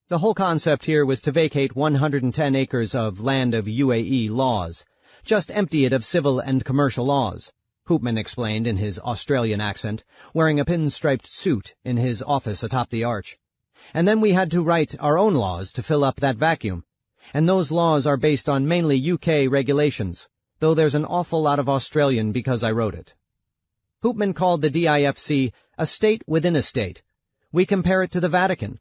The whole concept here was to vacate 110 acres of land of UAE laws, just empty it of civil and commercial laws, Hoopman explained in his Australian accent, wearing a pinstriped suit in his office atop the arch. And then we had to write our own laws to fill up that vacuum. And those laws are based on mainly UK regulations, though there's an awful lot of Australian because I wrote it. Hoopman called the DIFC a state within a state. We compare it to the Vatican.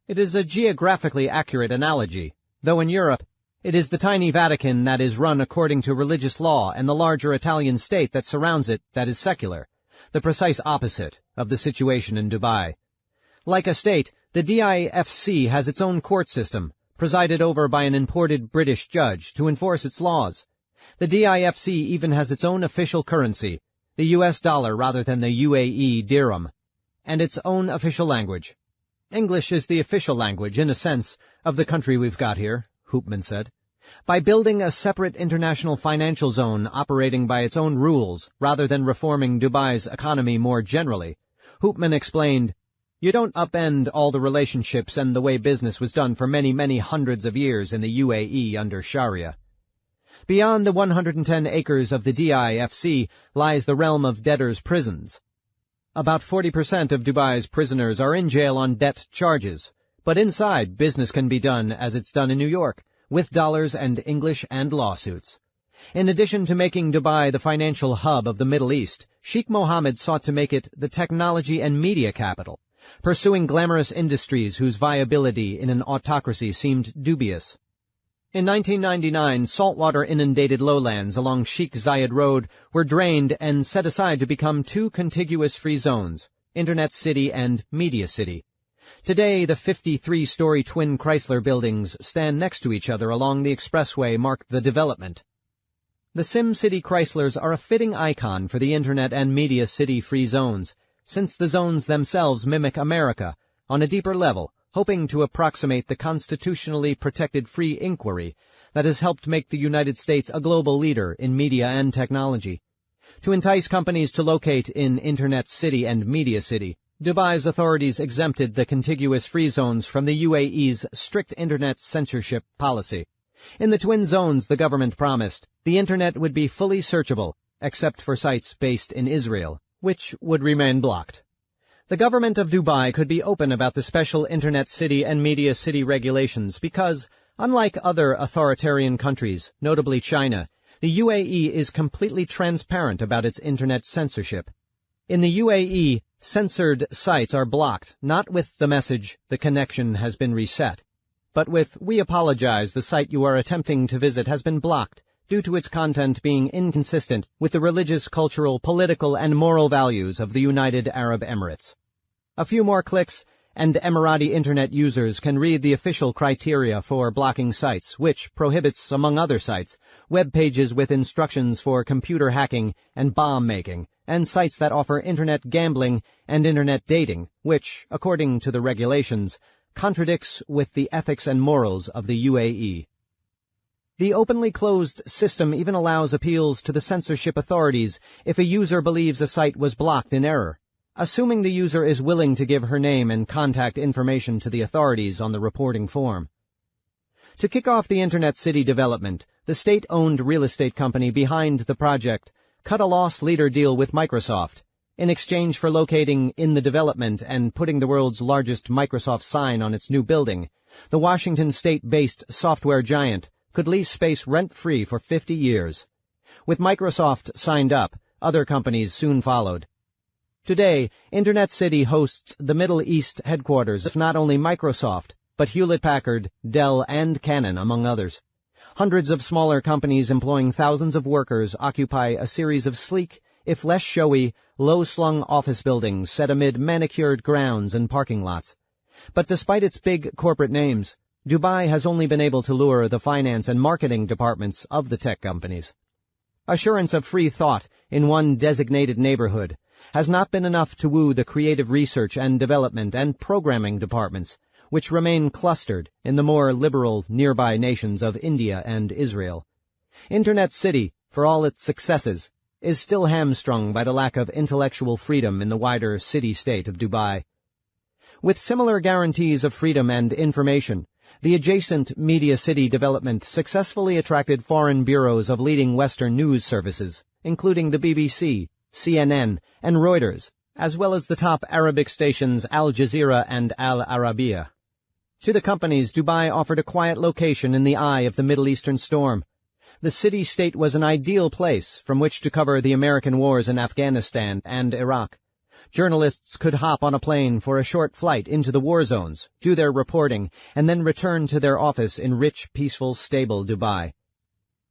It is a geographically accurate analogy, though in Europe, it is the tiny Vatican that is run according to religious law and the larger Italian state that surrounds it that is secular, the precise opposite of the situation in Dubai. Like a state, the DIFC has its own court system, presided over by an imported British judge to enforce its laws. The DIFC even has its own official currency, the US dollar rather than the UAE dirham, and its own official language. English is the official language, in a sense, of the country we've got here, Hoopman said. By building a separate international financial zone operating by its own rules, rather than reforming Dubai's economy more generally, Hoopman explained, you don't upend all the relationships and the way business was done for many, many hundreds of years in the UAE under Sharia. Beyond the 110 acres of the DIFC lies the realm of debtors' prisons. About 40% of Dubai's prisoners are in jail on debt charges, but inside business can be done as it's done in New York, with dollars and English and lawsuits. In addition to making Dubai the financial hub of the Middle East, Sheikh Mohammed sought to make it the technology and media capital, pursuing glamorous industries whose viability in an autocracy seemed dubious. In 1999, saltwater-inundated lowlands along Sheikh Zayed Road were drained and set aside to become two contiguous free zones, Internet City and Media City. Today, the 53-story twin Chrysler buildings stand next to each other along the expressway marked the development. The SimCity Chryslers are a fitting icon for the Internet and Media City free zones, since the zones themselves mimic America, on a deeper level, hoping to approximate the constitutionally protected free inquiry that has helped make the United States a global leader in media and technology. To entice companies to locate in Internet City and Media City, Dubai's authorities exempted the contiguous free zones from the UAE's strict Internet censorship policy. In the twin zones, the government promised, the Internet would be fully searchable, except for sites based in Israel, which would remain blocked. The government of Dubai could be open about the special Internet City and Media City regulations because, unlike other authoritarian countries, notably China, the UAE is completely transparent about its Internet censorship. In the UAE, censored sites are blocked, not with the message, "The connection has been reset," but with, "We apologize, the site you are attempting to visit has been blocked due to its content being inconsistent with the religious, cultural, political, and moral values of the United Arab Emirates." A few more clicks, and Emirati Internet users can read the official criteria for blocking sites, which prohibits, among other sites, web pages with instructions for computer hacking and bomb-making, and sites that offer Internet gambling and Internet dating, which, according to the regulations, contradicts with the ethics and morals of the UAE. The openly closed system even allows appeals to the censorship authorities if a user believes a site was blocked in error, assuming the user is willing to give her name and contact information to the authorities on the reporting form. To kick off the Internet City development, the state-owned real estate company behind the project cut a loss leader deal with Microsoft. In exchange for locating in the development and putting the world's largest Microsoft sign on its new building, the Washington state-based software giant could lease space rent-free for 50 years. With Microsoft signed up, other companies soon followed. Today, Internet City hosts the Middle East headquarters of not only Microsoft, but Hewlett-Packard, Dell, and Canon, among others. Hundreds of smaller companies employing thousands of workers occupy a series of sleek, if less showy, low-slung office buildings set amid manicured grounds and parking lots. But despite its big corporate names, Dubai has only been able to lure the finance and marketing departments of the tech companies. Assurance of free thought in one designated neighborhood has not been enough to woo the creative research and development and programming departments, which remain clustered in the more liberal nearby nations of India and Israel. Internet City, for all its successes, is still hamstrung by the lack of intellectual freedom in the wider city-state of Dubai. With similar guarantees of freedom and information, the adjacent Media City development successfully attracted foreign bureaus of leading Western news services, including the BBC, CNN, and Reuters, as well as the top Arabic stations Al Jazeera and Al Arabiya. To the companies, Dubai offered a quiet location in the eye of the Middle Eastern storm. The city-state was an ideal place from which to cover the American wars in Afghanistan and Iraq. Journalists could hop on a plane for a short flight into the war zones, do their reporting, and then return to their office in rich, peaceful, stable Dubai.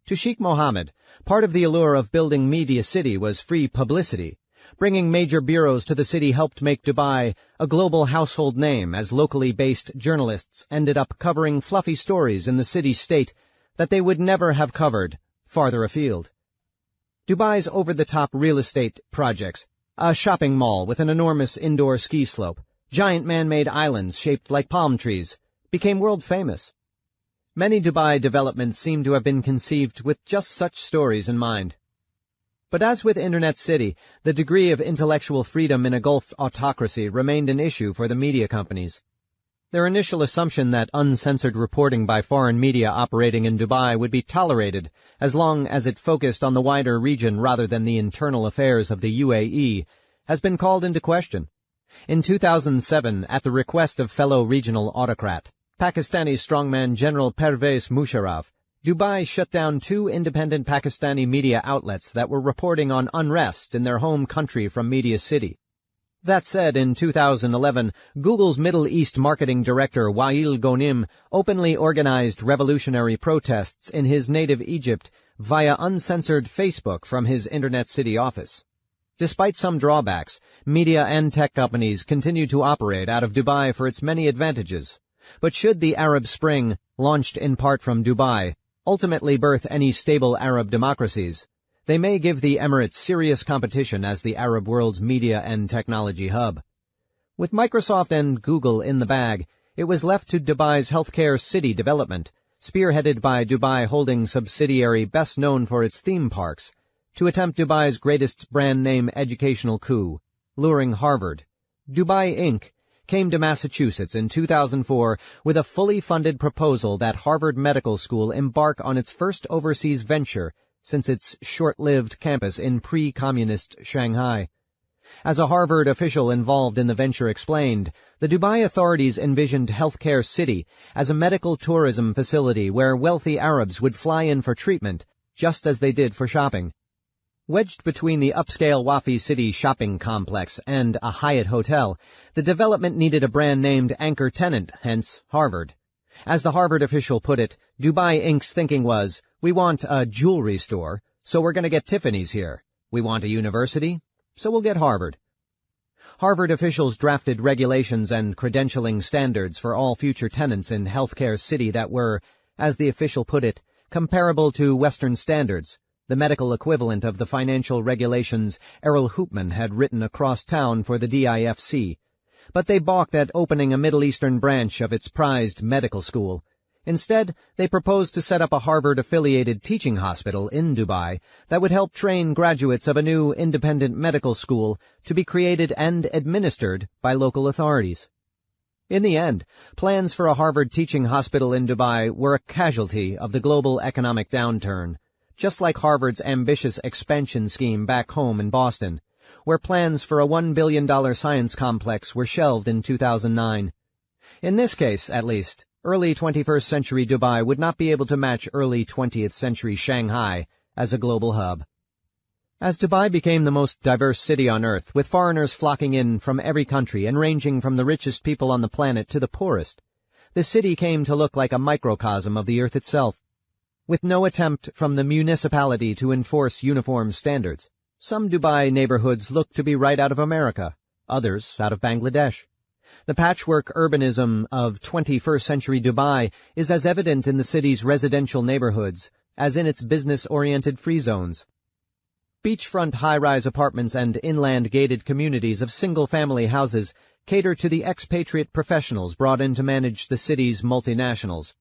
To Sheikh Mohammed, part of the allure of building Media City was free publicity. Bringing major bureaus to the city helped make Dubai a global household name as locally based journalists ended up covering fluffy stories in the city-state that they would never have covered farther afield. Dubai's over-the-top real estate projects, a shopping mall with an enormous indoor ski slope, giant man-made islands shaped like palm trees, became world famous. Many Dubai developments seem to have been conceived with just such stories in mind. But as with Internet City, the degree of intellectual freedom in a Gulf autocracy remained an issue for the media companies. Their initial assumption that uncensored reporting by foreign media operating in Dubai would be tolerated as long as it focused on the wider region rather than the internal affairs of the UAE has been called into question. In 2007, at the request of fellow regional autocrat, Pakistani strongman General Pervez Musharraf, Dubai shut down 2 independent Pakistani media outlets that were reporting on unrest in their home country from Media City. That said, in 2011, Google's Middle East marketing director Wael Ghonim openly organized revolutionary protests in his native Egypt via uncensored Facebook from his Internet City office. Despite some drawbacks, media and tech companies continue to operate out of Dubai for its many advantages. But should the Arab Spring, launched in part from Dubai, ultimately birth any stable Arab democracies, they may give the Emirates serious competition as the Arab world's media and technology hub. With Microsoft and Google in the bag, It was left to Dubai's healthcare city development, spearheaded by Dubai Holding subsidiary best known for its theme parks, to attempt Dubai's greatest brand name educational coup, luring Harvard. Dubai Inc. came to Massachusetts in 2004 with a fully funded proposal that Harvard Medical School embark on its first overseas venture since its short-lived campus in pre-communist Shanghai. As a Harvard official involved in the venture explained, the Dubai authorities envisioned Healthcare City as a medical tourism facility where wealthy Arabs would fly in for treatment, just as they did for shopping. Wedged between the upscale Wafi City shopping complex and a Hyatt hotel, the development needed a brand-named anchor tenant, hence Harvard. As the Harvard official put it, Dubai Inc.'s thinking was, we want a jewelry store, so we're going to get Tiffany's here. We want a university, so we'll get Harvard. Harvard officials drafted regulations and credentialing standards for all future tenants in Healthcare City that were, as the official put it, comparable to Western standards, the medical equivalent of the financial regulations Errol Hoopman had written across town for the DIFC. But they balked at opening a Middle Eastern branch of its prized medical school. Instead, they proposed to set up a Harvard-affiliated teaching hospital in Dubai that would help train graduates of a new independent medical school to be created and administered by local authorities. In the end, plans for a Harvard teaching hospital in Dubai were a casualty of the global economic downturn, just like Harvard's ambitious expansion scheme back home in Boston, where plans for a $1 billion science complex were shelved in 2009. In this case, at least, early 21st century Dubai would not be able to match early 20th century Shanghai as a global hub. As Dubai became the most diverse city on earth, with foreigners flocking in from every country and ranging from the richest people on the planet to the poorest, the city came to look like a microcosm of the earth itself. With no attempt from the municipality to enforce uniform standards, some Dubai neighborhoods looked to be right out of America, others out of Bangladesh. The patchwork urbanism of 21st century Dubai is as evident in the city's residential neighborhoods as in its business-oriented free zones. Beachfront high-rise apartments and inland gated communities of single-family houses cater to the expatriate professionals brought in to manage the city's multinationals.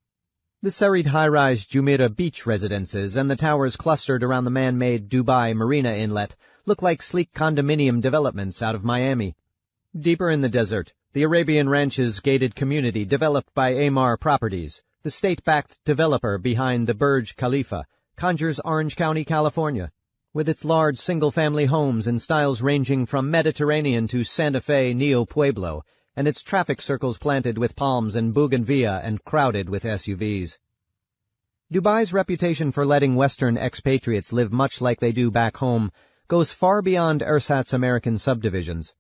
The serried high-rise Jumeirah beach residences and the towers clustered around the man-made Dubai Marina Inlet look like sleek condominium developments out of Miami. Deeper in the desert, the Arabian Ranches gated community developed by Amar Properties, the state-backed developer behind the Burj Khalifa, conjures Orange County, California, with its large single-family homes in styles ranging from Mediterranean to Santa Fe Neo-Pueblo, and its traffic circles planted with palms and bougainvillea and crowded with SUVs. Dubai's reputation for letting Western expatriates live much like they do back home goes far beyond ersatz American subdivisions.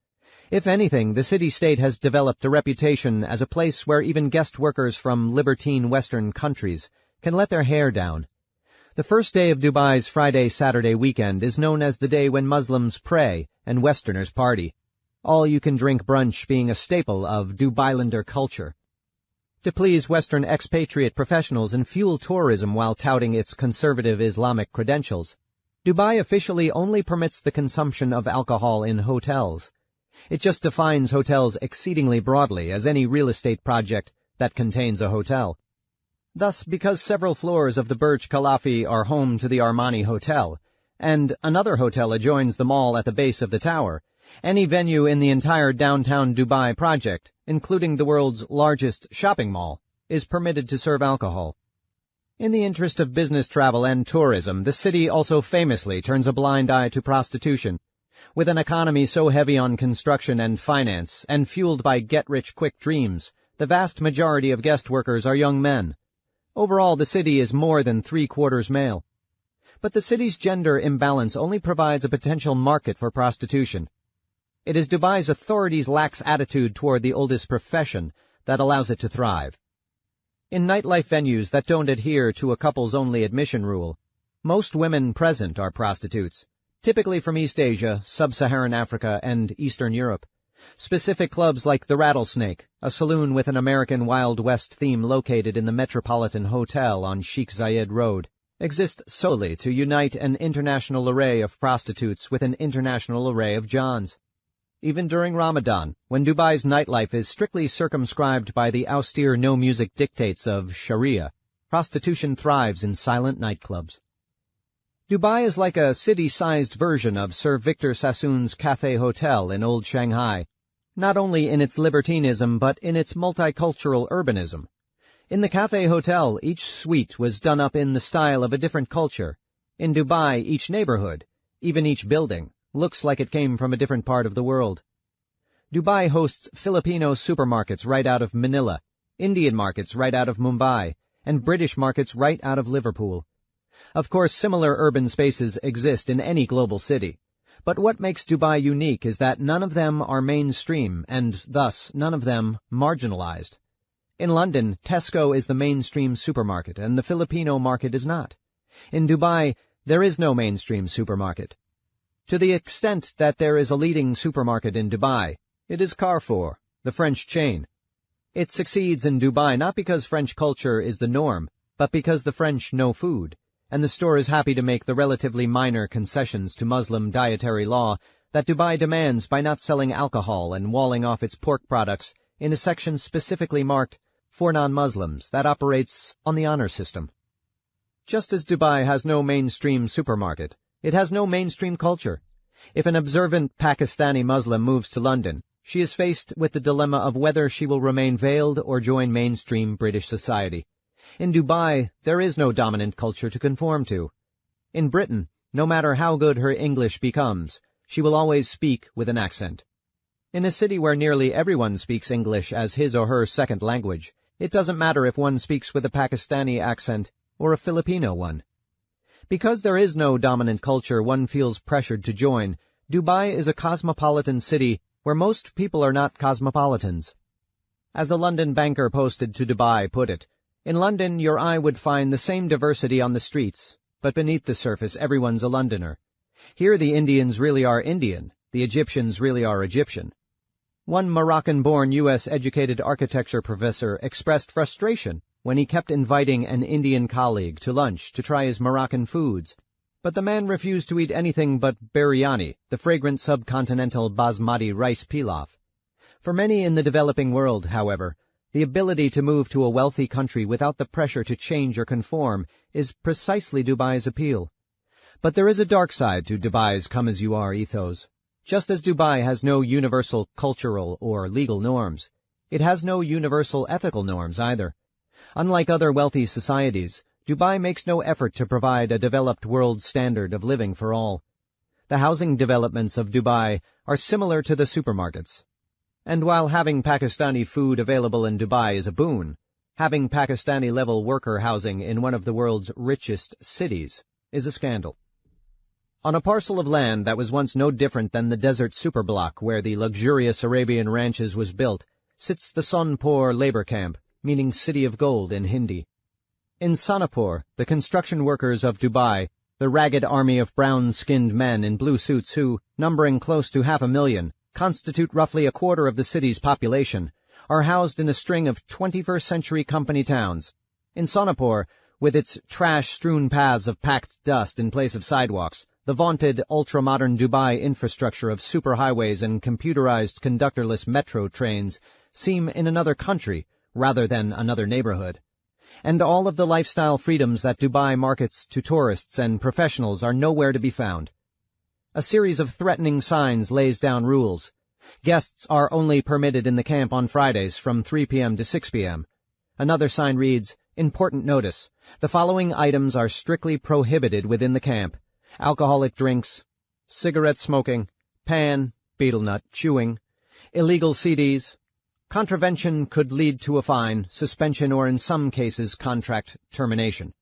If anything, the city-state has developed a reputation as a place where even guest workers from libertine Western countries can let their hair down. The first day of Dubai's Friday-Saturday weekend is known as the day when Muslims pray and Westerners party, all-you-can-drink brunch being a staple of Dubailander culture. To please Western expatriate professionals and fuel tourism while touting its conservative Islamic credentials, Dubai officially only permits the consumption of alcohol in hotels. It just defines hotels exceedingly broadly as any real estate project that contains a hotel. Thus, because several floors of the Burj Khalifa are home to the Armani Hotel, and another hotel adjoins the mall at the base of the tower, any venue in the entire downtown Dubai project, including the world's largest shopping mall, is permitted to serve alcohol. In the interest of business travel and tourism, the city also famously turns a blind eye to prostitution. With an economy so heavy on construction and finance, and fueled by get-rich-quick dreams, the vast majority of guest workers are young men. Overall, the city is more than three-quarters male. But the city's gender imbalance only provides a potential market for prostitution. It is Dubai's authorities' lax attitude toward the oldest profession that allows it to thrive. In nightlife venues that don't adhere to a couples-only admission rule, most women present are prostitutes, typically from East Asia, Sub-Saharan Africa, and Eastern Europe. Specific clubs like the Rattlesnake, a saloon with an American Wild West theme located in the Metropolitan Hotel on Sheikh Zayed Road, exist solely to unite an international array of prostitutes with an international array of Johns. Even during Ramadan, when Dubai's nightlife is strictly circumscribed by the austere no-music dictates of Sharia, prostitution thrives in silent nightclubs. Dubai is like a city-sized version of Sir Victor Sassoon's Cathay Hotel in Old Shanghai, not only in its libertinism but in its multicultural urbanism. In the Cathay Hotel, each suite was done up in the style of a different culture. In Dubai, each neighborhood, even each building, looks like it came from a different part of the world. Dubai hosts Filipino supermarkets right out of Manila, Indian markets right out of Mumbai, and British markets right out of Liverpool. Of course, similar urban spaces exist in any global city, but what makes Dubai unique is that none of them are mainstream, and thus none of them marginalized. In London, Tesco is the mainstream supermarket, and the Filipino market is not. In Dubai, there is no mainstream supermarket. To the extent that there is a leading supermarket in Dubai, it is Carrefour, the French chain. It succeeds in Dubai not because French culture is the norm, but because the French know food, and the store is happy to make the relatively minor concessions to Muslim dietary law that Dubai demands by not selling alcohol and walling off its pork products in a section specifically marked for non-Muslims that operates on the honor system. Just as Dubai has no mainstream supermarket, it has no mainstream culture. If an observant Pakistani Muslim moves to London, she is faced with the dilemma of whether she will remain veiled or join mainstream British society. In Dubai, there is no dominant culture to conform to. In Britain, no matter how good her English becomes, she will always speak with an accent. In a city where nearly everyone speaks English as his or her second language, it doesn't matter if one speaks with a Pakistani accent or a Filipino one. Because there is no dominant culture one feels pressured to join, Dubai is a cosmopolitan city where most people are not cosmopolitans. As a London banker posted to Dubai put it, in London your eye would find the same diversity on the streets, but beneath the surface everyone's a Londoner. Here the Indians really are Indian, the Egyptians really are Egyptian. One Moroccan-born U.S.-educated architecture professor expressed frustration when he kept inviting an Indian colleague to lunch to try his Moroccan foods, but the man refused to eat anything but biryani, the fragrant subcontinental basmati rice pilaf. For many in the developing world, however, the ability to move to a wealthy country without the pressure to change or conform is precisely Dubai's appeal. But there is a dark side to Dubai's come-as-you-are ethos. Just as Dubai has no universal cultural or legal norms, it has no universal ethical norms either. Unlike other wealthy societies, Dubai makes no effort to provide a developed world standard of living for all. The housing developments of Dubai are similar to the supermarkets. And while having Pakistani food available in Dubai is a boon, having Pakistani-level worker housing in one of the world's richest cities is a scandal. On a parcel of land that was once no different than the desert superblock where the luxurious Arabian ranches was built, sits the Sonpur labor camp, meaning City of Gold in Hindi. In Sonapur, the construction workers of Dubai, the ragged army of brown-skinned men in blue suits who, numbering close to 500,000, constitute roughly a quarter of the city's population, are housed in a string of 21st-century company towns. In Sonapur, with its trash-strewn paths of packed dust in place of sidewalks, the vaunted ultra-modern Dubai infrastructure of superhighways and computerized conductorless metro trains seem in another country rather than another neighborhood. And all of the lifestyle freedoms that Dubai markets to tourists and professionals are nowhere to be found. A series of threatening signs lays down rules. Guests are only permitted in the camp on Fridays from 3 p.m. to 6 p.m. Another sign reads, "Important notice. The following items are strictly prohibited within the camp: alcoholic drinks, cigarette smoking, pan, betel nut chewing, illegal CDs. Contravention could lead to a fine, suspension, or in some cases contract termination."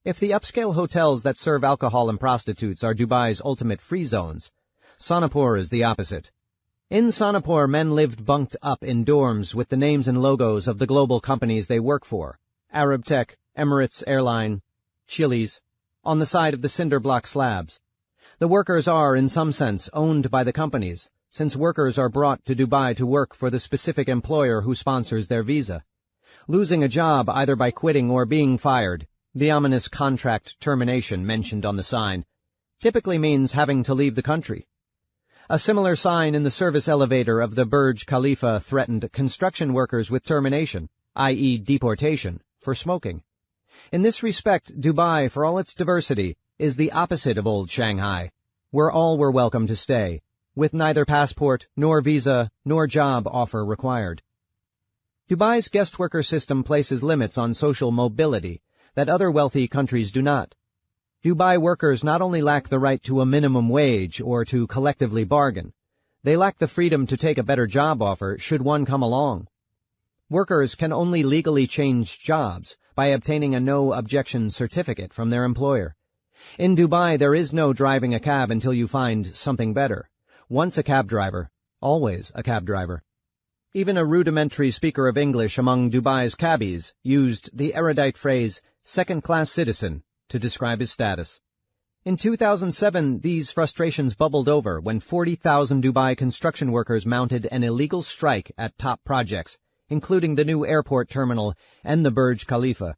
If the upscale hotels that serve alcohol and prostitutes are Dubai's ultimate free zones, Sonapur is the opposite. In Sonapur, men lived bunked up in dorms with the names and logos of the global companies they work for: Arab Tech, Emirates Airline, Chili's, on the side of the cinder block slabs. The workers are, in some sense, owned by the companies, since workers are brought to Dubai to work for the specific employer who sponsors their visa. Losing a job either by quitting or being fired, the ominous contract termination mentioned on the sign, typically means having to leave the country. A similar sign in the service elevator of the Burj Khalifa threatened construction workers with termination, i.e. deportation, for smoking. In this respect, Dubai, for all its diversity, is the opposite of old Shanghai, where all were welcome to stay, with neither passport, nor visa, nor job offer required. Dubai's guest worker system places limits on social mobility that other wealthy countries do not. Dubai workers not only lack the right to a minimum wage or to collectively bargain, they lack the freedom to take a better job offer should one come along. Workers can only legally change jobs by obtaining a no-objection certificate from their employer. In Dubai, there is no driving a cab until you find something better. Once a cab driver, always a cab driver. Even a rudimentary speaker of English among Dubai's cabbies used the erudite phrase second-class citizen to describe his status. In 2007, these frustrations bubbled over when 40,000 Dubai construction workers mounted an illegal strike at top projects, including the new airport terminal and the Burj Khalifa.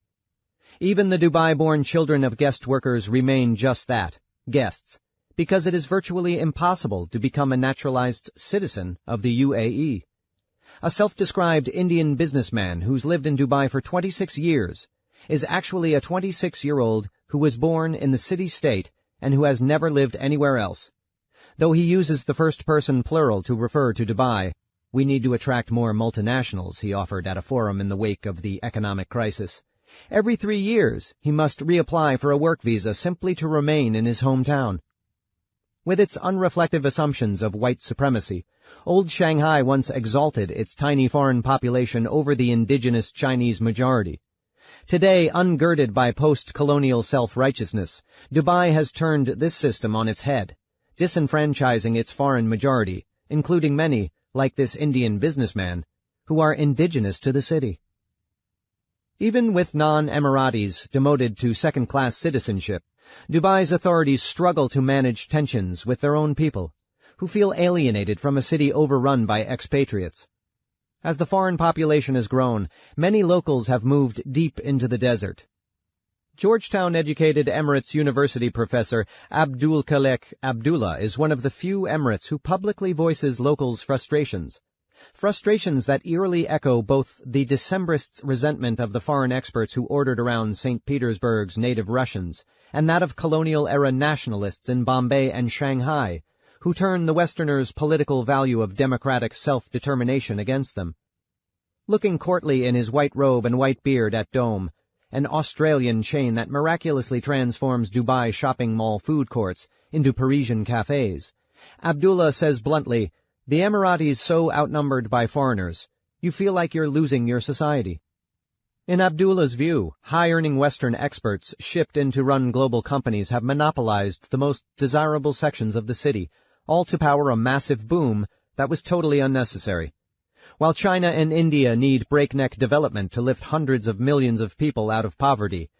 Even the Dubai-born children of guest workers remain just that, guests, because it is virtually impossible to become a naturalized citizen of the UAE. A self-described Indian businessman who's lived in Dubai for 26 years is actually a 26-year-old who was born in the city-state and who has never lived anywhere else. Though he uses the first-person plural to refer to Dubai, we need to attract more multinationals, he offered at a forum in the wake of the economic crisis. Every 3 years, he must reapply for a work visa simply to remain in his hometown. With its unreflective assumptions of white supremacy, old Shanghai once exalted its tiny foreign population over the indigenous Chinese majority. Today, ungirded by post-colonial self-righteousness, Dubai has turned this system on its head, disenfranchising its foreign majority, including many, like this Indian businessman, who are indigenous to the city. Even with non-Emiratis demoted to second-class citizenship, Dubai's authorities struggle to manage tensions with their own people, who feel alienated from a city overrun by expatriates. As the foreign population has grown, many locals have moved deep into the desert. Georgetown-educated Emirates University professor Abdulkalek Abdullah is one of the few Emirates who publicly voices locals' frustrations. Frustrations that eerily echo both the Decembrists' resentment of the foreign experts who ordered around St. Petersburg's native Russians, and that of colonial-era nationalists in Bombay and Shanghai, who turn the Westerners' political value of democratic self-determination against them. Looking courtly in his white robe and white beard at Dome, an Australian chain that miraculously transforms Dubai shopping mall food courts into Parisian cafes, Abdullah says bluntly, "The Emiratis so outnumbered by foreigners, you feel like you're losing your society." In Abdullah's view, high-earning Western experts shipped in to run global companies have monopolized the most desirable sections of the city, all to power a massive boom that was totally unnecessary. While China and India need breakneck development to lift hundreds of millions of people out of poverty,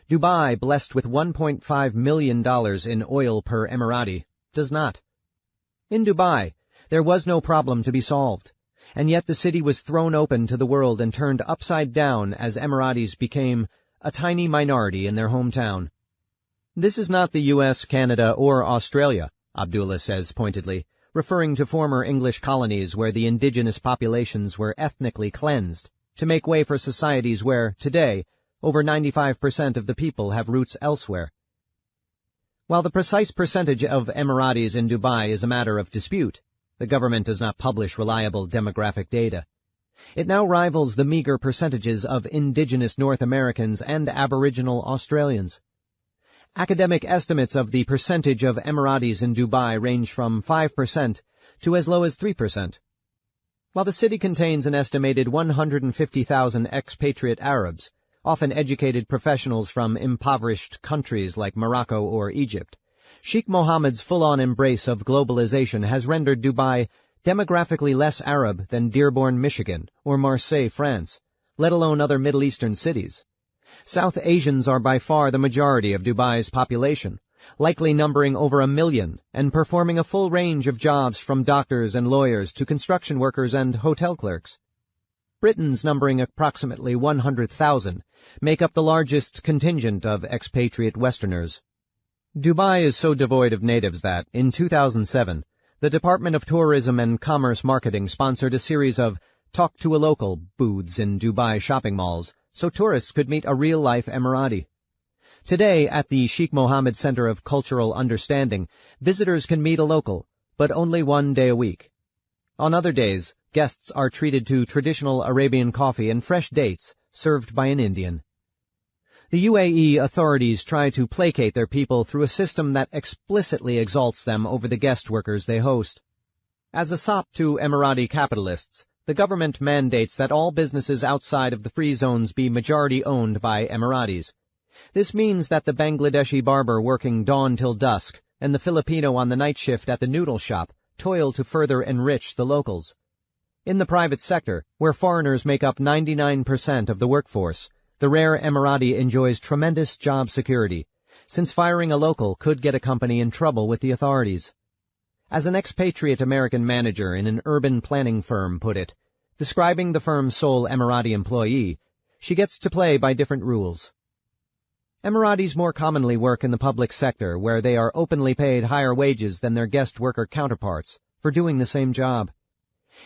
Dubai, blessed with $1.5 million in oil per Emirati, does not. In Dubai, there was no problem to be solved, and yet the city was thrown open to the world and turned upside down as Emiratis became a tiny minority in their hometown. This is not the U.S., Canada, or Australia, Abdullah says pointedly, referring to former English colonies where the indigenous populations were ethnically cleansed, to make way for societies where, today, over 95% of the people have roots elsewhere. While the precise percentage of Emiratis in Dubai is a matter of dispute, the government does not publish reliable demographic data. It now rivals the meager percentages of indigenous North Americans and Aboriginal Australians. Academic estimates of the percentage of Emiratis in Dubai range from 5% to as low as 3%. While the city contains an estimated 150,000 expatriate Arabs, often educated professionals from impoverished countries like Morocco or Egypt, Sheikh Mohammed's full-on embrace of globalization has rendered Dubai demographically less Arab than Dearborn, Michigan, or Marseille, France, let alone other Middle Eastern cities. South Asians are by far the majority of Dubai's population, likely numbering over 1 million and performing a full range of jobs from doctors and lawyers to construction workers and hotel clerks. Britons, numbering approximately 100,000, make up the largest contingent of expatriate Westerners. Dubai is so devoid of natives that, in 2007, the Department of Tourism and Commerce Marketing sponsored a series of Talk to a Local booths in Dubai shopping malls so tourists could meet a real-life Emirati. Today, at the Sheikh Mohammed Center of Cultural Understanding, visitors can meet a local, but only one day a week. On other days, guests are treated to traditional Arabian coffee and fresh dates served by an Indian. The UAE authorities try to placate their people through a system that explicitly exalts them over the guest workers they host. As a sop to Emirati capitalists, the government mandates that all businesses outside of the free zones be majority owned by Emiratis. This means that the Bangladeshi barber working dawn till dusk and the Filipino on the night shift at the noodle shop toil to further enrich the locals. In the private sector, where foreigners make up 99% of the workforce, the rare Emirati enjoys tremendous job security, since firing a local could get a company in trouble with the authorities. As an expatriate American manager in an urban planning firm put it, describing the firm's sole Emirati employee, she gets to play by different rules. Emiratis more commonly work in the public sector, where they are openly paid higher wages than their guest worker counterparts for doing the same job.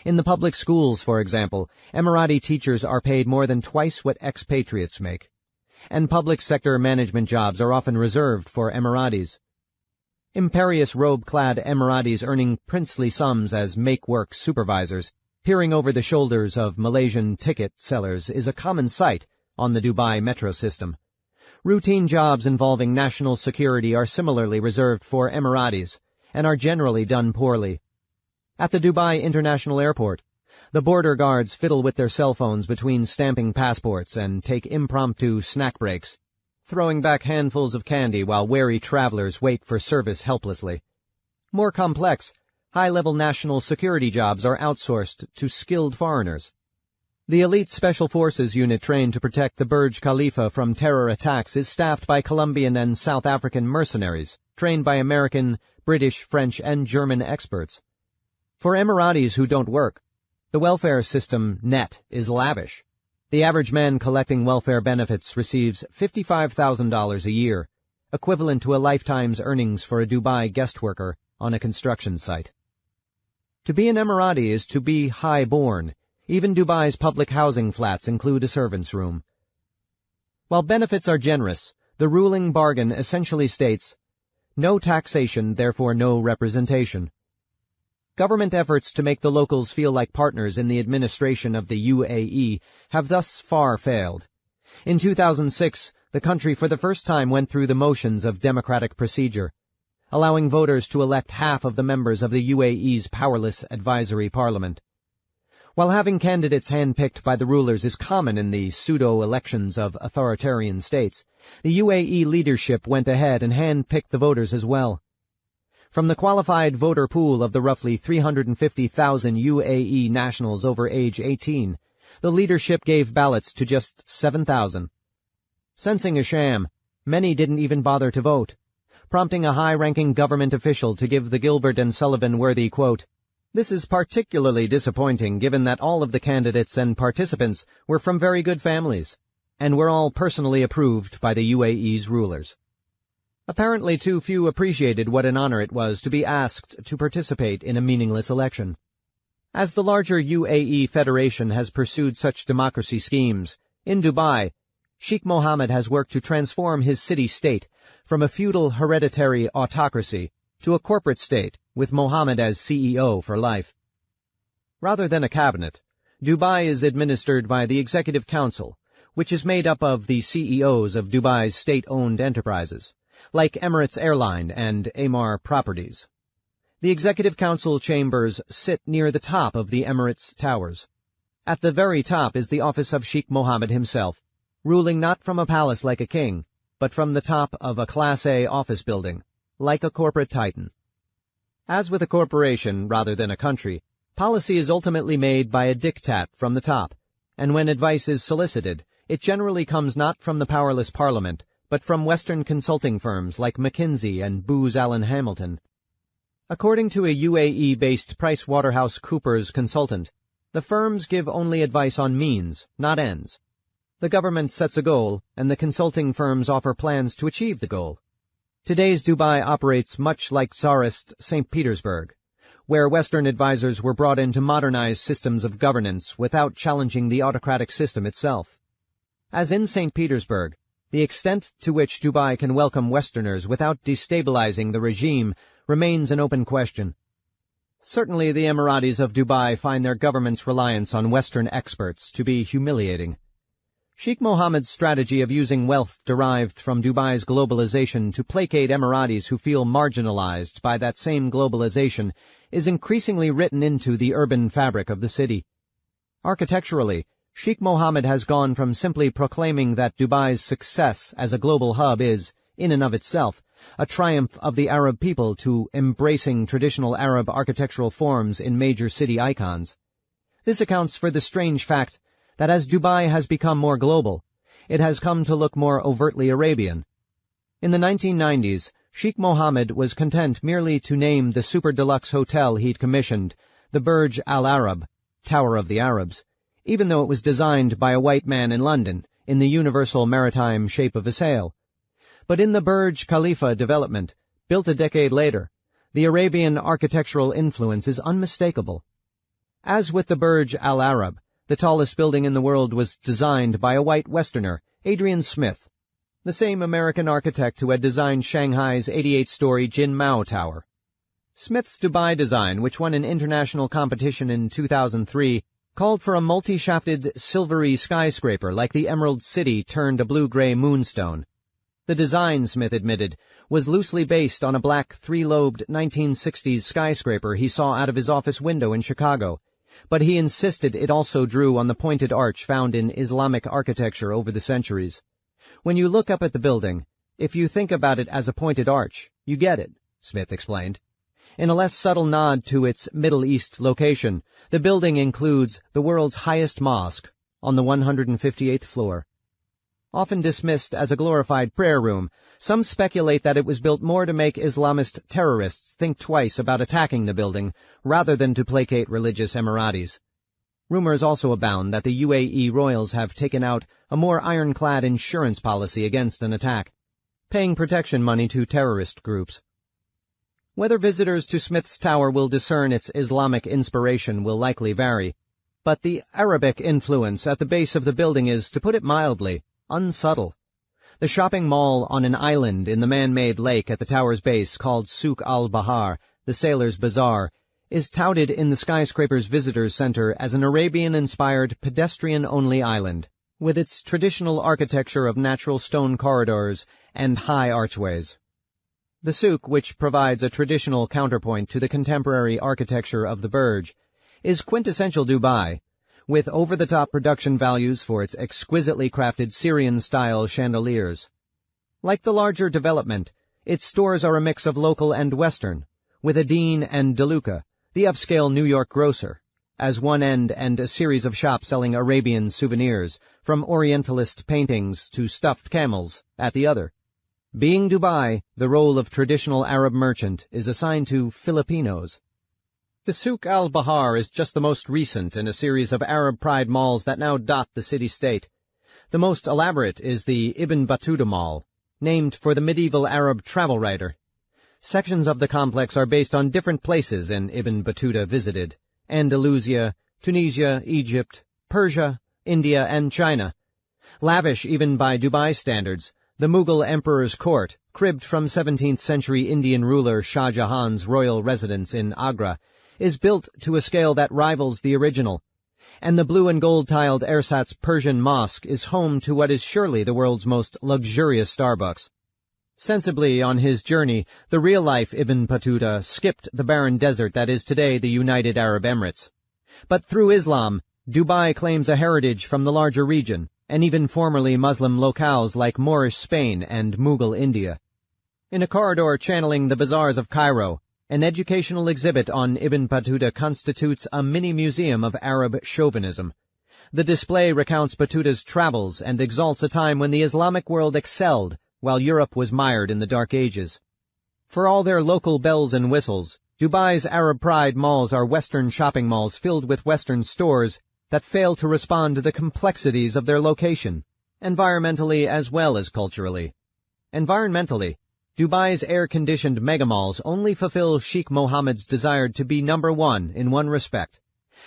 In the public schools, for example, Emirati teachers are paid more than twice what expatriates make. And public sector management jobs are often reserved for Emiratis. Imperious robe-clad Emiratis earning princely sums as make-work supervisors, peering over the shoulders of Malaysian ticket sellers, is a common sight on the Dubai metro system. Routine jobs involving national security are similarly reserved for Emiratis, and are generally done poorly. At the Dubai International Airport, the border guards fiddle with their cell phones between stamping passports and take impromptu snack breaks, throwing back handfuls of candy while wary travelers wait for service helplessly. More complex, high-level national security jobs are outsourced to skilled foreigners. The elite Special Forces unit trained to protect the Burj Khalifa from terror attacks is staffed by Colombian and South African mercenaries, trained by American, British, French, and German experts. For Emiratis who don't work, the welfare system net is lavish. The average man collecting welfare benefits receives $55,000 a year, equivalent to a lifetime's earnings for a Dubai guest worker on a construction site. To be an Emirati is to be high-born. Even Dubai's public housing flats include a servant's room. While benefits are generous, the ruling bargain essentially states, no taxation, therefore no representation. Government efforts to make the locals feel like partners in the administration of the UAE have thus far failed. In 2006, the country for the first time went through the motions of democratic procedure, allowing voters to elect half of the members of the UAE's powerless advisory parliament. While having candidates handpicked by the rulers is common in the pseudo-elections of authoritarian states, the UAE leadership went ahead and handpicked the voters as well. From the qualified voter pool of the roughly 350,000 UAE nationals over age 18, the leadership gave ballots to just 7,000. Sensing a sham, many didn't even bother to vote, prompting a high-ranking government official to give the Gilbert and Sullivan-worthy quote, "This is particularly disappointing given that all of the candidates and participants were from very good families, and were all personally approved by the UAE's rulers." Apparently too few appreciated what an honor it was to be asked to participate in a meaningless election. As the larger UAE Federation has pursued such democracy schemes, in Dubai, Sheikh Mohammed has worked to transform his city-state from a feudal hereditary autocracy to a corporate state with Mohammed as CEO for life. Rather than a cabinet, Dubai is administered by the Executive Council, which is made up of the CEOs of Dubai's state-owned enterprises, like Emirates Airline and Emaar Properties. The Executive Council chambers sit near the top of the Emirates Towers. At the very top is the office of Sheikh Mohammed himself, ruling not from a palace like a king, but from the top of a Class A office building, like a corporate titan. As with a corporation rather than a country, policy is ultimately made by a diktat from the top, and when advice is solicited, it generally comes not from the powerless parliament, but from Western consulting firms like McKinsey and Booz Allen Hamilton. According to a UAE-based PricewaterhouseCoopers consultant, the firms give only advice on means, not ends. The government sets a goal, and the consulting firms offer plans to achieve the goal. Today's Dubai operates much like Tsarist St. Petersburg, where Western advisors were brought in to modernize systems of governance without challenging the autocratic system itself. As in St. Petersburg, the extent to which Dubai can welcome Westerners without destabilizing the regime remains an open question. Certainly the Emiratis of Dubai find their government's reliance on Western experts to be humiliating. Sheikh Mohammed's strategy of using wealth derived from Dubai's globalization to placate Emiratis who feel marginalized by that same globalization is increasingly written into the urban fabric of the city. Architecturally, Sheikh Mohammed has gone from simply proclaiming that Dubai's success as a global hub is, in and of itself, a triumph of the Arab people to embracing traditional Arab architectural forms in major city icons. This accounts for the strange fact that as Dubai has become more global, it has come to look more overtly Arabian. In the 1990s, Sheikh Mohammed was content merely to name the super deluxe hotel he'd commissioned the Burj Al Arab, Tower of the Arabs, even though it was designed by a white man in London in the universal maritime shape of a sail. But in the Burj Khalifa development, built a decade later, the Arabian architectural influence is unmistakable. As with the Burj Al Arab, the tallest building in the world was designed by a white Westerner, Adrian Smith, the same American architect who had designed Shanghai's 88-story Jin Mao Tower. Smith's Dubai design, which won an international competition in 2003, called for a multi-shafted, silvery skyscraper like the Emerald City turned a blue-gray moonstone. The design, Smith admitted, was loosely based on a black three-lobed 1960s skyscraper he saw out of his office window in Chicago, but he insisted it also drew on the pointed arch found in Islamic architecture over the centuries. When you look up at the building, if you think about it as a pointed arch, you get it, Smith explained. In a less subtle nod to its Middle East location, the building includes the world's highest mosque on the 158th floor. Often dismissed as a glorified prayer room, some speculate that it was built more to make Islamist terrorists think twice about attacking the building rather than to placate religious Emiratis. Rumors also abound that the UAE royals have taken out a more ironclad insurance policy against an attack, paying protection money to terrorist groups. Whether visitors to Smith's Tower will discern its Islamic inspiration will likely vary, but the Arabic influence at the base of the building is, to put it mildly, unsubtle. The shopping mall on an island in the man-made lake at the tower's base, called Souk al-Bahar, the Sailor's Bazaar, is touted in the skyscraper's visitors center as an Arabian-inspired pedestrian-only island, with its traditional architecture of natural stone corridors and high archways. The souk, which provides a traditional counterpoint to the contemporary architecture of the Burj, is quintessential Dubai, with over-the-top production values for its exquisitely crafted Syrian-style chandeliers. Like the larger development, its stores are a mix of local and Western, with Adine and DeLuca, the upscale New York grocer, as one end and a series of shops selling Arabian souvenirs, from Orientalist paintings to stuffed camels, at the other. Being Dubai, the role of traditional Arab merchant is assigned to Filipinos. The Souk al-Bahar is just the most recent in a series of Arab pride malls that now dot the city-state. The most elaborate is the Ibn Battuta Mall, named for the medieval Arab travel writer. Sections of the complex are based on different places Ibn Battuta visited: Andalusia, Tunisia, Egypt, Persia, India, and China. Lavish even by Dubai standards, the Mughal emperor's court, cribbed from 17th-century Indian ruler Shah Jahan's royal residence in Agra, is built to a scale that rivals the original, and the blue and gold-tiled ersatz Persian mosque is home to what is surely the world's most luxurious Starbucks. Sensibly on his journey, the real-life Ibn Battuta skipped the barren desert that is today the United Arab Emirates. But through Islam, Dubai claims a heritage from the larger region, and even formerly Muslim locales like Moorish Spain and Mughal India. In a corridor channeling the bazaars of Cairo, an educational exhibit on Ibn Battuta constitutes a mini-museum of Arab chauvinism. The display recounts Battuta's travels and exalts a time when the Islamic world excelled, while Europe was mired in the Dark Ages. For all their local bells and whistles, Dubai's Arab Pride malls are Western shopping malls filled with Western stores that fail to respond to the complexities of their location, environmentally as well as culturally. Environmentally, Dubai's air-conditioned megamalls only fulfill Sheikh Mohammed's desire to be number one in one respect.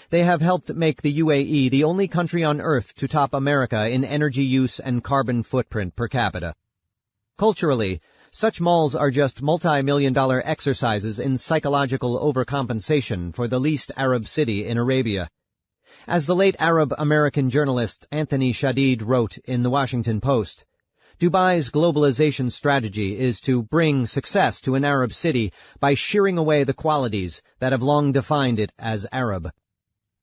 They have helped make the UAE the only country on earth to top America in energy use and carbon footprint per capita. Culturally, such malls are just multi-million-dollar exercises in psychological overcompensation for the least Arab city in Arabia. As the late Arab-American journalist Anthony Shadid wrote in The Washington Post, Dubai's globalization strategy is to bring success to an Arab city by shearing away the qualities that have long defined it as Arab.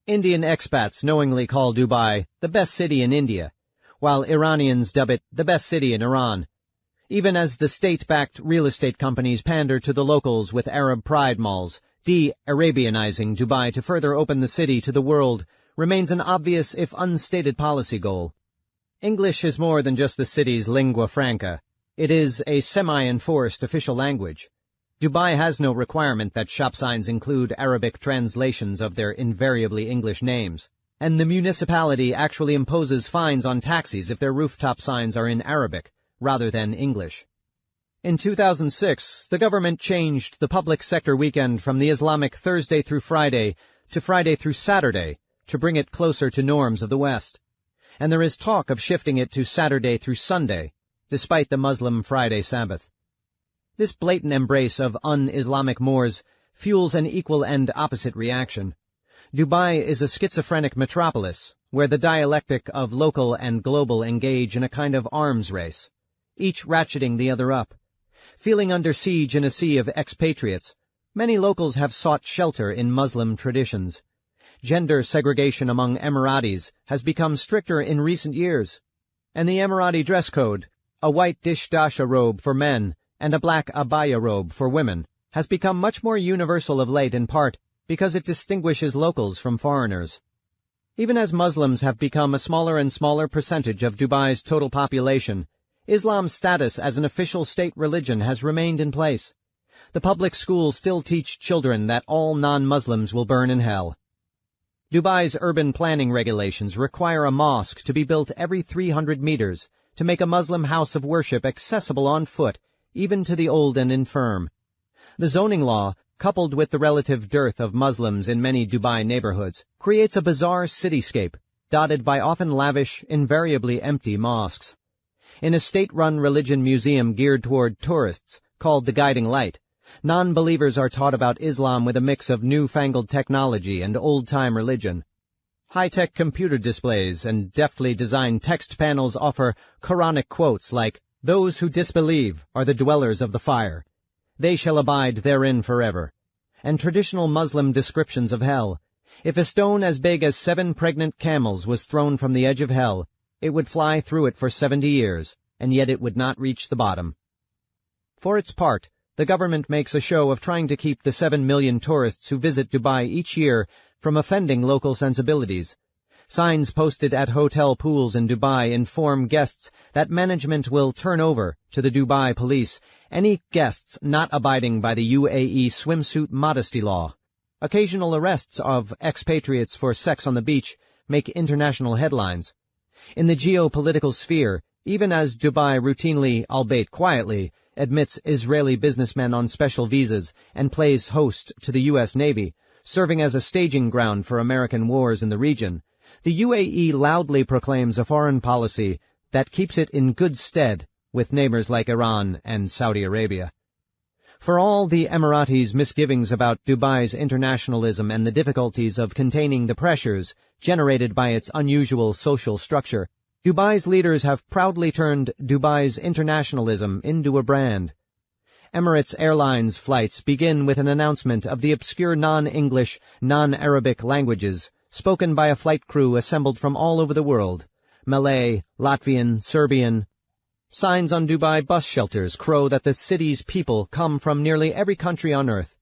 Indian expats knowingly call Dubai the best city in India, while Iranians dub it the best city in Iran. Even as the state-backed real estate companies pander to the locals with Arab pride malls, de-Arabianizing Dubai to further open the city to the world remains an obvious if unstated policy goal. English is more than just the city's lingua franca. It is a semi-enforced official language. Dubai has no requirement that shop signs include Arabic translations of their invariably English names, and the municipality actually imposes fines on taxis if their rooftop signs are in Arabic rather than English. In 2006, the government changed the public sector weekend from the Islamic Thursday through Friday to Friday through Saturday to bring it closer to norms of the West. And there is talk of shifting it to Saturday through Sunday, despite the Muslim Friday Sabbath. This blatant embrace of un-Islamic mores fuels an equal and opposite reaction. Dubai is a schizophrenic metropolis where the dialectic of local and global engage in a kind of arms race, each ratcheting the other up. Feeling under siege in a sea of expatriates, many locals have sought shelter in Muslim traditions. Gender segregation among Emiratis has become stricter in recent years, and the Emirati dress code, a white dishdasha robe for men and a black abaya robe for women, has become much more universal of late in part because it distinguishes locals from foreigners. Even as Muslims have become a smaller and smaller percentage of Dubai's total population, Islam's status as an official state religion has remained in place. The public schools still teach children that all non-Muslims will burn in hell. Dubai's urban planning regulations require a mosque to be built every 300 meters to make a Muslim house of worship accessible on foot, even to the old and infirm. The zoning law, coupled with the relative dearth of Muslims in many Dubai neighborhoods, creates a bizarre cityscape, dotted by often lavish, invariably empty mosques. In a state-run religion museum geared toward tourists, called the Guiding Light, non-believers are taught about Islam with a mix of newfangled technology and old-time religion. High-tech computer displays and deftly designed text panels offer Quranic quotes like, "Those who disbelieve are the dwellers of the fire. They shall abide therein forever," and traditional Muslim descriptions of hell. If a stone as big as 7 pregnant camels was thrown from the edge of hell, it would fly through it for 70 years, and yet it would not reach the bottom. For its part, the government makes a show of trying to keep the 7 million tourists who visit Dubai each year from offending local sensibilities. Signs posted at hotel pools in Dubai inform guests that management will turn over to the Dubai police any guests not abiding by the UAE swimsuit modesty law. Occasional arrests of expatriates for sex on the beach make international headlines. In the geopolitical sphere, even as Dubai routinely, albeit quietly, admits Israeli businessmen on special visas and plays host to the U.S. Navy, serving as a staging ground for American wars in the region, the UAE loudly proclaims a foreign policy that keeps it in good stead with neighbors like Iran and Saudi Arabia. For all the Emiratis' misgivings about Dubai's internationalism and the difficulties of containing the pressures generated by its unusual social structure, Dubai's leaders have proudly turned Dubai's internationalism into a brand. Emirates Airlines flights begin with an announcement of the obscure non-English, non-Arabic languages spoken by a flight crew assembled from all over the world: Malay, Latvian, Serbian. Signs on Dubai bus shelters crow that the city's people come from nearly every country on earth,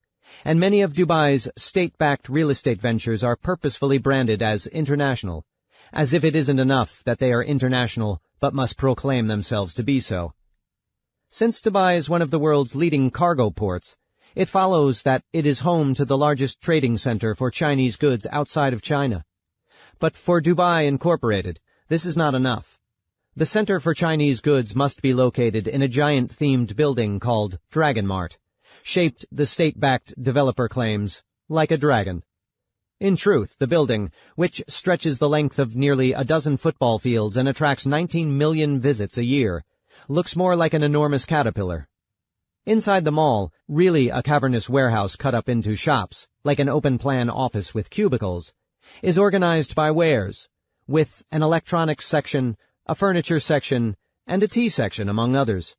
and many of Dubai's state-backed real estate ventures are purposefully branded as international, as if it isn't enough that they are international but must proclaim themselves to be so. Since Dubai is one of the world's leading cargo ports, it follows that it is home to the largest trading center for Chinese goods outside of China. But for Dubai Incorporated, this is not enough. The Center for Chinese Goods must be located in a giant themed building called Dragon Mart, shaped, the state-backed developer claims, like a dragon. In truth, the building, which stretches the length of nearly a dozen football fields and attracts 19 million visits a year, looks more like an enormous caterpillar. Inside the mall, really a cavernous warehouse cut up into shops, like an open-plan office with cubicles, is organized by wares, with an electronics section, a furniture section, and a tea section, among others.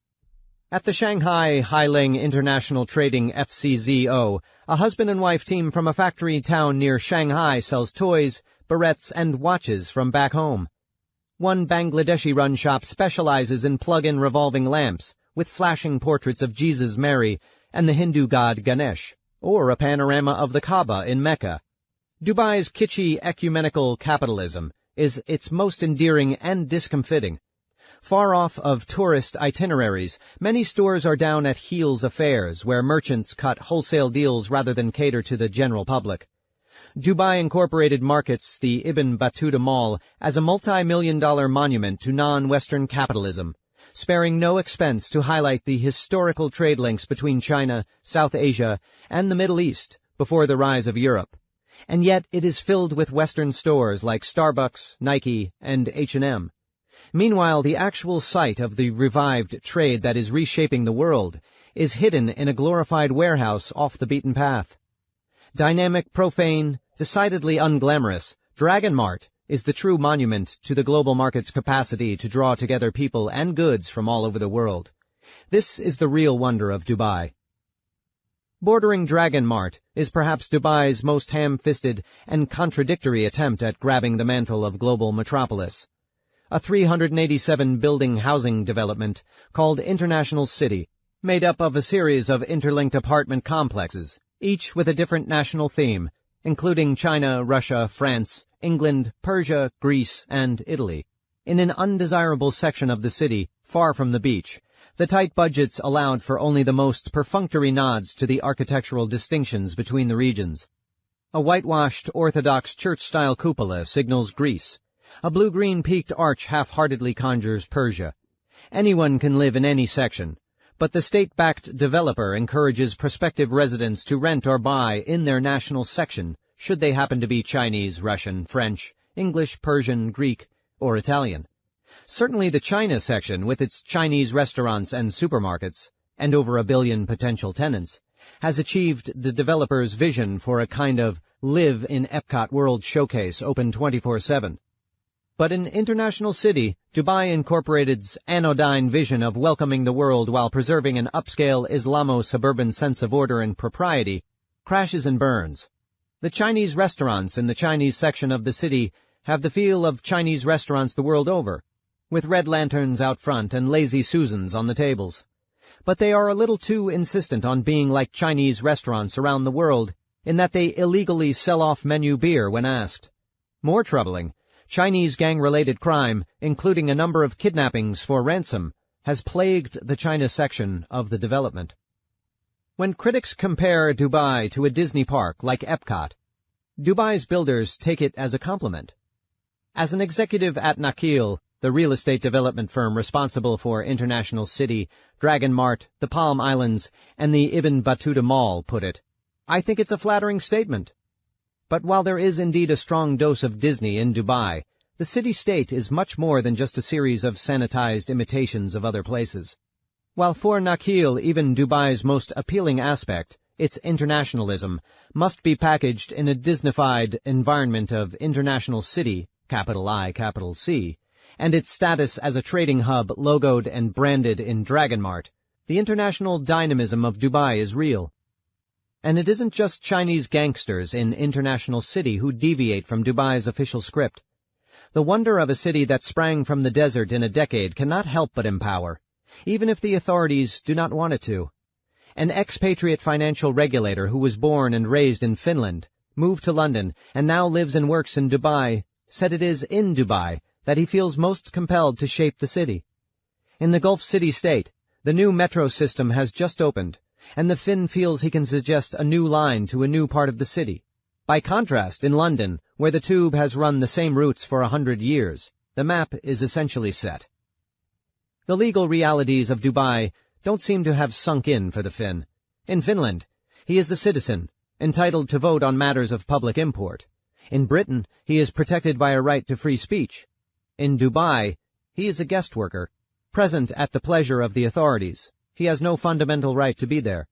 At the Shanghai Hailing International Trading FCZO, a husband and wife team from a factory town near Shanghai sells toys, barrettes, and watches from back home. One Bangladeshi-run shop specializes in plug-in revolving lamps, with flashing portraits of Jesus, Mary, and the Hindu god Ganesh, or a panorama of the Kaaba in Mecca. Dubai's kitschy ecumenical capitalism is its most endearing and discomfiting. Far off of tourist itineraries, many stores are down at heels affairs where merchants cut wholesale deals rather than cater to the general public. Dubai Incorporated markets the Ibn Battuta Mall as a multi-million-dollar monument to non-Western capitalism, sparing no expense to highlight the historical trade links between China, South Asia, and the Middle East before the rise of Europe. And yet it is filled with Western stores like Starbucks, Nike, and H&M. Meanwhile, the actual site of the revived trade that is reshaping the world is hidden in a glorified warehouse off the beaten path. Dynamic, profane, decidedly unglamorous, Dragon Mart is the true monument to the global market's capacity to draw together people and goods from all over the world. This is the real wonder of Dubai. Bordering Dragon Mart is perhaps Dubai's most ham-fisted and contradictory attempt at grabbing the mantle of global metropolis. A 387-building housing development called International City, made up of a series of interlinked apartment complexes, each with a different national theme, including China, Russia, France, England, Persia, Greece, and Italy. In an undesirable section of the city, far from the beach, the tight budgets allowed for only the most perfunctory nods to the architectural distinctions between the regions. A whitewashed Orthodox church-style cupola signals Greece. A blue-green peaked arch half-heartedly conjures Persia. Anyone can live in any section, but the state-backed developer encourages prospective residents to rent or buy in their national section should they happen to be Chinese, Russian, French, English, Persian, Greek, or Italian. Certainly the China section, with its Chinese restaurants and supermarkets, and over 1 billion potential tenants, has achieved the developer's vision for a kind of live in Epcot World Showcase open 24/7. But in International City, Dubai Incorporated's anodyne vision of welcoming the world while preserving an upscale Islamo-suburban sense of order and propriety crashes and burns. The Chinese restaurants in the Chinese section of the city have the feel of Chinese restaurants the world over, with red lanterns out front and lazy Susans on the tables. But they are a little too insistent on being like Chinese restaurants around the world, in that they illegally sell off menu beer when asked. More troubling, Chinese gang-related crime, including a number of kidnappings for ransom, has plagued the China section of the development. When critics compare Dubai to a Disney park like Epcot, Dubai's builders take it as a compliment. As an executive at Nakheel, the real estate development firm responsible for International City, Dragon Mart, the Palm Islands, and the Ibn Battuta Mall, put it, I think it's a flattering statement. But while there is indeed a strong dose of Disney in Dubai, the city-state is much more than just a series of sanitized imitations of other places. While for Nakheel even Dubai's most appealing aspect, its internationalism, must be packaged in a Disneyfied environment of International City, capital I, capital C, and its status as a trading hub logoed and branded in Dragon Mart, the international dynamism of Dubai is real. And it isn't just Chinese gangsters in International City who deviate from Dubai's official script. The wonder of a city that sprang from the desert in a decade cannot help but empower, even if the authorities do not want it to. An expatriate financial regulator who was born and raised in Finland, moved to London, and now lives and works in Dubai, said it is in Dubai that he feels most compelled to shape the city. In the Gulf City state, the new metro system has just opened, and the Finn feels he can suggest a new line to a new part of the city. By contrast, in London, where the tube has run the same routes for 100 years, the map is essentially set. The legal realities of Dubai don't seem to have sunk in for the Finn. In Finland, he is a citizen, entitled to vote on matters of public import. In Britain, he is protected by a right to free speech. In Dubai, he is a guest worker, present at the pleasure of the authorities. He has no fundamental right to be there.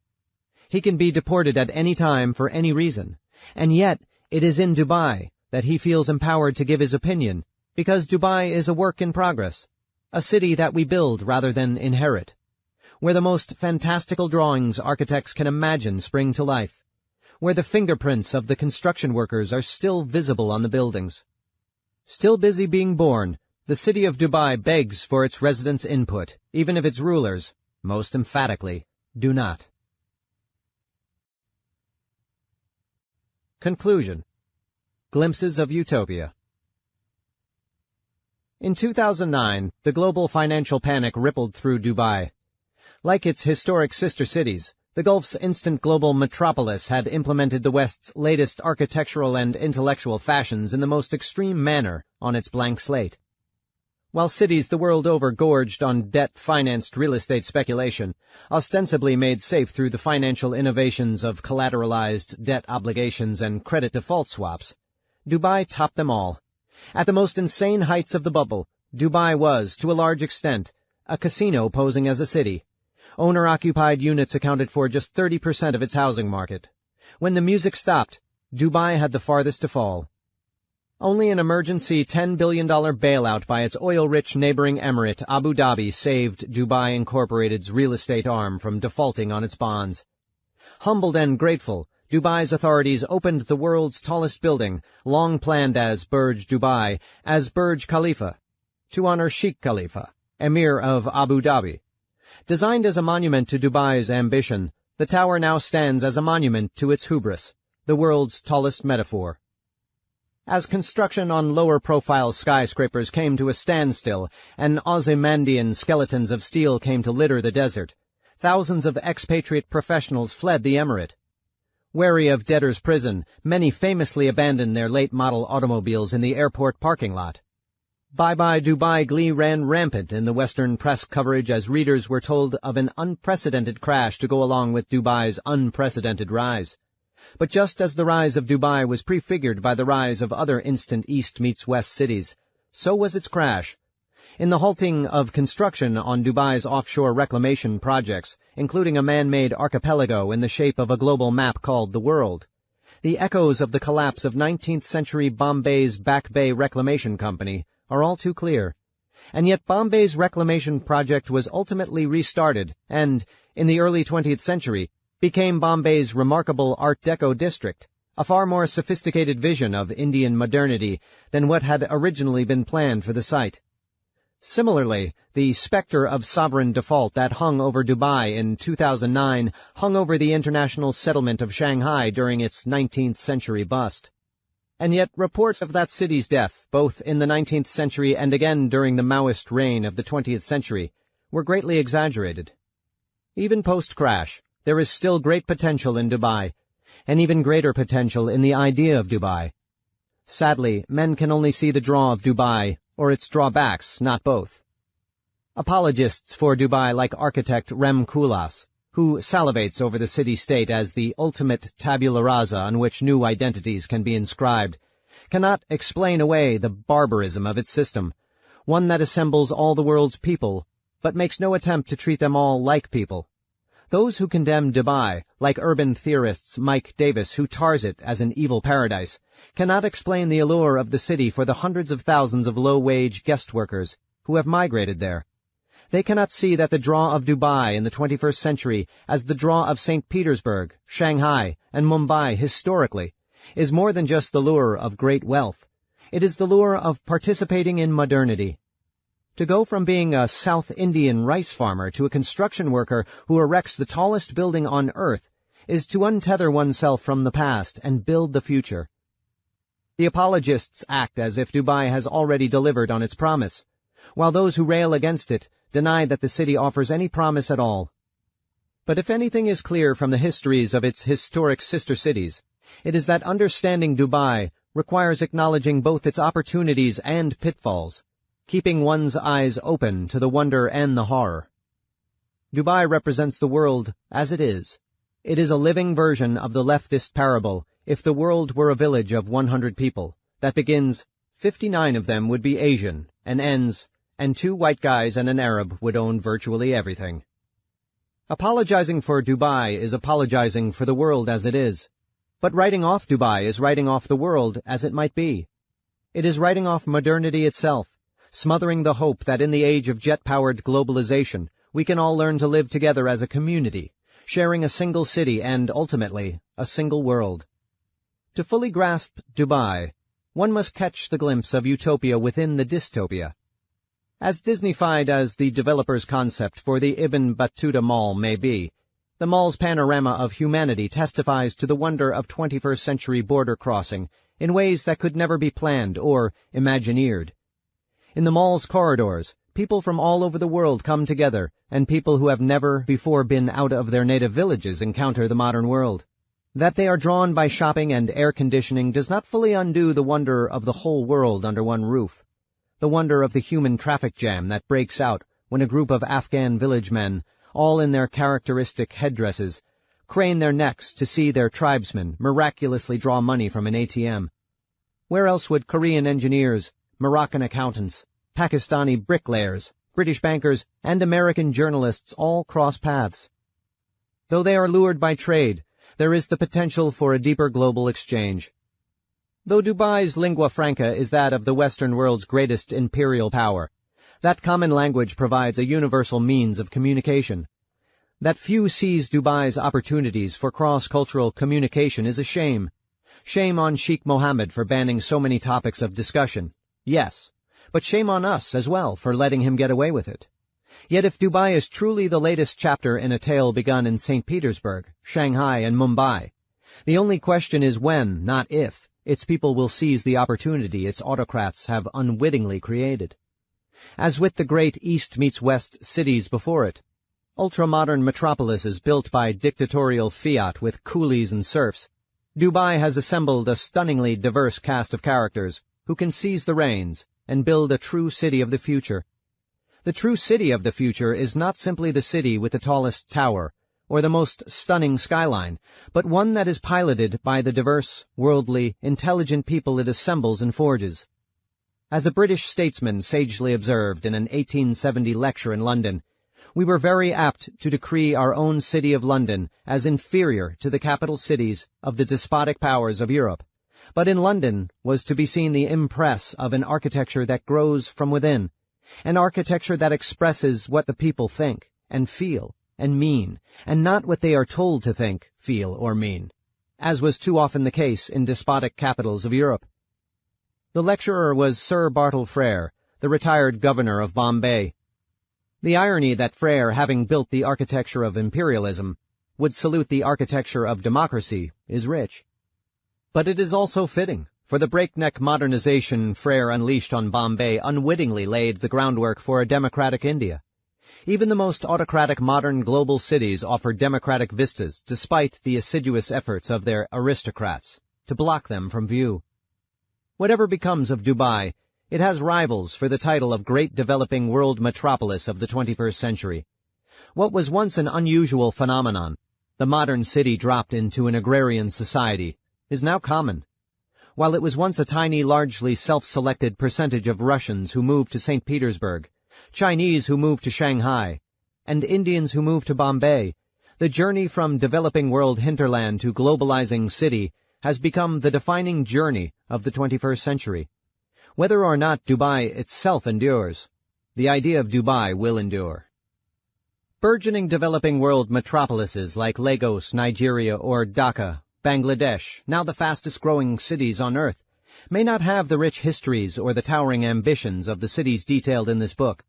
He can be deported at any time for any reason, and yet it is in Dubai that he feels empowered to give his opinion, because Dubai is a work in progress, a city that we build rather than inherit, where the most fantastical drawings architects can imagine spring to life, where the fingerprints of the construction workers are still visible on the buildings. Still busy being born, the city of Dubai begs for its residents' input, even if its rulers, most emphatically, do not. Conclusion. Glimpses of Utopia. In 2009, the global financial panic rippled through Dubai. Like its historic sister cities, the Gulf's instant global metropolis had implemented the West's latest architectural and intellectual fashions in the most extreme manner on its blank slate. While cities the world over gorged on debt-financed real estate speculation, ostensibly made safe through the financial innovations of collateralized debt obligations and credit default swaps, Dubai topped them all. At the most insane heights of the bubble, Dubai was, to a large extent, a casino posing as a city. Owner-occupied units accounted for just 30% of its housing market. When the music stopped, Dubai had the farthest to fall. Only an emergency $10 billion bailout by its oil-rich neighboring emirate, Abu Dhabi, saved Dubai Incorporated's real estate arm from defaulting on its bonds. Humbled and grateful, Dubai's authorities opened the world's tallest building, long planned as Burj Dubai, as Burj Khalifa, to honor Sheikh Khalifa, Emir of Abu Dhabi. Designed as a monument to Dubai's ambition, the tower now stands as a monument to its hubris, the world's tallest metaphor. As construction on lower-profile skyscrapers came to a standstill and Ozymandian skeletons of steel came to litter the desert, thousands of expatriate professionals fled the emirate. Wary of debtor's prison, many famously abandoned their late-model automobiles in the airport parking lot. Bye-bye Dubai glee ran rampant in the Western press coverage as readers were told of an unprecedented crash to go along with Dubai's unprecedented rise. But just as the rise of Dubai was prefigured by the rise of other instant East meets West cities, so was its crash. In the halting of construction on Dubai's offshore reclamation projects, including a man-made archipelago in the shape of a global map called the world, the echoes of the collapse of 19th-century Bombay's Back Bay Reclamation Company are all too clear. And yet Bombay's reclamation project was ultimately restarted and, in the early 20th century, became Bombay's remarkable Art Deco district, a far more sophisticated vision of Indian modernity than what had originally been planned for the site. Similarly, the specter of sovereign default that hung over Dubai in 2009 hung over the international settlement of Shanghai during its 19th century bust. And yet reports of that city's death, both in the 19th century and again during the Maoist reign of the 20th century, were greatly exaggerated. Even post-crash, there is still great potential in Dubai, and even greater potential in the idea of Dubai. Sadly, men can only see the draw of Dubai, or its drawbacks, not both. Apologists for Dubai like architect Rem Koolhaas, who salivates over the city-state as the ultimate tabula rasa on which new identities can be inscribed, cannot explain away the barbarism of its system, one that assembles all the world's people, but makes no attempt to treat them all like people. Those who condemn Dubai, like urban theorists Mike Davis, who tars it as an evil paradise, cannot explain the allure of the city for the hundreds of thousands of low-wage guest workers who have migrated there. They cannot see that the draw of Dubai in the 21st century, as the draw of St. Petersburg, Shanghai, and Mumbai historically, is more than just the lure of great wealth. It is the lure of participating in modernity. To go from being a South Indian rice farmer to a construction worker who erects the tallest building on earth is to untether oneself from the past and build the future. The apologists act as if Dubai has already delivered on its promise, while those who rail against it deny that the city offers any promise at all. But if anything is clear from the histories of its historic sister cities, it is that understanding Dubai requires acknowledging both its opportunities and pitfalls. keeping one's eyes open to the wonder and the horror. Dubai represents the world as it is. It is a living version of the leftist parable, if the world were a village of 100 people, that begins, 59 of them would be Asian, and ends, and 2 white guys and an Arab would own virtually everything. Apologizing for Dubai is apologizing for the world as it is. But writing off Dubai is writing off the world as it might be. It is writing off modernity itself, smothering the hope that in the age of jet-powered globalization, we can all learn to live together as a community, sharing a single city and, ultimately, a single world. To fully grasp Dubai, one must catch the glimpse of utopia within the dystopia. As Disney-fied as the developer's concept for the Ibn Battuta Mall may be, the mall's panorama of humanity testifies to the wonder of 21st century border crossing in ways that could never be planned or imagineered. In the mall's corridors, people from all over the world come together, and people who have never before been out of their native villages encounter the modern world. That they are drawn by shopping and air conditioning does not fully undo the wonder of the whole world under one roof. The wonder of the human traffic jam that breaks out when a group of Afghan village men, all in their characteristic headdresses, crane their necks to see their tribesmen miraculously draw money from an ATM. Where else would Korean engineers, Moroccan accountants, Pakistani bricklayers, British bankers, and American journalists all cross paths? Though they are lured by trade, there is the potential for a deeper global exchange. Though Dubai's lingua franca is that of the Western world's greatest imperial power, that common language provides a universal means of communication. That few seize Dubai's opportunities for cross-cultural communication is a shame. Shame on Sheikh Mohammed for banning so many topics of discussion. Yes, but shame on us as well for letting him get away with it. Yet if Dubai is truly the latest chapter in a tale begun in St. Petersburg, Shanghai, and Mumbai, the only question is when, not if, its people will seize the opportunity its autocrats have unwittingly created. As with the great East meets West cities before it, ultra-modern metropolises built by dictatorial fiat with coolies and serfs, Dubai has assembled a stunningly diverse cast of characters who can seize the reins and build a true city of the future. The true city of the future is not simply the city with the tallest tower or the most stunning skyline, but one that is piloted by the diverse, worldly, intelligent people it assembles and forges. As a British statesman sagely observed in an 1870 lecture in London, we were very apt to decree our own city of London as inferior to the capital cities of the despotic powers of Europe. But in London was to be seen the impress of an architecture that grows from within, an architecture that expresses what the people think and feel and mean, and not what they are told to think, feel, or mean, as was too often the case in despotic capitals of Europe. The lecturer was Sir Bartle Frere, the retired governor of Bombay. The irony that Frere, having built the architecture of imperialism, would salute the architecture of democracy is rich. But it is also fitting, for the breakneck modernization Frere unleashed on Bombay unwittingly laid the groundwork for a democratic India. Even the most autocratic modern global cities offer democratic vistas despite the assiduous efforts of their aristocrats to block them from view. Whatever becomes of Dubai, it has rivals for the title of great developing world metropolis of the 21st century. What was once an unusual phenomenon, the modern city dropped into an agrarian society, is now common. While it was once a tiny, largely self-selected percentage of Russians who moved to St. Petersburg, Chinese who moved to Shanghai, and Indians who moved to Bombay, the journey from developing world hinterland to globalizing city has become the defining journey of the 21st century. Whether or not Dubai itself endures, the idea of Dubai will endure. Burgeoning developing world metropolises like Lagos, Nigeria, or Dhaka, Bangladesh, now the fastest-growing cities on Earth, may not have the rich histories or the towering ambitions of the cities detailed in this book,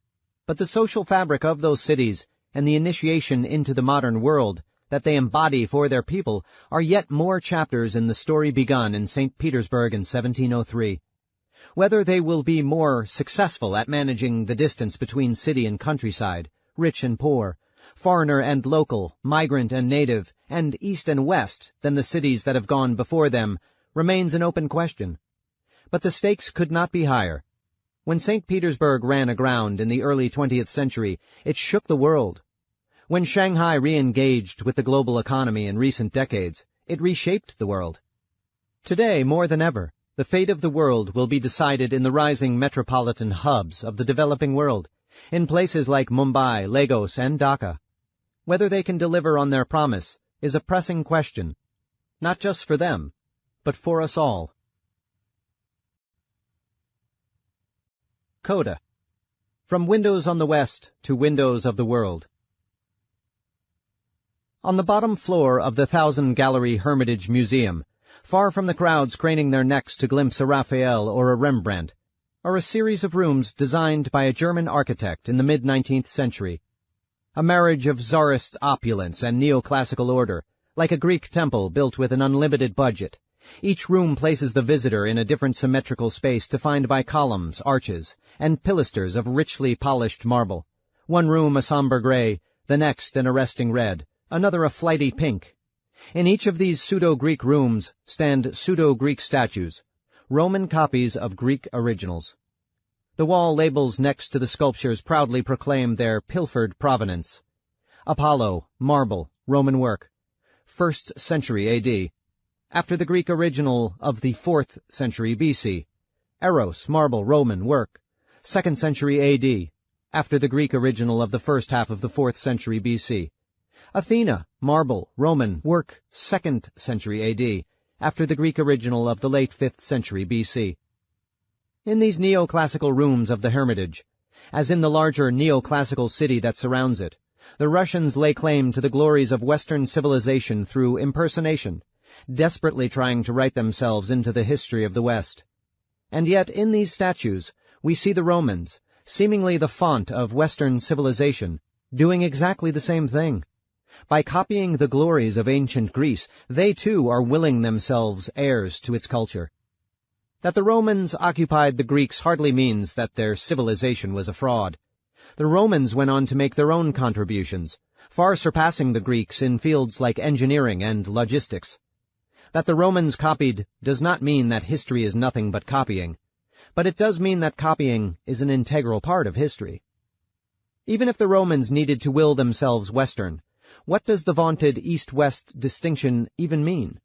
but the social fabric of those cities and the initiation into the modern world that they embody for their people are yet more chapters in the story begun in St. Petersburg in 1703. Whether they will be more successful at managing the distance between city and countryside, rich and poor, foreigner and local, migrant and native, and east and west than the cities that have gone before them remains an open question. But the stakes could not be higher. When St. Petersburg ran aground in the early 20th century, it shook the world. When Shanghai re-engaged with the global economy in recent decades, it reshaped the world. Today, more than ever, the fate of the world will be decided in the rising metropolitan hubs of the developing world, in places like Mumbai, Lagos, and Dhaka. Whether they can deliver on their promise is a pressing question, not just for them, but for us all. Coda. From Windows on the West to Windows of the World. On the bottom floor of the 1,000-gallery Hermitage Museum, far from the crowds craning their necks to glimpse a Raphael or a Rembrandt, are a series of rooms designed by a German architect in the mid-19th century. A marriage of Tsarist opulence and neoclassical order, like a Greek temple built with an unlimited budget. Each room places the visitor in a different symmetrical space defined by columns, arches, and pilasters of richly polished marble. One room a somber gray, the next an arresting red, another a flighty pink. In each of these pseudo-Greek rooms stand pseudo-Greek statues, Roman copies of Greek originals. The wall labels next to the sculptures proudly proclaim their pilfered provenance. Apollo, marble, Roman work, 1st century A.D., after the Greek original of the 4th century B.C. Eros, marble, Roman work, 2nd century A.D., after the Greek original of the first half of the 4th century B.C. Athena, marble, Roman work, 2nd century A.D., after the Greek original of the late 5th century B.C. In these neoclassical rooms of the Hermitage, as in the larger neoclassical city that surrounds it, the Russians lay claim to the glories of Western civilization through impersonation, desperately trying to write themselves into the history of the West. And yet in these statues we see the Romans, seemingly the font of Western civilization, doing exactly the same thing. By copying the glories of ancient Greece, they too are willing themselves heirs to its culture. That the Romans occupied the Greeks hardly means that their civilization was a fraud. The Romans went on to make their own contributions, far surpassing the Greeks in fields like engineering and logistics. That the Romans copied does not mean that history is nothing but copying, but it does mean that copying is an integral part of history. Even if the Romans needed to will themselves Western, what does the vaunted East-West distinction even mean?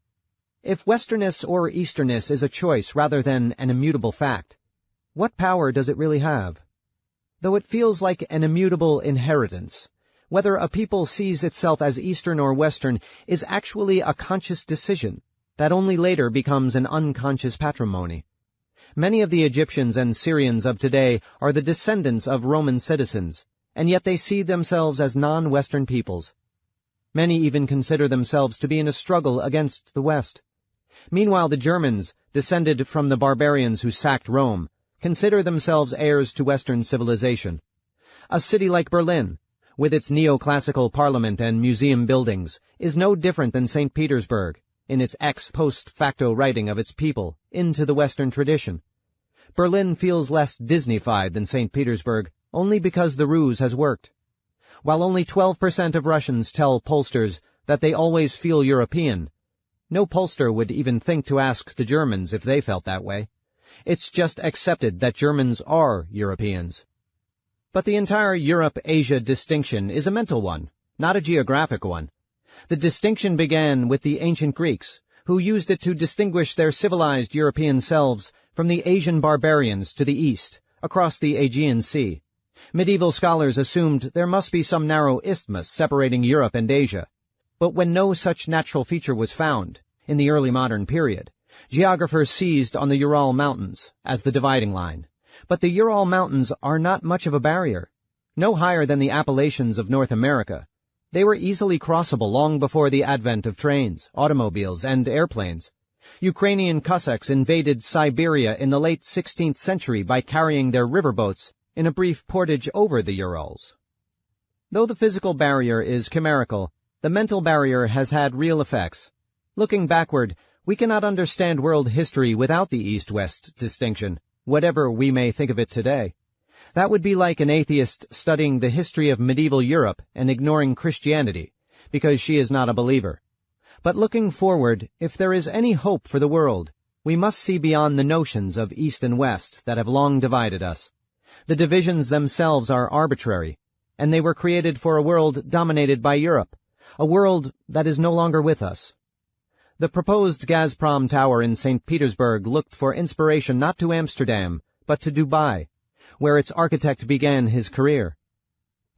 If Westernness or Easternness is a choice rather than an immutable fact, what power does it really have? Though it feels like an immutable inheritance, whether a people sees itself as Eastern or Western is actually a conscious decision that only later becomes an unconscious patrimony. Many of the Egyptians and Syrians of today are the descendants of Roman citizens, and yet they see themselves as non-Western peoples. Many even consider themselves to be in a struggle against the West. Meanwhile, the Germans, descended from the barbarians who sacked Rome, consider themselves heirs to Western civilization. A city like Berlin, with its neoclassical parliament and museum buildings, is no different than St. Petersburg in its ex post facto writing of its people into the Western tradition. Berlin feels less Disneyfied than St. Petersburg only because the ruse has worked. While only 12% of Russians tell pollsters that they always feel European, no pollster would even think to ask the Germans if they felt that way. It's just accepted that Germans are Europeans. But the entire Europe-Asia distinction is a mental one, not a geographic one. The distinction began with the ancient Greeks, who used it to distinguish their civilized European selves from the Asian barbarians to the east, across the Aegean Sea. Medieval scholars assumed there must be some narrow isthmus separating Europe and Asia. But when no such natural feature was found, in the early modern period, geographers seized on the Ural Mountains as the dividing line. But the Ural Mountains are not much of a barrier, no higher than the Appalachians of North America. They were easily crossable long before the advent of trains, automobiles, and airplanes. Ukrainian Cossacks invaded Siberia in the late 16th century by carrying their riverboats in a brief portage over the Urals. Though the physical barrier is chimerical, the mental barrier has had real effects. Looking backward, we cannot understand world history without the East-West distinction, whatever we may think of it today. That would be like an atheist studying the history of medieval Europe and ignoring Christianity, because she is not a believer. But looking forward, if there is any hope for the world, we must see beyond the notions of East and West that have long divided us. The divisions themselves are arbitrary, and they were created for a world dominated by Europe, a world that is no longer with us. The proposed Gazprom Tower in St. Petersburg looked for inspiration not to Amsterdam, but to Dubai, where its architect began his career.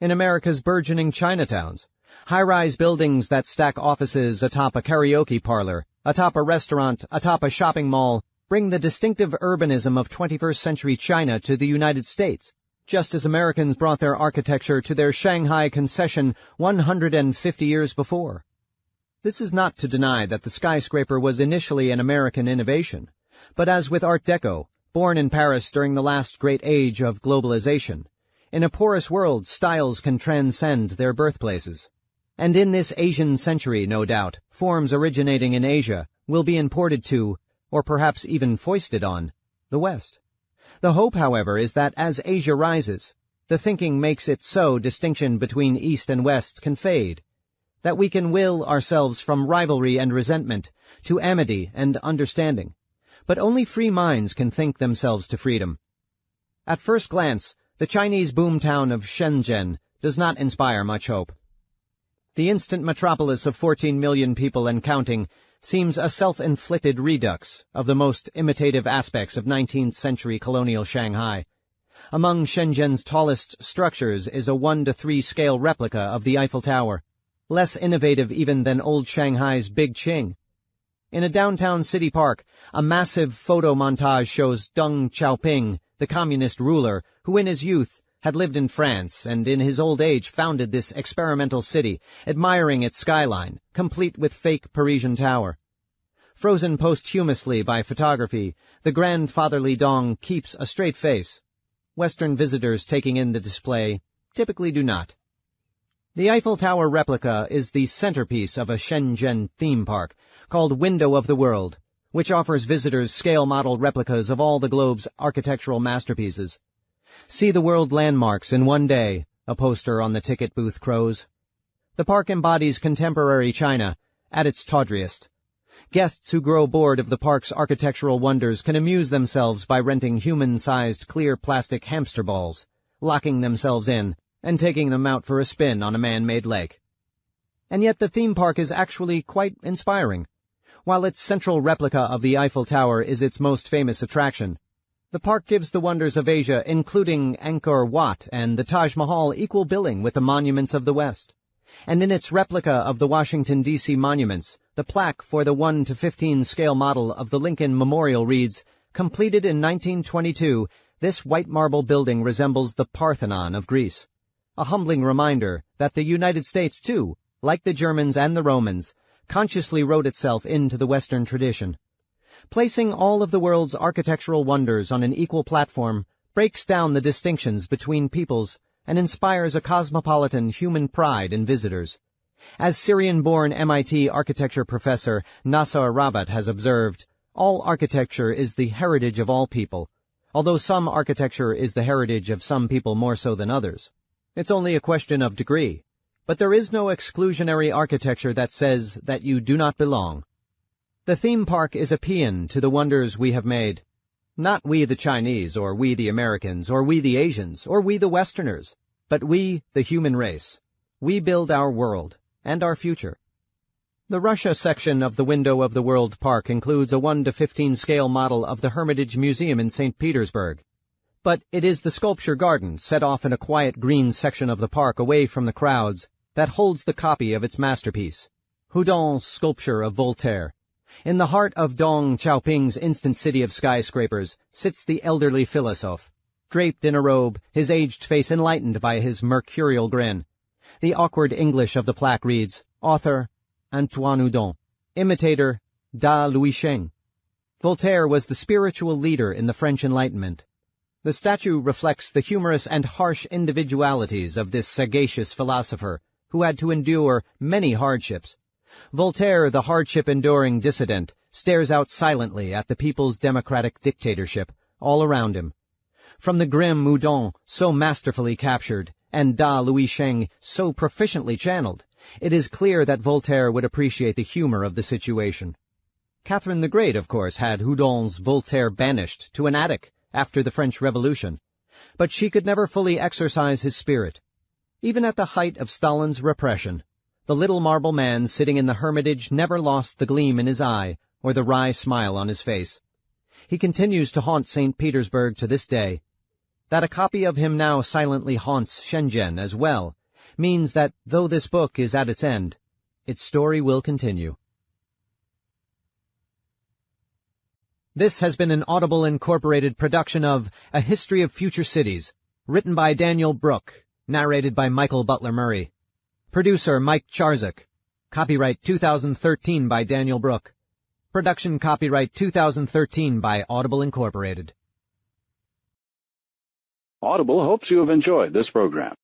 In America's burgeoning Chinatowns, high-rise buildings that stack offices atop a karaoke parlor, atop a restaurant, atop a shopping mall, bring the distinctive urbanism of 21st century China to the United States, just as Americans brought their architecture to their Shanghai concession 150 years before. This is not to deny that the skyscraper was initially an American innovation, but as with Art Deco, born in Paris during the last great age of globalization, in a porous world styles can transcend their birthplaces. And in this Asian century, no doubt, forms originating in Asia will be imported to, or perhaps even foisted on, the West. The hope, however, is that as Asia rises, the thinking makes it so distinction between East and West can fade, that we can will ourselves from rivalry and resentment to amity and understanding. But only free minds can think themselves to freedom. At first glance, the Chinese boomtown of Shenzhen does not inspire much hope. The instant metropolis of 14 million people and counting seems a self-inflicted redux of the most imitative aspects of 19th century colonial Shanghai. Among Shenzhen's tallest structures is a 1:3 scale replica of the Eiffel Tower, less innovative even than old Shanghai's Big Qing. In a downtown city park, a massive photo montage shows Deng Xiaoping, the communist ruler, who in his youth had lived in France and in his old age founded this experimental city, admiring its skyline, complete with fake Parisian tower. Frozen posthumously by photography, the grandfatherly Deng keeps a straight face. Western visitors taking in the display typically do not. The Eiffel Tower replica is the centerpiece of a Shenzhen theme park called Window of the World, which offers visitors scale model replicas of all the globe's architectural masterpieces. See the world landmarks in one day, a poster on the ticket booth crows. The park embodies contemporary China at its tawdriest. Guests who grow bored of the park's architectural wonders can amuse themselves by renting human-sized clear plastic hamster balls, locking themselves in, and taking them out for a spin on a man-made lake. And yet the theme park is actually quite inspiring. While its central replica of the Eiffel Tower is its most famous attraction, the park gives the wonders of Asia, including Angkor Wat and the Taj Mahal, equal billing with the monuments of the West. And in its replica of the Washington, D.C. monuments, the plaque for the 1:15 scale model of the Lincoln Memorial reads, "Completed in 1922, this white marble building resembles the Parthenon of Greece." A humbling reminder that the United States, too, like the Germans and the Romans, consciously wrote itself into the Western tradition. Placing all of the world's architectural wonders on an equal platform breaks down the distinctions between peoples and inspires a cosmopolitan human pride in visitors. As Syrian-born MIT architecture professor Nassar Rabat has observed, all architecture is the heritage of all people, although some architecture is the heritage of some people more so than others. It's only a question of degree, but there is no exclusionary architecture that says that you do not belong. The theme park is a paean to the wonders we have made. Not we the Chinese, or we the Americans, or we the Asians, or we the Westerners, but we, the human race. We build our world, and our future. The Russia section of the Window of the World Park includes a 1:15 scale model of the Hermitage Museum in St. Petersburg. But it is the sculpture garden, set off in a quiet green section of the park away from the crowds, that holds the copy of its masterpiece, Houdon's sculpture of Voltaire. In the heart of Deng Xiaoping's instant city of skyscrapers sits the elderly philosophe, draped in a robe, his aged face enlightened by his mercurial grin. The awkward English of the plaque reads, Author, Antoine Houdon. Imitator, Da Louis-Cheng. Voltaire was the spiritual leader in the French Enlightenment. The statue reflects the humorous and harsh individualities of this sagacious philosopher, who had to endure many hardships. Voltaire, the hardship-enduring dissident, stares out silently at the people's democratic dictatorship all around him. From the grim Houdon, so masterfully captured, and Da Louis-Cheng, so proficiently channeled, it is clear that Voltaire would appreciate the humor of the situation. Catherine the Great, of course, had Houdon's Voltaire banished to an attic after the French Revolution, But she could never fully exercise his spirit. Even at the height of Stalin's repression, the little marble man sitting in the hermitage never lost the gleam in his eye or the wry smile on his face. He continues to haunt St. Petersburg to this day. That a copy of him now silently haunts Shenzhen as well means that, though this book is at its end, its story will continue. This has been an Audible Incorporated production of A History of Future Cities, written by Daniel Brook, narrated by Michael Butler Murray. Producer Mike Charzuk. Copyright 2013 by Daniel Brook. Production copyright 2013 by Audible Incorporated. Audible hopes you have enjoyed this program.